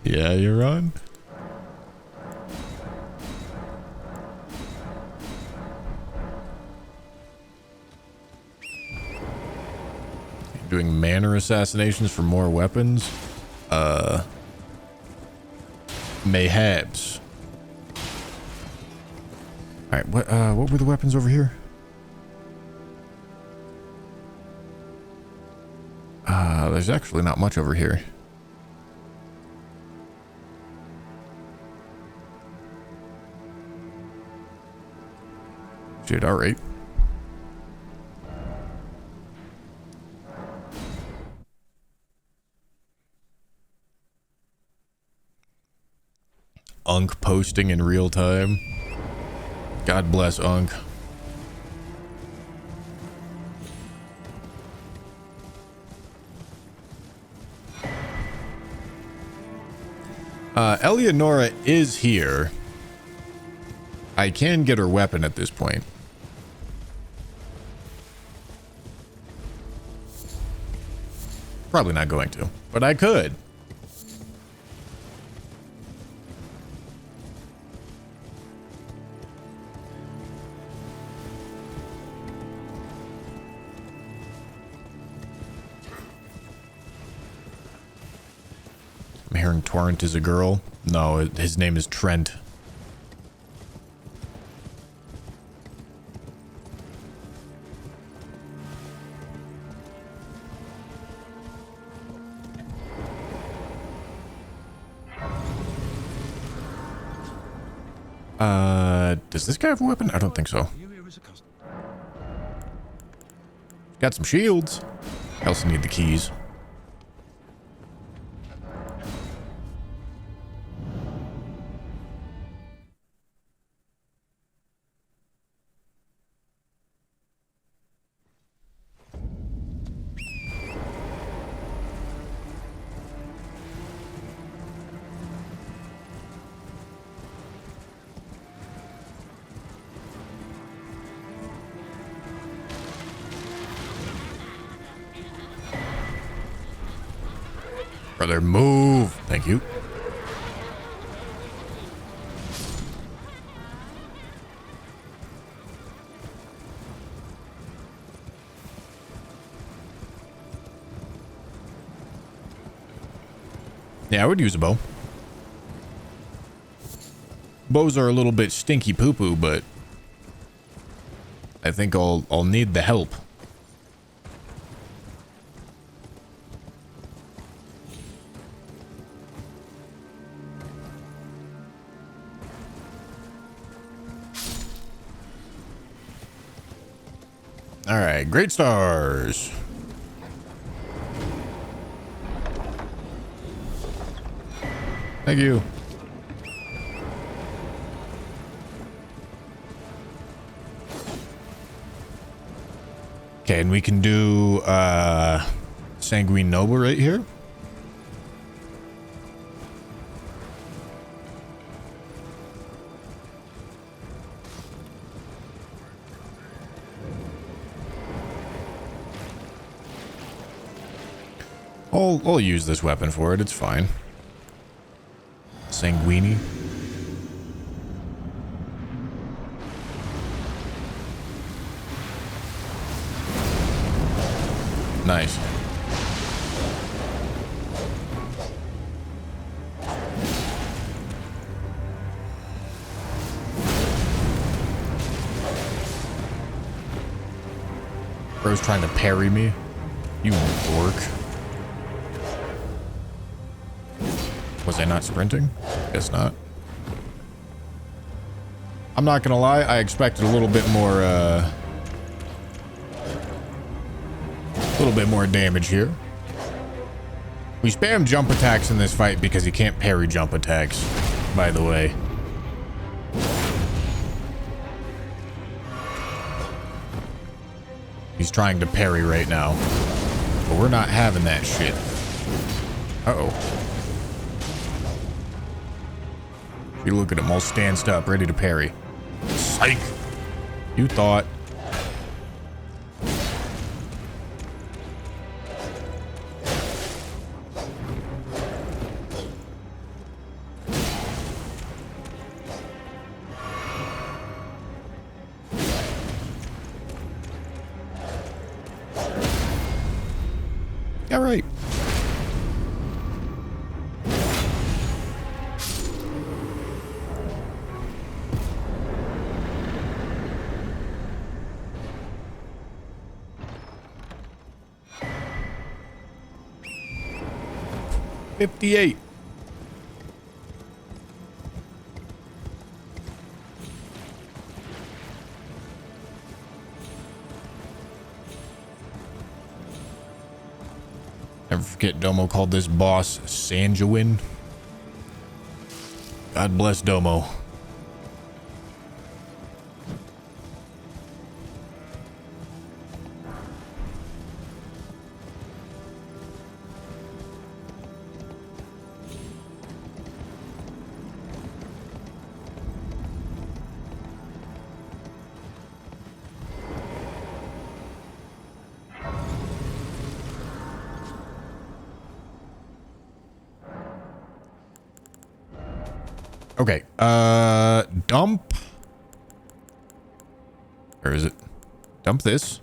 Yeah, you're on. Doing manner assassinations for more weapons? Mayhaps. Alright, what were the weapons over here? There's actually not much over here. Shit, alright. Unk posting in real time. God bless Unk. Eleonora is here. I can get her weapon at this point. Probably not going to, but I could. I'm hearing Torrent is a girl. No, his name is Trent. Does this guy have a weapon? I don't think so. Got some shields. I also need the keys. Brother, move. Thank you. Yeah, I would use a bow. Bows are a little bit stinky poo-poo, but I think I'll need the help. All right, great stars. Thank you. Okay, and we can do Sanguine Noble right here. I'll use this weapon for it. It's fine. Sanguini. Nice. Bro's trying to parry me. You dork. Was I not sprinting? Guess not. I'm not gonna lie, I expected a little bit more damage here. We spam jump attacks in this fight because he can't parry jump attacks, by the way. He's trying to parry right now, but we're not having that shit. Uh-oh. You look at him all stanced up, ready to parry. Psych! You thought. All right. $58. Never forget Domo called this boss Sanjuin. God bless Domo. Okay, dump. Where is it? Dump this.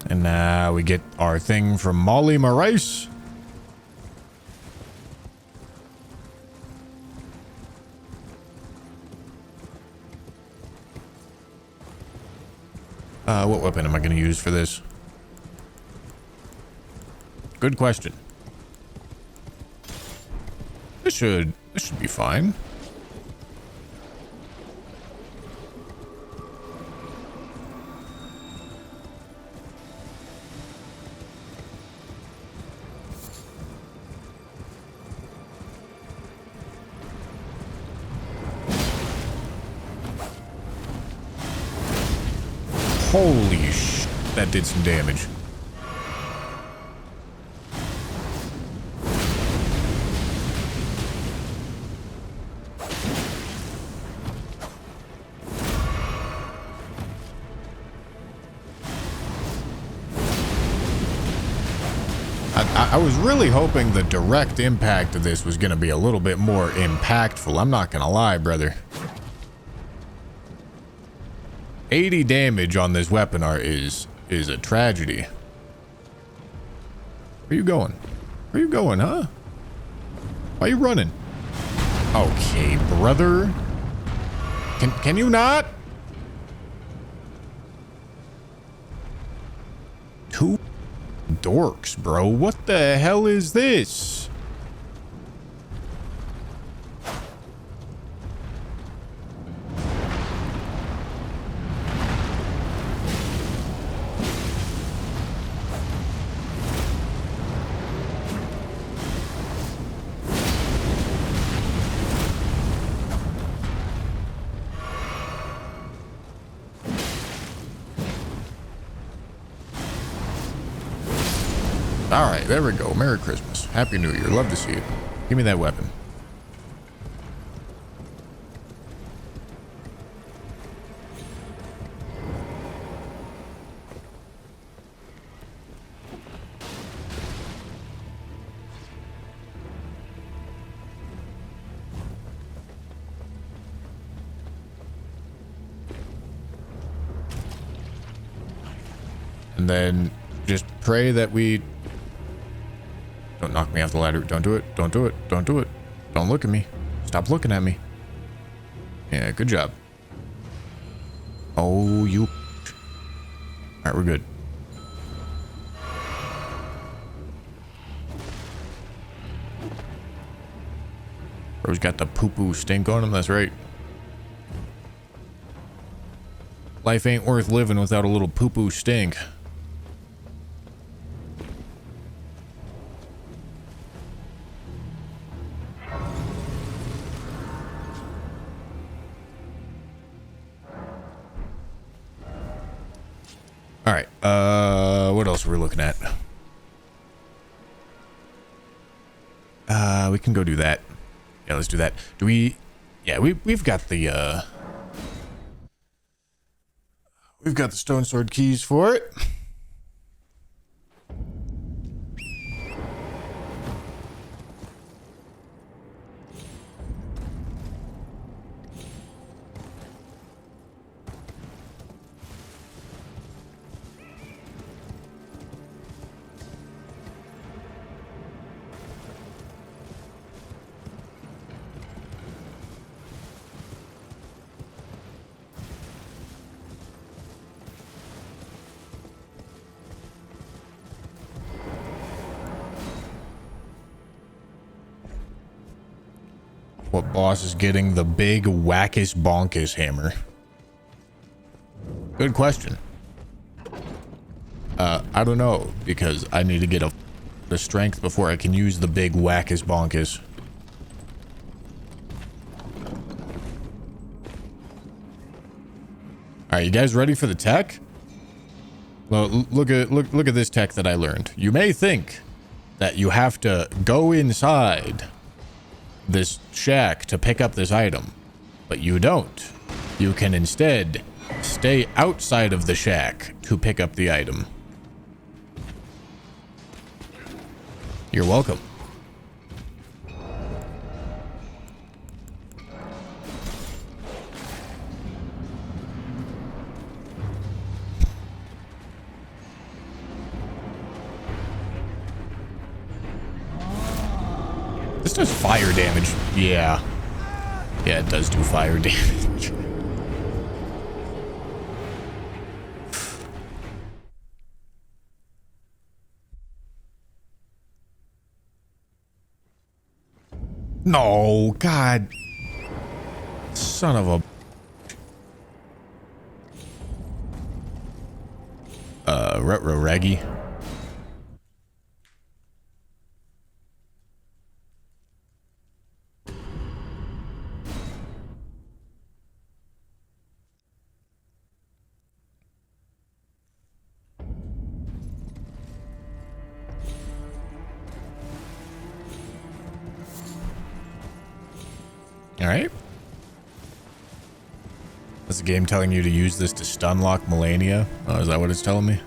And now we get our thing from Molly Marais. What weapon am I going to use for this? Good question. This should be fine. Holy sh! That did some damage. I was really hoping the direct impact of this was going to be a little bit more impactful. I'm not going to lie, brother. 80 damage on this weapon art is a tragedy. Where you going? Where you going, huh? Why you running? Okay, brother. Can you not? Two dorks, bro. What the hell is this? All right, there we go. Merry Christmas. Happy New Year. Love to see it. Give me that weapon. And then just pray that we don't knock me off the ladder. Don't do it. Don't do it. Don't do it. Don't look at me. Stop looking at me. Yeah, good job. Oh, you. All right, we're good. Bro's got the poo-poo stink on him. That's right. Life ain't worth living without a little poo-poo stink. All right. What else are we looking at? We can go do that. Yeah, let's do that. Do we? Yeah, we've got the we've got the stone sword keys for it. What boss is getting the big wackus bonkus hammer? Good question. I don't know, because I need to get the strength before I can use the big wackus bonkus. All right, you guys ready for the tech? Well, look at this tech that I learned. You may think that you have to go inside this shack to pick up this item, but you don't. You can instead stay outside of the shack to pick up the item. You're welcome. This does fire damage. Yeah. Yeah, it does do fire damage. No, God. Son of a... Retro Raggy. All right. Is the game telling you to use this to stun lock Melania? Oh, is that what it's telling me?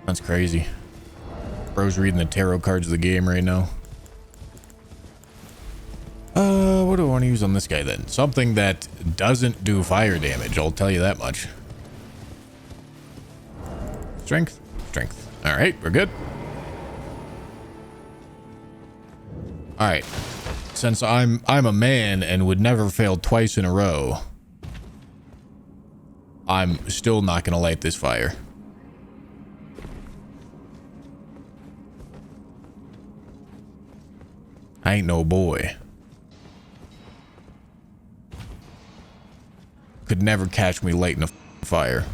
That's crazy. Bro's reading the tarot cards of the game right now. What do I want to use on this guy then? Something that doesn't do fire damage, I'll tell you that much. Strength? Strength. All right, we're good. All right. Since I'm a man and would never fail twice in a row, I'm still not gonna light this fire. I ain't no boy. Could never catch me lighting a fire.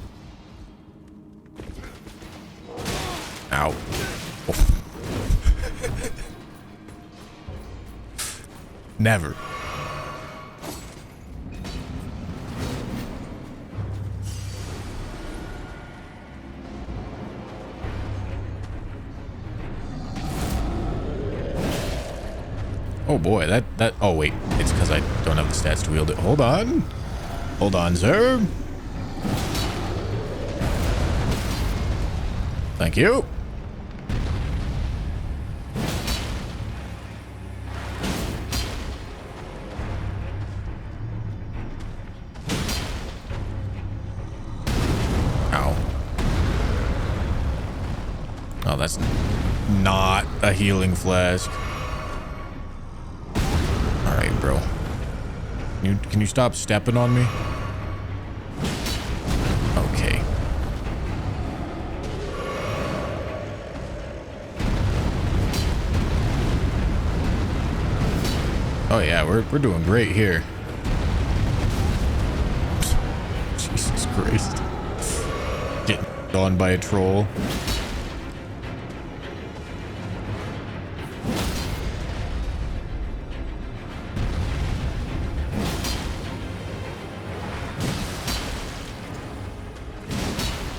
Ow. Never. Oh boy, that oh wait, it's because I don't have the stats to wield it. Hold on. Hold on, sir. Thank you. Ow. Oh, that's not a healing flask. All right, bro. Can you stop stepping on me? Okay. Oh yeah, we're doing great here. Jesus Christ. Getting on by a troll.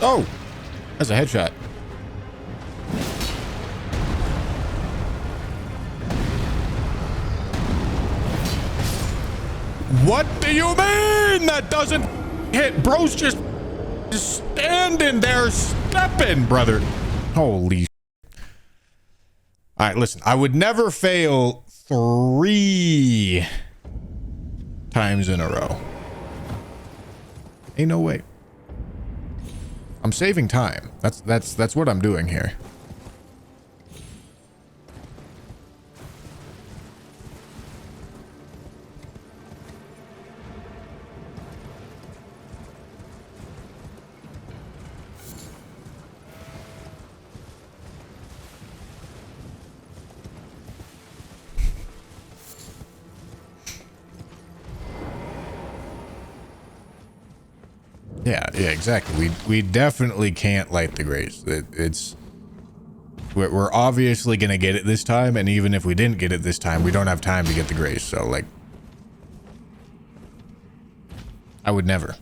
Oh! That's a headshot. What do you mean that doesn't hit? Bro's just standing there stepping, brother. Holy. All right, listen. I would never fail 3 times in a row. Ain't no way. I'm saving time. That's what I'm doing here. Yeah, exactly. We definitely can't light the grace. We're obviously gonna get it this time, and even if we didn't get it this time, we don't have time to get the grace. So, like, I would never.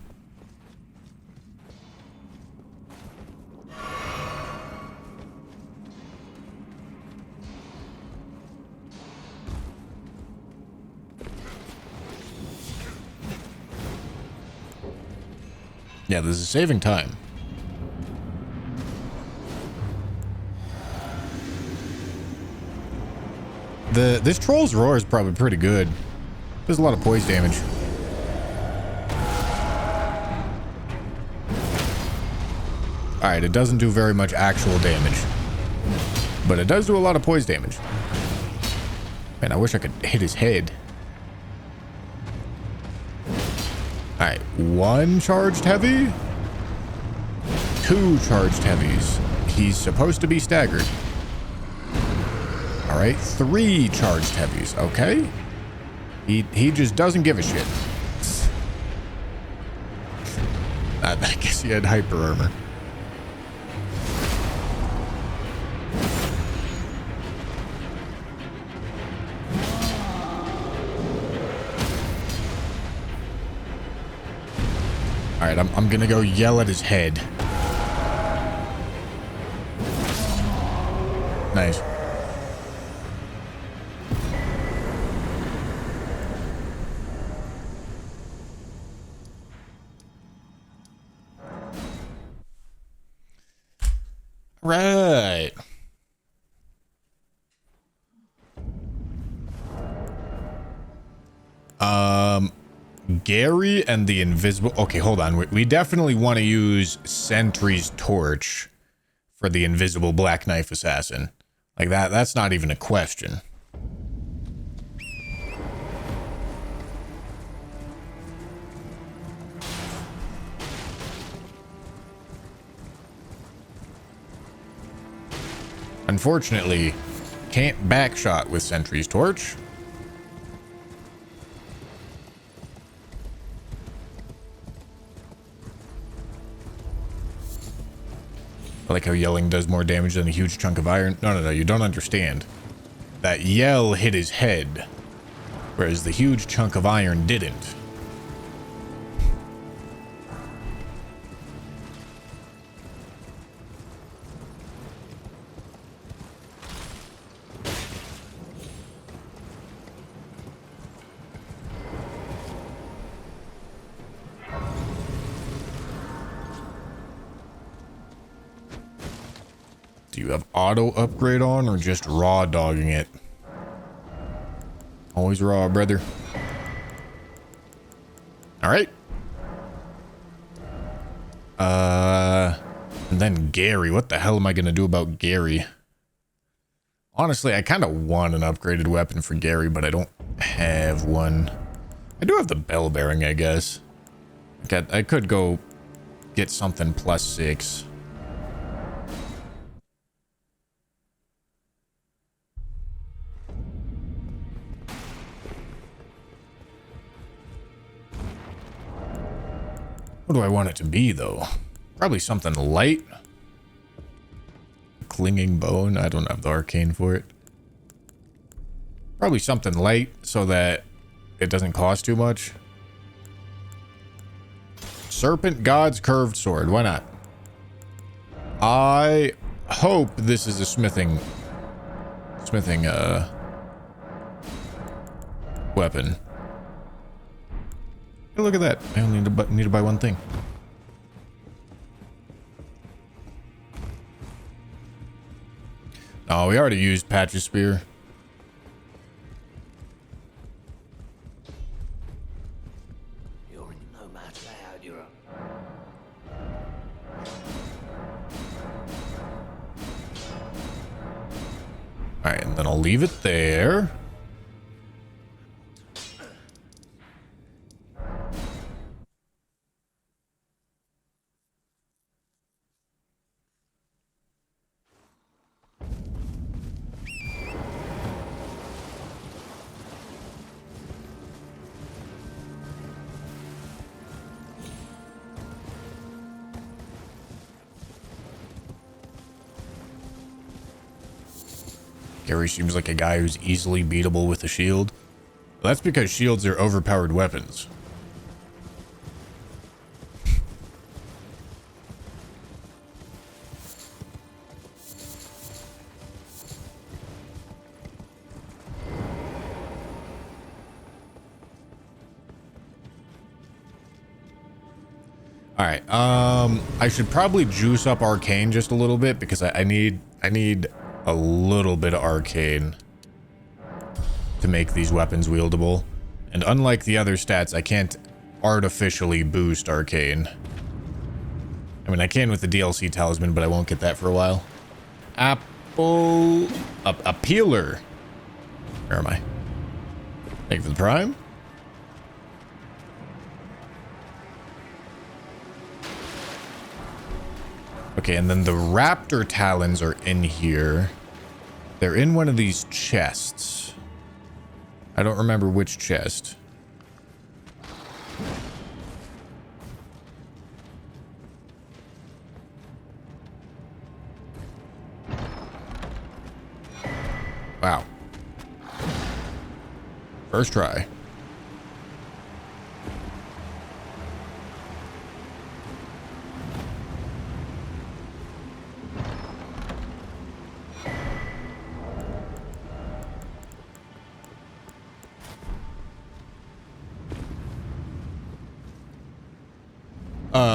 Yeah, this is saving time. This troll's roar is probably pretty good. There's a lot of poise damage. Alright, it doesn't do very much actual damage. But it does do a lot of poise damage. Man, I wish I could hit his head. Alright, 1 charged heavy. 2 charged heavies. He's supposed to be staggered. Alright, 3 charged heavies. Okay. He just doesn't give a shit. I guess he had hyper armor. Alright, I'm gonna go yell at his head. Nice. Right. Gary and the invisible. Okay, hold on. We definitely want to use Sentry's torch for the invisible Black Knife assassin. Like that's not even a question. Unfortunately, can't backshot with Sentry's torch. I like how yelling does more damage than a huge chunk of iron. No, you don't understand. That yell hit his head, whereas the huge chunk of iron didn't. you have auto upgrade on or just raw dogging it? Always raw, brother. All right. And then Gary. What the hell am I going to do about Gary? Honestly, I kind of want an upgraded weapon for Gary, but I don't have one. I do have the bell bearing, I guess. I could go get something +6. What do I want it to be, though? Probably something light. Clinging bone. I don't have the arcane for it. Probably something light so that it doesn't cost too much. Serpent God's curved sword. Why not? I hope this is a smithing weapon. Hey, look at that. I only need to buy one thing. Oh, we already used Patch's Spear. You're in no man's land, you're a... Alright, and then I'll leave it there. Gary seems like a guy who's easily beatable with a shield. Well, that's because shields are overpowered weapons. Alright, I should probably juice up Arcane just a little bit because I need a little bit of Arcane to make these weapons wieldable. And unlike the other stats, I can't artificially boost Arcane. I mean, I can with the DLC Talisman, but I won't get that for a while. Apple... A peeler. Where am I? Thank you for the Prime. Okay, and then the raptor talons are in here. They're in one of these chests. I don't remember which chest. Wow. First try.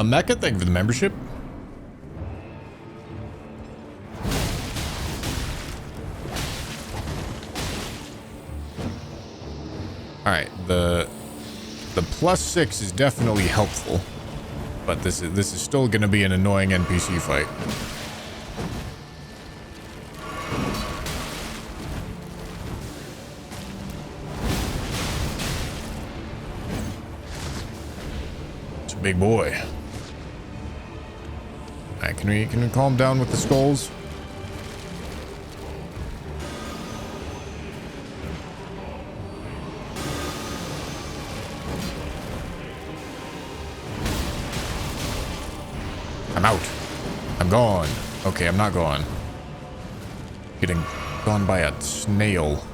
Mecca, thank you for the membership. Alright, the +6 is definitely helpful. But this is still gonna be an annoying NPC fight. It's a big boy. Alright, can we calm down with the skulls? I'm out. I'm gone. Okay, I'm not gone. Getting gone by a snail.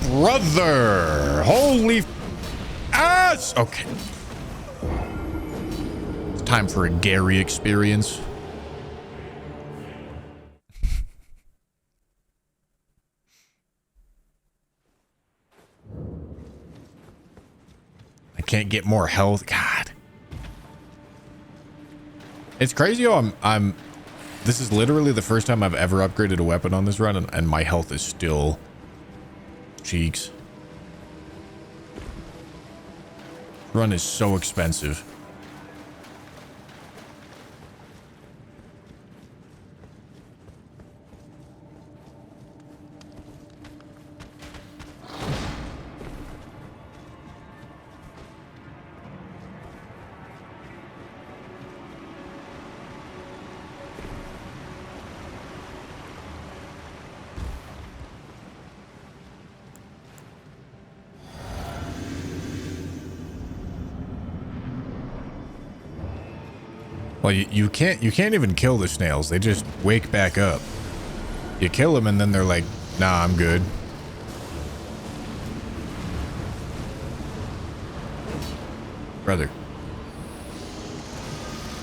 Brother! Holy ass! Okay. It's time for a Gary experience. I can't get more health. God. It's crazy how I'm This is literally the first time I've ever upgraded a weapon on this run, and my health is still cheeks. Run is so expensive. Well, you can't even kill the snails. They just wake back up. You kill them and then they're like, nah, I'm good. Brother.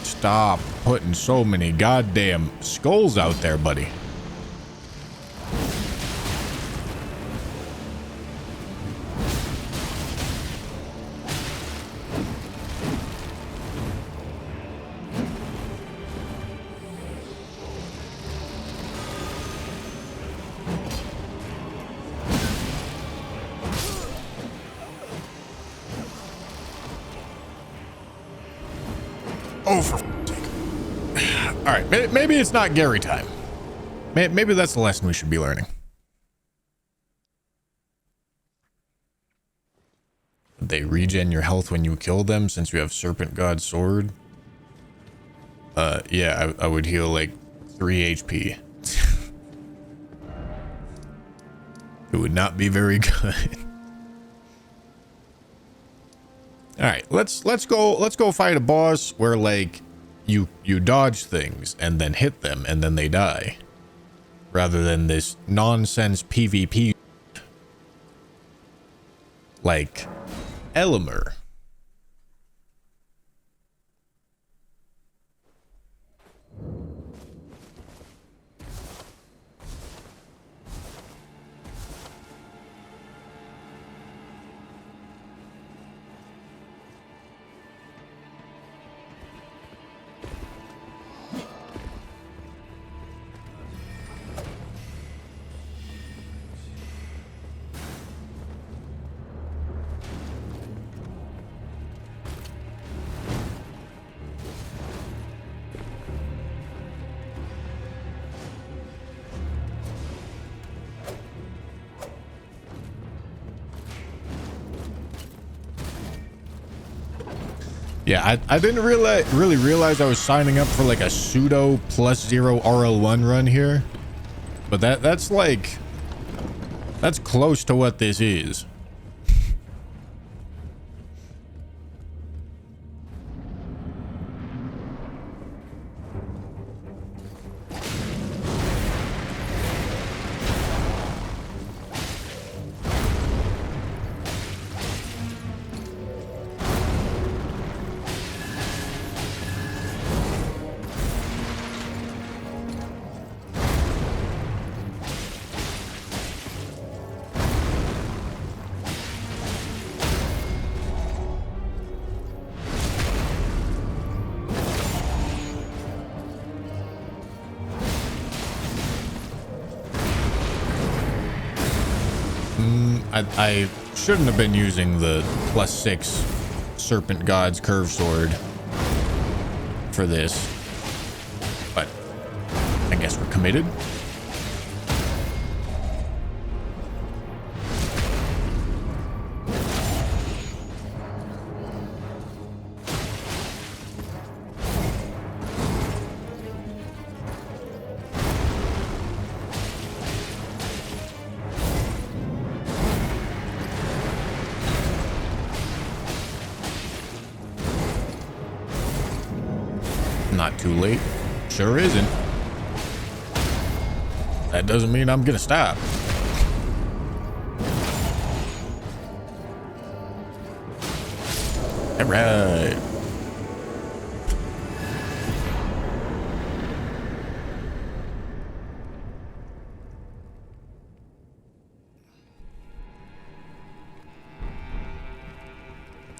Stop putting so many goddamn skulls out there, buddy. Oh, for sake. All right, maybe it's not Gary time. Maybe that's the lesson we should be learning. They regen your health when you kill them since you have Serpent God Sword. Yeah, I would heal like 3 HP. It would not be very good. All right, let's go fight a boss where like you dodge things and then hit them and then they die, rather than this nonsense PvP like Elimer. Yeah, I didn't really realize I was signing up for like a pseudo +0 RL1 run here, but that's close to what this is. I shouldn't have been using the +6 Serpent God's Curve Sword for this, but I guess we're committed. Not too late. Sure isn't. That doesn't mean I'm gonna stop. All right.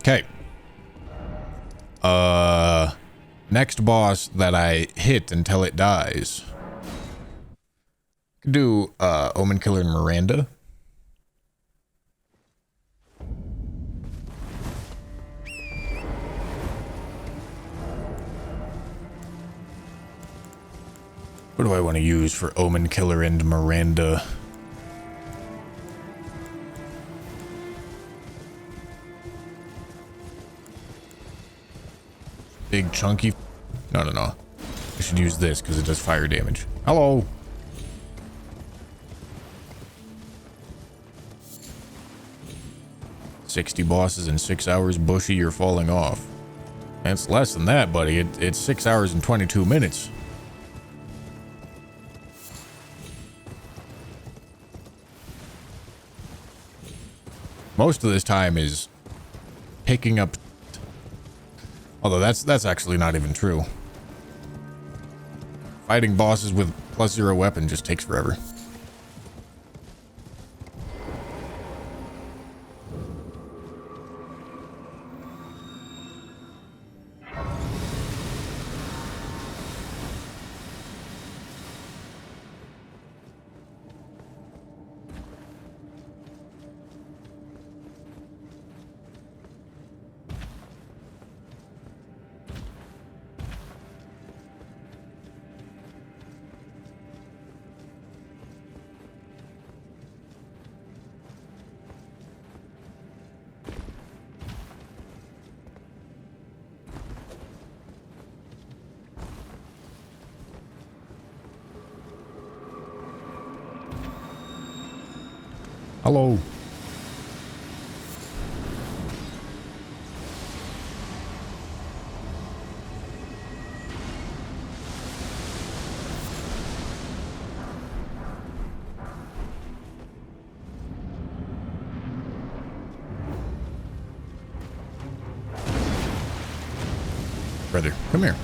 Okay. Next boss that I hit until it dies. Could do Omen Killer and Miranda. What do I want to use for Omen Killer and Miranda? Big chunky. No. I should use this because it does fire damage. Hello. "60 bosses in 6 hours, Bushy, you're falling off." It's less than that, buddy. It's 6 hours and 22 minutes. Most of this time is picking up. Although that's actually not even true. Fighting bosses with +0 weapon just takes forever. Hello. Brother, come here.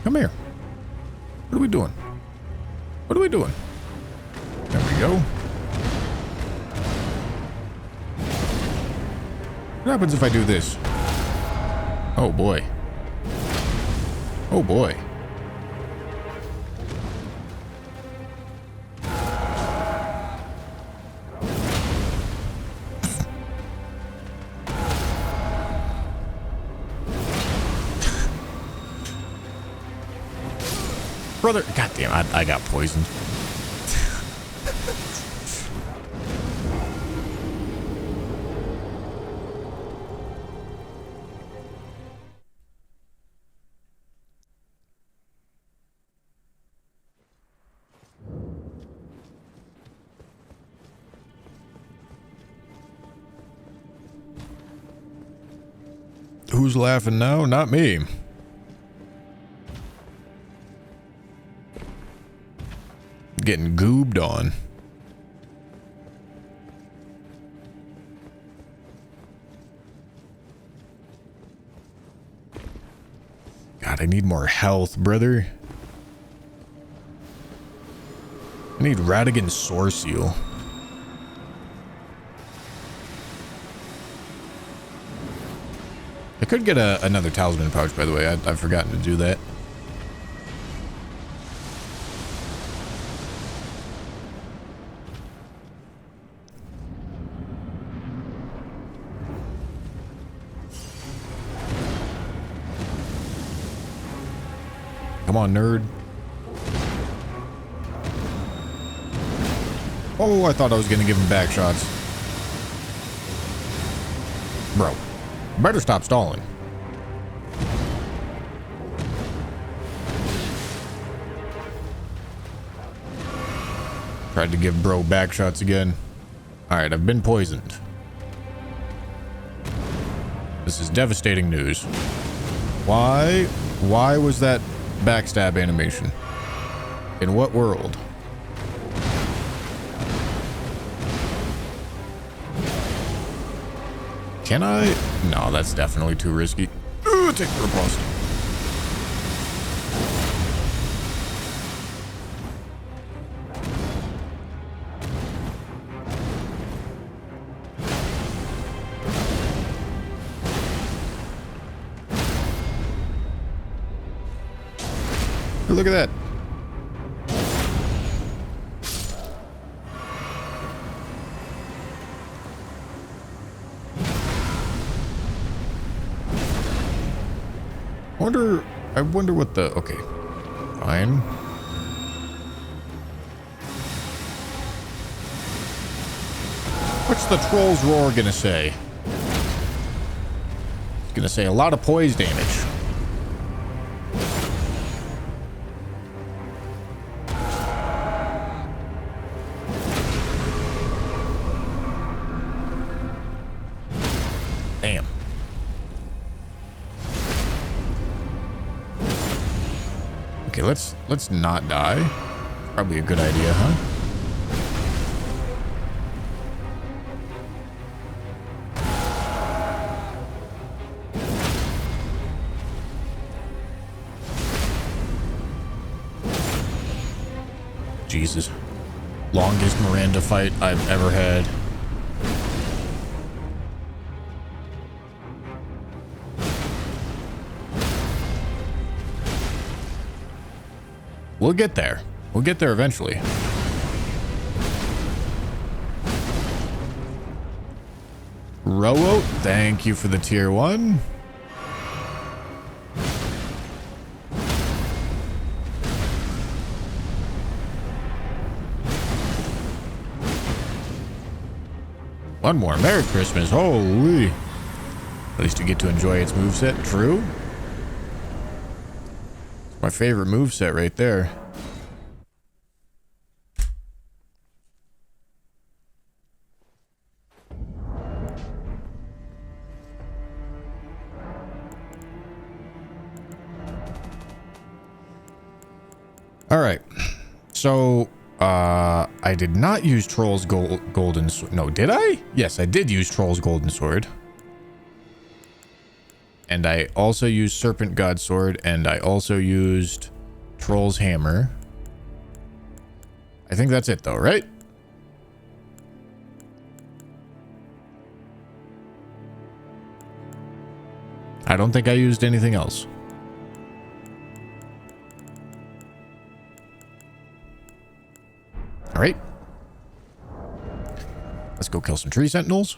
Come here. What are we doing? What are we doing? There we go. What happens if I do this? Oh boy. Oh boy. Brother, goddamn, I got poisoned. Who's laughing now? Not me. Getting goobed on. God, I need more health, brother. I need Radigan's Soar Seal. I could get another talisman pouch, by the way. I've forgotten to do that. Come on, nerd. Oh, I thought I was going to give him back shots. Bro. Better stop stalling. Tried to give bro back shots again. Alright, I've been poisoned. This is devastating news. Why was that backstab animation? In what world? Can I? No, that's definitely too risky. Ooh, take the riposte. Look at that. I wonder what the... Okay. Fine. What's the troll's roar gonna say? It's gonna say a lot of poise damage. Damn. Okay, let's not die. Probably a good idea, huh? Jesus. Longest Miranda fight I've ever had. We'll get there. We'll get there eventually. Rowo, thank you for the tier 1. One more. Merry Christmas. Holy. At least you get to enjoy its moveset. True. My favorite moveset right there. All right. So, I did not use Troll's golden sword. No, did I? Yes, I did use Troll's golden sword. And I also used Serpent God Sword, and I also used Troll's Hammer. I think that's it though, right? I don't think I used anything else. All right. Let's go kill some tree sentinels.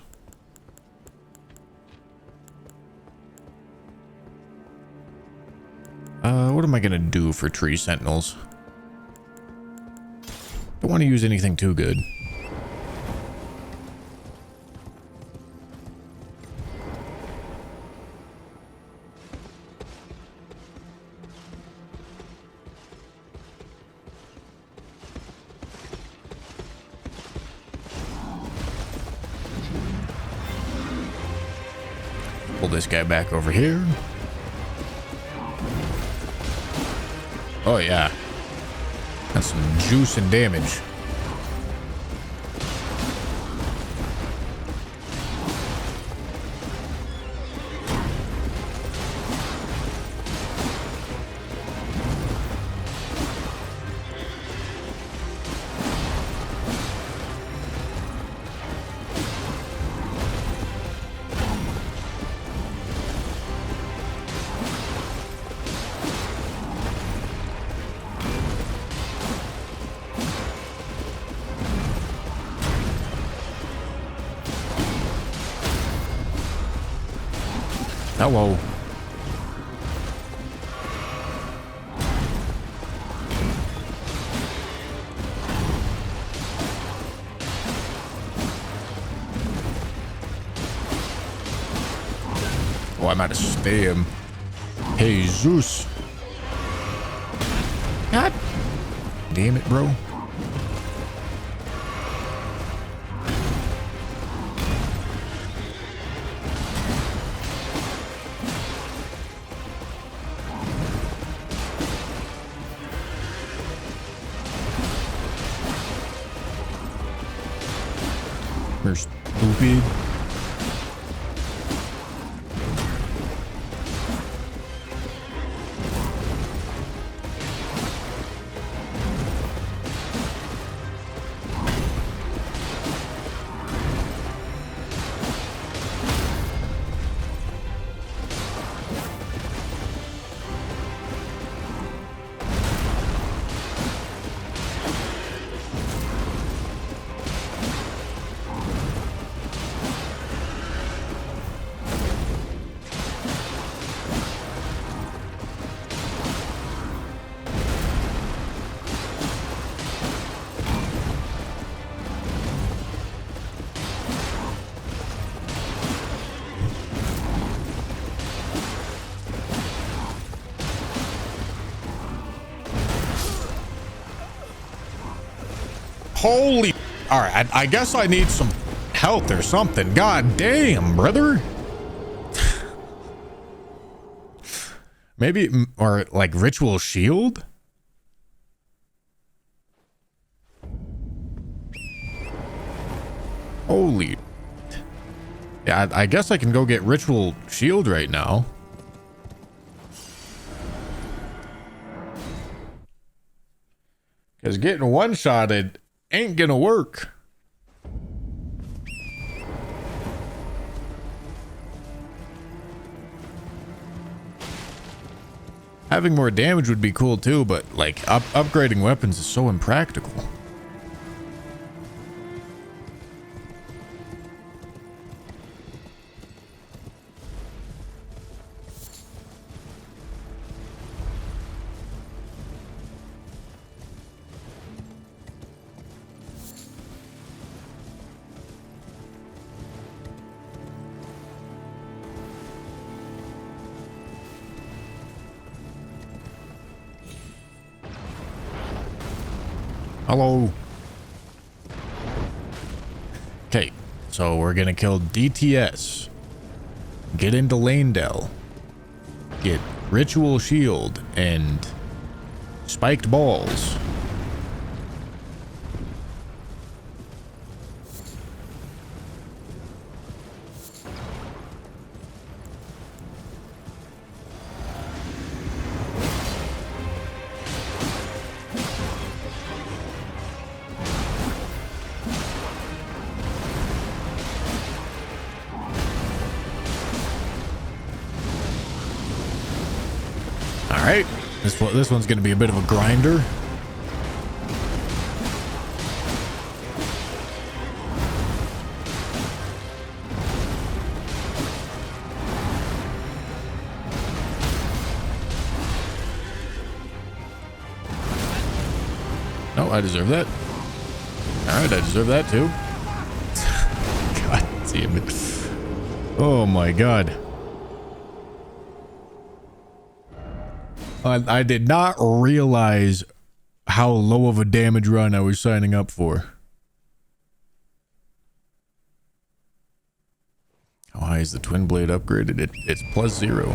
What am I gonna do for tree sentinels? Don't want to use anything too good. Pull this guy back over here. Oh yeah, that's some juice and damage. Hello. Oh, I'm out of stam. Jesus. God damn it, bro. You're stupid. Holy. All right. I guess I need some health or something. God damn, brother. Maybe, or like ritual shield? Holy. Yeah, I guess I can go get ritual shield right now. Because getting one-shotted ain't gonna work. Having more damage would be cool too, but like upgrading weapons is so impractical. Hello. Okay, so we're gonna kill DTS. Get into Lanedell. Get Ritual Shield and Spiked Balls. Alright, this one's gonna be a bit of a grinder. No, I deserve that. Alright, I deserve that too. God damn it. Oh my god. I did not realize how low of a damage run I was signing up for. How high is the twin blade upgraded? It's +0.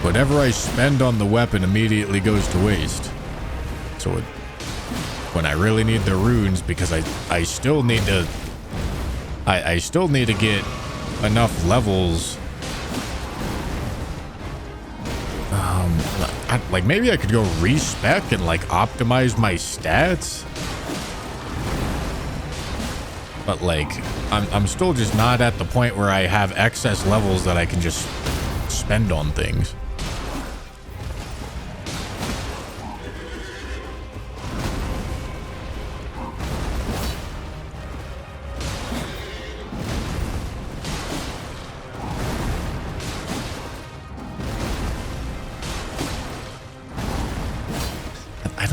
Whatever I spend on the weapon immediately goes to waste. So when I really need the runes, because I still need to I still need to get enough levels. Like maybe I could go respec and like optimize my stats. But like I'm still just not at the point where I have excess levels that I can just spend on things.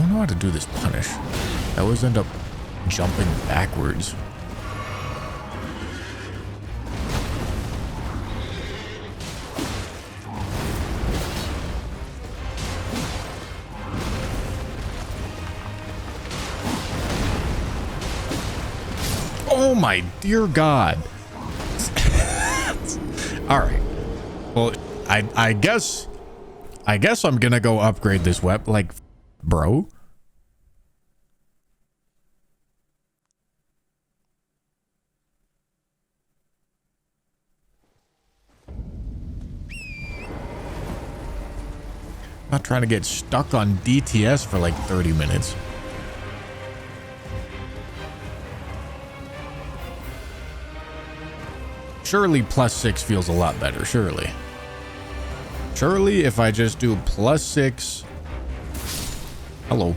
How to do this punish. I always end up jumping backwards. Oh my dear God. All right. Well, I guess I'm gonna go upgrade this weapon. Like, bro. Not trying to get stuck on DTS for like 30 minutes. Surely +6 feels a lot better, surely. Surely if I just do +6... Hello.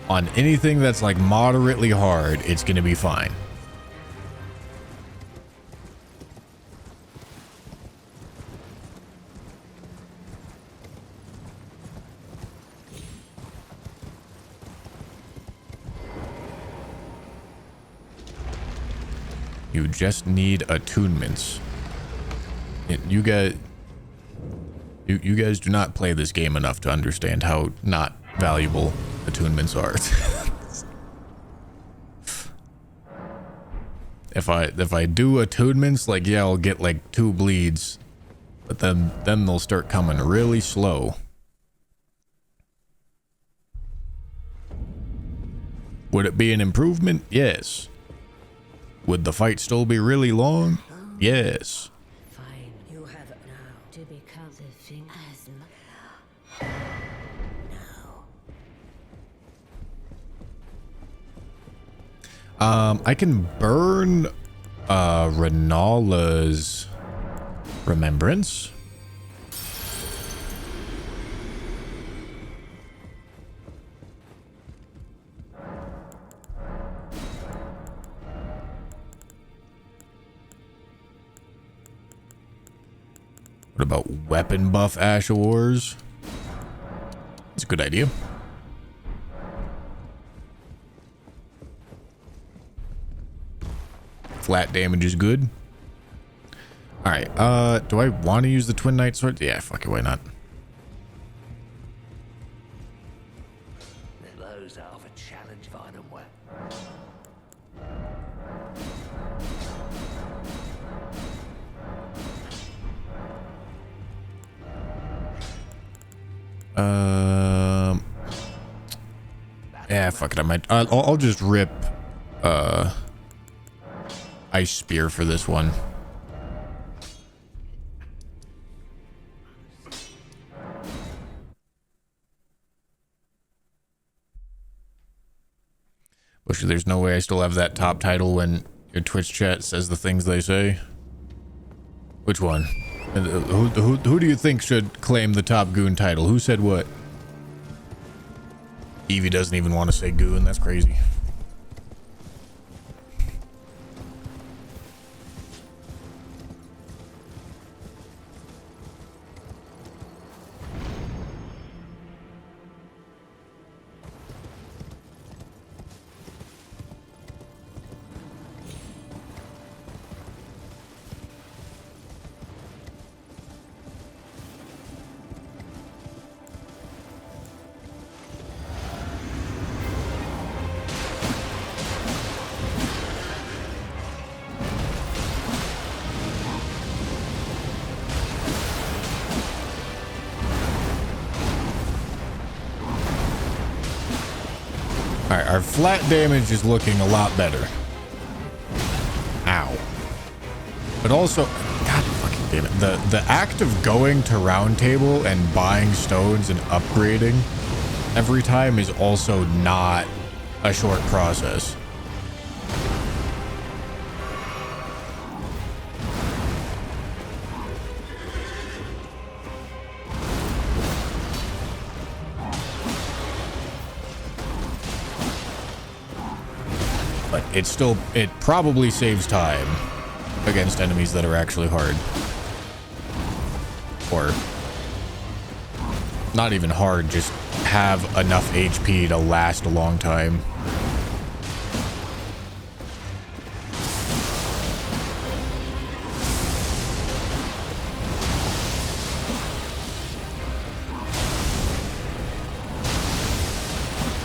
On anything that's like moderately hard, it's gonna be fine. You just need attunements. You guys do not play this game enough to understand how not valuable attunements are. If I do attunements, like, yeah, I'll get like 2 bleeds, but then they'll start coming really slow. Would it be an improvement? Yes. Would the fight still be really long? Yes. Fine, you have it now to become the thing as I can burn Renala's remembrance. What about weapon buff Ash of Wars? It's a good idea. Flat damage is good. Alright, do I want to use the Twin Knight Sword? Yeah, fuck it, why not? Those are a challenge for them well. Yeah, fuck it, I might, I'll just rip, Ice Spear for this one. Bush, there's no way I still have that top title when your Twitch chat says the things they say. Which one? Who do you think should claim the top goon title? Who said what? Evie doesn't even want to say goon. That's crazy. Alright, our flat damage is looking a lot better. Ow. But also, god fucking damn it, the act of going to Round Table and buying stones and upgrading every time is also not a short process. But it probably saves time against enemies that are actually hard. Or not even hard, just have enough HP to last a long time.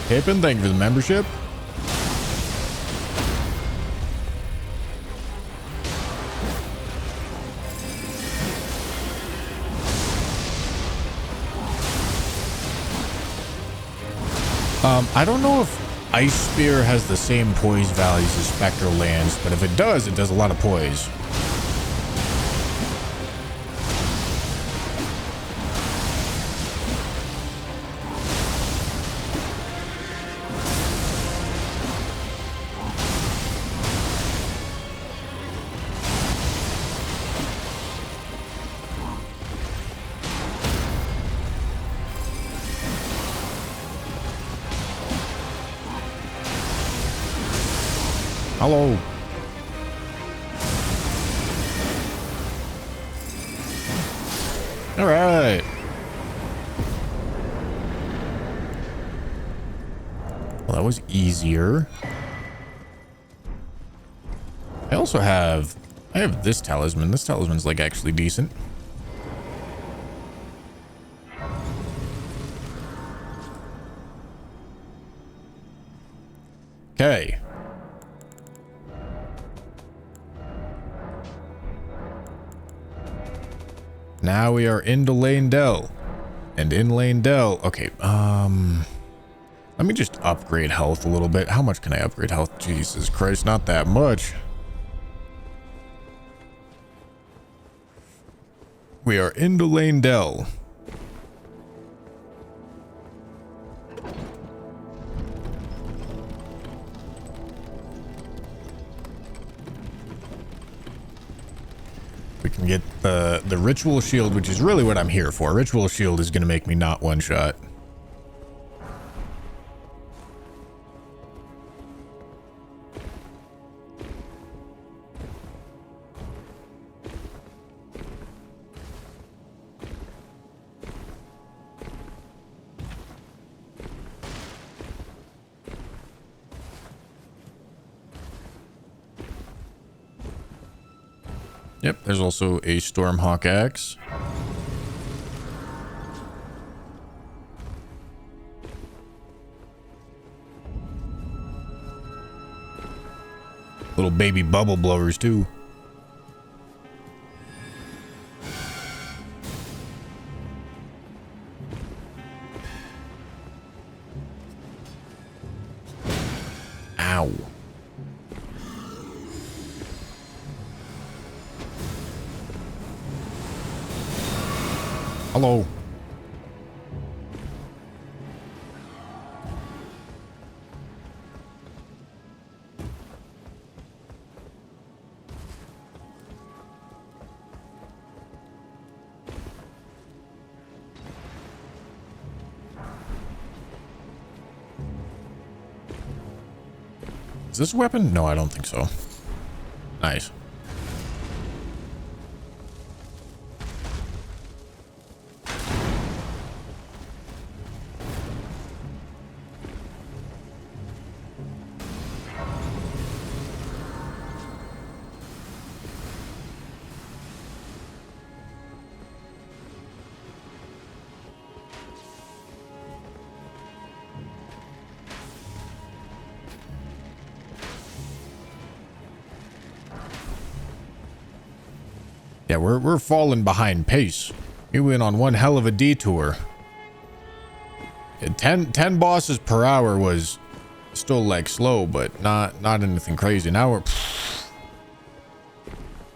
Capin, thank you for the membership. I don't know if Ice Spear has the same poise values as Spectral Lance, but if it does a lot of poise. Hello. All right. Well, that was easier. I have this talisman. This talisman's like actually decent. Okay. Now we are into Lane Dell. And in Lane Dell, okay, let me just upgrade health a little bit. How much can I upgrade health? Jesus Christ, not that much. We are into Lane Dell. We can get the ritual shield, which is really what I'm here for. Ritual shield is going to make me not one shot. Yep, there's also a Stormhawk axe. Little baby bubble blowers too. Ow. Hello. Is this a weapon? No, I don't think so. Nice. Yeah, we're falling behind pace. We went on one hell of a detour. 10 bosses per hour was still like slow, but not anything crazy. Now we're...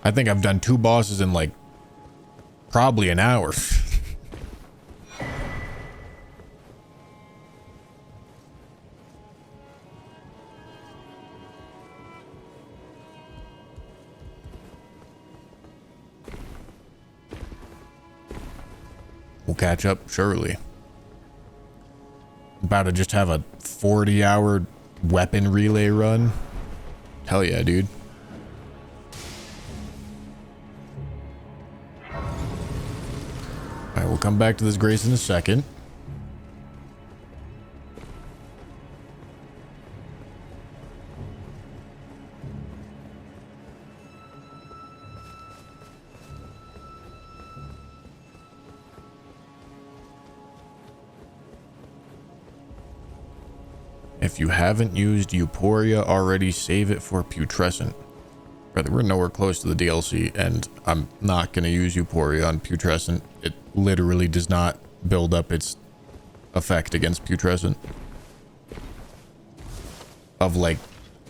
I think I've done 2 bosses in like probably an hour. We'll catch up surely. About to just have a 40-hour weapon relay run. Hell yeah, dude. Alright, we'll come back to this grace in a second. If you haven't used Euphoria already, save it for Putrescent. Brother, we're nowhere close to the DLC, and I'm not going to use Euphoria on Putrescent. It literally does not build up its effect against Putrescent. Of like,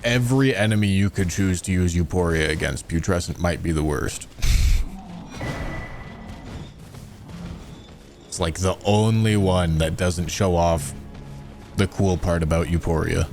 every enemy you could choose to use Euphoria against, Putrescent might be the worst. It's like the only one that doesn't show off the cool part about Euphoria.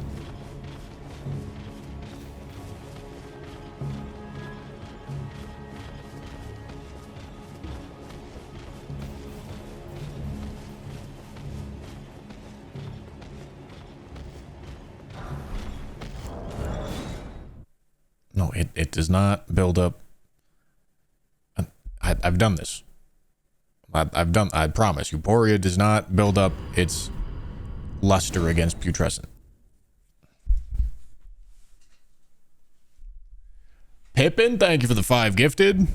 No, it does not build up. I've done this. I promise. Euphoria does not build up its luster against Putrescent. Pippin, thank you for the 5 gifted.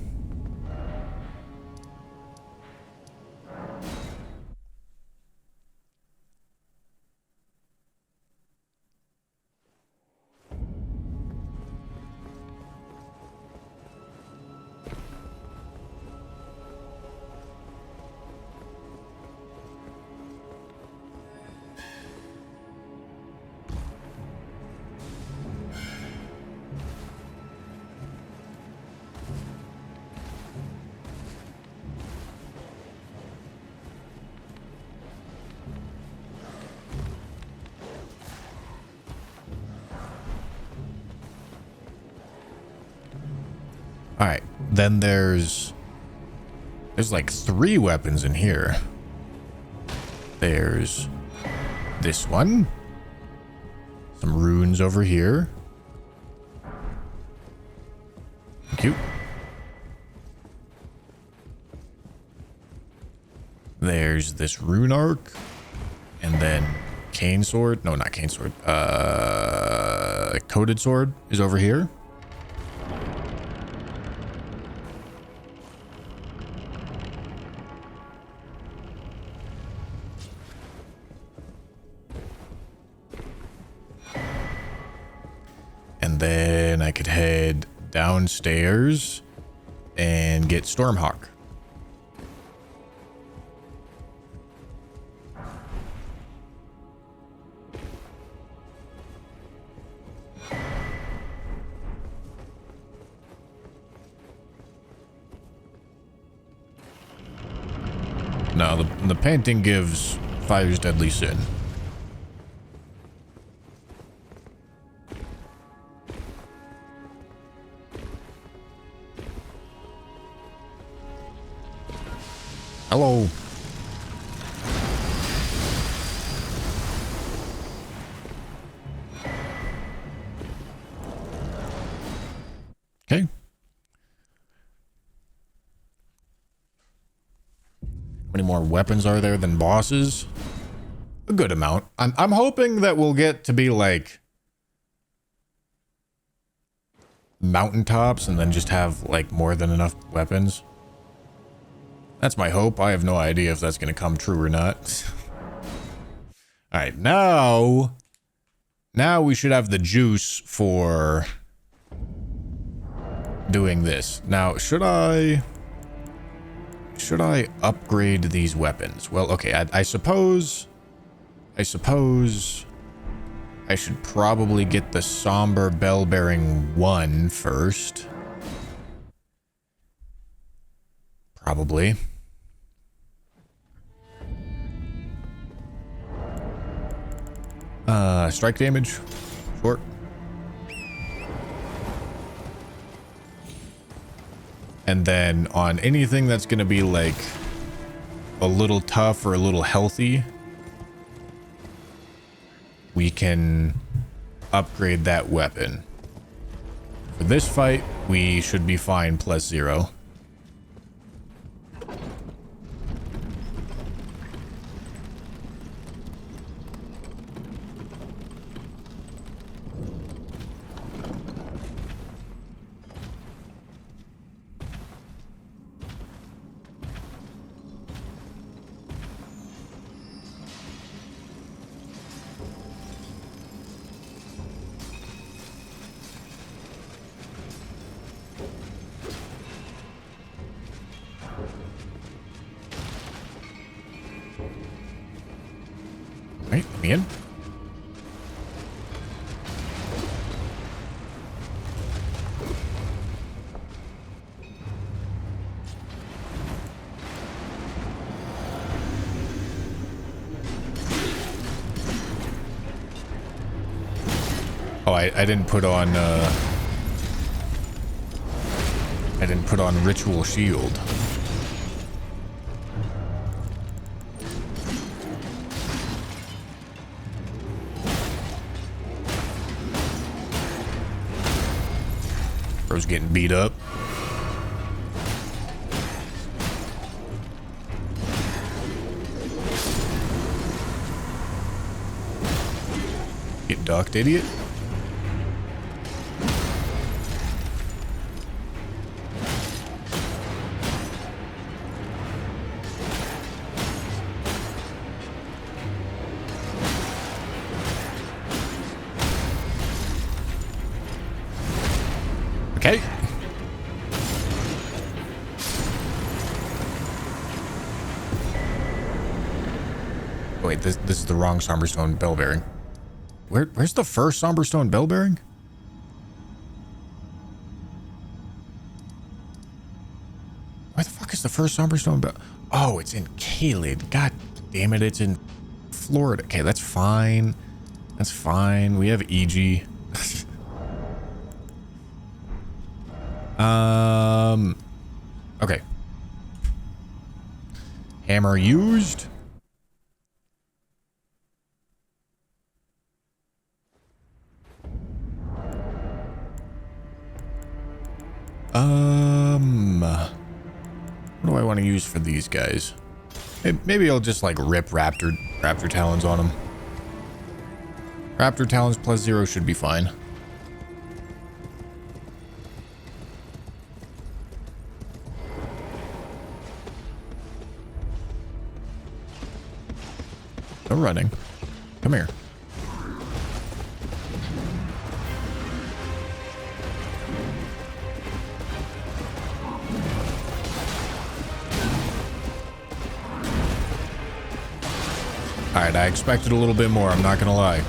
All right, then there's like 3 weapons in here. There's this one. Some runes over here. Cute. There's this rune arc. And then cane sword. No, not cane sword. Coated sword is over here. And then I could head downstairs and get Stormhawk. No, the painting gives Fire's Deadly Sin. Hello. Okay. How many more weapons are there than bosses? A good amount. I'm hoping that we'll get to be like mountaintops and then just have like more than enough weapons. That's my hope. I have no idea if that's going to come true or not. All right, now we should have the juice for doing this. Now, should I upgrade these weapons? Well, okay, I suppose I should probably get the Somber Bell-Bearing 1 first. Probably. Strike damage. Short. And then on anything that's going to be like a little tough or a little healthy, we can upgrade that weapon. For this fight, we should be fine +0. Right, let me in. Oh, I didn't put on Ritual Shield. Bro's getting beat up. Get ducked, idiot. Okay. Wait, this is the wrong Somberstone bell bearing. Where's the first Somberstone bell bearing? Where the fuck is the first Somberstone bell? Oh, it's in Caelid. God damn it, it's in Florida. Okay, that's fine. That's fine. We have EG. Okay. Hammer used. What do I want to use for these guys? Maybe I'll just like rip Raptor Talons on them. Raptor Talons +0 should be fine. No running. Come here. Alright, I expected a little bit more, I'm not gonna lie.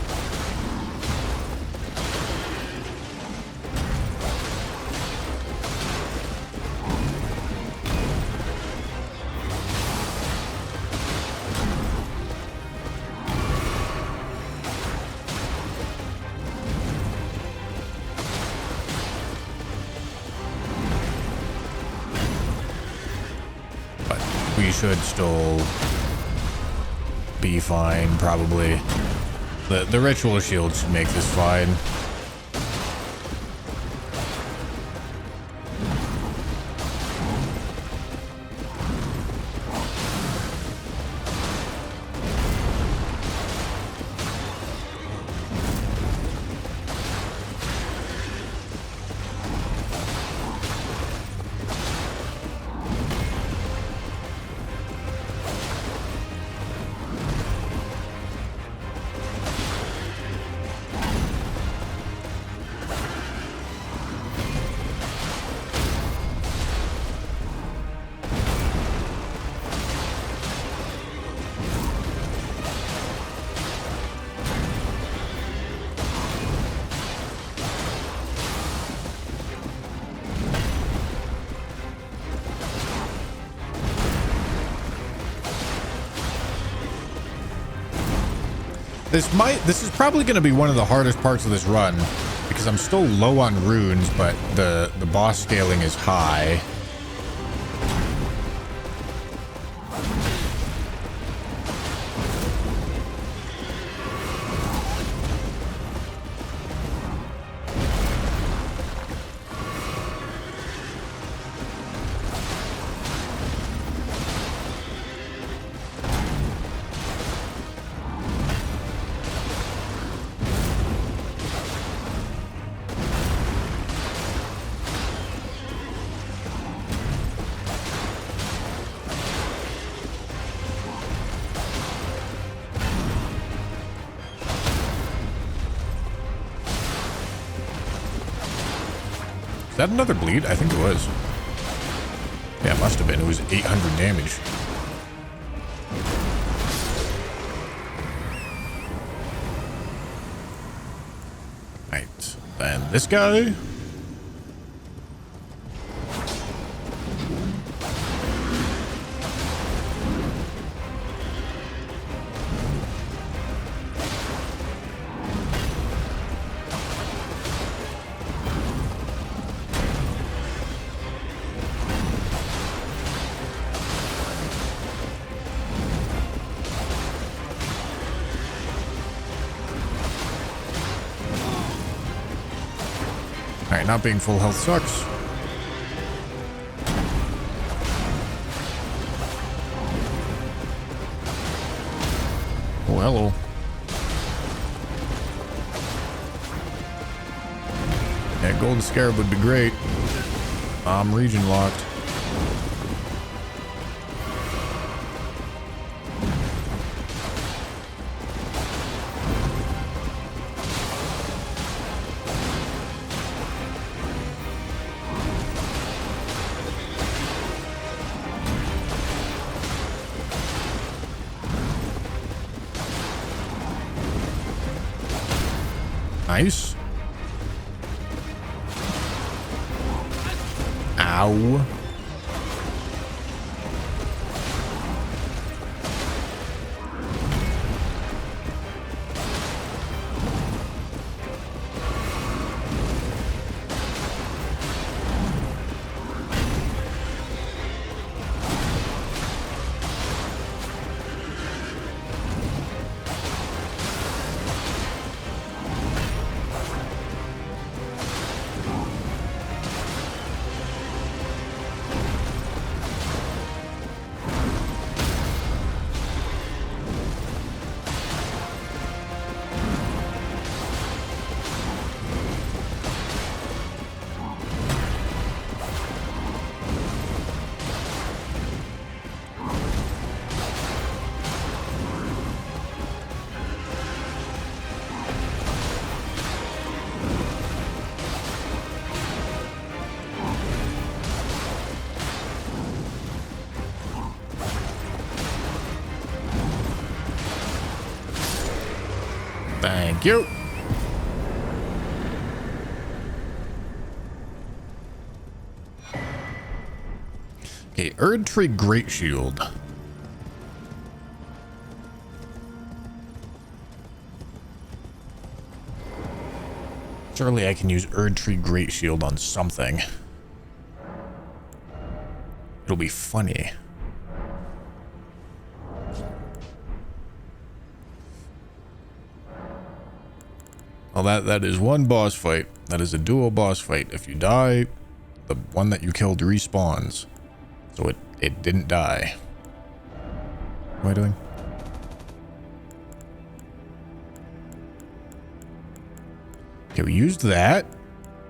But we should still be fine, probably. The ritual shield should make this fine. This is probably going to be one of the hardest parts of this run because I'm still low on runes, but the boss scaling is high. Is that another bleed? I think it was. Yeah, it must have been. It was 800 damage. Right. Then this guy. Alright, not being full health sucks. Oh, hello. Yeah, Golden Scarab would be great. I'm region locked. Nice. Ow. Thank you. Okay, Erdtree Great Shield. Surely I can use Erdtree Great Shield on something. It'll be funny. Well, that is one boss fight. That is a dual boss fight. If you die, the one that you killed respawns. So it didn't die. What am I doing? Okay, we used that.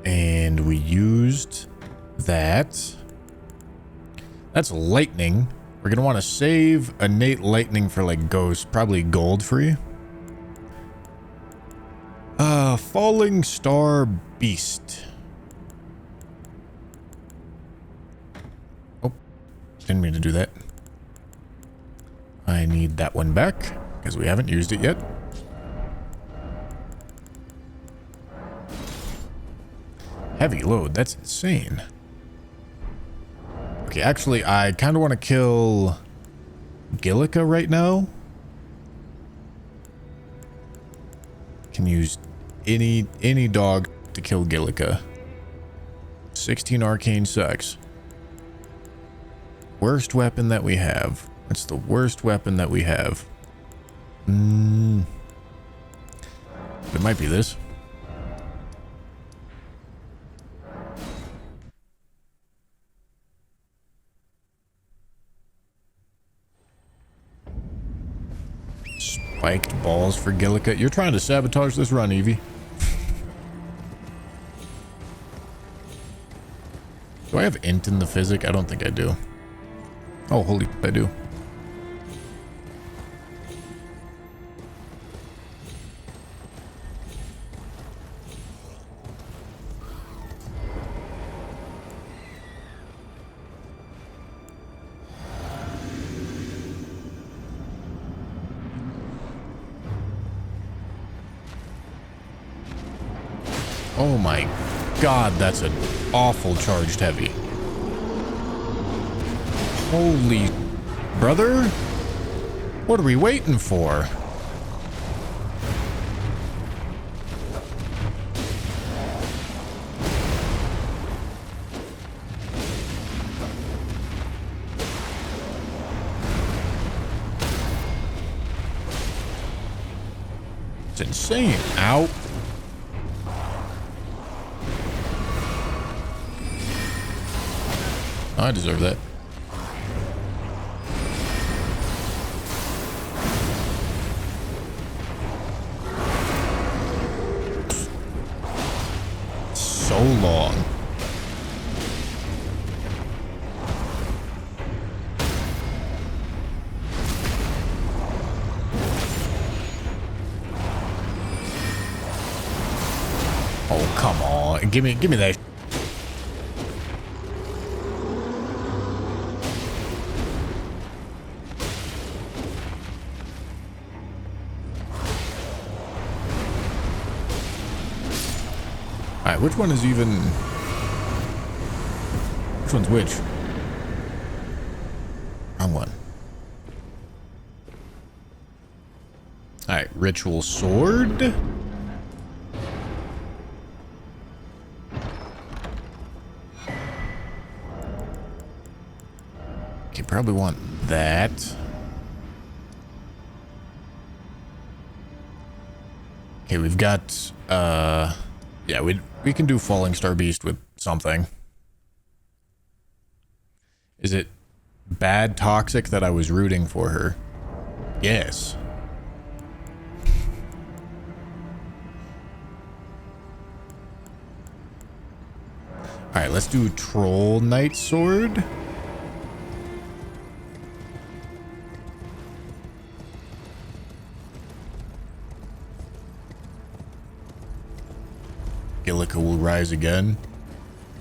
And we used that. That's lightning. We're going to want to save innate lightning for like ghost. Probably gold free. Falling Star Beast. Oh, didn't mean to do that. I need that one back because we haven't used it yet. Heavy load, that's insane. Okay, actually, I kind of want to kill Gillica right now. Can use any dog to kill Gillica. 16 arcane sex. Worst weapon that we have. That's the worst weapon that we have. It might be this. Spiked balls for Gillica. You're trying to sabotage this run, Evie. Do I have int in the physic? I don't think I do. Oh, holy, I do. Oh my god, that's an awful charged heavy. Holy brother, what are we waiting for? It's insane. Ow. I deserve that. So long. Oh, come on. Give me that. Alright, which one is even... Which one's which? Wrong one. Alright, ritual sword. Okay, probably want that. Okay, we've got, yeah, we can do Falling Star Beast with something. Is it bad toxic that I was rooting for her? Yes. Alright, let's do Troll Knight Sword. Gillica will rise again.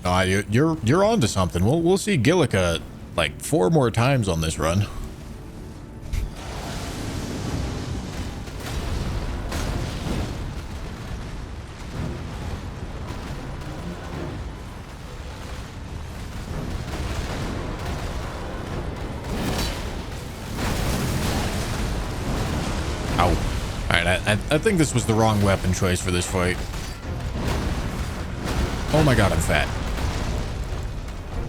You're onto something. We'll see Gillica like 4 more times on this run. Ow. Alright, I think this was the wrong weapon choice for this fight. Oh my god, I'm fat.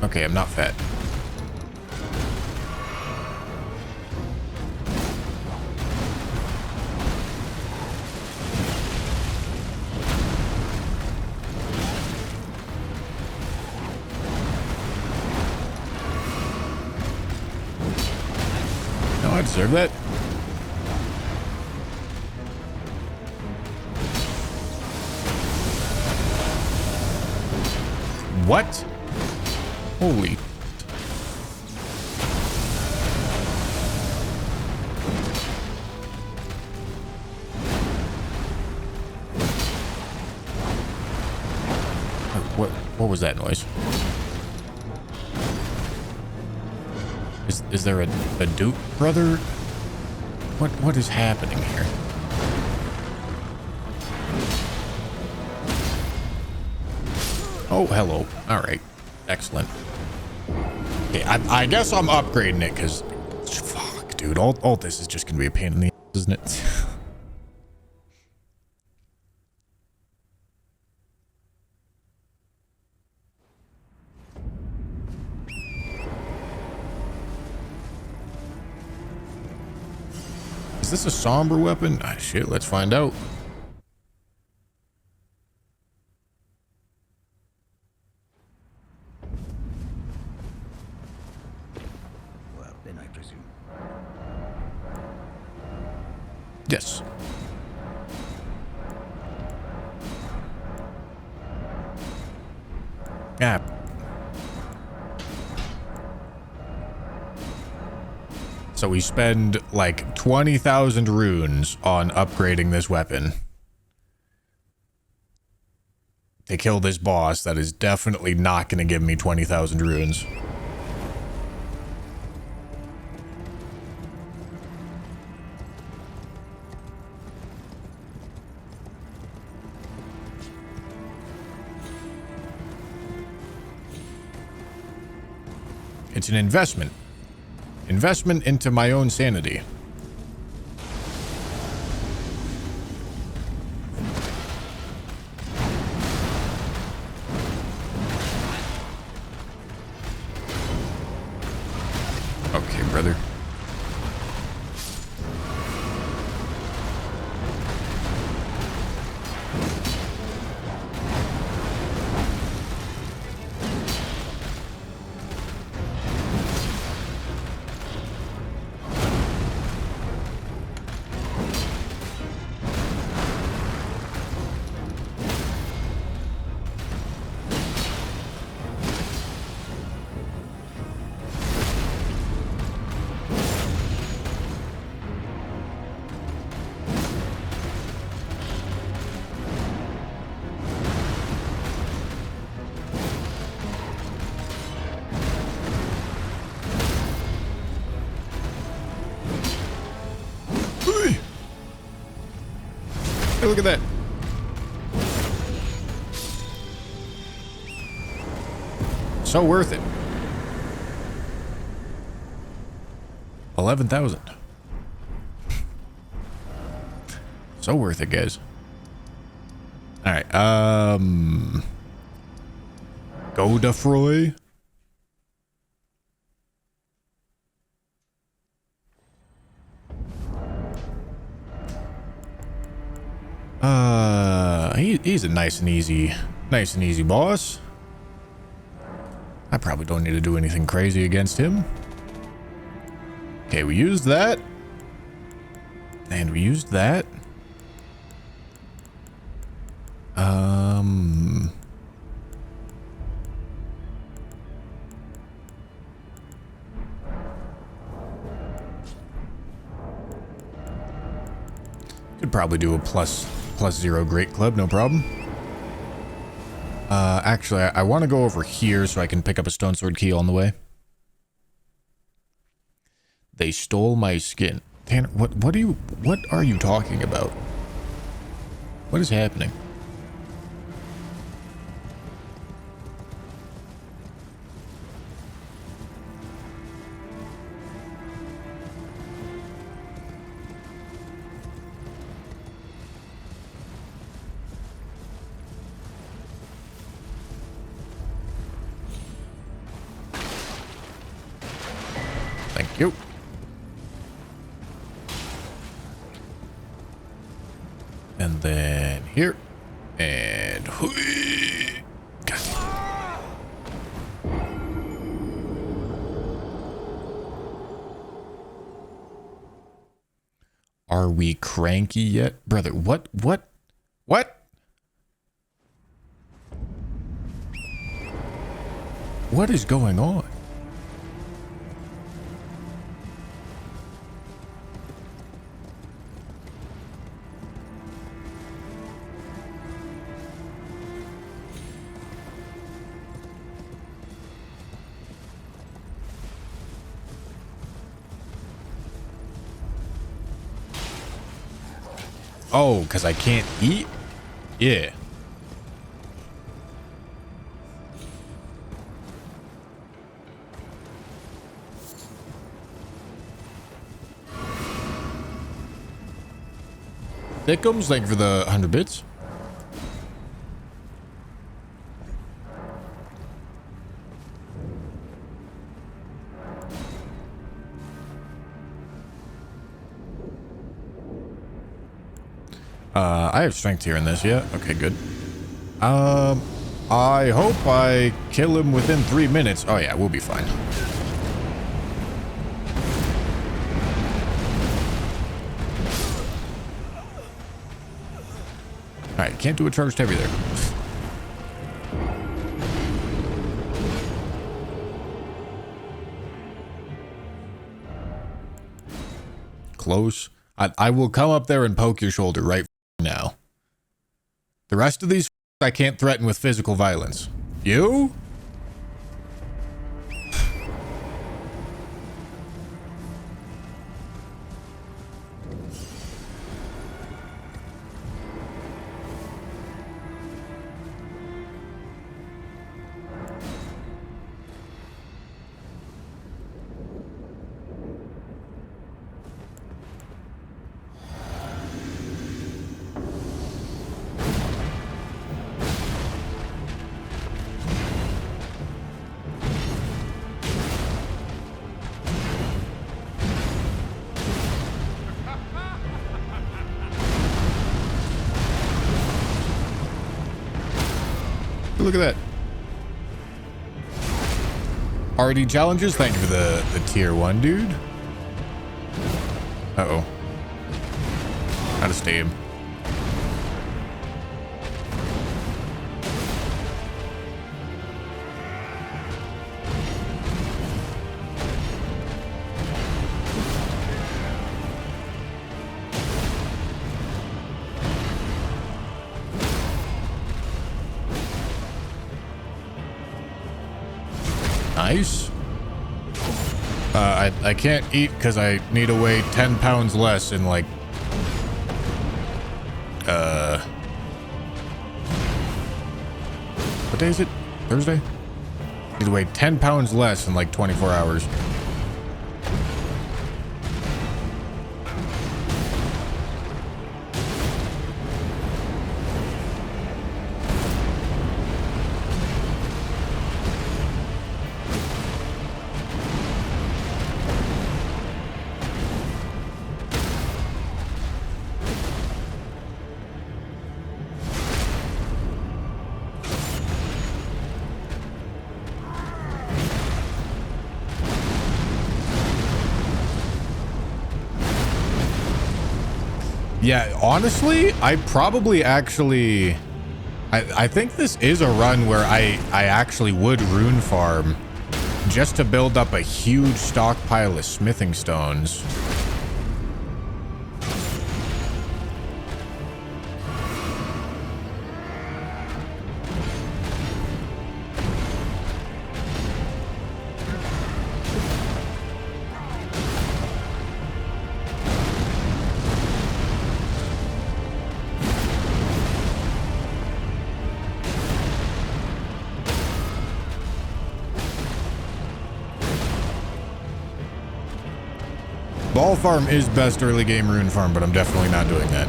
Okay, I'm not fat. No, I deserve that. What? Holy. What was that noise? Is there a Duke brother? What is happening here? Oh, hello. All right. Excellent. Okay, I guess I'm upgrading it because... Fuck, dude. All this is just going to be a pain in the ass, isn't it? Is this a somber weapon? Ah, shit, let's find out. Yes. Yeah. So we spend like 20,000 runes on upgrading this weapon. To kill this boss that is definitely not going to give me 20,000 runes. It's an investment. Investment into my own sanity. Okay, brother. Hey, look at that. So worth it. 11,000. So worth it, guys. All right. Godefroy. He's a nice and easy boss. I probably don't need to do anything crazy against him. Okay, we used that. And we used that. Could probably do a plus 0 Great Club, no problem. Actually, I want to go over here so I can pick up a Stone Sword key on the way. They stole my skin. Tanner, what are you talking about? What is happening? Thank you. And then here. And hui. God. Are we cranky yet? Brother, what? What is going on? Oh, because I can't eat? Yeah. Thickums, thank you for the 100 bits. I have strength here in this, yeah? Okay, good. I hope I kill him within 3 minutes. Oh yeah, we'll be fine. Alright, can't do a charged heavy there. Close. I will come up there and poke your shoulder right now. The rest of these I can't threaten with physical violence. You? Look at that. RD challenges, thank you for the tier 1, dude. Uh-oh. How to stay him. Nice. I can't eat because I need to weigh 10 pounds less in like what day is it? Thursday? He'd weigh 10 pounds less in like 24 hours. Yeah, honestly, I probably actually... I think this is a run where I actually would rune farm just to build up a huge stockpile of smithing stones. Ball farm is best early game rune farm, but I'm definitely not doing that.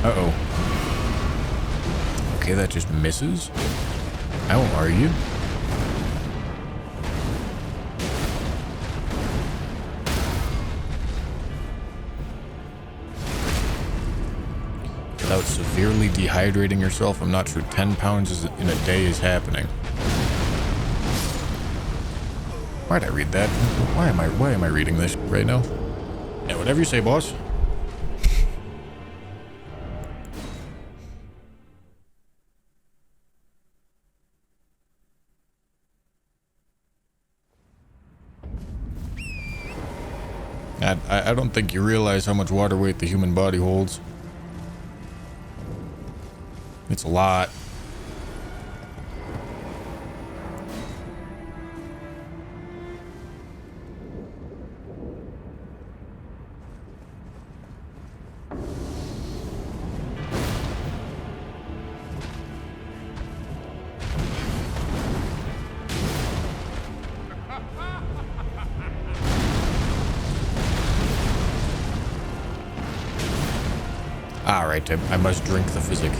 Uh-oh. Okay, that just misses. I won't argue. Without severely dehydrating yourself, I'm not sure 10 pounds in a day is happening. Why'd I read that? Why am I reading this right now? Yeah, whatever you say, boss. I don't think you realize how much water weight the human body holds. It's a lot. Alright, I must drink the physic.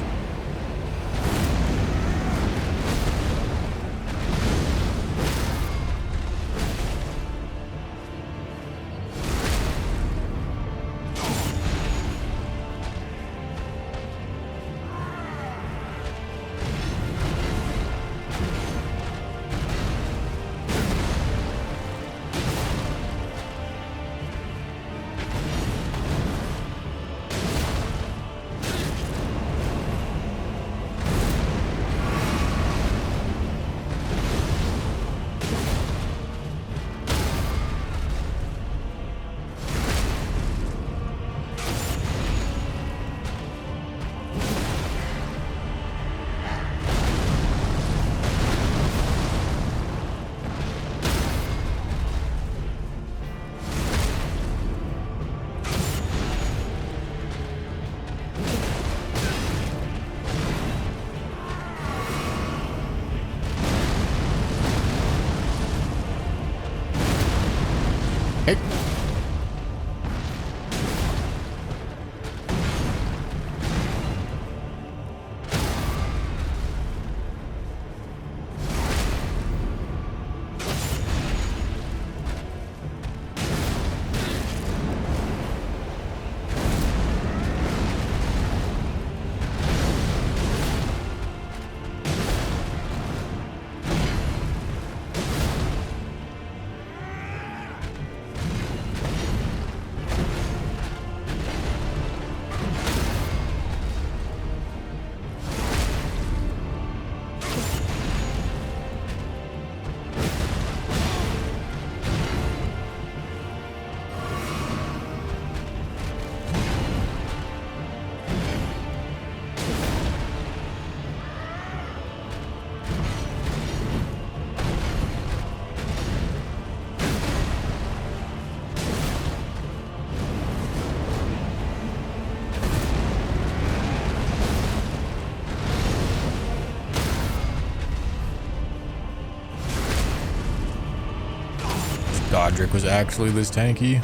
Godric was actually this tanky.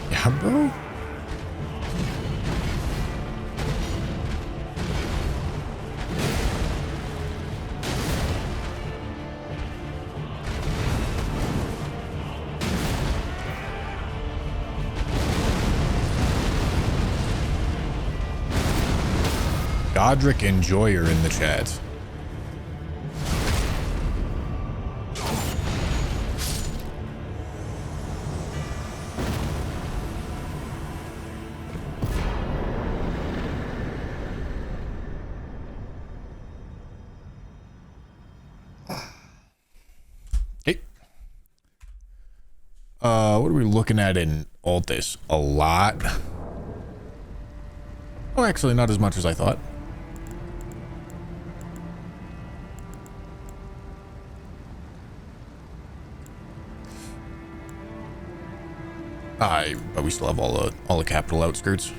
Yeah, bro. Godric Enjoyer in the chat. Hey. What are we looking at in Altus? A lot. Oh, actually, not as much as I thought. But we still have all the capital outskirts.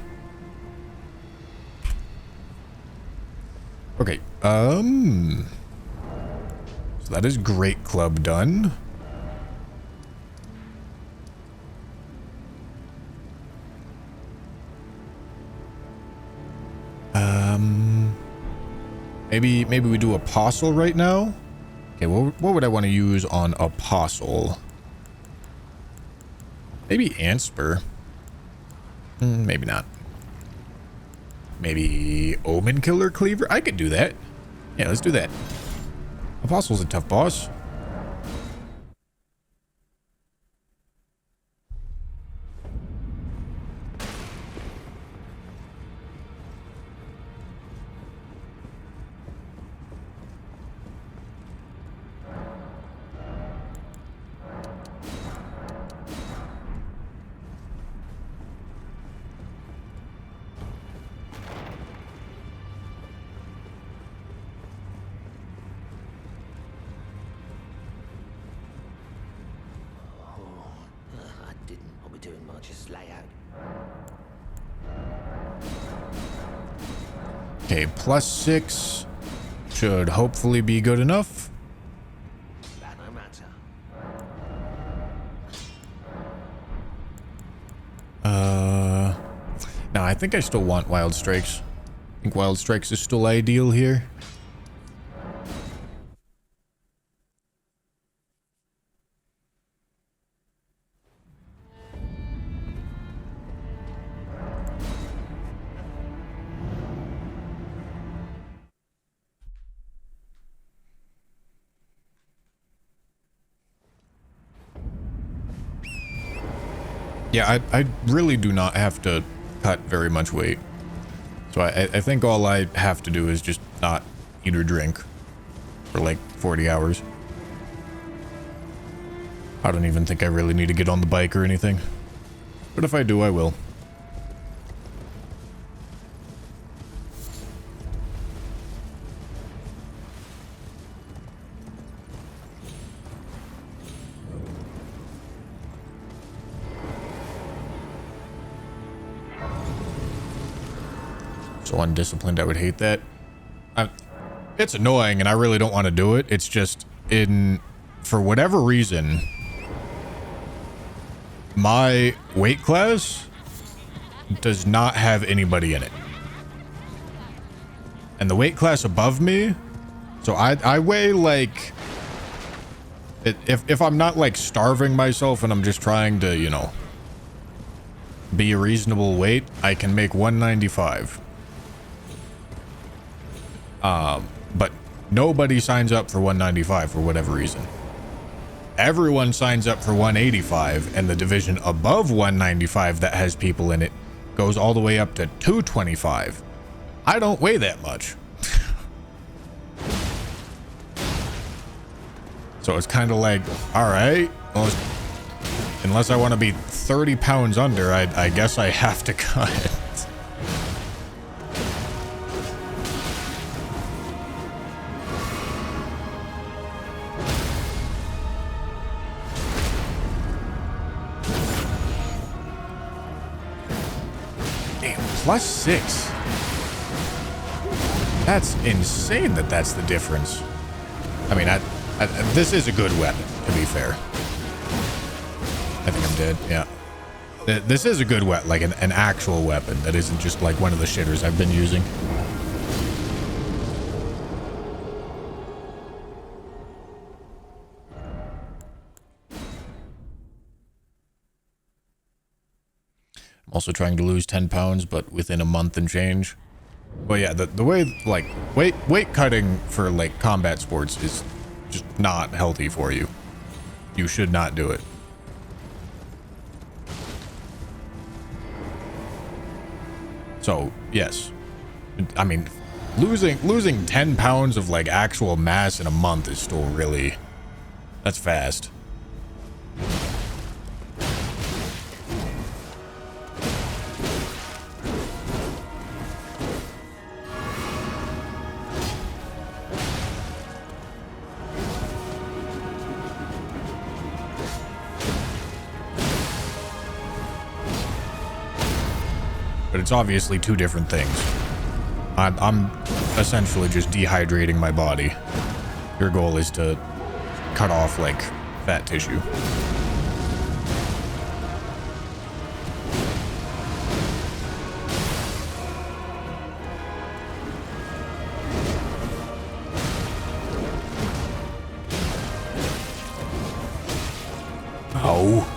Okay. So that is Great Club done. Maybe we do Apostle right now. Okay, what would I want to use on Apostle? Maybe Ansper. Maybe not. Maybe Omen Killer Cleaver? I could do that. Yeah, let's do that. Apostle's a tough boss. Okay, +6 should hopefully be good enough. No, I think I still want Wild Strikes. I think Wild Strikes is still ideal here. Yeah, I really do not have to cut very much weight. So I think all I have to do is just not eat or drink for like 40 hours. I don't even think I really need to get on the bike or anything. But if I do, I will. So undisciplined, I would hate that. It's annoying and I really don't want to do it. It's just for whatever reason, my weight class does not have anybody in it. And the weight class above me, so I weigh like, if I'm not like starving myself and I'm just trying to, you know, be a reasonable weight, I can make 195. But nobody signs up for 195 for whatever reason. Everyone signs up for 185, and the division above 195 that has people in it goes all the way up to 225. I don't weigh that much. So it's kind of like, all right, well, unless I want to be 30 pounds under, I guess I have to cut. +6. That's insane that that's the difference. I mean, this is a good weapon, to be fair. I think I'm dead. Yeah. This is a good weapon, like an actual weapon that isn't just like one of the shitters I've been using. I'm also trying to lose 10 pounds, but within a month and change. But yeah, the way, like, weight cutting for, like, combat sports is just not healthy for you. You should not do it. So, yes. I mean, losing 10 pounds of, like, actual mass in a month is still really... That's fast. But it's obviously two different things. I'm essentially just dehydrating my body. Your goal is to cut off, like, fat tissue. Oh.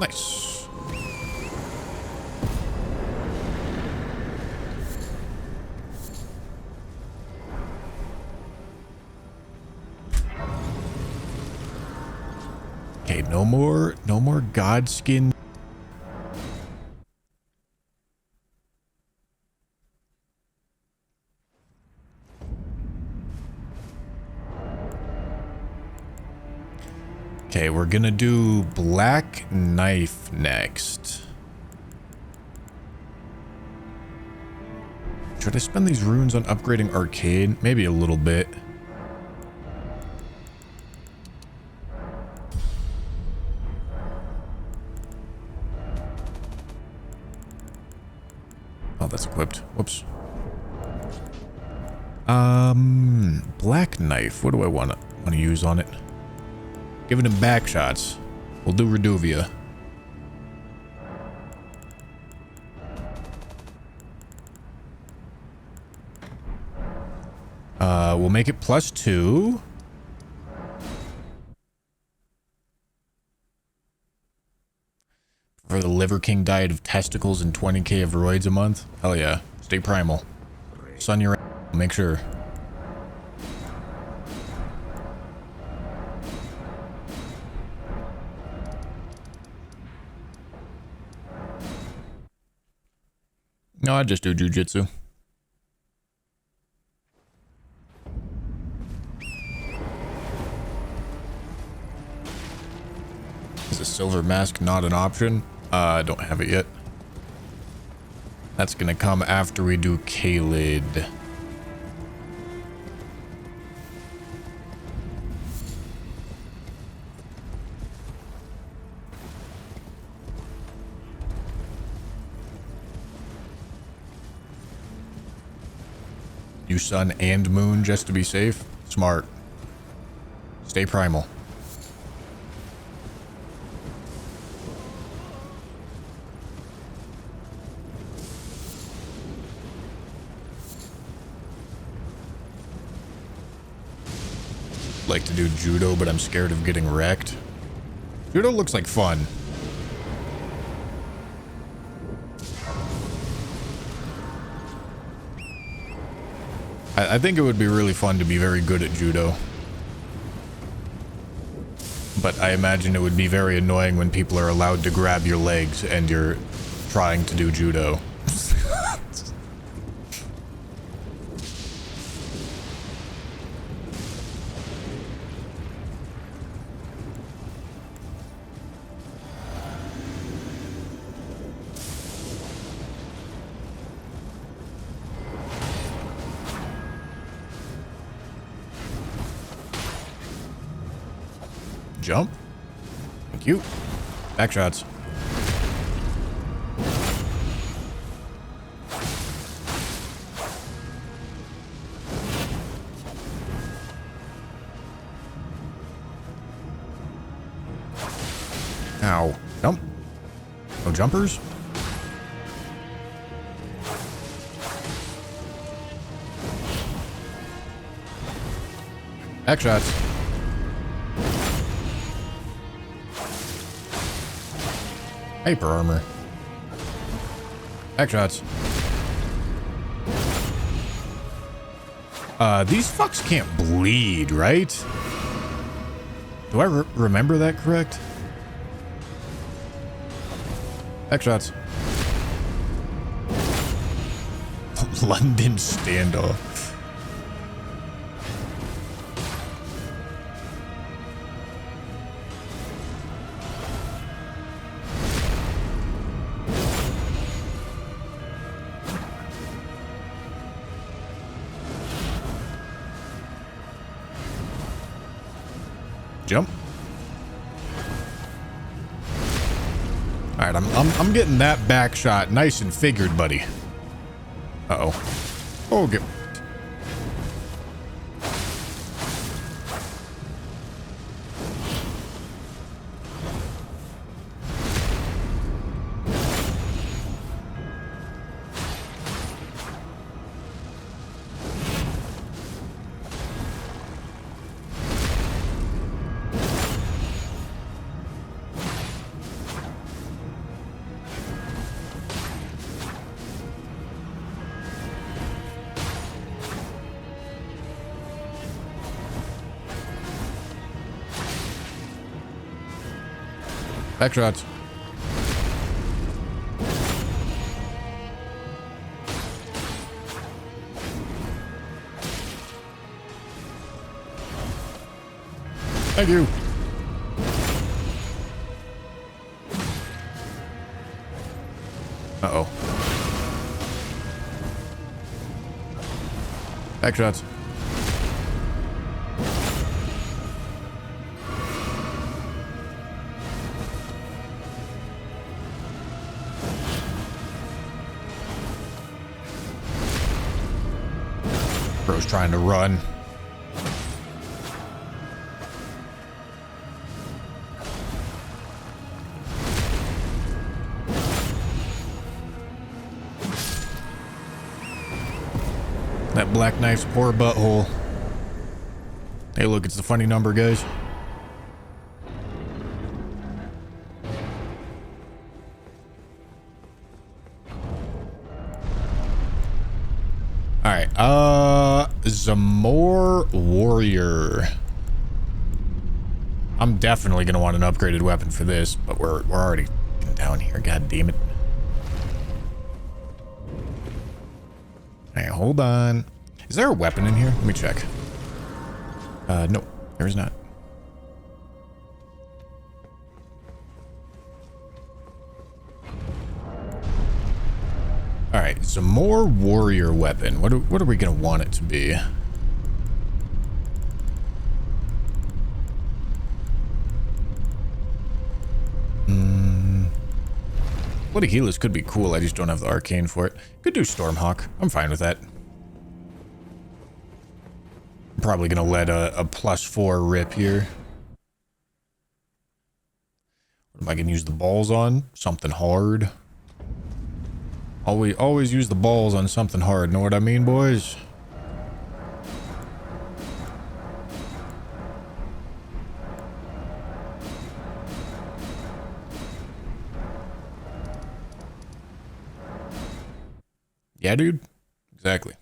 Nice. Okay, no more Godskin. Okay, we're gonna do Black Knife next. Should I spend these runes on upgrading Arcade? Maybe a little bit. Oh, that's equipped. Whoops. Black Knife. What do I want to use on it? Giving him back shots. We'll do Reduvia. We'll make it +2. For the Liver King diet of testicles and 20k of roids a month. Hell yeah. Stay primal. Sun your ass. Make sure. No, I just do jujitsu. Is a silver mask not an option? I don't have it yet. That's gonna come after we do Kaled. You sun and moon just to be safe? Smart. Stay primal. Like to do judo, but I'm scared of getting wrecked. Judo looks like fun. I think it would be really fun to be very good at judo. But I imagine it would be very annoying when people are allowed to grab your legs and you're trying to do judo. Jump. Thank you. Back shots. Ow. Jump. No jumpers? Back shots. Hyper armor. Back shots. These fucks can't bleed, right? Do I remember that correct? Back shots. London standoff. Jump. All right, I'm getting that back shot nice and figured, buddy. Uh-oh. Oh, get. Back shots. Thank you. Uh-oh. Back shots. Bro's trying to run. That black knife's poor butthole. Hey, look, it's the funny number, guys. All right, Zamor Warrior. I'm definitely gonna want an upgraded weapon for this, but we're already down here. God damn it! All right, hold on. Is there a weapon in here? Let me check. No, there is not. All right, Zamor Warrior weapon. What are we gonna want it to be? Bloody Healers could be cool. I just don't have the arcane for it. Could do Stormhawk. I'm fine with that. I'm probably gonna let a +4 rip here. What am I gonna use the balls on? Something hard. Always use the balls on something hard. Know what I mean, boys? Yeah, dude. Exactly.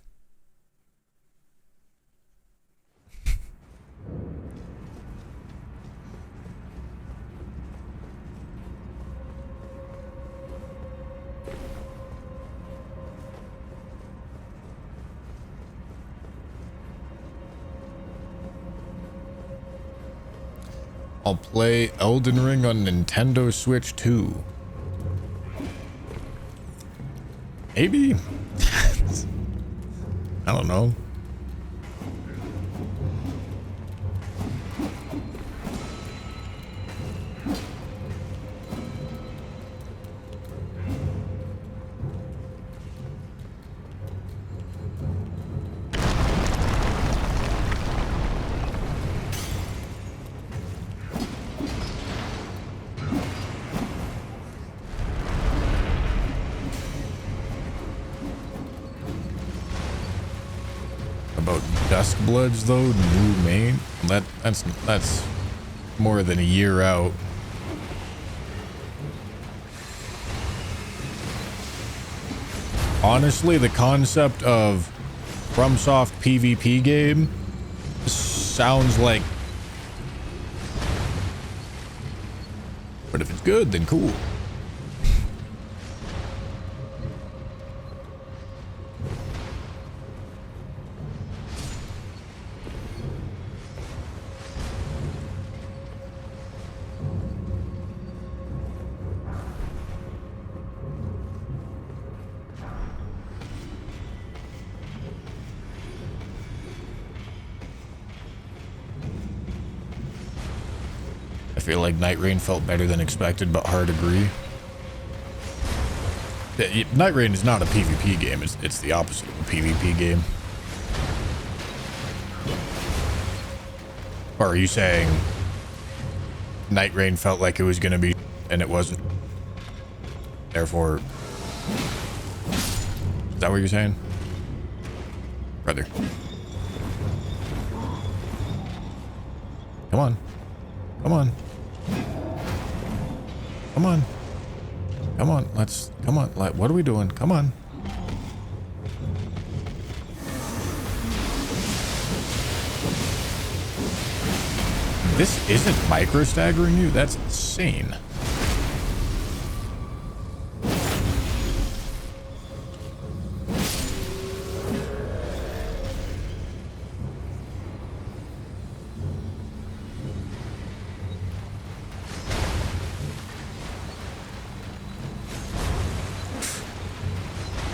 I'll play Elden Ring on Nintendo Switch 2. Maybe? I don't know. About Duskbloods though, new main. That's more than a year out. Honestly, the concept of FromSoft PvP game sounds like, but if it's good, then cool. I feel like Night Rain felt better than expected, but hard to agree. Night Rain is not a PvP game. It's the opposite of a PvP game. Or are you saying Night Rain felt like it was going to be and it wasn't? Therefore, is that what you're saying? Brother. Come on. Come on. Come on. Come on. Come on. What are we doing? Come on. This isn't micro staggering you? That's insane.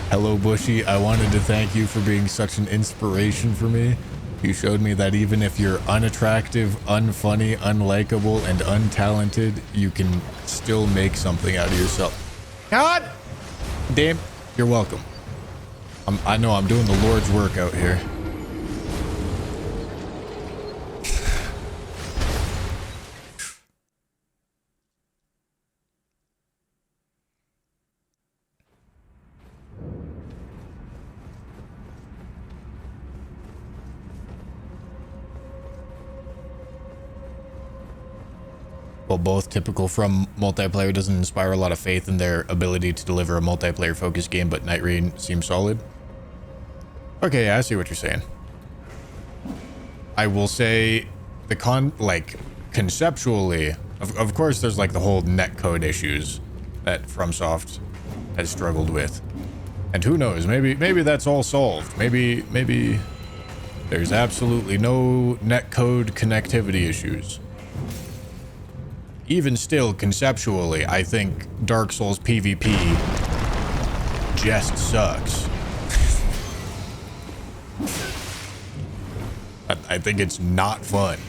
Hello, Bushy. I wanted to thank you for being such an inspiration for me. You showed me that even if you're unattractive, unfunny, unlikable, and untalented, you can still make something out of yourself. God damn. You're welcome. I know I'm doing the Lord's work out here. While both typical From multiplayer doesn't inspire a lot of faith in their ability to deliver a multiplayer focused game, but Night Rain seems solid. Okay, yeah, I see what you're saying. I will say conceptually, of course there's like the whole netcode issues that FromSoft has struggled with. And who knows, maybe that's all solved. Maybe there's absolutely no netcode connectivity issues. Even still, conceptually, I think Dark Souls PvP just sucks. I think it's not fun.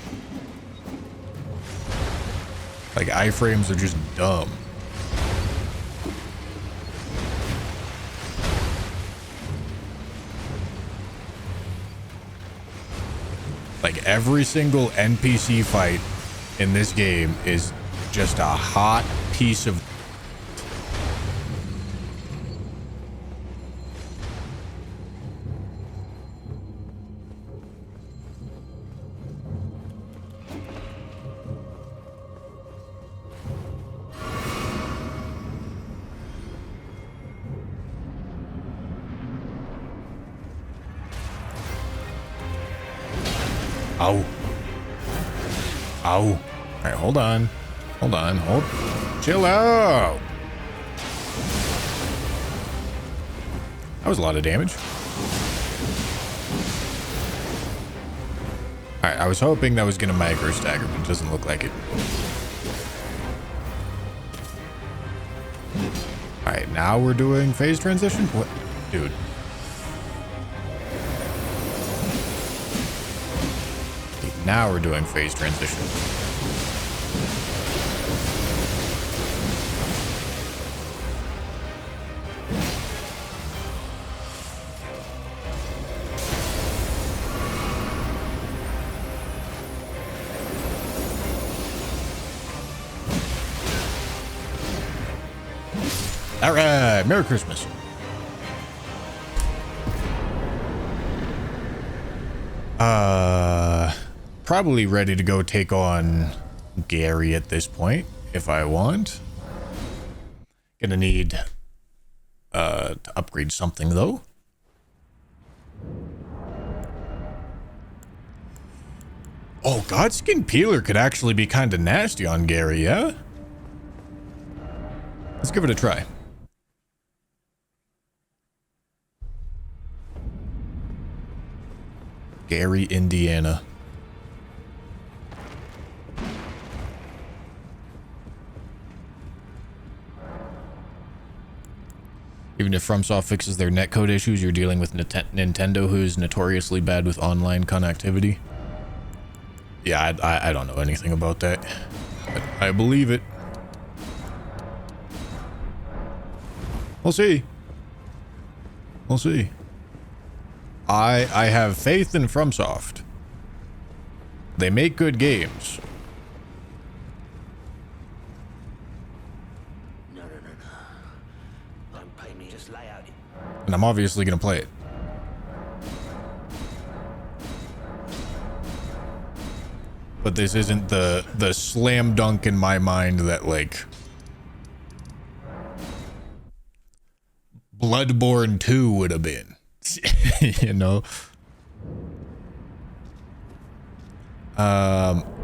Like, iframes are just dumb. Like, every single NPC fight in this game is just a hot piece of... Ow. Ow. All right, hold on. Hold on. Chill out. That was a lot of damage. All right, I was hoping that was going to micro stagger, but it doesn't look like it. All right, now we're doing phase transition? What? Dude. Now we're doing phase transition. All right, Merry Christmas. Probably ready to go take on Gary at this point, if I want. Gonna need to upgrade something though. Oh, Godskin Peeler could actually be kind of nasty on Gary, yeah? Let's give it a try. Gary, Indiana. Even if FromSoft fixes their netcode issues, you're dealing with Nintendo, who is notoriously bad with online connectivity. Yeah, I don't know anything about that, but I believe it. We'll see. We'll see. I have faith in FromSoft. They make good games. No. Don't pay me, just lay out. And I'm obviously gonna play it. But this isn't the slam dunk in my mind that, like, Bloodborne 2 would have been. You know?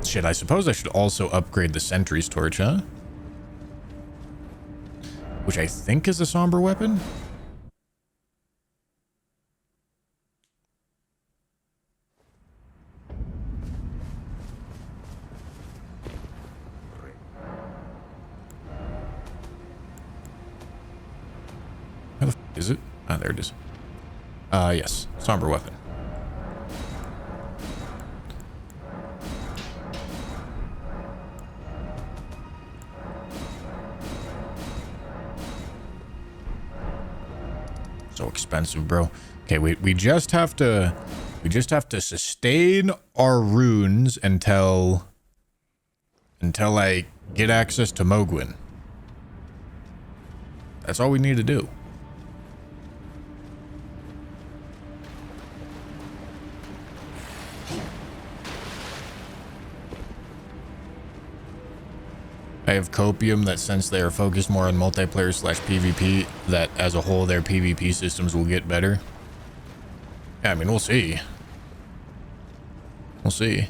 Shit, I suppose I should also upgrade the Sentry's Torch, huh? Which I think is a somber weapon? How the f is it? Ah, there it is. Yes. Somber weapon. So expensive, bro. Okay, we just have to sustain our runes until I get access to Mogwin. That's all we need to do. I have Copium that, since they are focused more on multiplayer / PvP, that as a whole their PvP systems will get better. Yeah, I mean, we'll see. We'll see.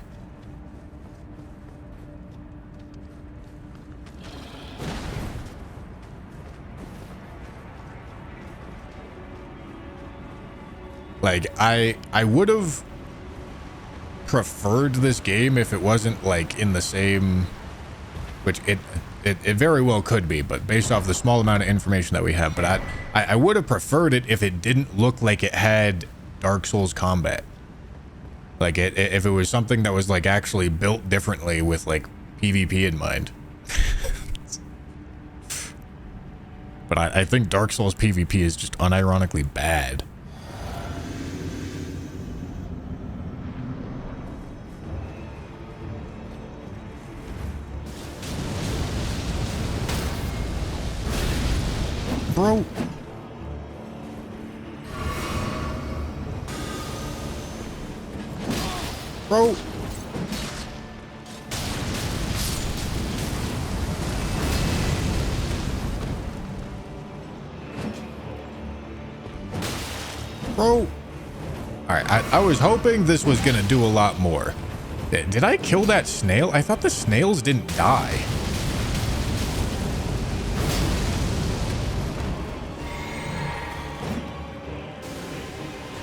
Like, I would have preferred this game if it wasn't, like, in the same... Which it very well could be, but based off the small amount of information that we have. But I would have preferred it if it didn't look like it had Dark Souls combat. Like, if it was something that was, like, actually built differently with, like, PvP in mind. But I think Dark Souls PvP is just unironically bad. Bro. Bro. Bro. Alright, I was hoping this was gonna do a lot more. Did I kill that snail? I thought the snails didn't die.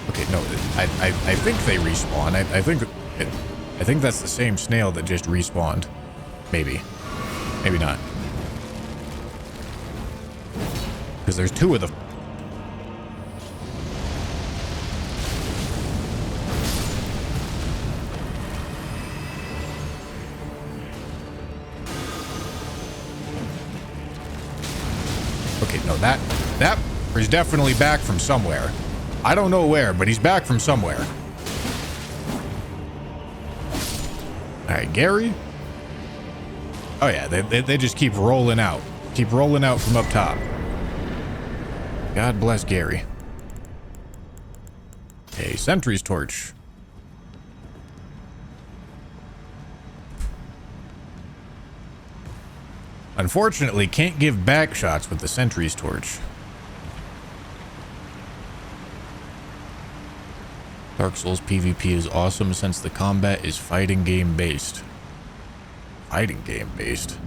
Okay, no, I think they respawn. I think that's the same snail that just respawned. Maybe. Maybe not. Because there's two of them. Okay, no, that is definitely back from somewhere. I don't know where, but he's back from somewhere. Alright, Gary. Oh yeah, they just keep rolling out. Keep rolling out from up top. God bless Gary. Okay, Sentry's Torch. Unfortunately, can't give back shots with the sentry's torch. Dark Souls PvP is awesome since the combat is fighting game based. Fighting game based?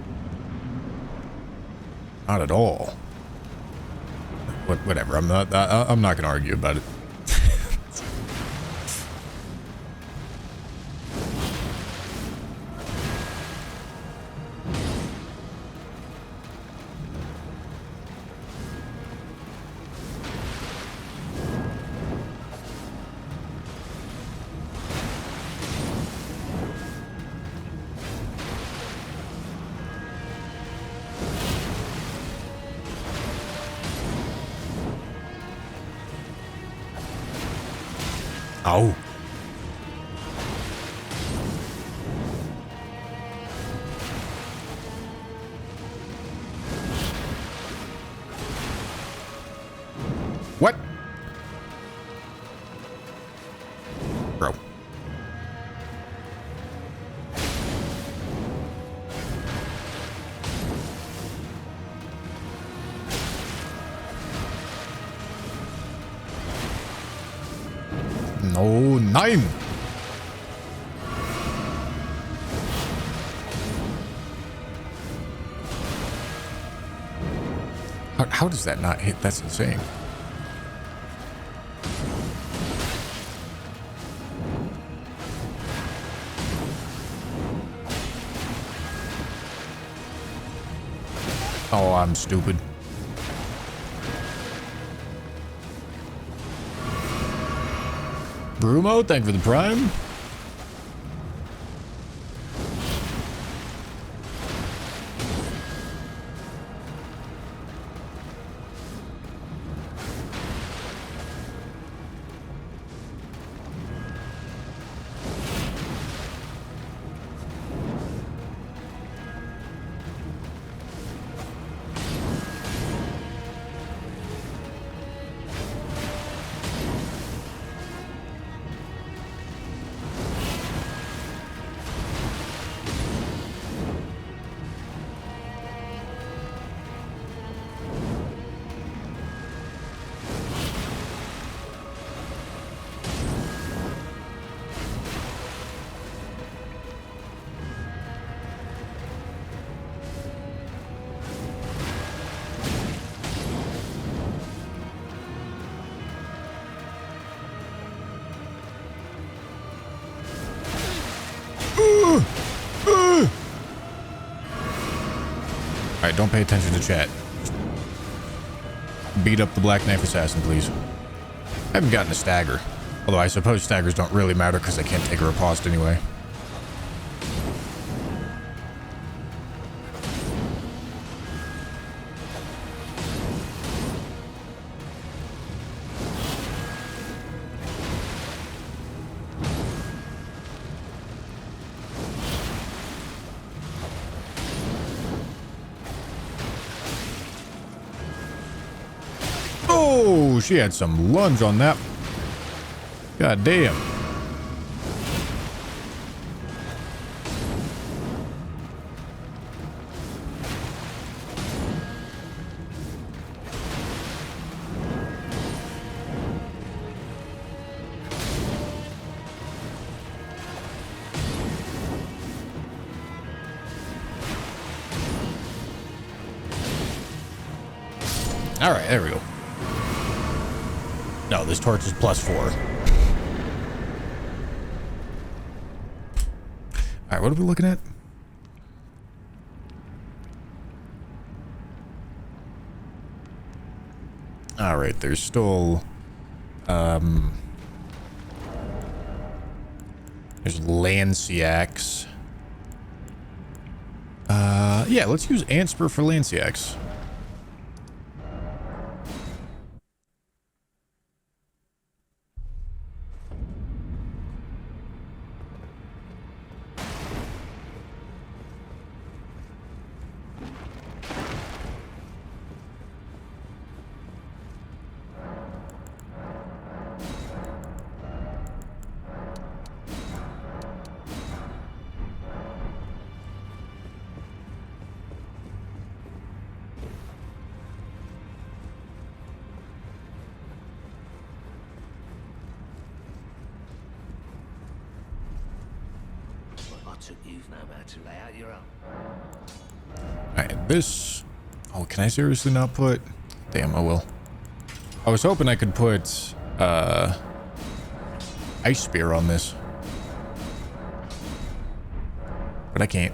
Not at all. Whatever. I'm not gonna argue about it. Oh. What? Bro. No, nein. How does that not hit? That's insane. Oh, I'm stupid. Brumo, thank you for the prime. Alright, don't pay attention to chat. Beat up the Black Knife Assassin, please. I haven't gotten a stagger. Although I suppose staggers don't really matter because I can't take a riposte anyway. Oh, she had some lunge on that. God damn. All right, there we go. No, this torch is +4. All right, what are we looking at? All right, there's still there's Lanciacs. Yeah, let's use Anspur for Lanciacs. took you've known how to lay out your own. Alright, this... Oh, can I seriously not put... Damn, I will. I was hoping I could put, Ice Spear on this. But I can't.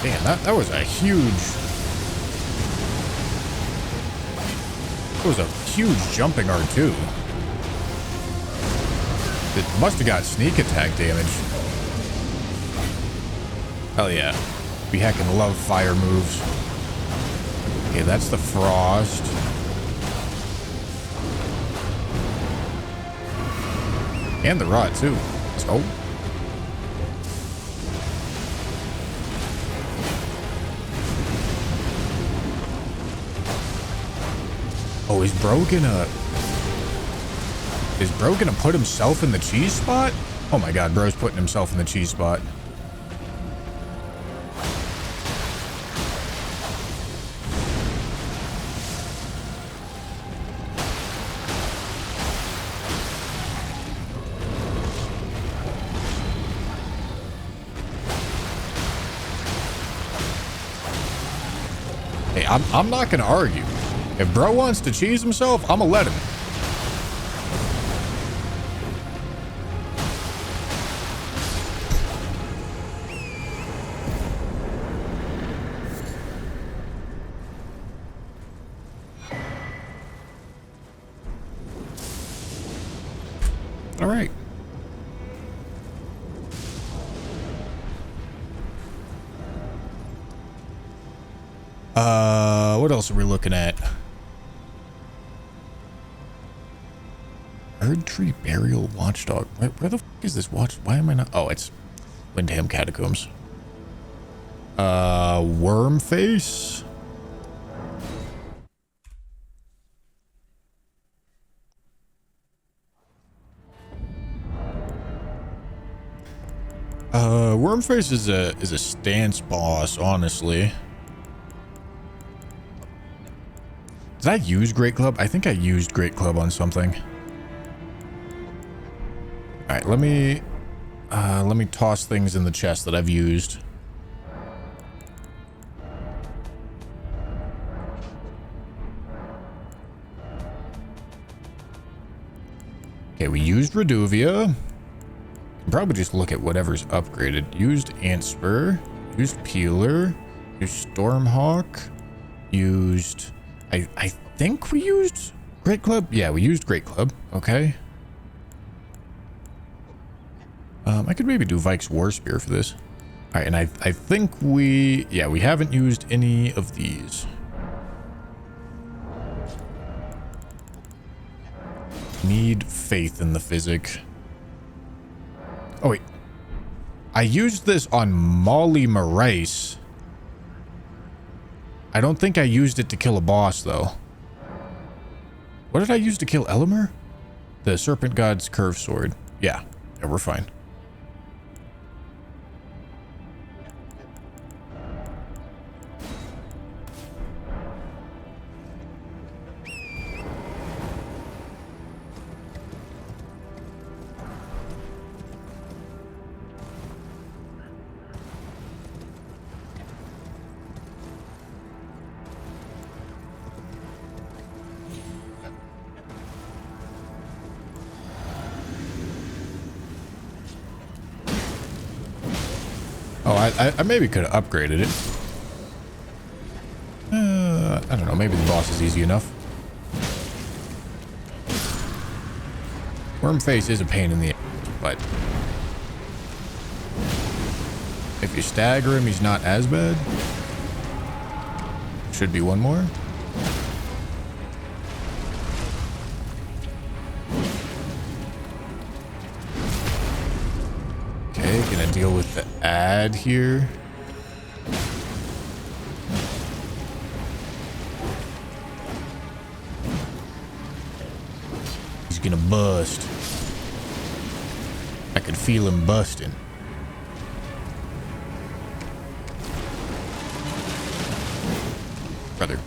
Damn, that was a huge... That was a huge jumping R2. It must have got sneak attack damage. Hell yeah. We heckin' love fire moves. Okay, that's the frost. And the rot, too. Let's go. Oh, is Bro gonna put himself in the cheese spot? Oh my god, Bro's putting himself in the cheese spot. Hey, I'm not gonna argue. If Bro wants to cheese himself, I'm gonna let him. All right. What else are we looking at? Erdtree Burial Watchdog. Where the f is this watch? Why am I not? Oh, it's Windham Catacombs. Wormface. Wormface is a stance boss, honestly. Did I use Great Club? I think I used Great Club on something. All right, let me toss things in the chest that I've used. Okay, we used Reduvia. Probably just look at whatever's upgraded. Used Antspur, used Peeler, used Stormhawk, used... I think we used Great Club? Yeah, we used Great Club. Okay. I could maybe do Vike's War Spear for this. All right, and I think we haven't used any of these. Need faith in the physic. Oh wait, I used this on Molly Marais. I don't think I used it to kill a boss though. What did I use to kill Elimer? The Serpent God's Curved Sword. Yeah, we're fine. Oh, I maybe could have upgraded it. I don't know. Maybe the boss is easy enough. Wormface is a pain in the ass, but... If you stagger him, he's not as bad. Should be one more. Okay, gonna deal with the ad here. He's gonna bust. I can feel him busting. Brother.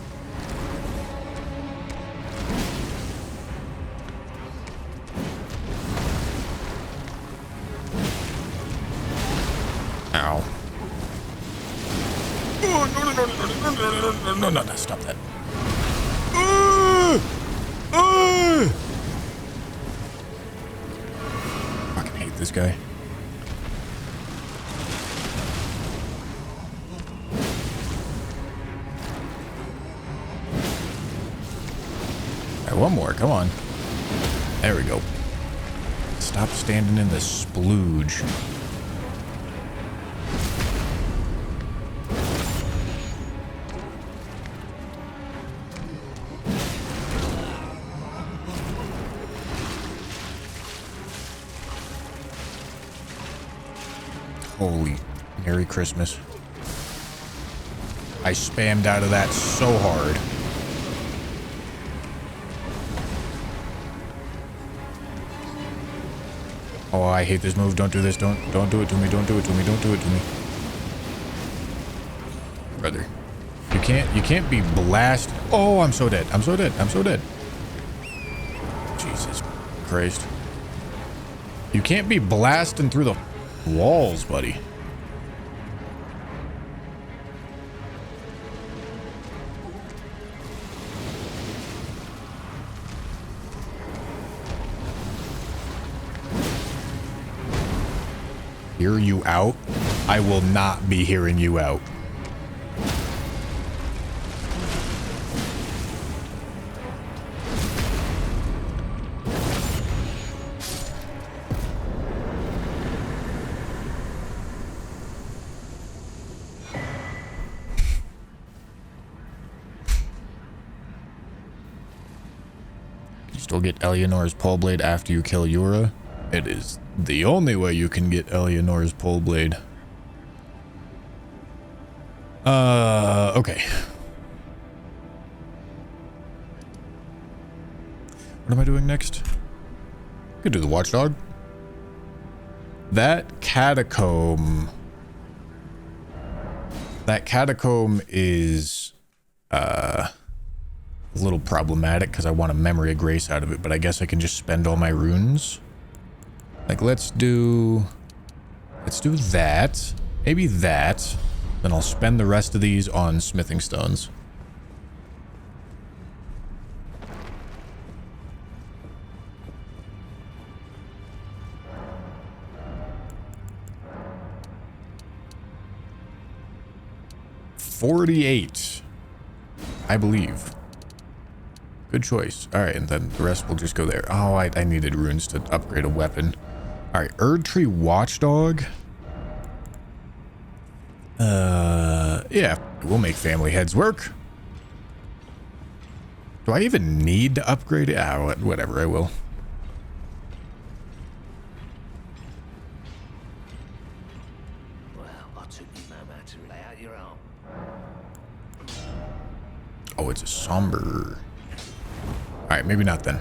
Ow. Oh, no, stop that. Fucking hate this guy. Alright, one more, come on. There we go. Stop standing in the splooge. Holy Merry Christmas. I spammed out of that so hard. Oh, I hate this move. Don't do this. Don't do it to me. Don't do it to me. Don't do it to me. Brother. You can't be blasted. Oh, I'm so dead. I'm so dead. I'm so dead. Jesus Christ. You can't be blasting through the walls, buddy. Hear you out? I will not be hearing you out. Still get Eleanor's pole blade after you kill Yura. It is the only way you can get Eleanor's pole blade. Okay. What am I doing next? Could do the watchdog. That catacomb is a little problematic because I want a memory of grace out of it, but I guess I can just spend all my runes. Like, let's do that. Maybe that. Then I'll spend the rest of these on smithing stones. $48, I believe. Good choice. All right, and then the rest will just go there. Oh, I needed runes to upgrade a weapon. All right, Erdtree Watchdog. Yeah, we'll make family heads work. Do I even need to upgrade it? Ah, whatever, I will. Well, I took you no matter to lay out your arm. Oh, it's a somber. All right, maybe not then.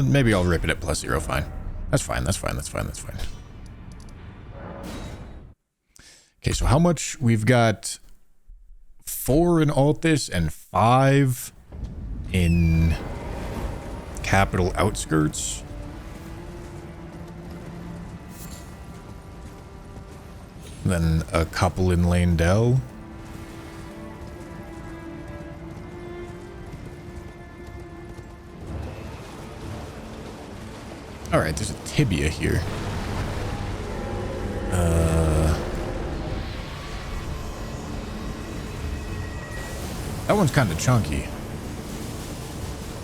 Maybe I'll rip it at +0. Fine. That's fine. That's fine. That's fine. That's fine. Okay, so how much? We've got 4 in Altus and 5 in Capital Outskirts. Then a couple in Lanedell. All right, there's a tibia here. That one's kind of chunky.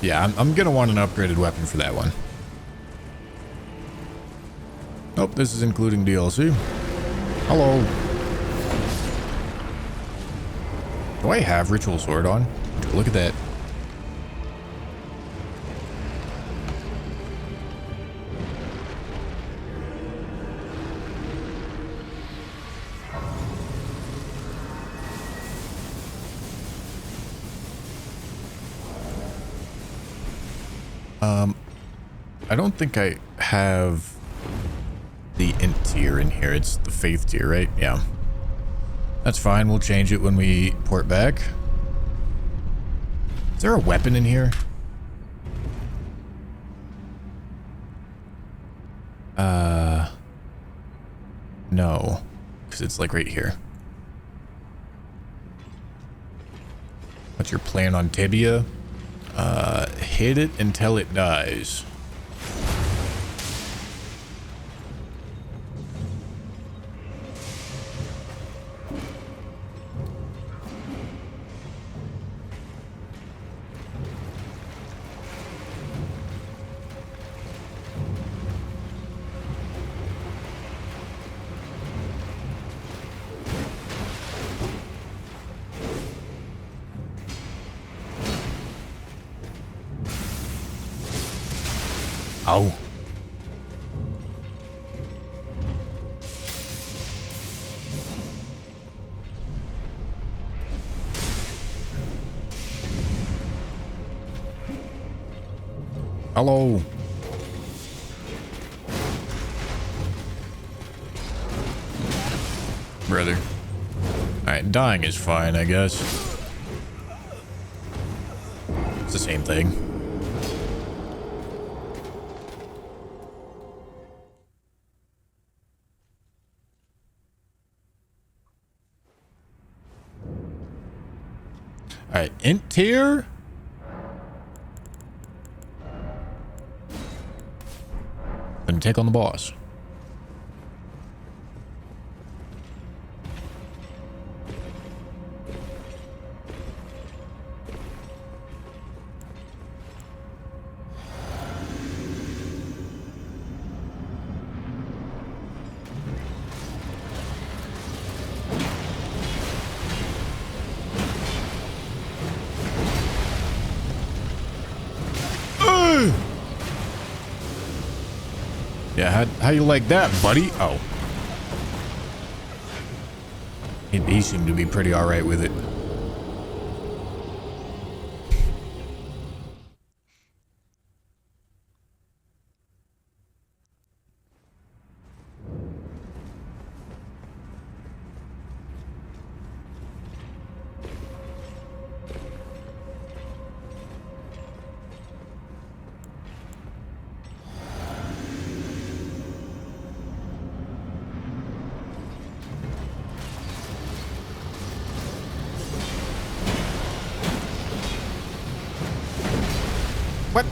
Yeah, I'm gonna want an upgraded weapon for that one. Nope, this is including DLC. Hello. Do I have Ritual Sword on? Look at that. I don't think I have the int tier in here. It's the faith tier, right? Yeah. That's fine. We'll change it when we port back. Is there a weapon in here? No. Because it's like right here. What's your plan on Tibia? Hit it until it dies. Oh. Hello. Brother. Alright, dying is fine, I guess. It's the same thing. Alright, int tier. Let me take on the boss. Yeah, how you like that, buddy? Oh. He seemed to be pretty alright with it. What?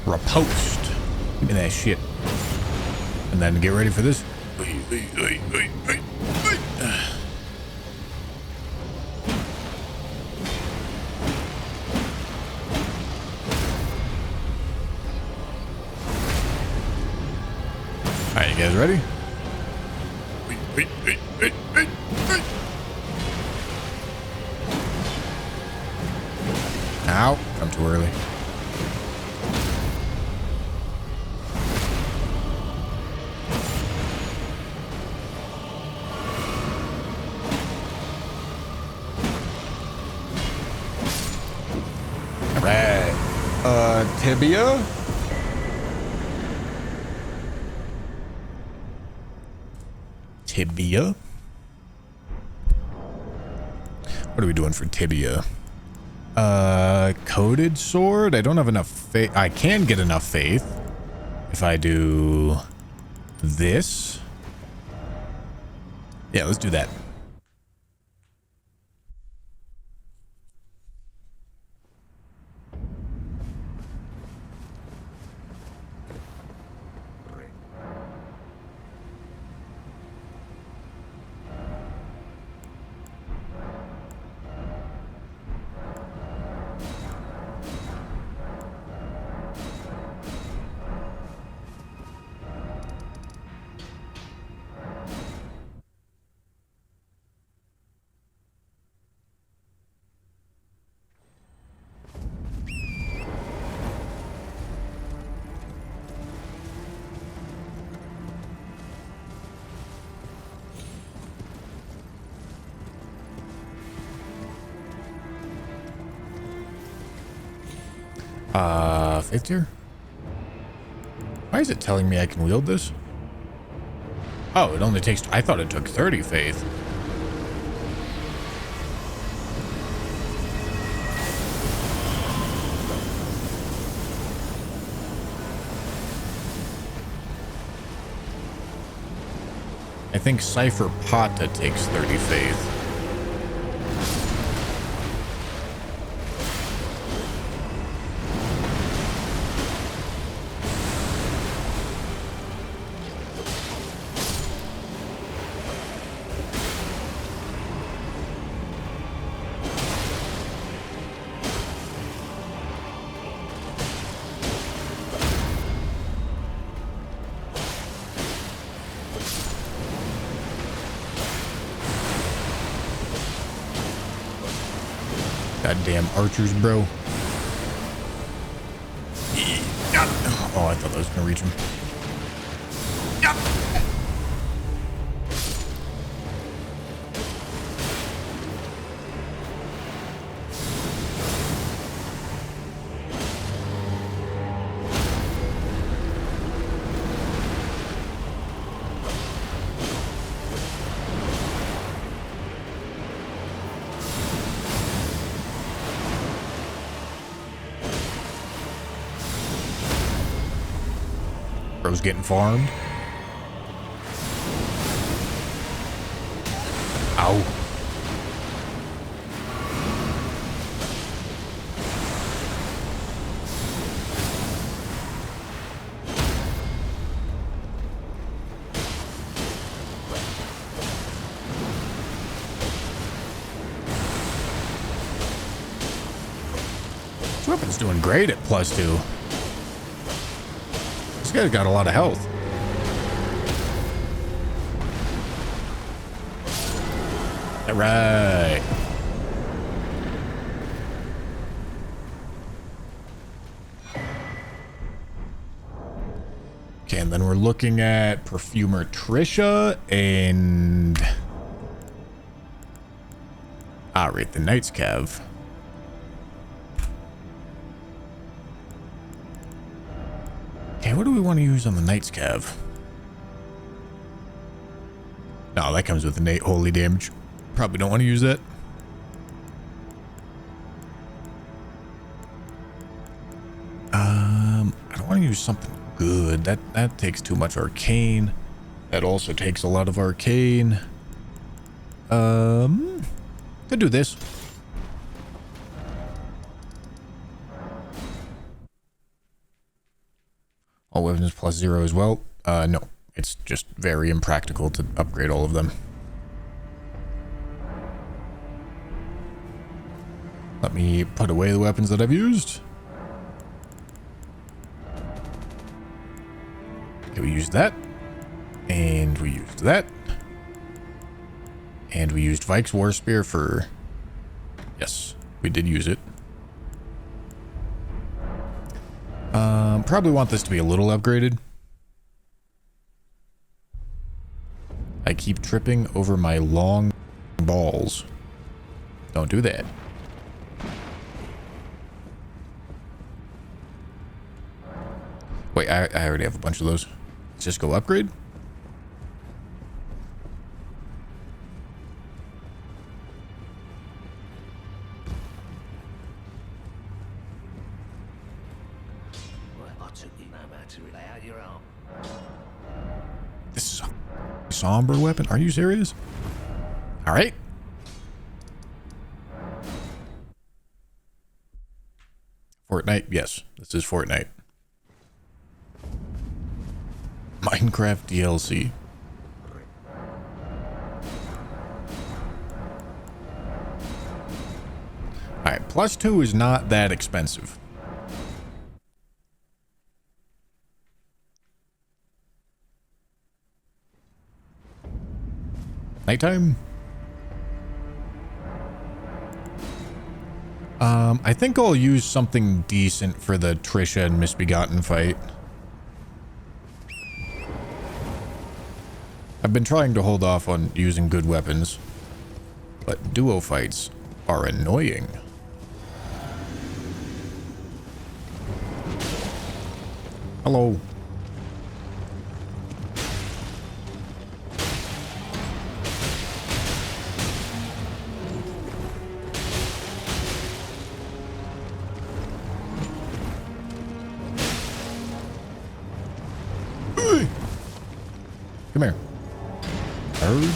Riposte. Give me that shit. And then get ready for this. Alright, you guys ready? Ow, I'm too early. Alright, Tibia? Tibia? What are we doing for Tibia? Coated sword? I don't have enough faith. I can get enough faith if I do this. Yeah, let's do that. Fifth tier? Why is it telling me I can wield this? Oh, it only takes... I thought it took 30 faith. I think Cypher Pata takes 30 faith. Goddamn archers, bro. Oh, I thought that was gonna reach him. Bro's getting farmed. Ow. This weapon's doing great at +2. This guy's got a lot of health. All right. Okay, and then we're looking at Perfumer Trisha and... right, the Knight's Cav. Okay, what do we want to use on the Knight's Cav? No, that comes with innate holy damage. Probably don't want to use that. I don't want to use something good. That takes too much arcane. That also takes a lot of arcane. Could do this. All weapons +0 as well. No, it's just very impractical to upgrade all of them. Let me put away the weapons that I've used. Okay, we used that. And we used that. And we used Vike's War Spear for... Yes, we did use it. Probably want this to be a little upgraded. I keep tripping over my long balls. Don't do that. Wait, I already have a bunch of those. Let's just go upgrade. This is a somber weapon. Are you serious? All right. Fortnite. Yes, this is Fortnite. Minecraft DLC. All right, +2 is not that expensive. Nighttime? I think I'll use something decent for the Trisha and Misbegotten fight. I've been trying to hold off on using good weapons, but duo fights are annoying. Hello. Come here. Bird.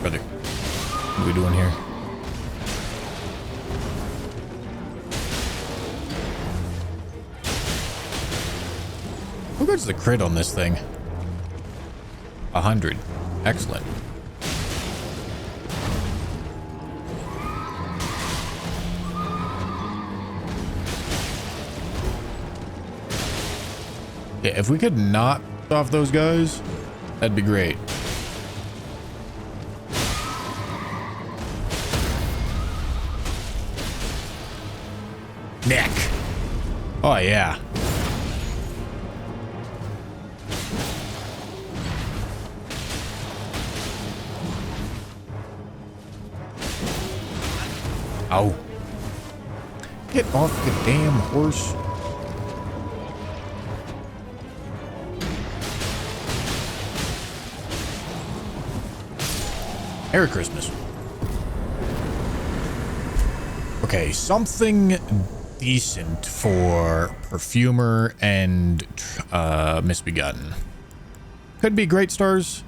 Brother, what are we doing here? Who gets the crit on this thing? 100. Excellent. Yeah, if we could knock off those guys, that'd be great. Neck. Oh, yeah. Ow. Get off the damn horse. Merry Christmas. Okay, something decent for Perfumer and Misbegotten. Could be Great Stars.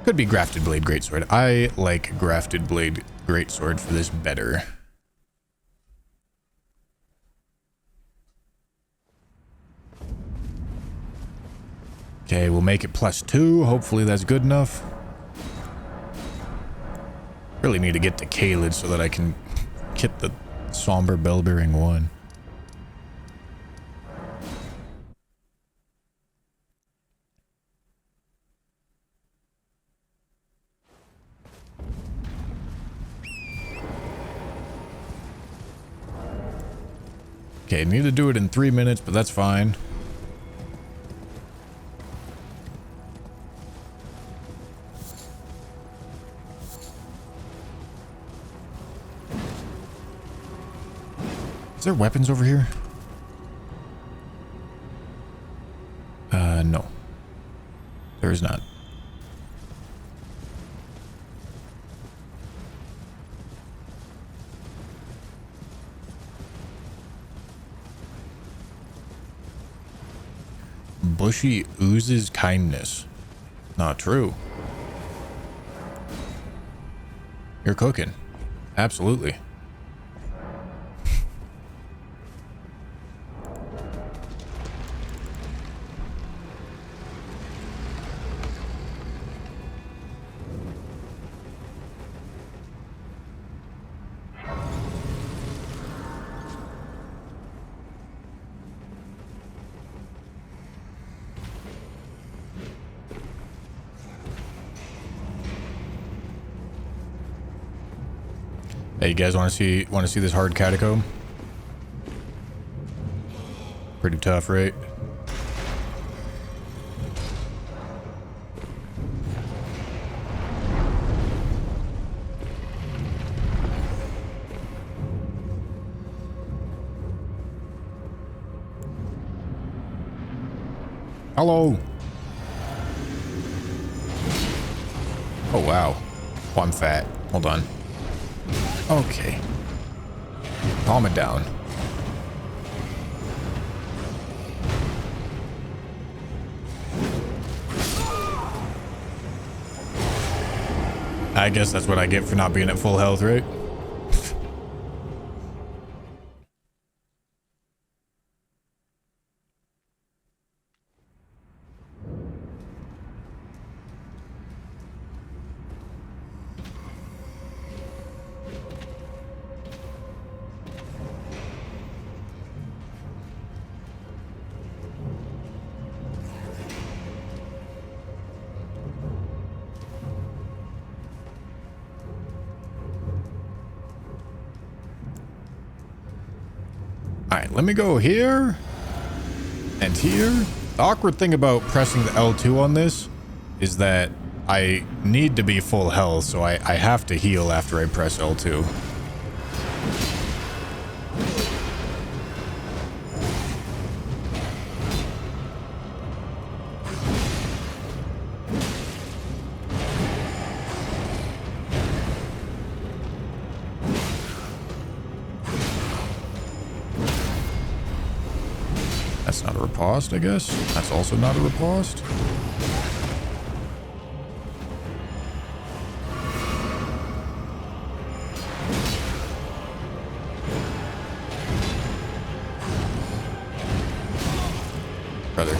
Could be Grafted Blade Greatsword. I like Grafted Blade Greatsword for this better. Okay, we'll make it +2. Hopefully that's good enough. Really need to get to Caelid so that I can get the Somber Bellbearing 1. Okay, need to do it in 3 minutes, but that's fine. Is there weapons over here? No. There is not. Bushy oozes kindness. Not true. You're cooking. Absolutely. Hey, you guys want to see this hard catacomb? Pretty tough, right? Hello. Oh wow. Oh, I'm fat. Hold on. Okay. Calm it down. I guess that's what I get for not being at full health, right? right, let me go here and here. The awkward thing about pressing the L2 on this is that I need to be full health, so I have to heal after I press L2. That's not a riposte, I guess. That's also not a riposte. Brother.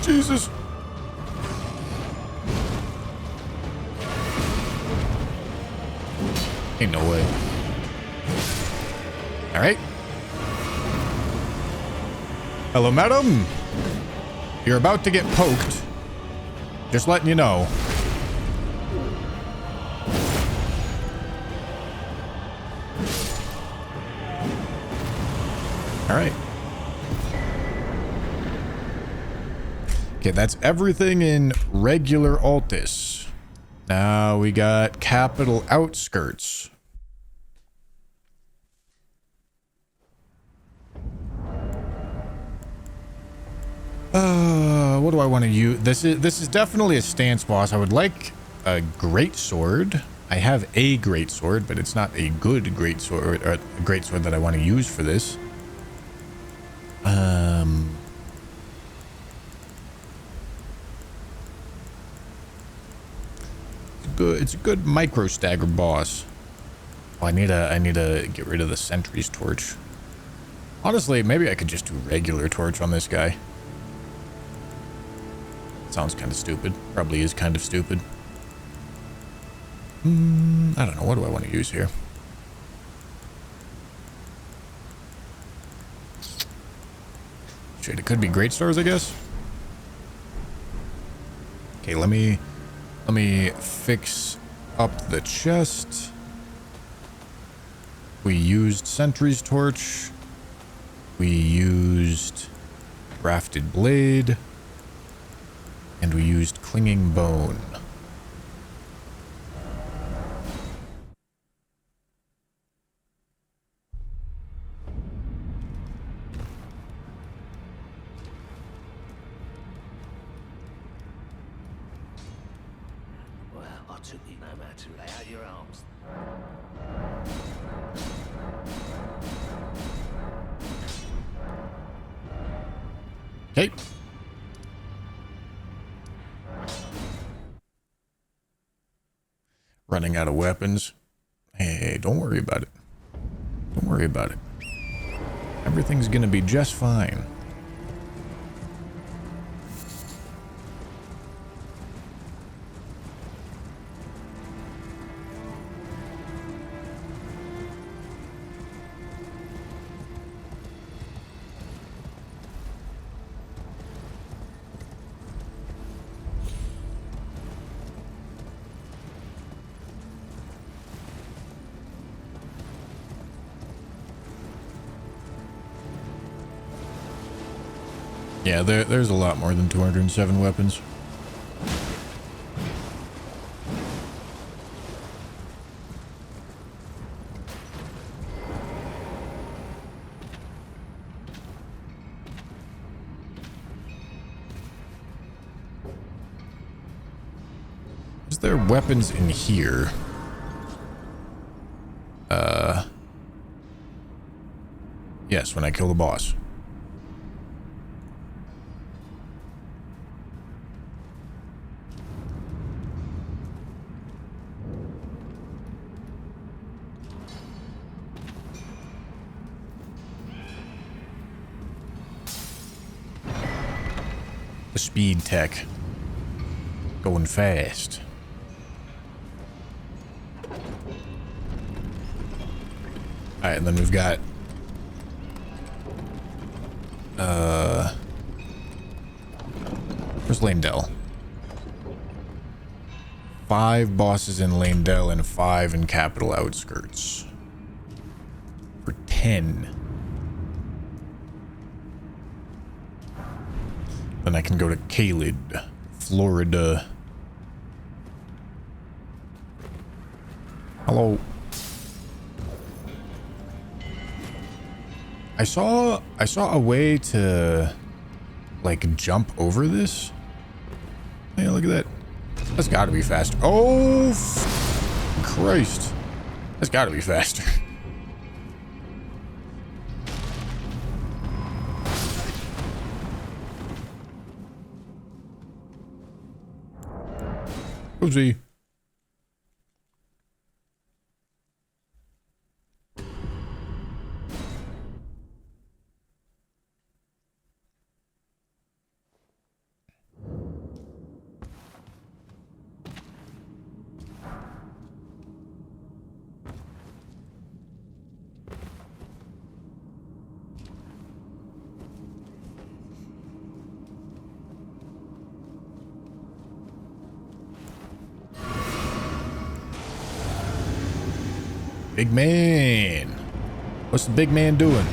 Jesus. Ain't no way. All right. Hello, madam. You're about to get poked. Just letting you know. All right. Okay, that's everything in regular Altus. Now we got capital outskirts. What do I want to use? This is definitely a stance boss. I would like a great sword. I have a great sword, but it's not a good great sword, or a great sword that I want to use for this. It's a good micro stagger boss. Oh, I need to get rid of the sentry's torch. Honestly, maybe I could just do regular torch on this guy. Sounds kind of stupid. Probably is kind of stupid. I don't know. What do I want to use here? Shit, it could be great stars, I guess. Okay, let me fix up the chest. We used sentry's torch. We used rafted blade. And we used clinging bone. Well, I took you no matter to lay out your arms. Okay. Running out of weapons. Hey, don't worry about it. Don't worry about it. Everything's gonna be just fine. Yeah, there's a lot more than 207 weapons. Is there weapons in here? Yes, when I kill the boss. The speed tech. Going fast. Alright, and then we've got Where's Lanedell? 5 bosses in Lanedell and 5 in Capital Outskirts. For 10. Then I can go to Kalid, Florida. Hello. I saw a way to like jump over this. Hey, look at that. That's got to be faster. Oh, Christ. That's got to be faster. Oopsie. Big man. What's the big man doing?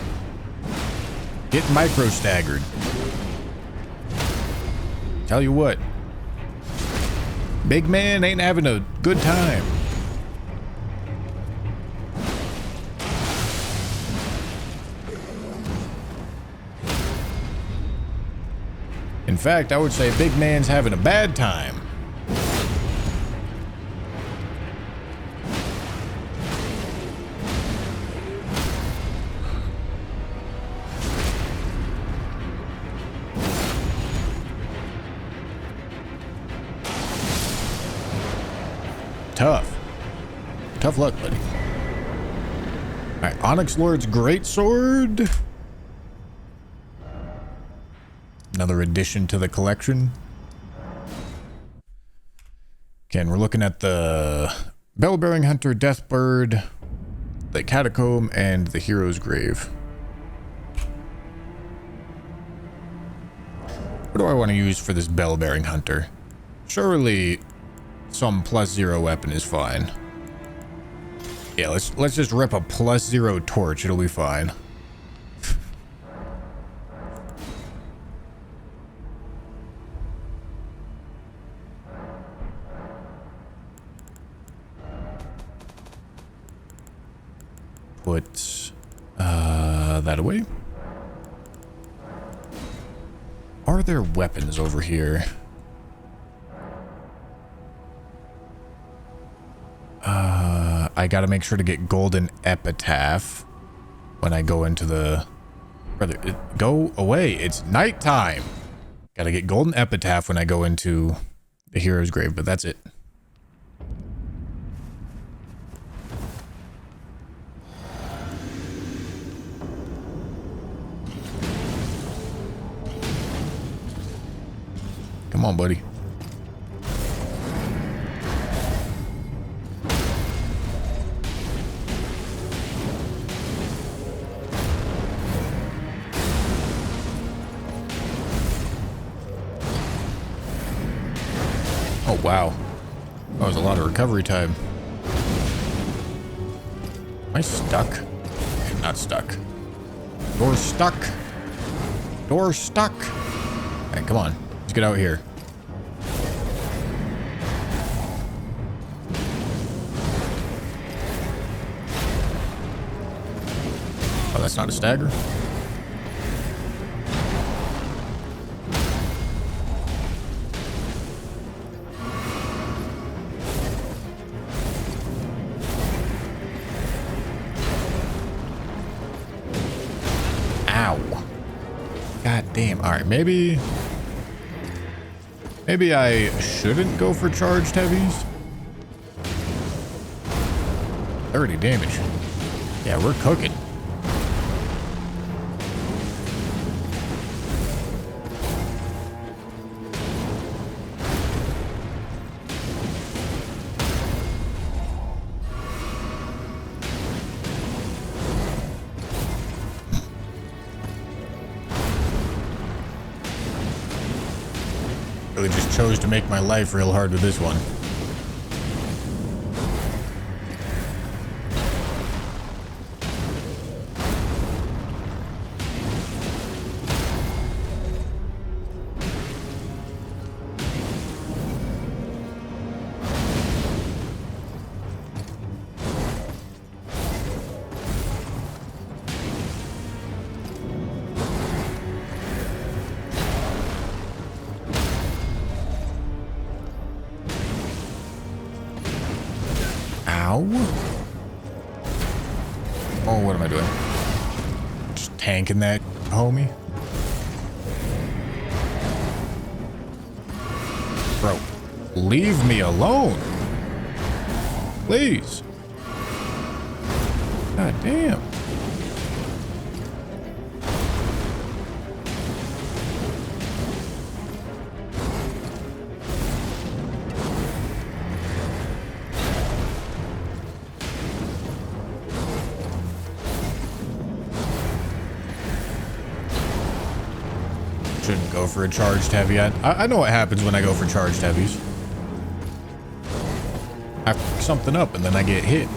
Getting micro staggered. Tell you what. Big man ain't having a good time. In fact, I would say big man's having a bad time. Tough. Tough luck, buddy. Alright, Onyx Lord's Greatsword. Another addition to the collection. Again, we're looking at the Bell-Bearing Hunter, Deathbird, the Catacomb, and the Hero's Grave. What do I want to use for this Bell-Bearing Hunter? Surely some +0 weapon is fine. Yeah, let's just rip a +0 torch. It'll be fine. Put that away. Are there weapons over here? I gotta make sure to get Golden Epitaph when I go into the... Brother, go away. It's nighttime. Gotta get Golden Epitaph when I go into the Hero's Grave, but that's it. Come on, buddy. Oh, wow. That was a lot of recovery time. Am I stuck? I'm not stuck. Door stuck. Door stuck. All right, come on. Let's get out here. Oh, that's not a stagger. God damn. All right, maybe I shouldn't go for charged heavies. 30 damage. Yeah, we're cooking. Really just chose to make my life real hard with this one. Ow. Oh, what am I doing? Just tanking that, homie. Bro, leave me alone. Please. God damn. Shouldn't go for a charged heavy. I know what happens when I go for charged heavies. I f something up and then I get hit.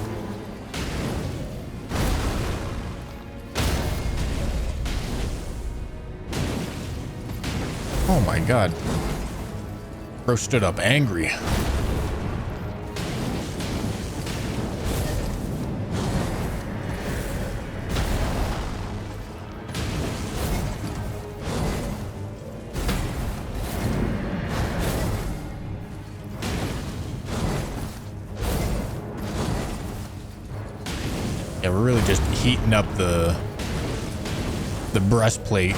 Oh my god. Bro stood up angry. Yeah, we're really just heating up the breastplate.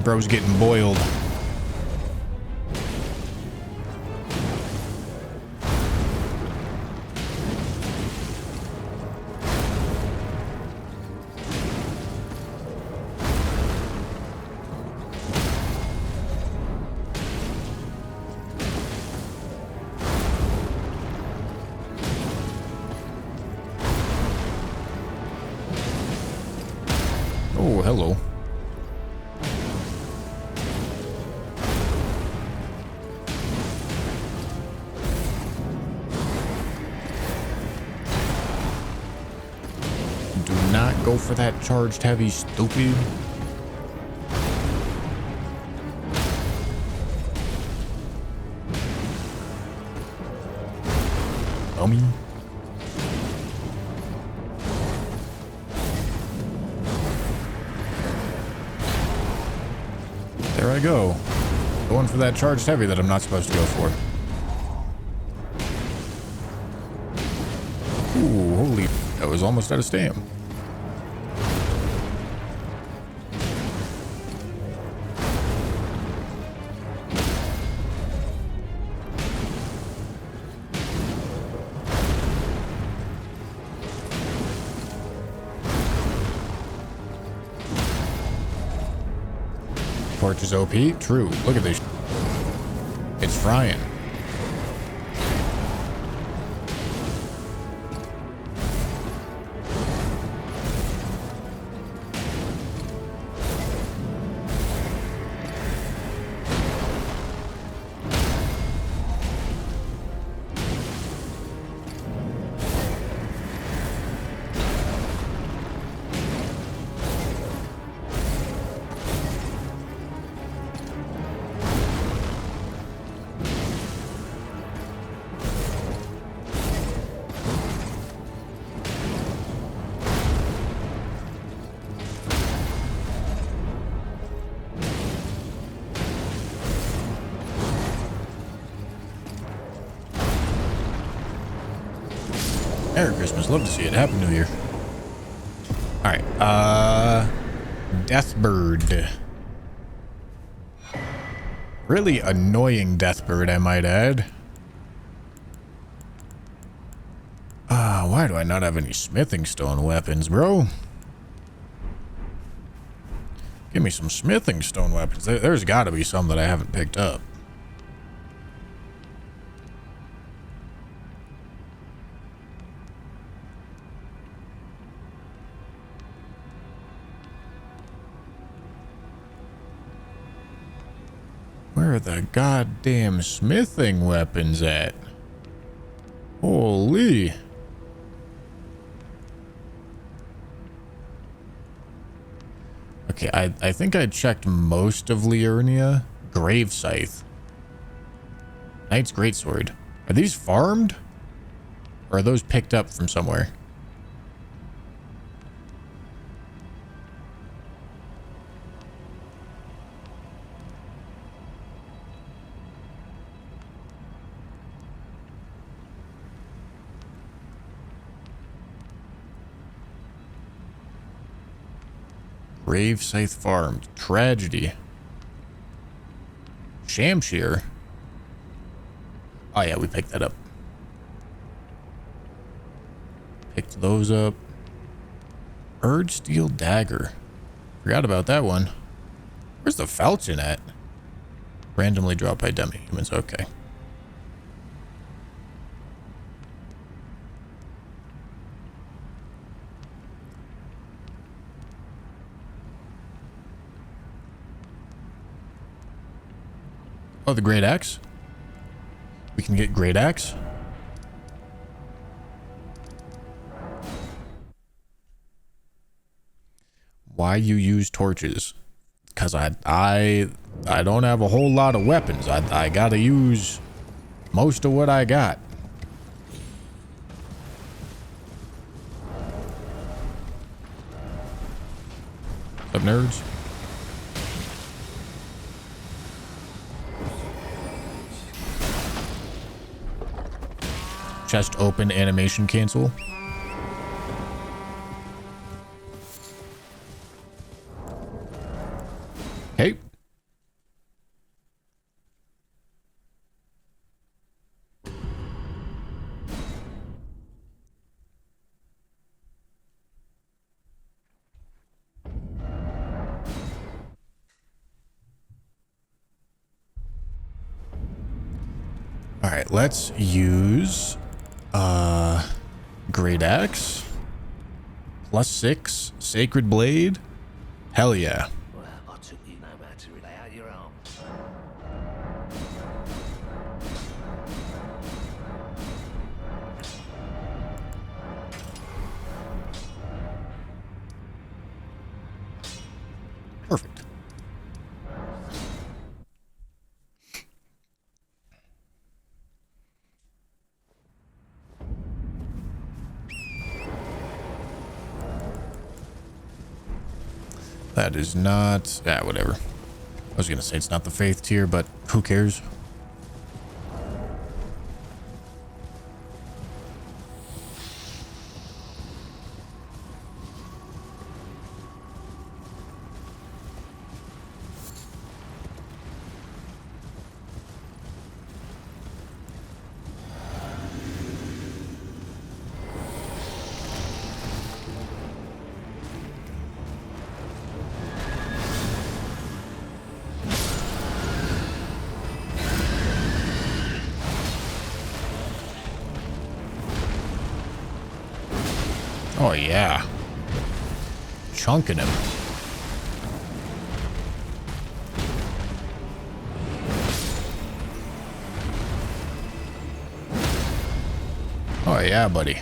Bro's getting boiled. Oh, hello. Do not go for that charged heavy, stupid. Dummy. There I go. Going for that charged heavy that I'm not supposed to go for. Ooh, holy. I was almost out of stam. Torch is OP? True. Look at this. It's frying. Merry Christmas. Love to see it. Happy New Year. Alright, Deathbird. Really annoying Deathbird, I might add. Why do I not have any smithing stone weapons, bro? Give me some smithing stone weapons. There's got to be some that I haven't picked up. Where Where are the goddamn smithing weapons at? Holy. Okay, I think I checked most of Liurnia. Grave Scythe. Knight's Greatsword. Are these farmed? Or are those picked up from somewhere? Grave Scythe farmed. Tragedy. Shamshir. Oh yeah, we picked that up. Picked those up. Urge Steel Dagger. Forgot about that one. Where's the falchion at? Randomly dropped by demi-humans. Okay. Oh, the Great Axe? We can get Great Axe? Why you use torches? Because I don't have a whole lot of weapons. I gotta use most of what I got. What's up, nerds? Chest open, animation cancel. Okay. All right, let's use Great Axe. +6 Sacred Blade. Hell yeah. Well, I took you no man to relay out your arms. Perfect. That is not... Ah, whatever. I was going to say it's not the faith tier, but who cares? Oh, yeah. Chunking him. Oh, yeah, buddy.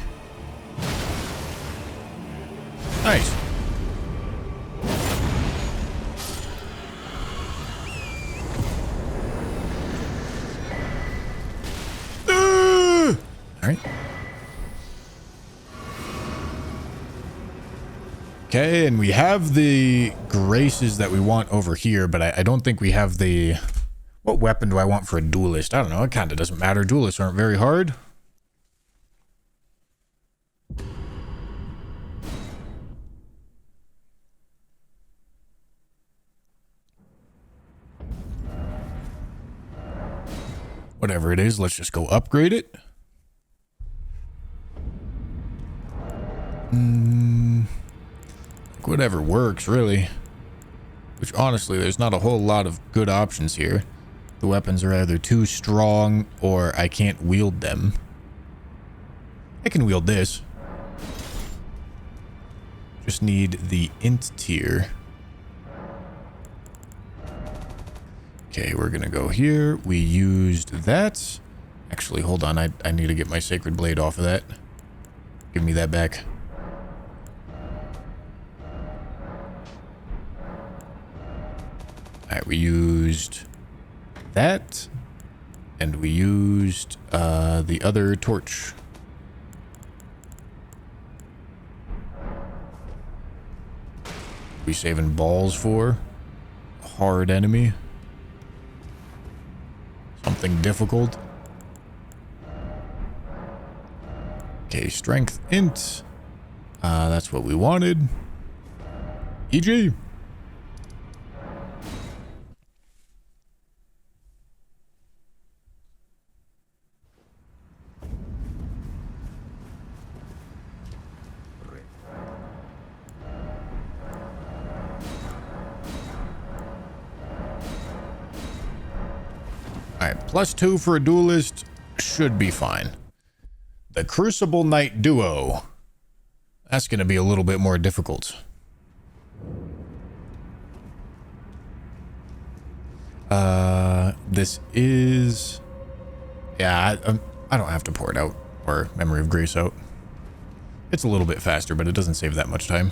Nice. All right. Okay, and we have the graces that we want over here, but I don't think we have the... What weapon do I want for a duelist? I don't know. It kind of doesn't matter. Duelists aren't very hard. Whatever it is, let's just go upgrade it. Whatever works, really. Which, honestly, there's not a whole lot of good options here. The weapons are either too strong, or I can't wield them. I can wield this. Just need the int tier. Okay, we're gonna go here. We used that. Actually, hold on. I need to get my sacred blade off of that. Give me that back. Alright, we used that. And we used the other torch. We saving balls for a hard enemy. Something difficult. Okay, strength int. That's what we wanted. EG. Alright, +2 for a duelist should be fine. The Crucible Knight Duo. That's going to be a little bit more difficult. This is... Yeah, I don't have to pour it out, or Memory of Grace out. It's a little bit faster, but it doesn't save that much time.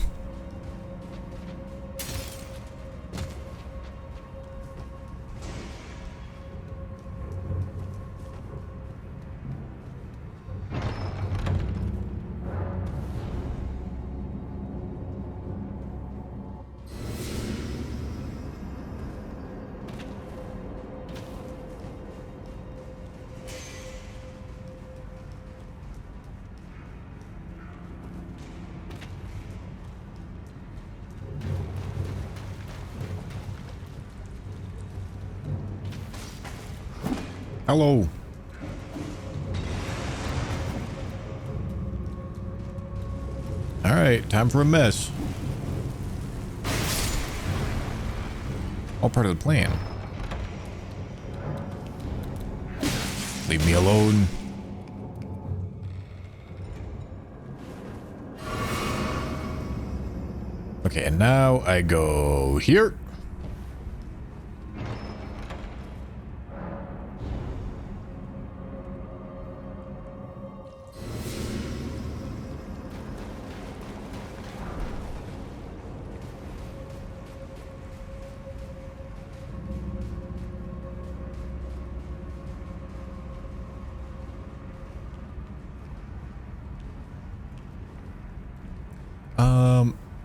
Hello. All right, time for a mess. All part of the plan. Leave me alone. Okay, and now I go here.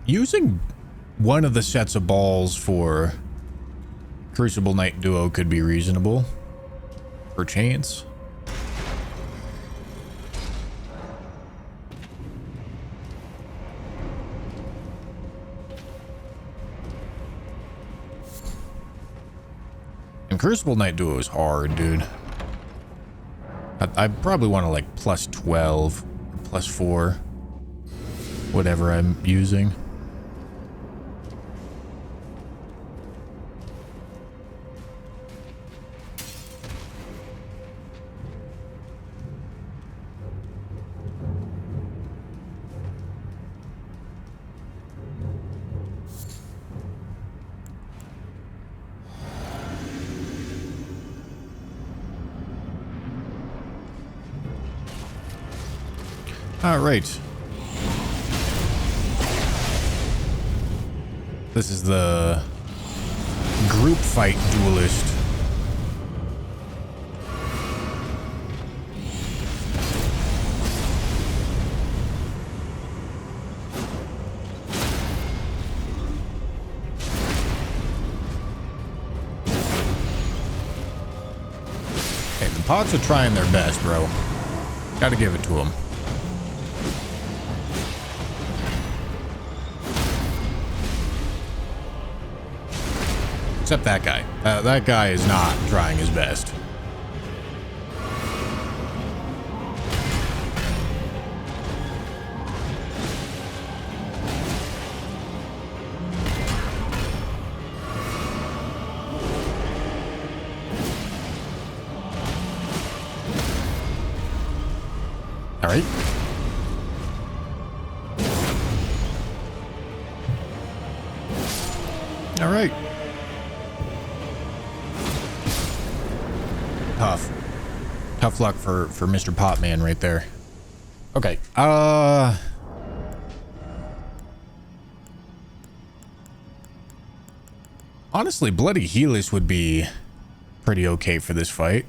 Using one of the sets of balls for Crucible Knight Duo could be reasonable. Perchance. And Crucible Knight Duo is hard, dude. I probably want to like +12 or +4. Whatever I'm using. All right. This is the group fight duelist. Hey, the pots are trying their best, bro. Gotta give it to them. Except that guy. That guy is not trying his best. All right. All right. Tough. Tough luck for Mr. Potman right there. Okay. Honestly, Bloody Helix would be pretty okay for this fight.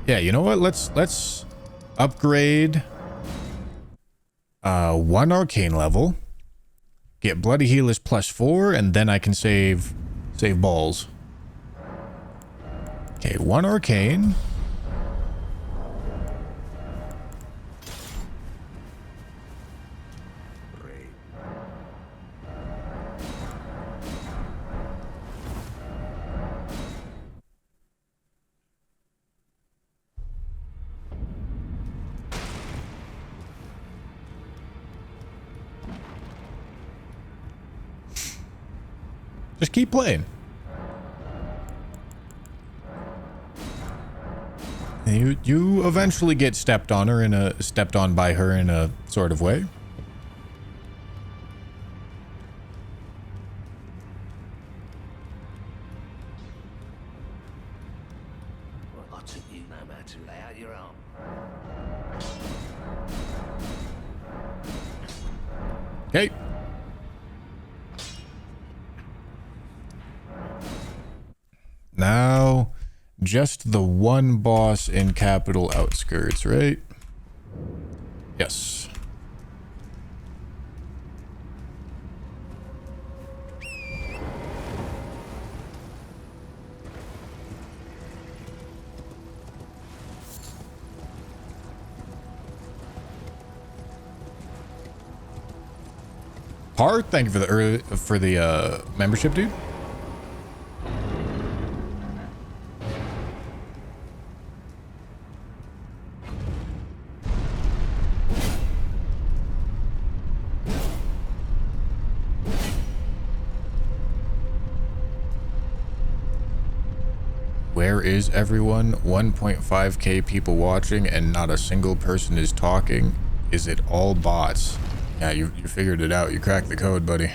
Yeah, you know what? Let's upgrade one arcane level. Get Bloody Helix +4, and then I can save balls. Okay, one arcane. Just keep playing. You eventually get stepped on by her in a sort of way. Well, I took you no matter to lay out your arm. Okay. Now, just the one boss in Capital Outskirts, right? Yes. Par, thank you for the membership, dude. Where is everyone? 1.5k people watching and not a single person is talking. Is it all bots? Yeah, you figured it out. You cracked the code, buddy.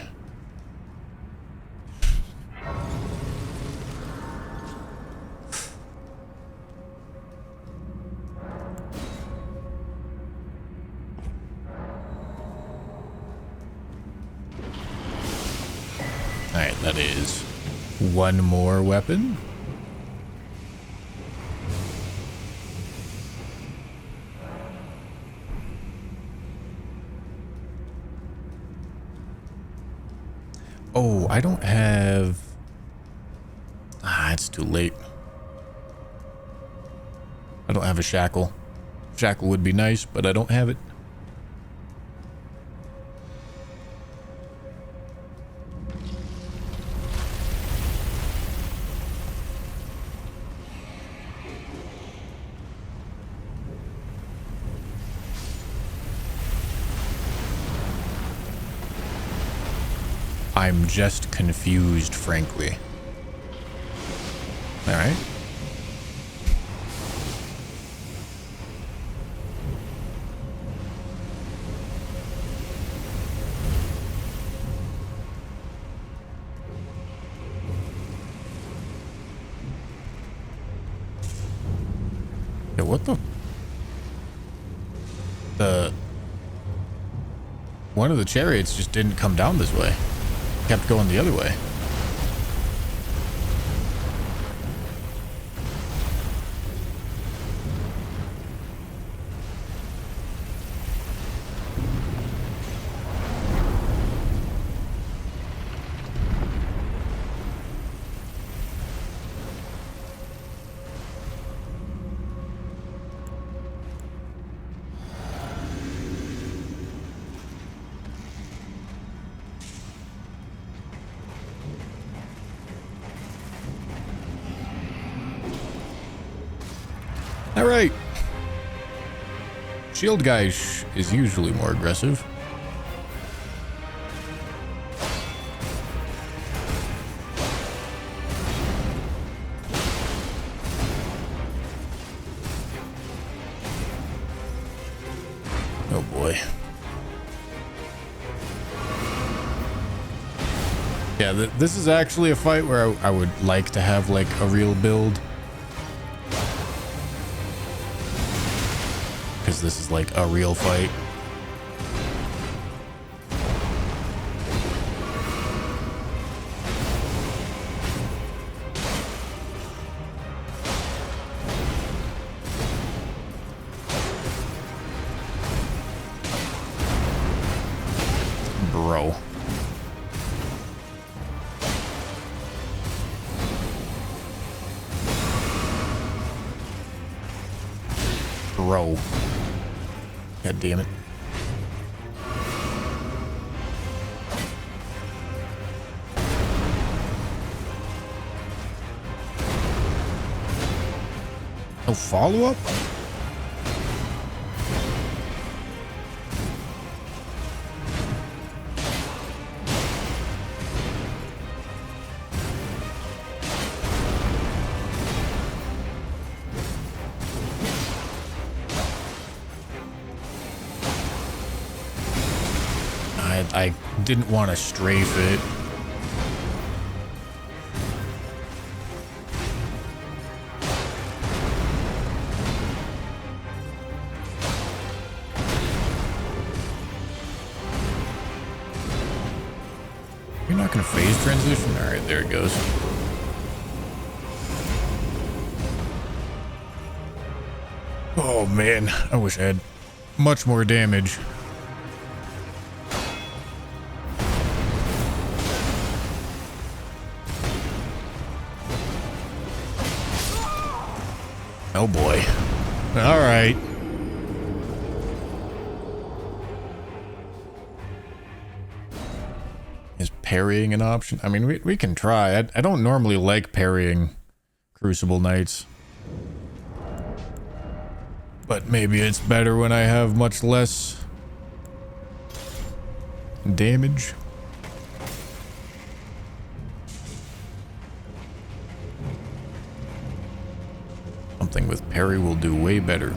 Alright, that is one more weapon. Oh, I don't have... it's too late. I don't have a shackle. Shackle would be nice, but I don't have it. I'm just confused, frankly. All right. Yeah, what the? One of the chariots just didn't come down this way. Kept going the other way. All right. Shield guy is usually more aggressive. Oh boy. Yeah, this is actually a fight where I would like to have like a real build. unless this is like a real fight. Bro. Bro. God damn it. No follow-up? I didn't want to strafe it. You're not going to phase transition? All right, there it goes. Oh man, I wish I had much more damage. Oh boy. All right. Is parrying an option? I mean, we can try. I don't normally like parrying Crucible Knights. But maybe it's better when I have much less damage. Something with parry will do way better.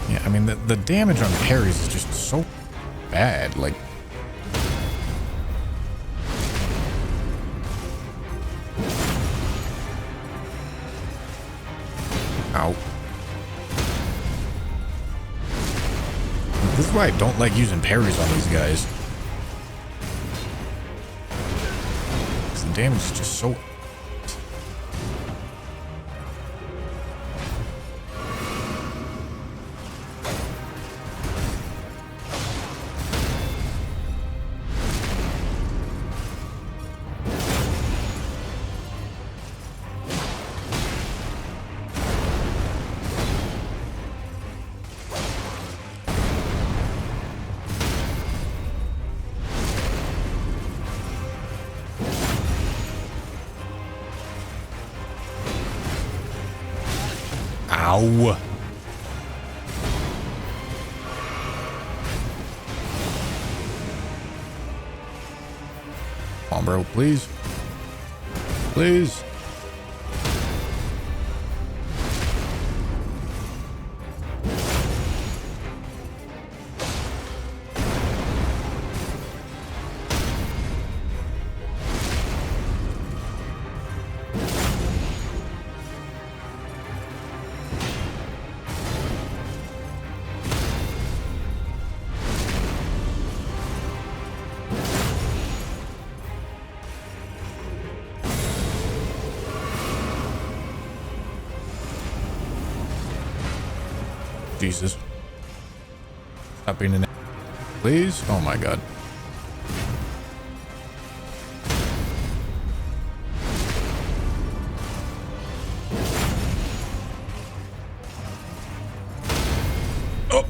Yeah, I mean, the damage on parries is just so bad. Like, ow. This is why I don't like using parries on these guys. Because the damage is just so... Ow. Come on, bro, please. Please. Jesus. Stop being an... Please? Oh my god. Oh!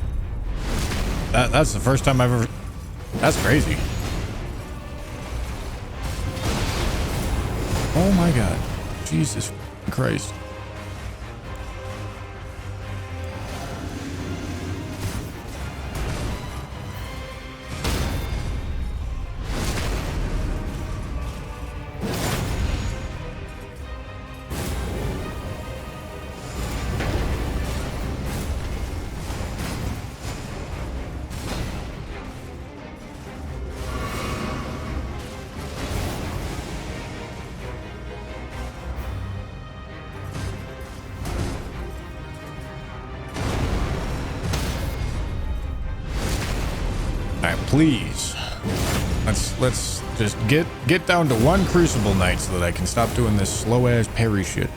That's the first time I've ever... That's crazy. Oh my god. Jesus Christ. please. Let's just get down to one Crucible Knight so that I can stop doing this slow ass parry shit.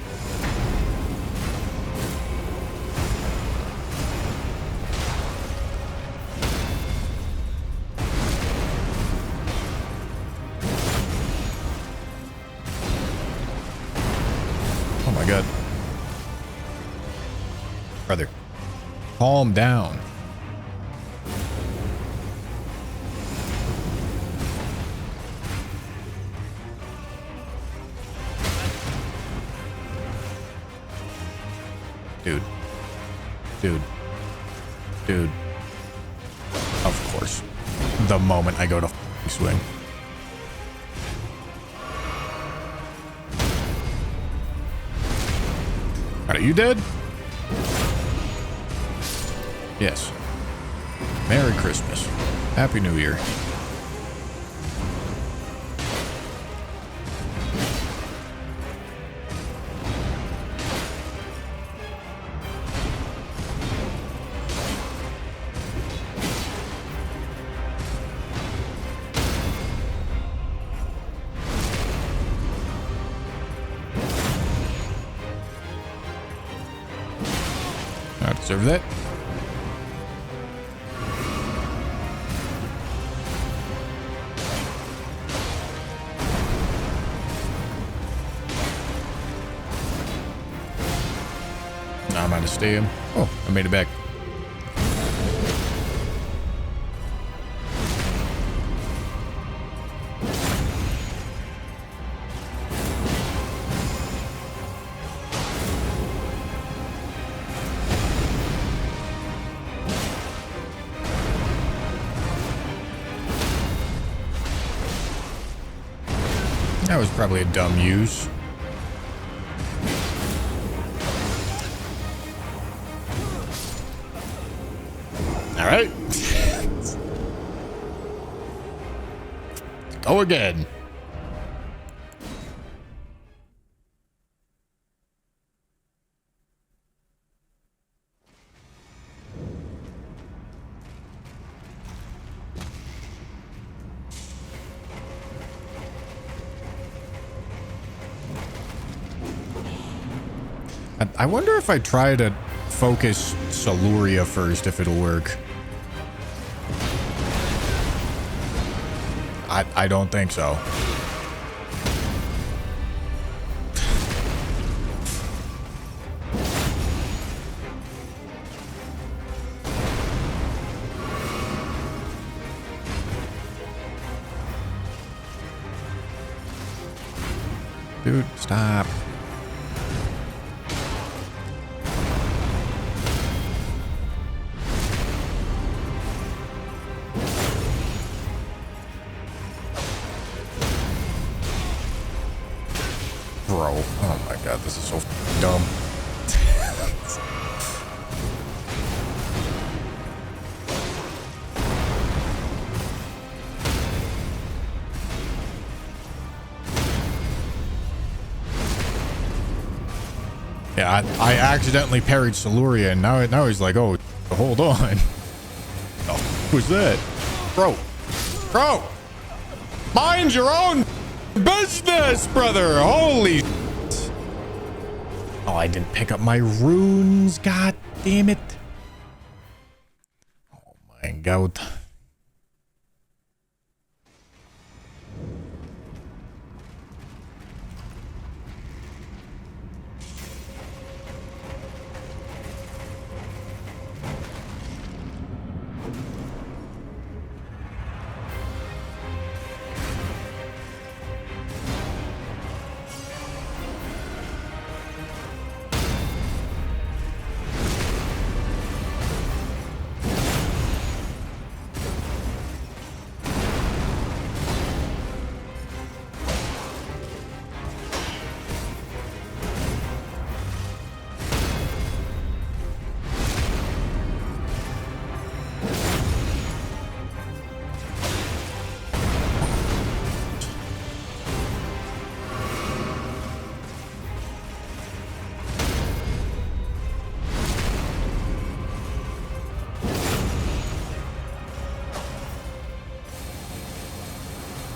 Oh my god. Brother, calm down. Dude. Of course. The moment I go to swing. Are you dead? Yes. Merry Christmas. Happy New Year. I deserve that. Now I'm out of steam. Oh, I made it back. That was probably a dumb use. All right. Go again. I wonder if I try to focus Siluria first, if it'll work. I don't think so. Dude, stop. Bro, oh my god, this is so dumb. Yeah, I accidentally parried Siluria, and now he's like, oh, hold on. Oh, who's that? Bro! Mind your own business, brother! Holy shit. Oh, I didn't pick up my runes, god damn it. Oh my god.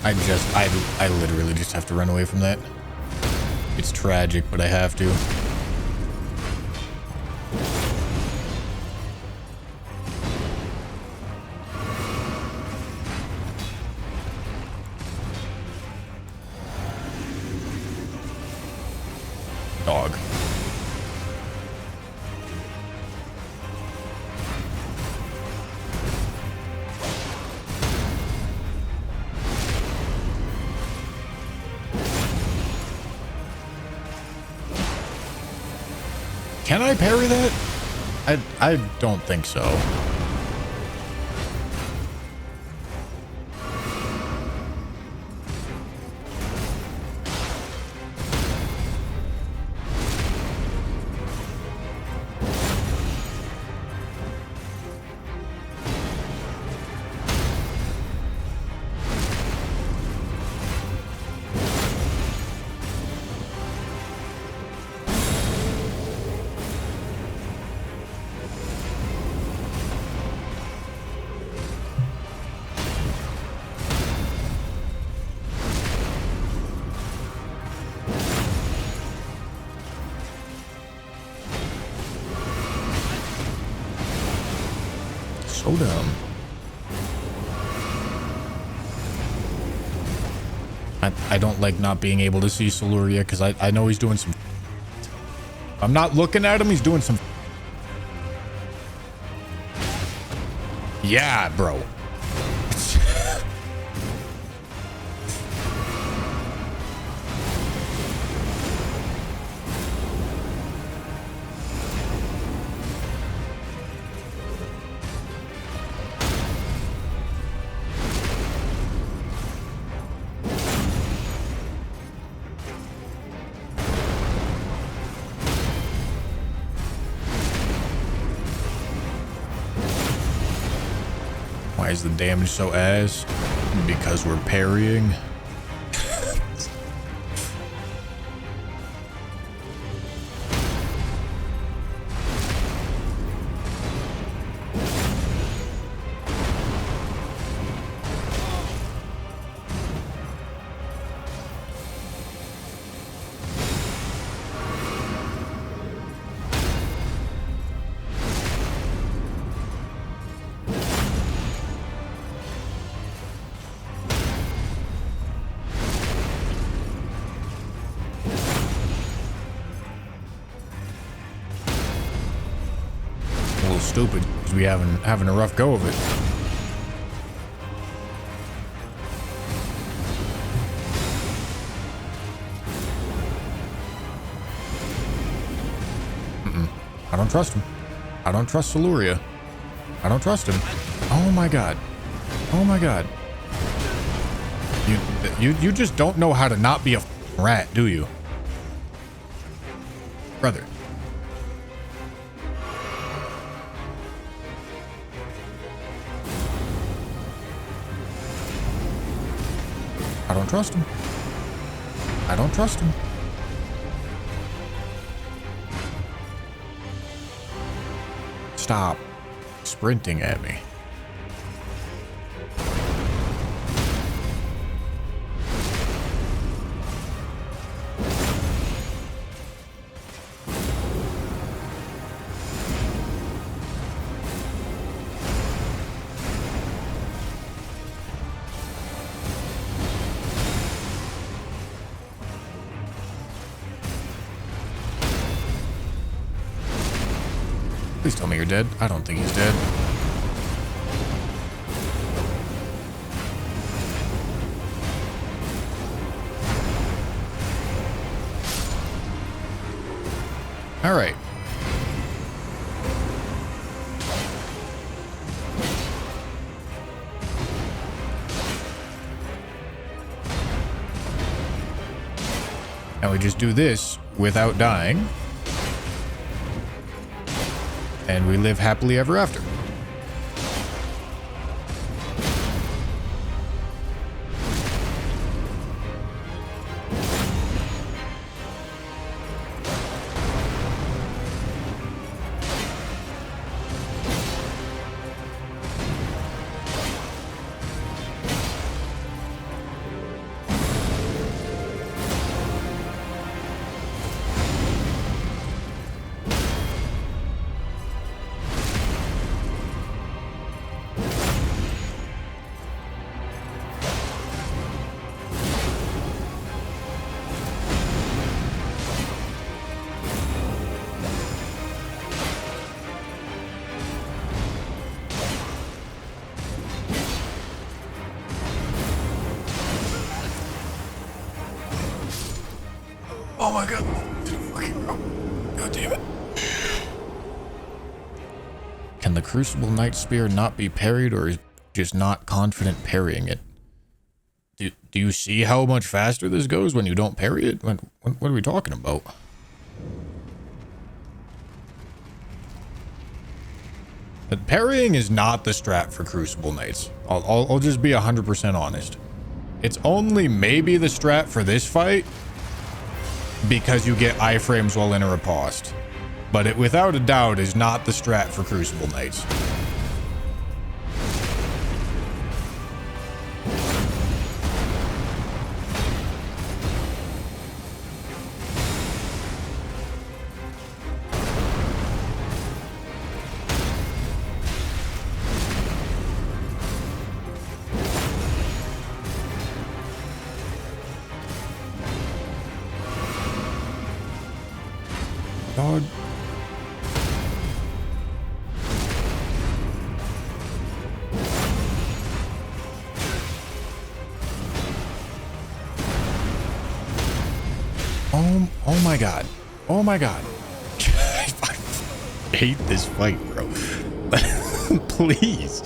I literally just have to run away from that. It's tragic, but I have to. Dog. Can I parry that? I don't think so. So dumb. I don't like not being able to see Siluria because I know he's doing some. I'm not looking at him, he's doing some. Yeah, bro. Why is the damage so ass? Because we're parrying. Stupid because we having a rough go of it. I don't trust him. I don't trust Siluria. I don't trust him. Oh my god. Oh my god. You just don't know how to not be a rat, do you? Brother. I don't trust him. I don't trust him. Stop sprinting at me. Please tell me you're dead. I don't think he's dead. All right. Now we just do this without dying. And we live happily ever after. Oh my god. God damn it. Can the Crucible Knight Spear not be parried, or is just not confident parrying it? Do you see how much faster this goes when you don't parry it? What are we talking about? But parrying is not the strat for Crucible Knights. I'll just be 100% honest. It's only maybe the strat for this fight because you get iframes while in a riposte. But it without a doubt is not the strat for Crucible Knights. Dog. Oh my god. Oh my god. I hate this fight, bro. Please.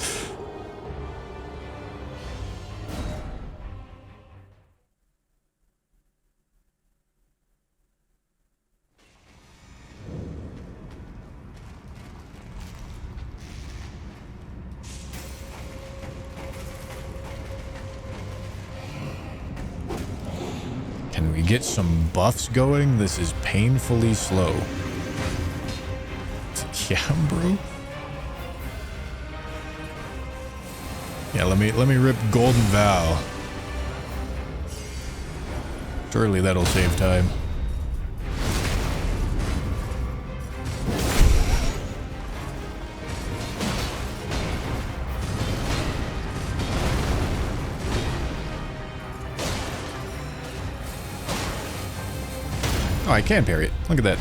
Can we get some buffs going? This is painfully slow. Yeah, bro. Yeah, let me rip Golden Vow. Surely that'll save time. Oh, I can parry it. Look at that.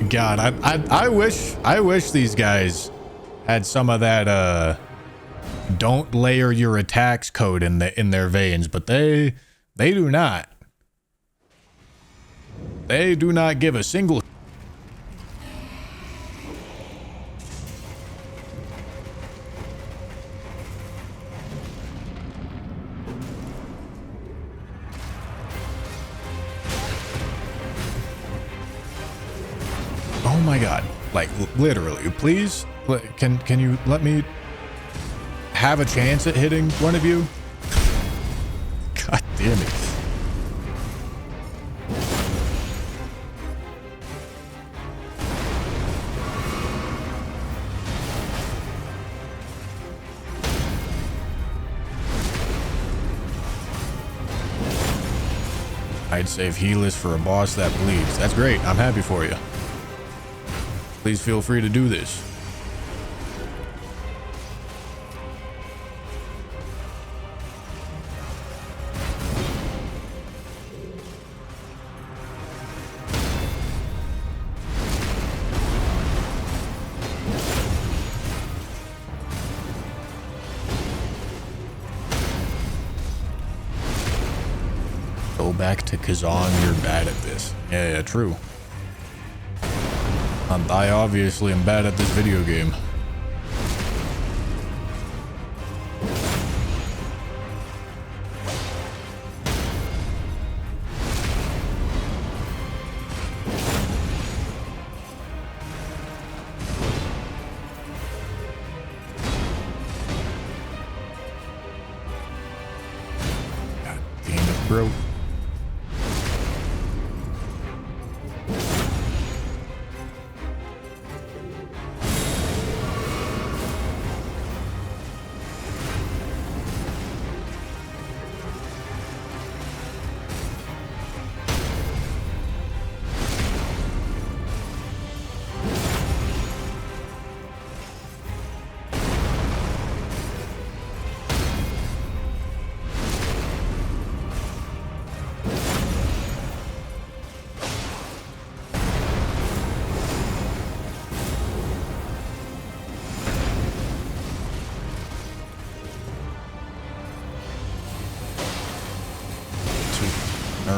God, I wish these guys had some of that don't layer your attacks code in their veins, but they do not. They do not give a single. Oh my god. Like, literally, please? Can you let me have a chance at hitting one of you? God damn it. I'd save healers for a boss that bleeds. That's great. I'm happy for you. Please feel free to do this. Go back to Kazan, you're bad at this. Yeah, true. I obviously am bad at this video game. God damn it, bro.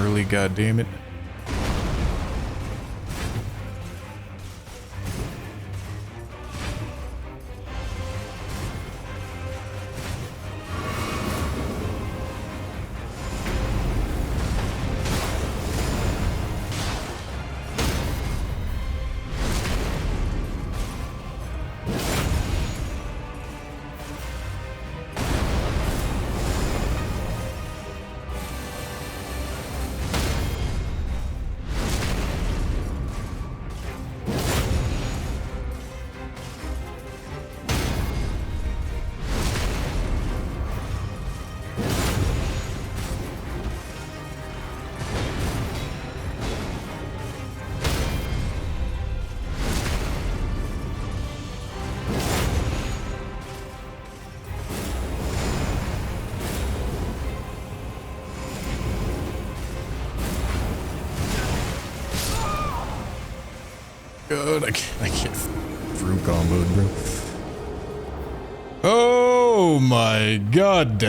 gnarly, goddammit. God, I can't fruit comboed, bro. Oh my god.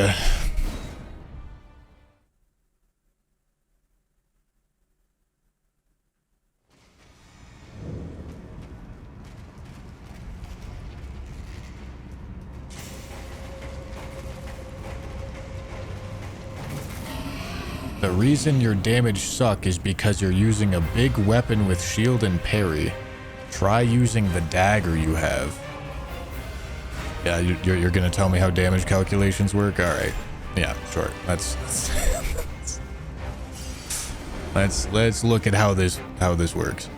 The reason your damage suck is because you're using a big weapon with shield and parry. Try using the dagger you have. Yeah, you're gonna tell me how damage calculations work? Alright. Yeah, sure. Let's look at how this works.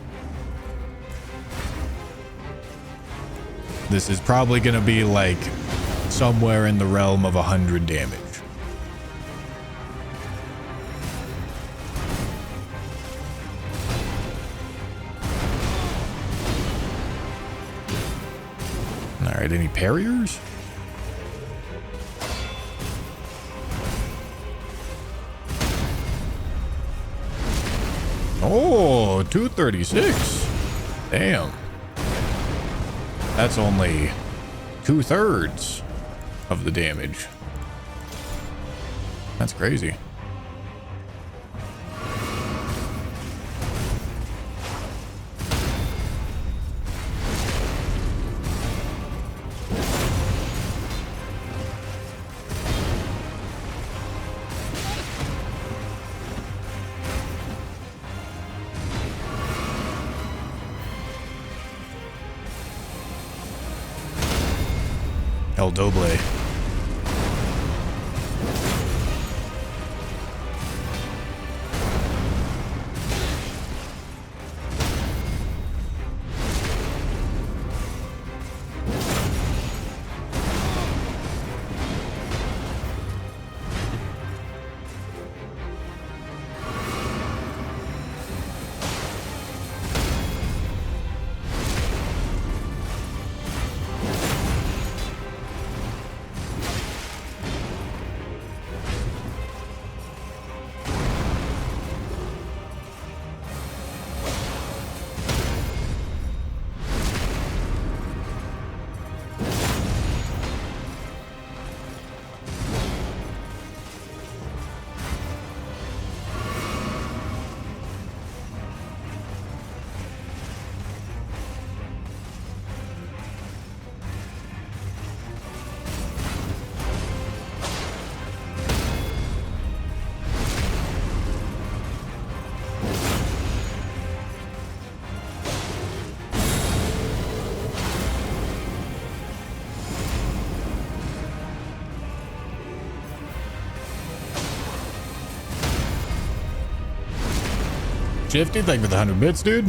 This is probably gonna be like somewhere in the realm of 100 damage. Alright, any parriers? Oh, 236. Damn. That's only 2/3 of the damage. That's crazy. El Doble. Shifty, thank you for the 100 bits, dude.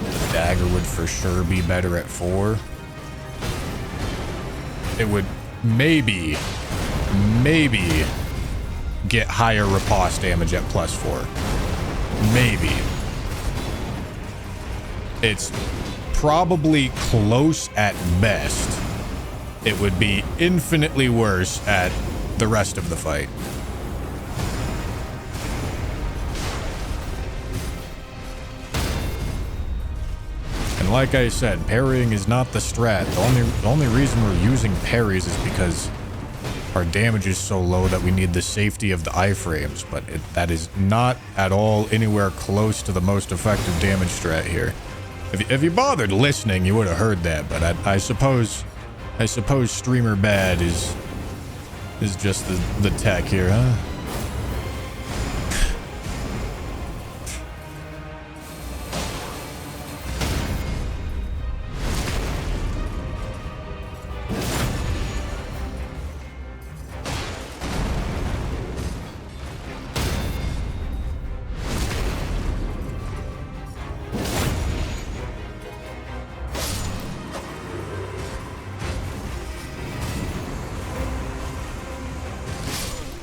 The dagger would for sure be better at 4. It would maybe get higher riposte damage at +4. Maybe. It's probably close at best. It would be infinitely worse at the rest of the fight. And And like I said, parrying is not the strat. The only reason we're using parries is because our damage is so low that we need the safety of the iframes, but that is not at all anywhere close to the most effective damage strat here. If you bothered listening, you would have heard that, but I suppose streamer bad is just the tech here, huh?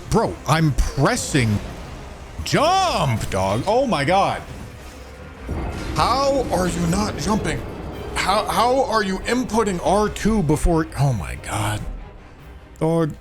Bro, I'm pressing jump, dog. Oh my god. How are you not jumping? How are you inputting R2 before? Oh my god. Dog.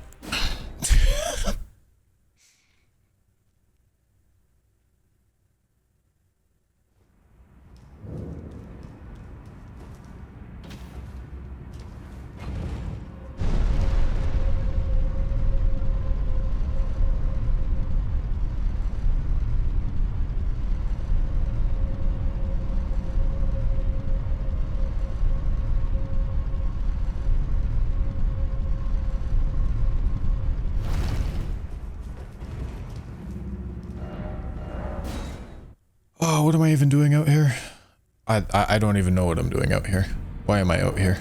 Oh, what am I even doing out here? I don't even know what I'm doing out here. Why am I out here?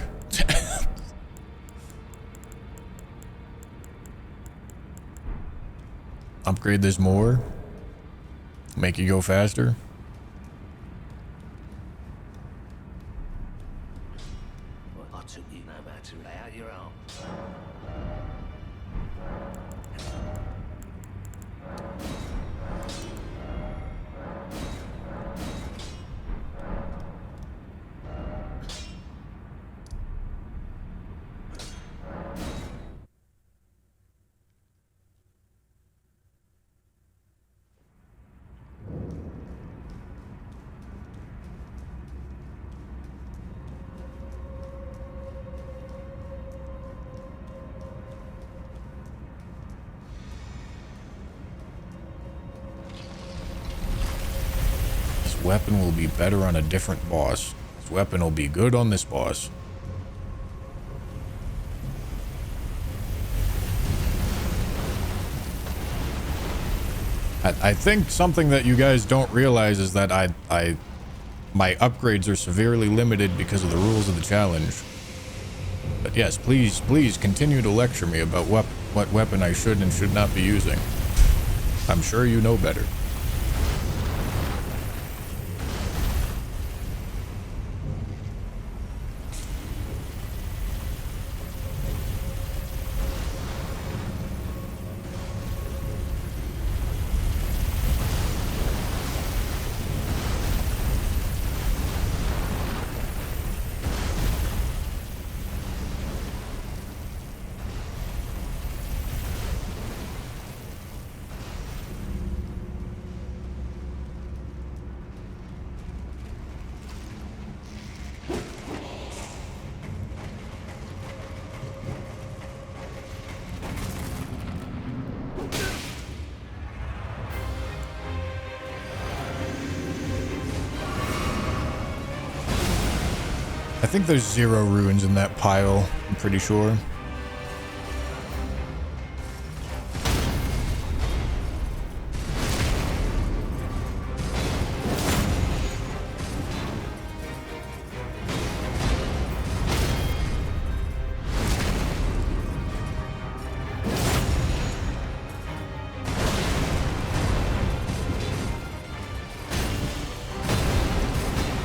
Upgrade this more? Make you go faster? Well, I took you no matter to lay out your arms. Weapon will be better on a different boss. This weapon will be good on this boss. I think something that you guys don't realize is that my upgrades are severely limited because of the rules of the challenge. But yes, please continue to lecture me about what weapon I should and should not be using. I'm sure you know better. I think there's 0 ruins in that pile, I'm pretty sure.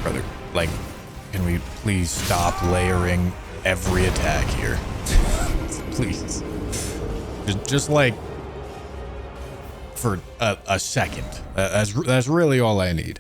Brother, like, can we please stop layering every attack here? Please. Just like for a second. That's really all I need.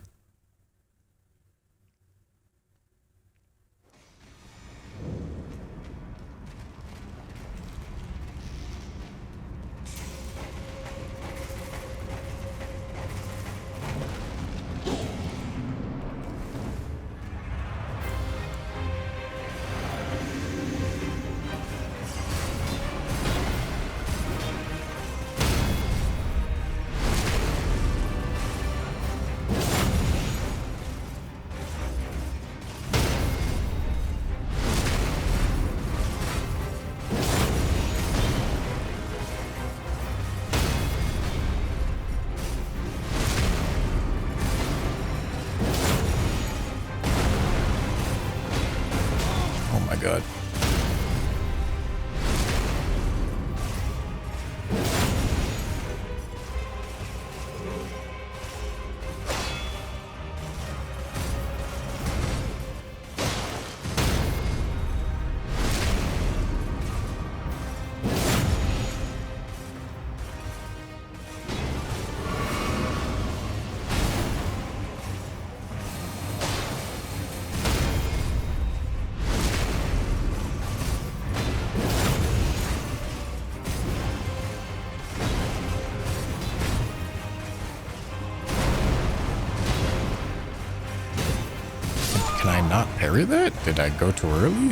not parry that? Did I go too early?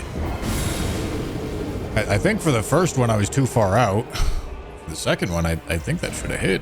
I think for the first one I was too far out. For the second one, I think that should have hit.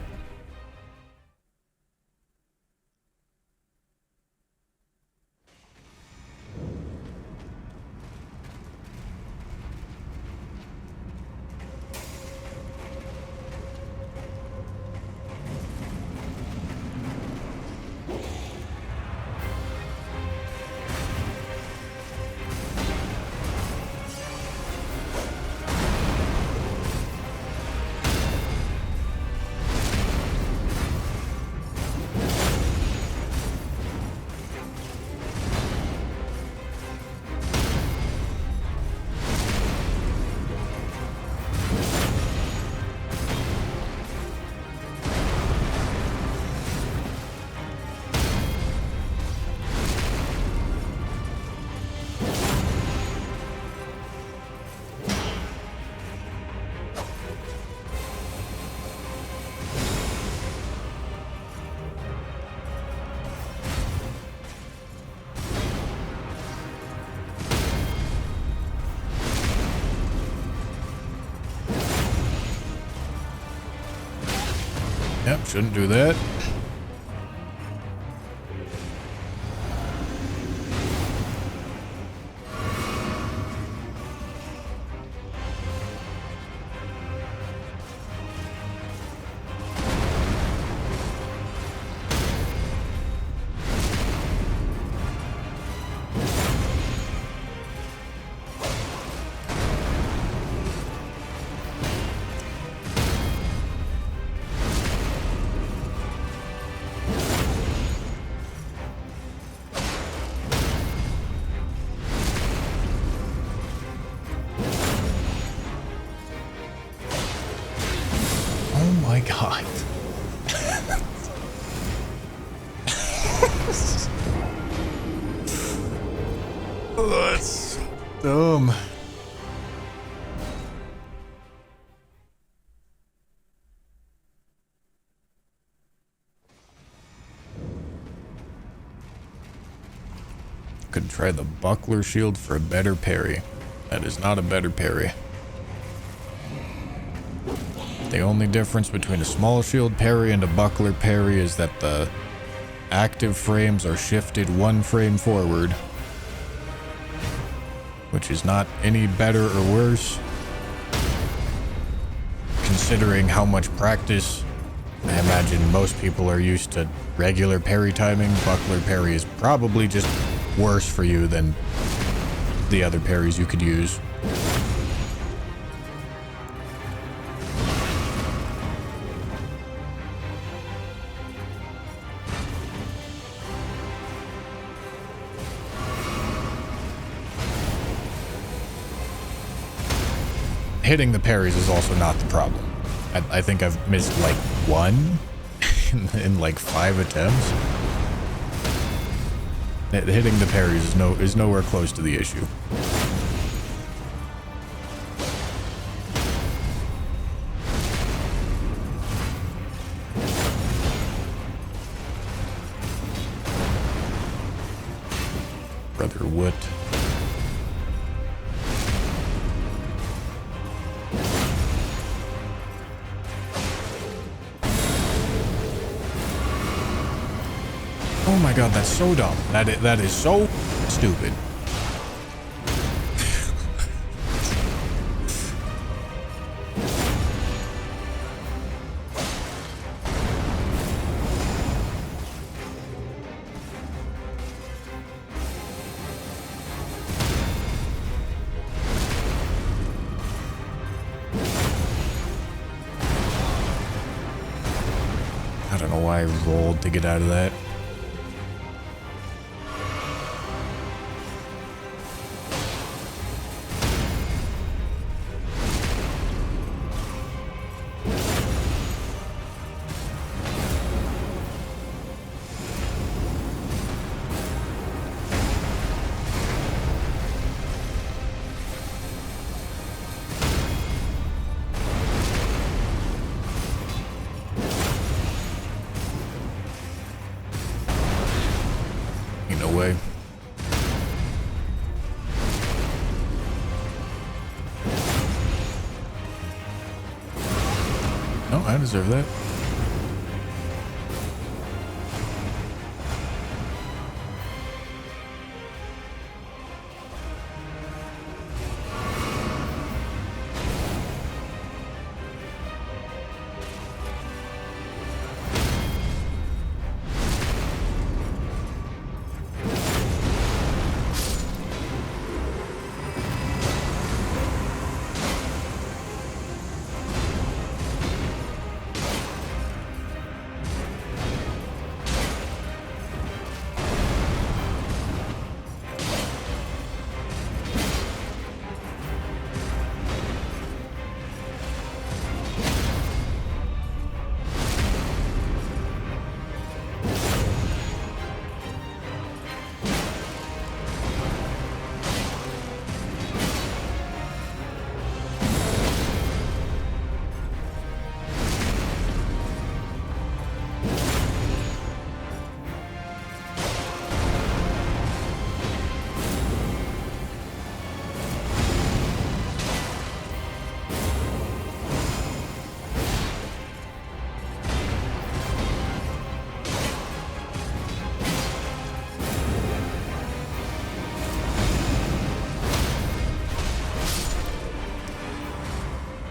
Yep, shouldn't do that. My God. Oh, that's dumb. Could try the buckler shield for a better parry. That is not a better parry. The only difference between a small shield parry and a buckler parry is that the active frames are shifted 1 frame forward, which is not any better or worse, considering how much practice. I imagine most people are used to regular parry timing. Buckler parry is probably just worse for you than the other parries you could use. Hitting the parries is also not the problem. I think I've missed like 1 in like 5 attempts. Hitting the parries is nowhere close to the issue. Brother Wood. Oh my God, that's so dumb. That is so stupid. I don't know why I rolled to get out of that. Way. I deserve that.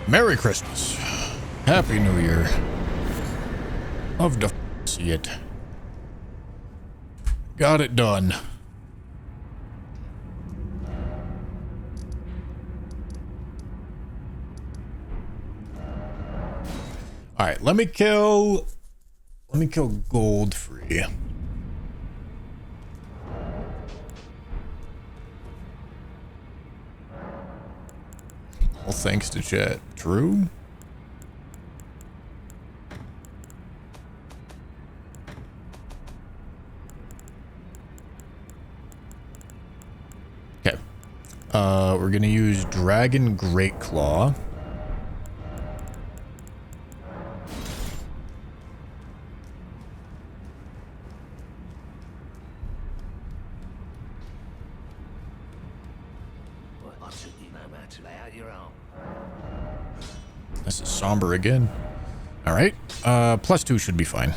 Merry Christmas. Happy New Year. Love to see it. Got it done. All right, let me kill Goldfree. All thanks to chat. True? Okay. We're gonna use Dragon Great Claw. This is somber again. All right. +2 should be fine.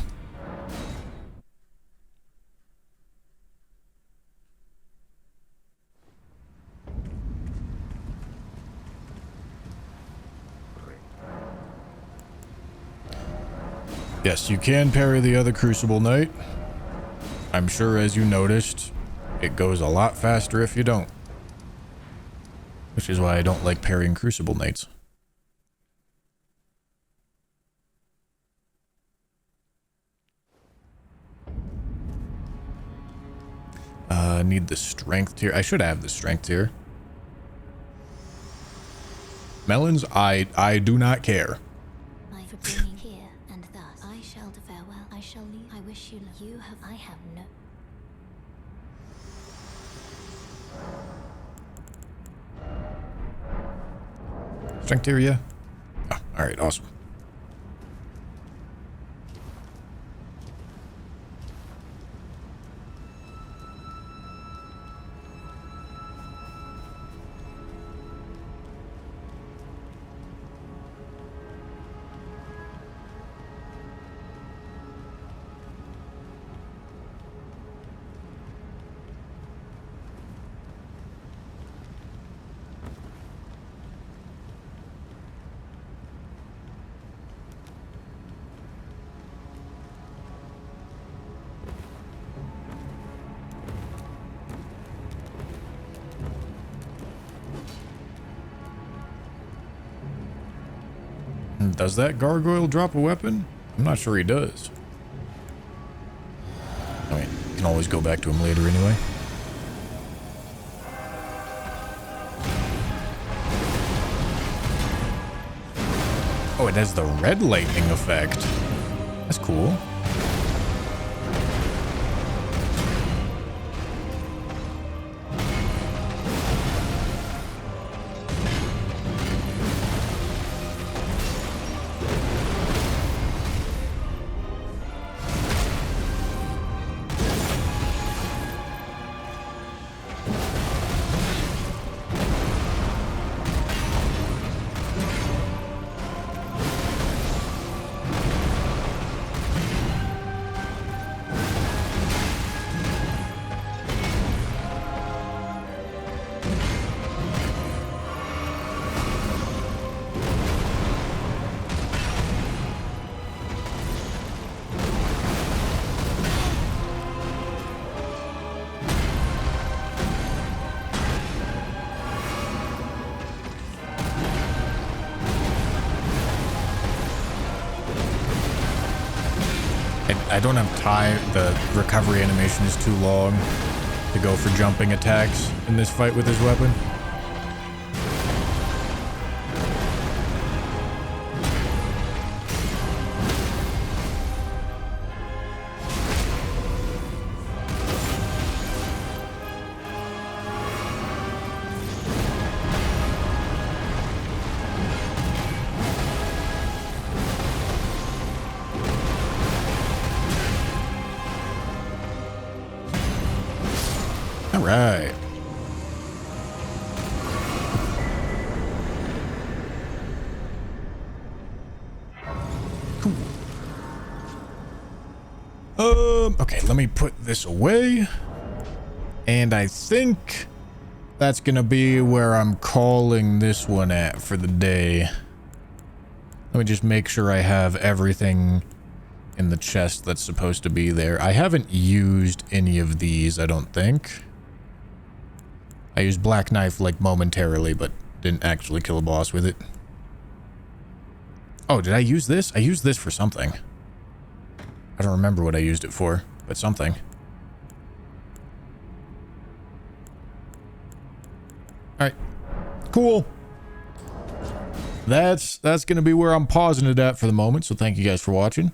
Yes, you can parry the other Crucible Knight. I'm sure, as you noticed, it goes a lot faster if you don't. Which is why I don't like parrying Crucible Knights. Need the strength tier. I should have the strength tier. Melons, I do not care. For bringing here, and thus I shall farewell. I shall leave. I wish you luck. You have. I have no. Strength tier, yeah. Oh, all right, awesome. Does that gargoyle drop a weapon? I'm not sure he does. I mean, you can always go back to him later anyway. Oh, it has the red lightning effect. That's cool. I don't have time. The recovery animation is too long to go for jumping attacks in this fight with his weapon. All right. Cool. Okay, let me put this away. And I think that's gonna be where I'm calling this one at for the day. Let me just make sure I have everything in the chest that's supposed to be there. I haven't used any of these, I don't think. I used Black Knife like momentarily, but didn't actually kill a boss with it. Oh, did I use this? I used this for something. I don't remember what I used it for, but something. Alright. Cool. That's gonna be where I'm pausing it at for the moment, so thank you guys for watching.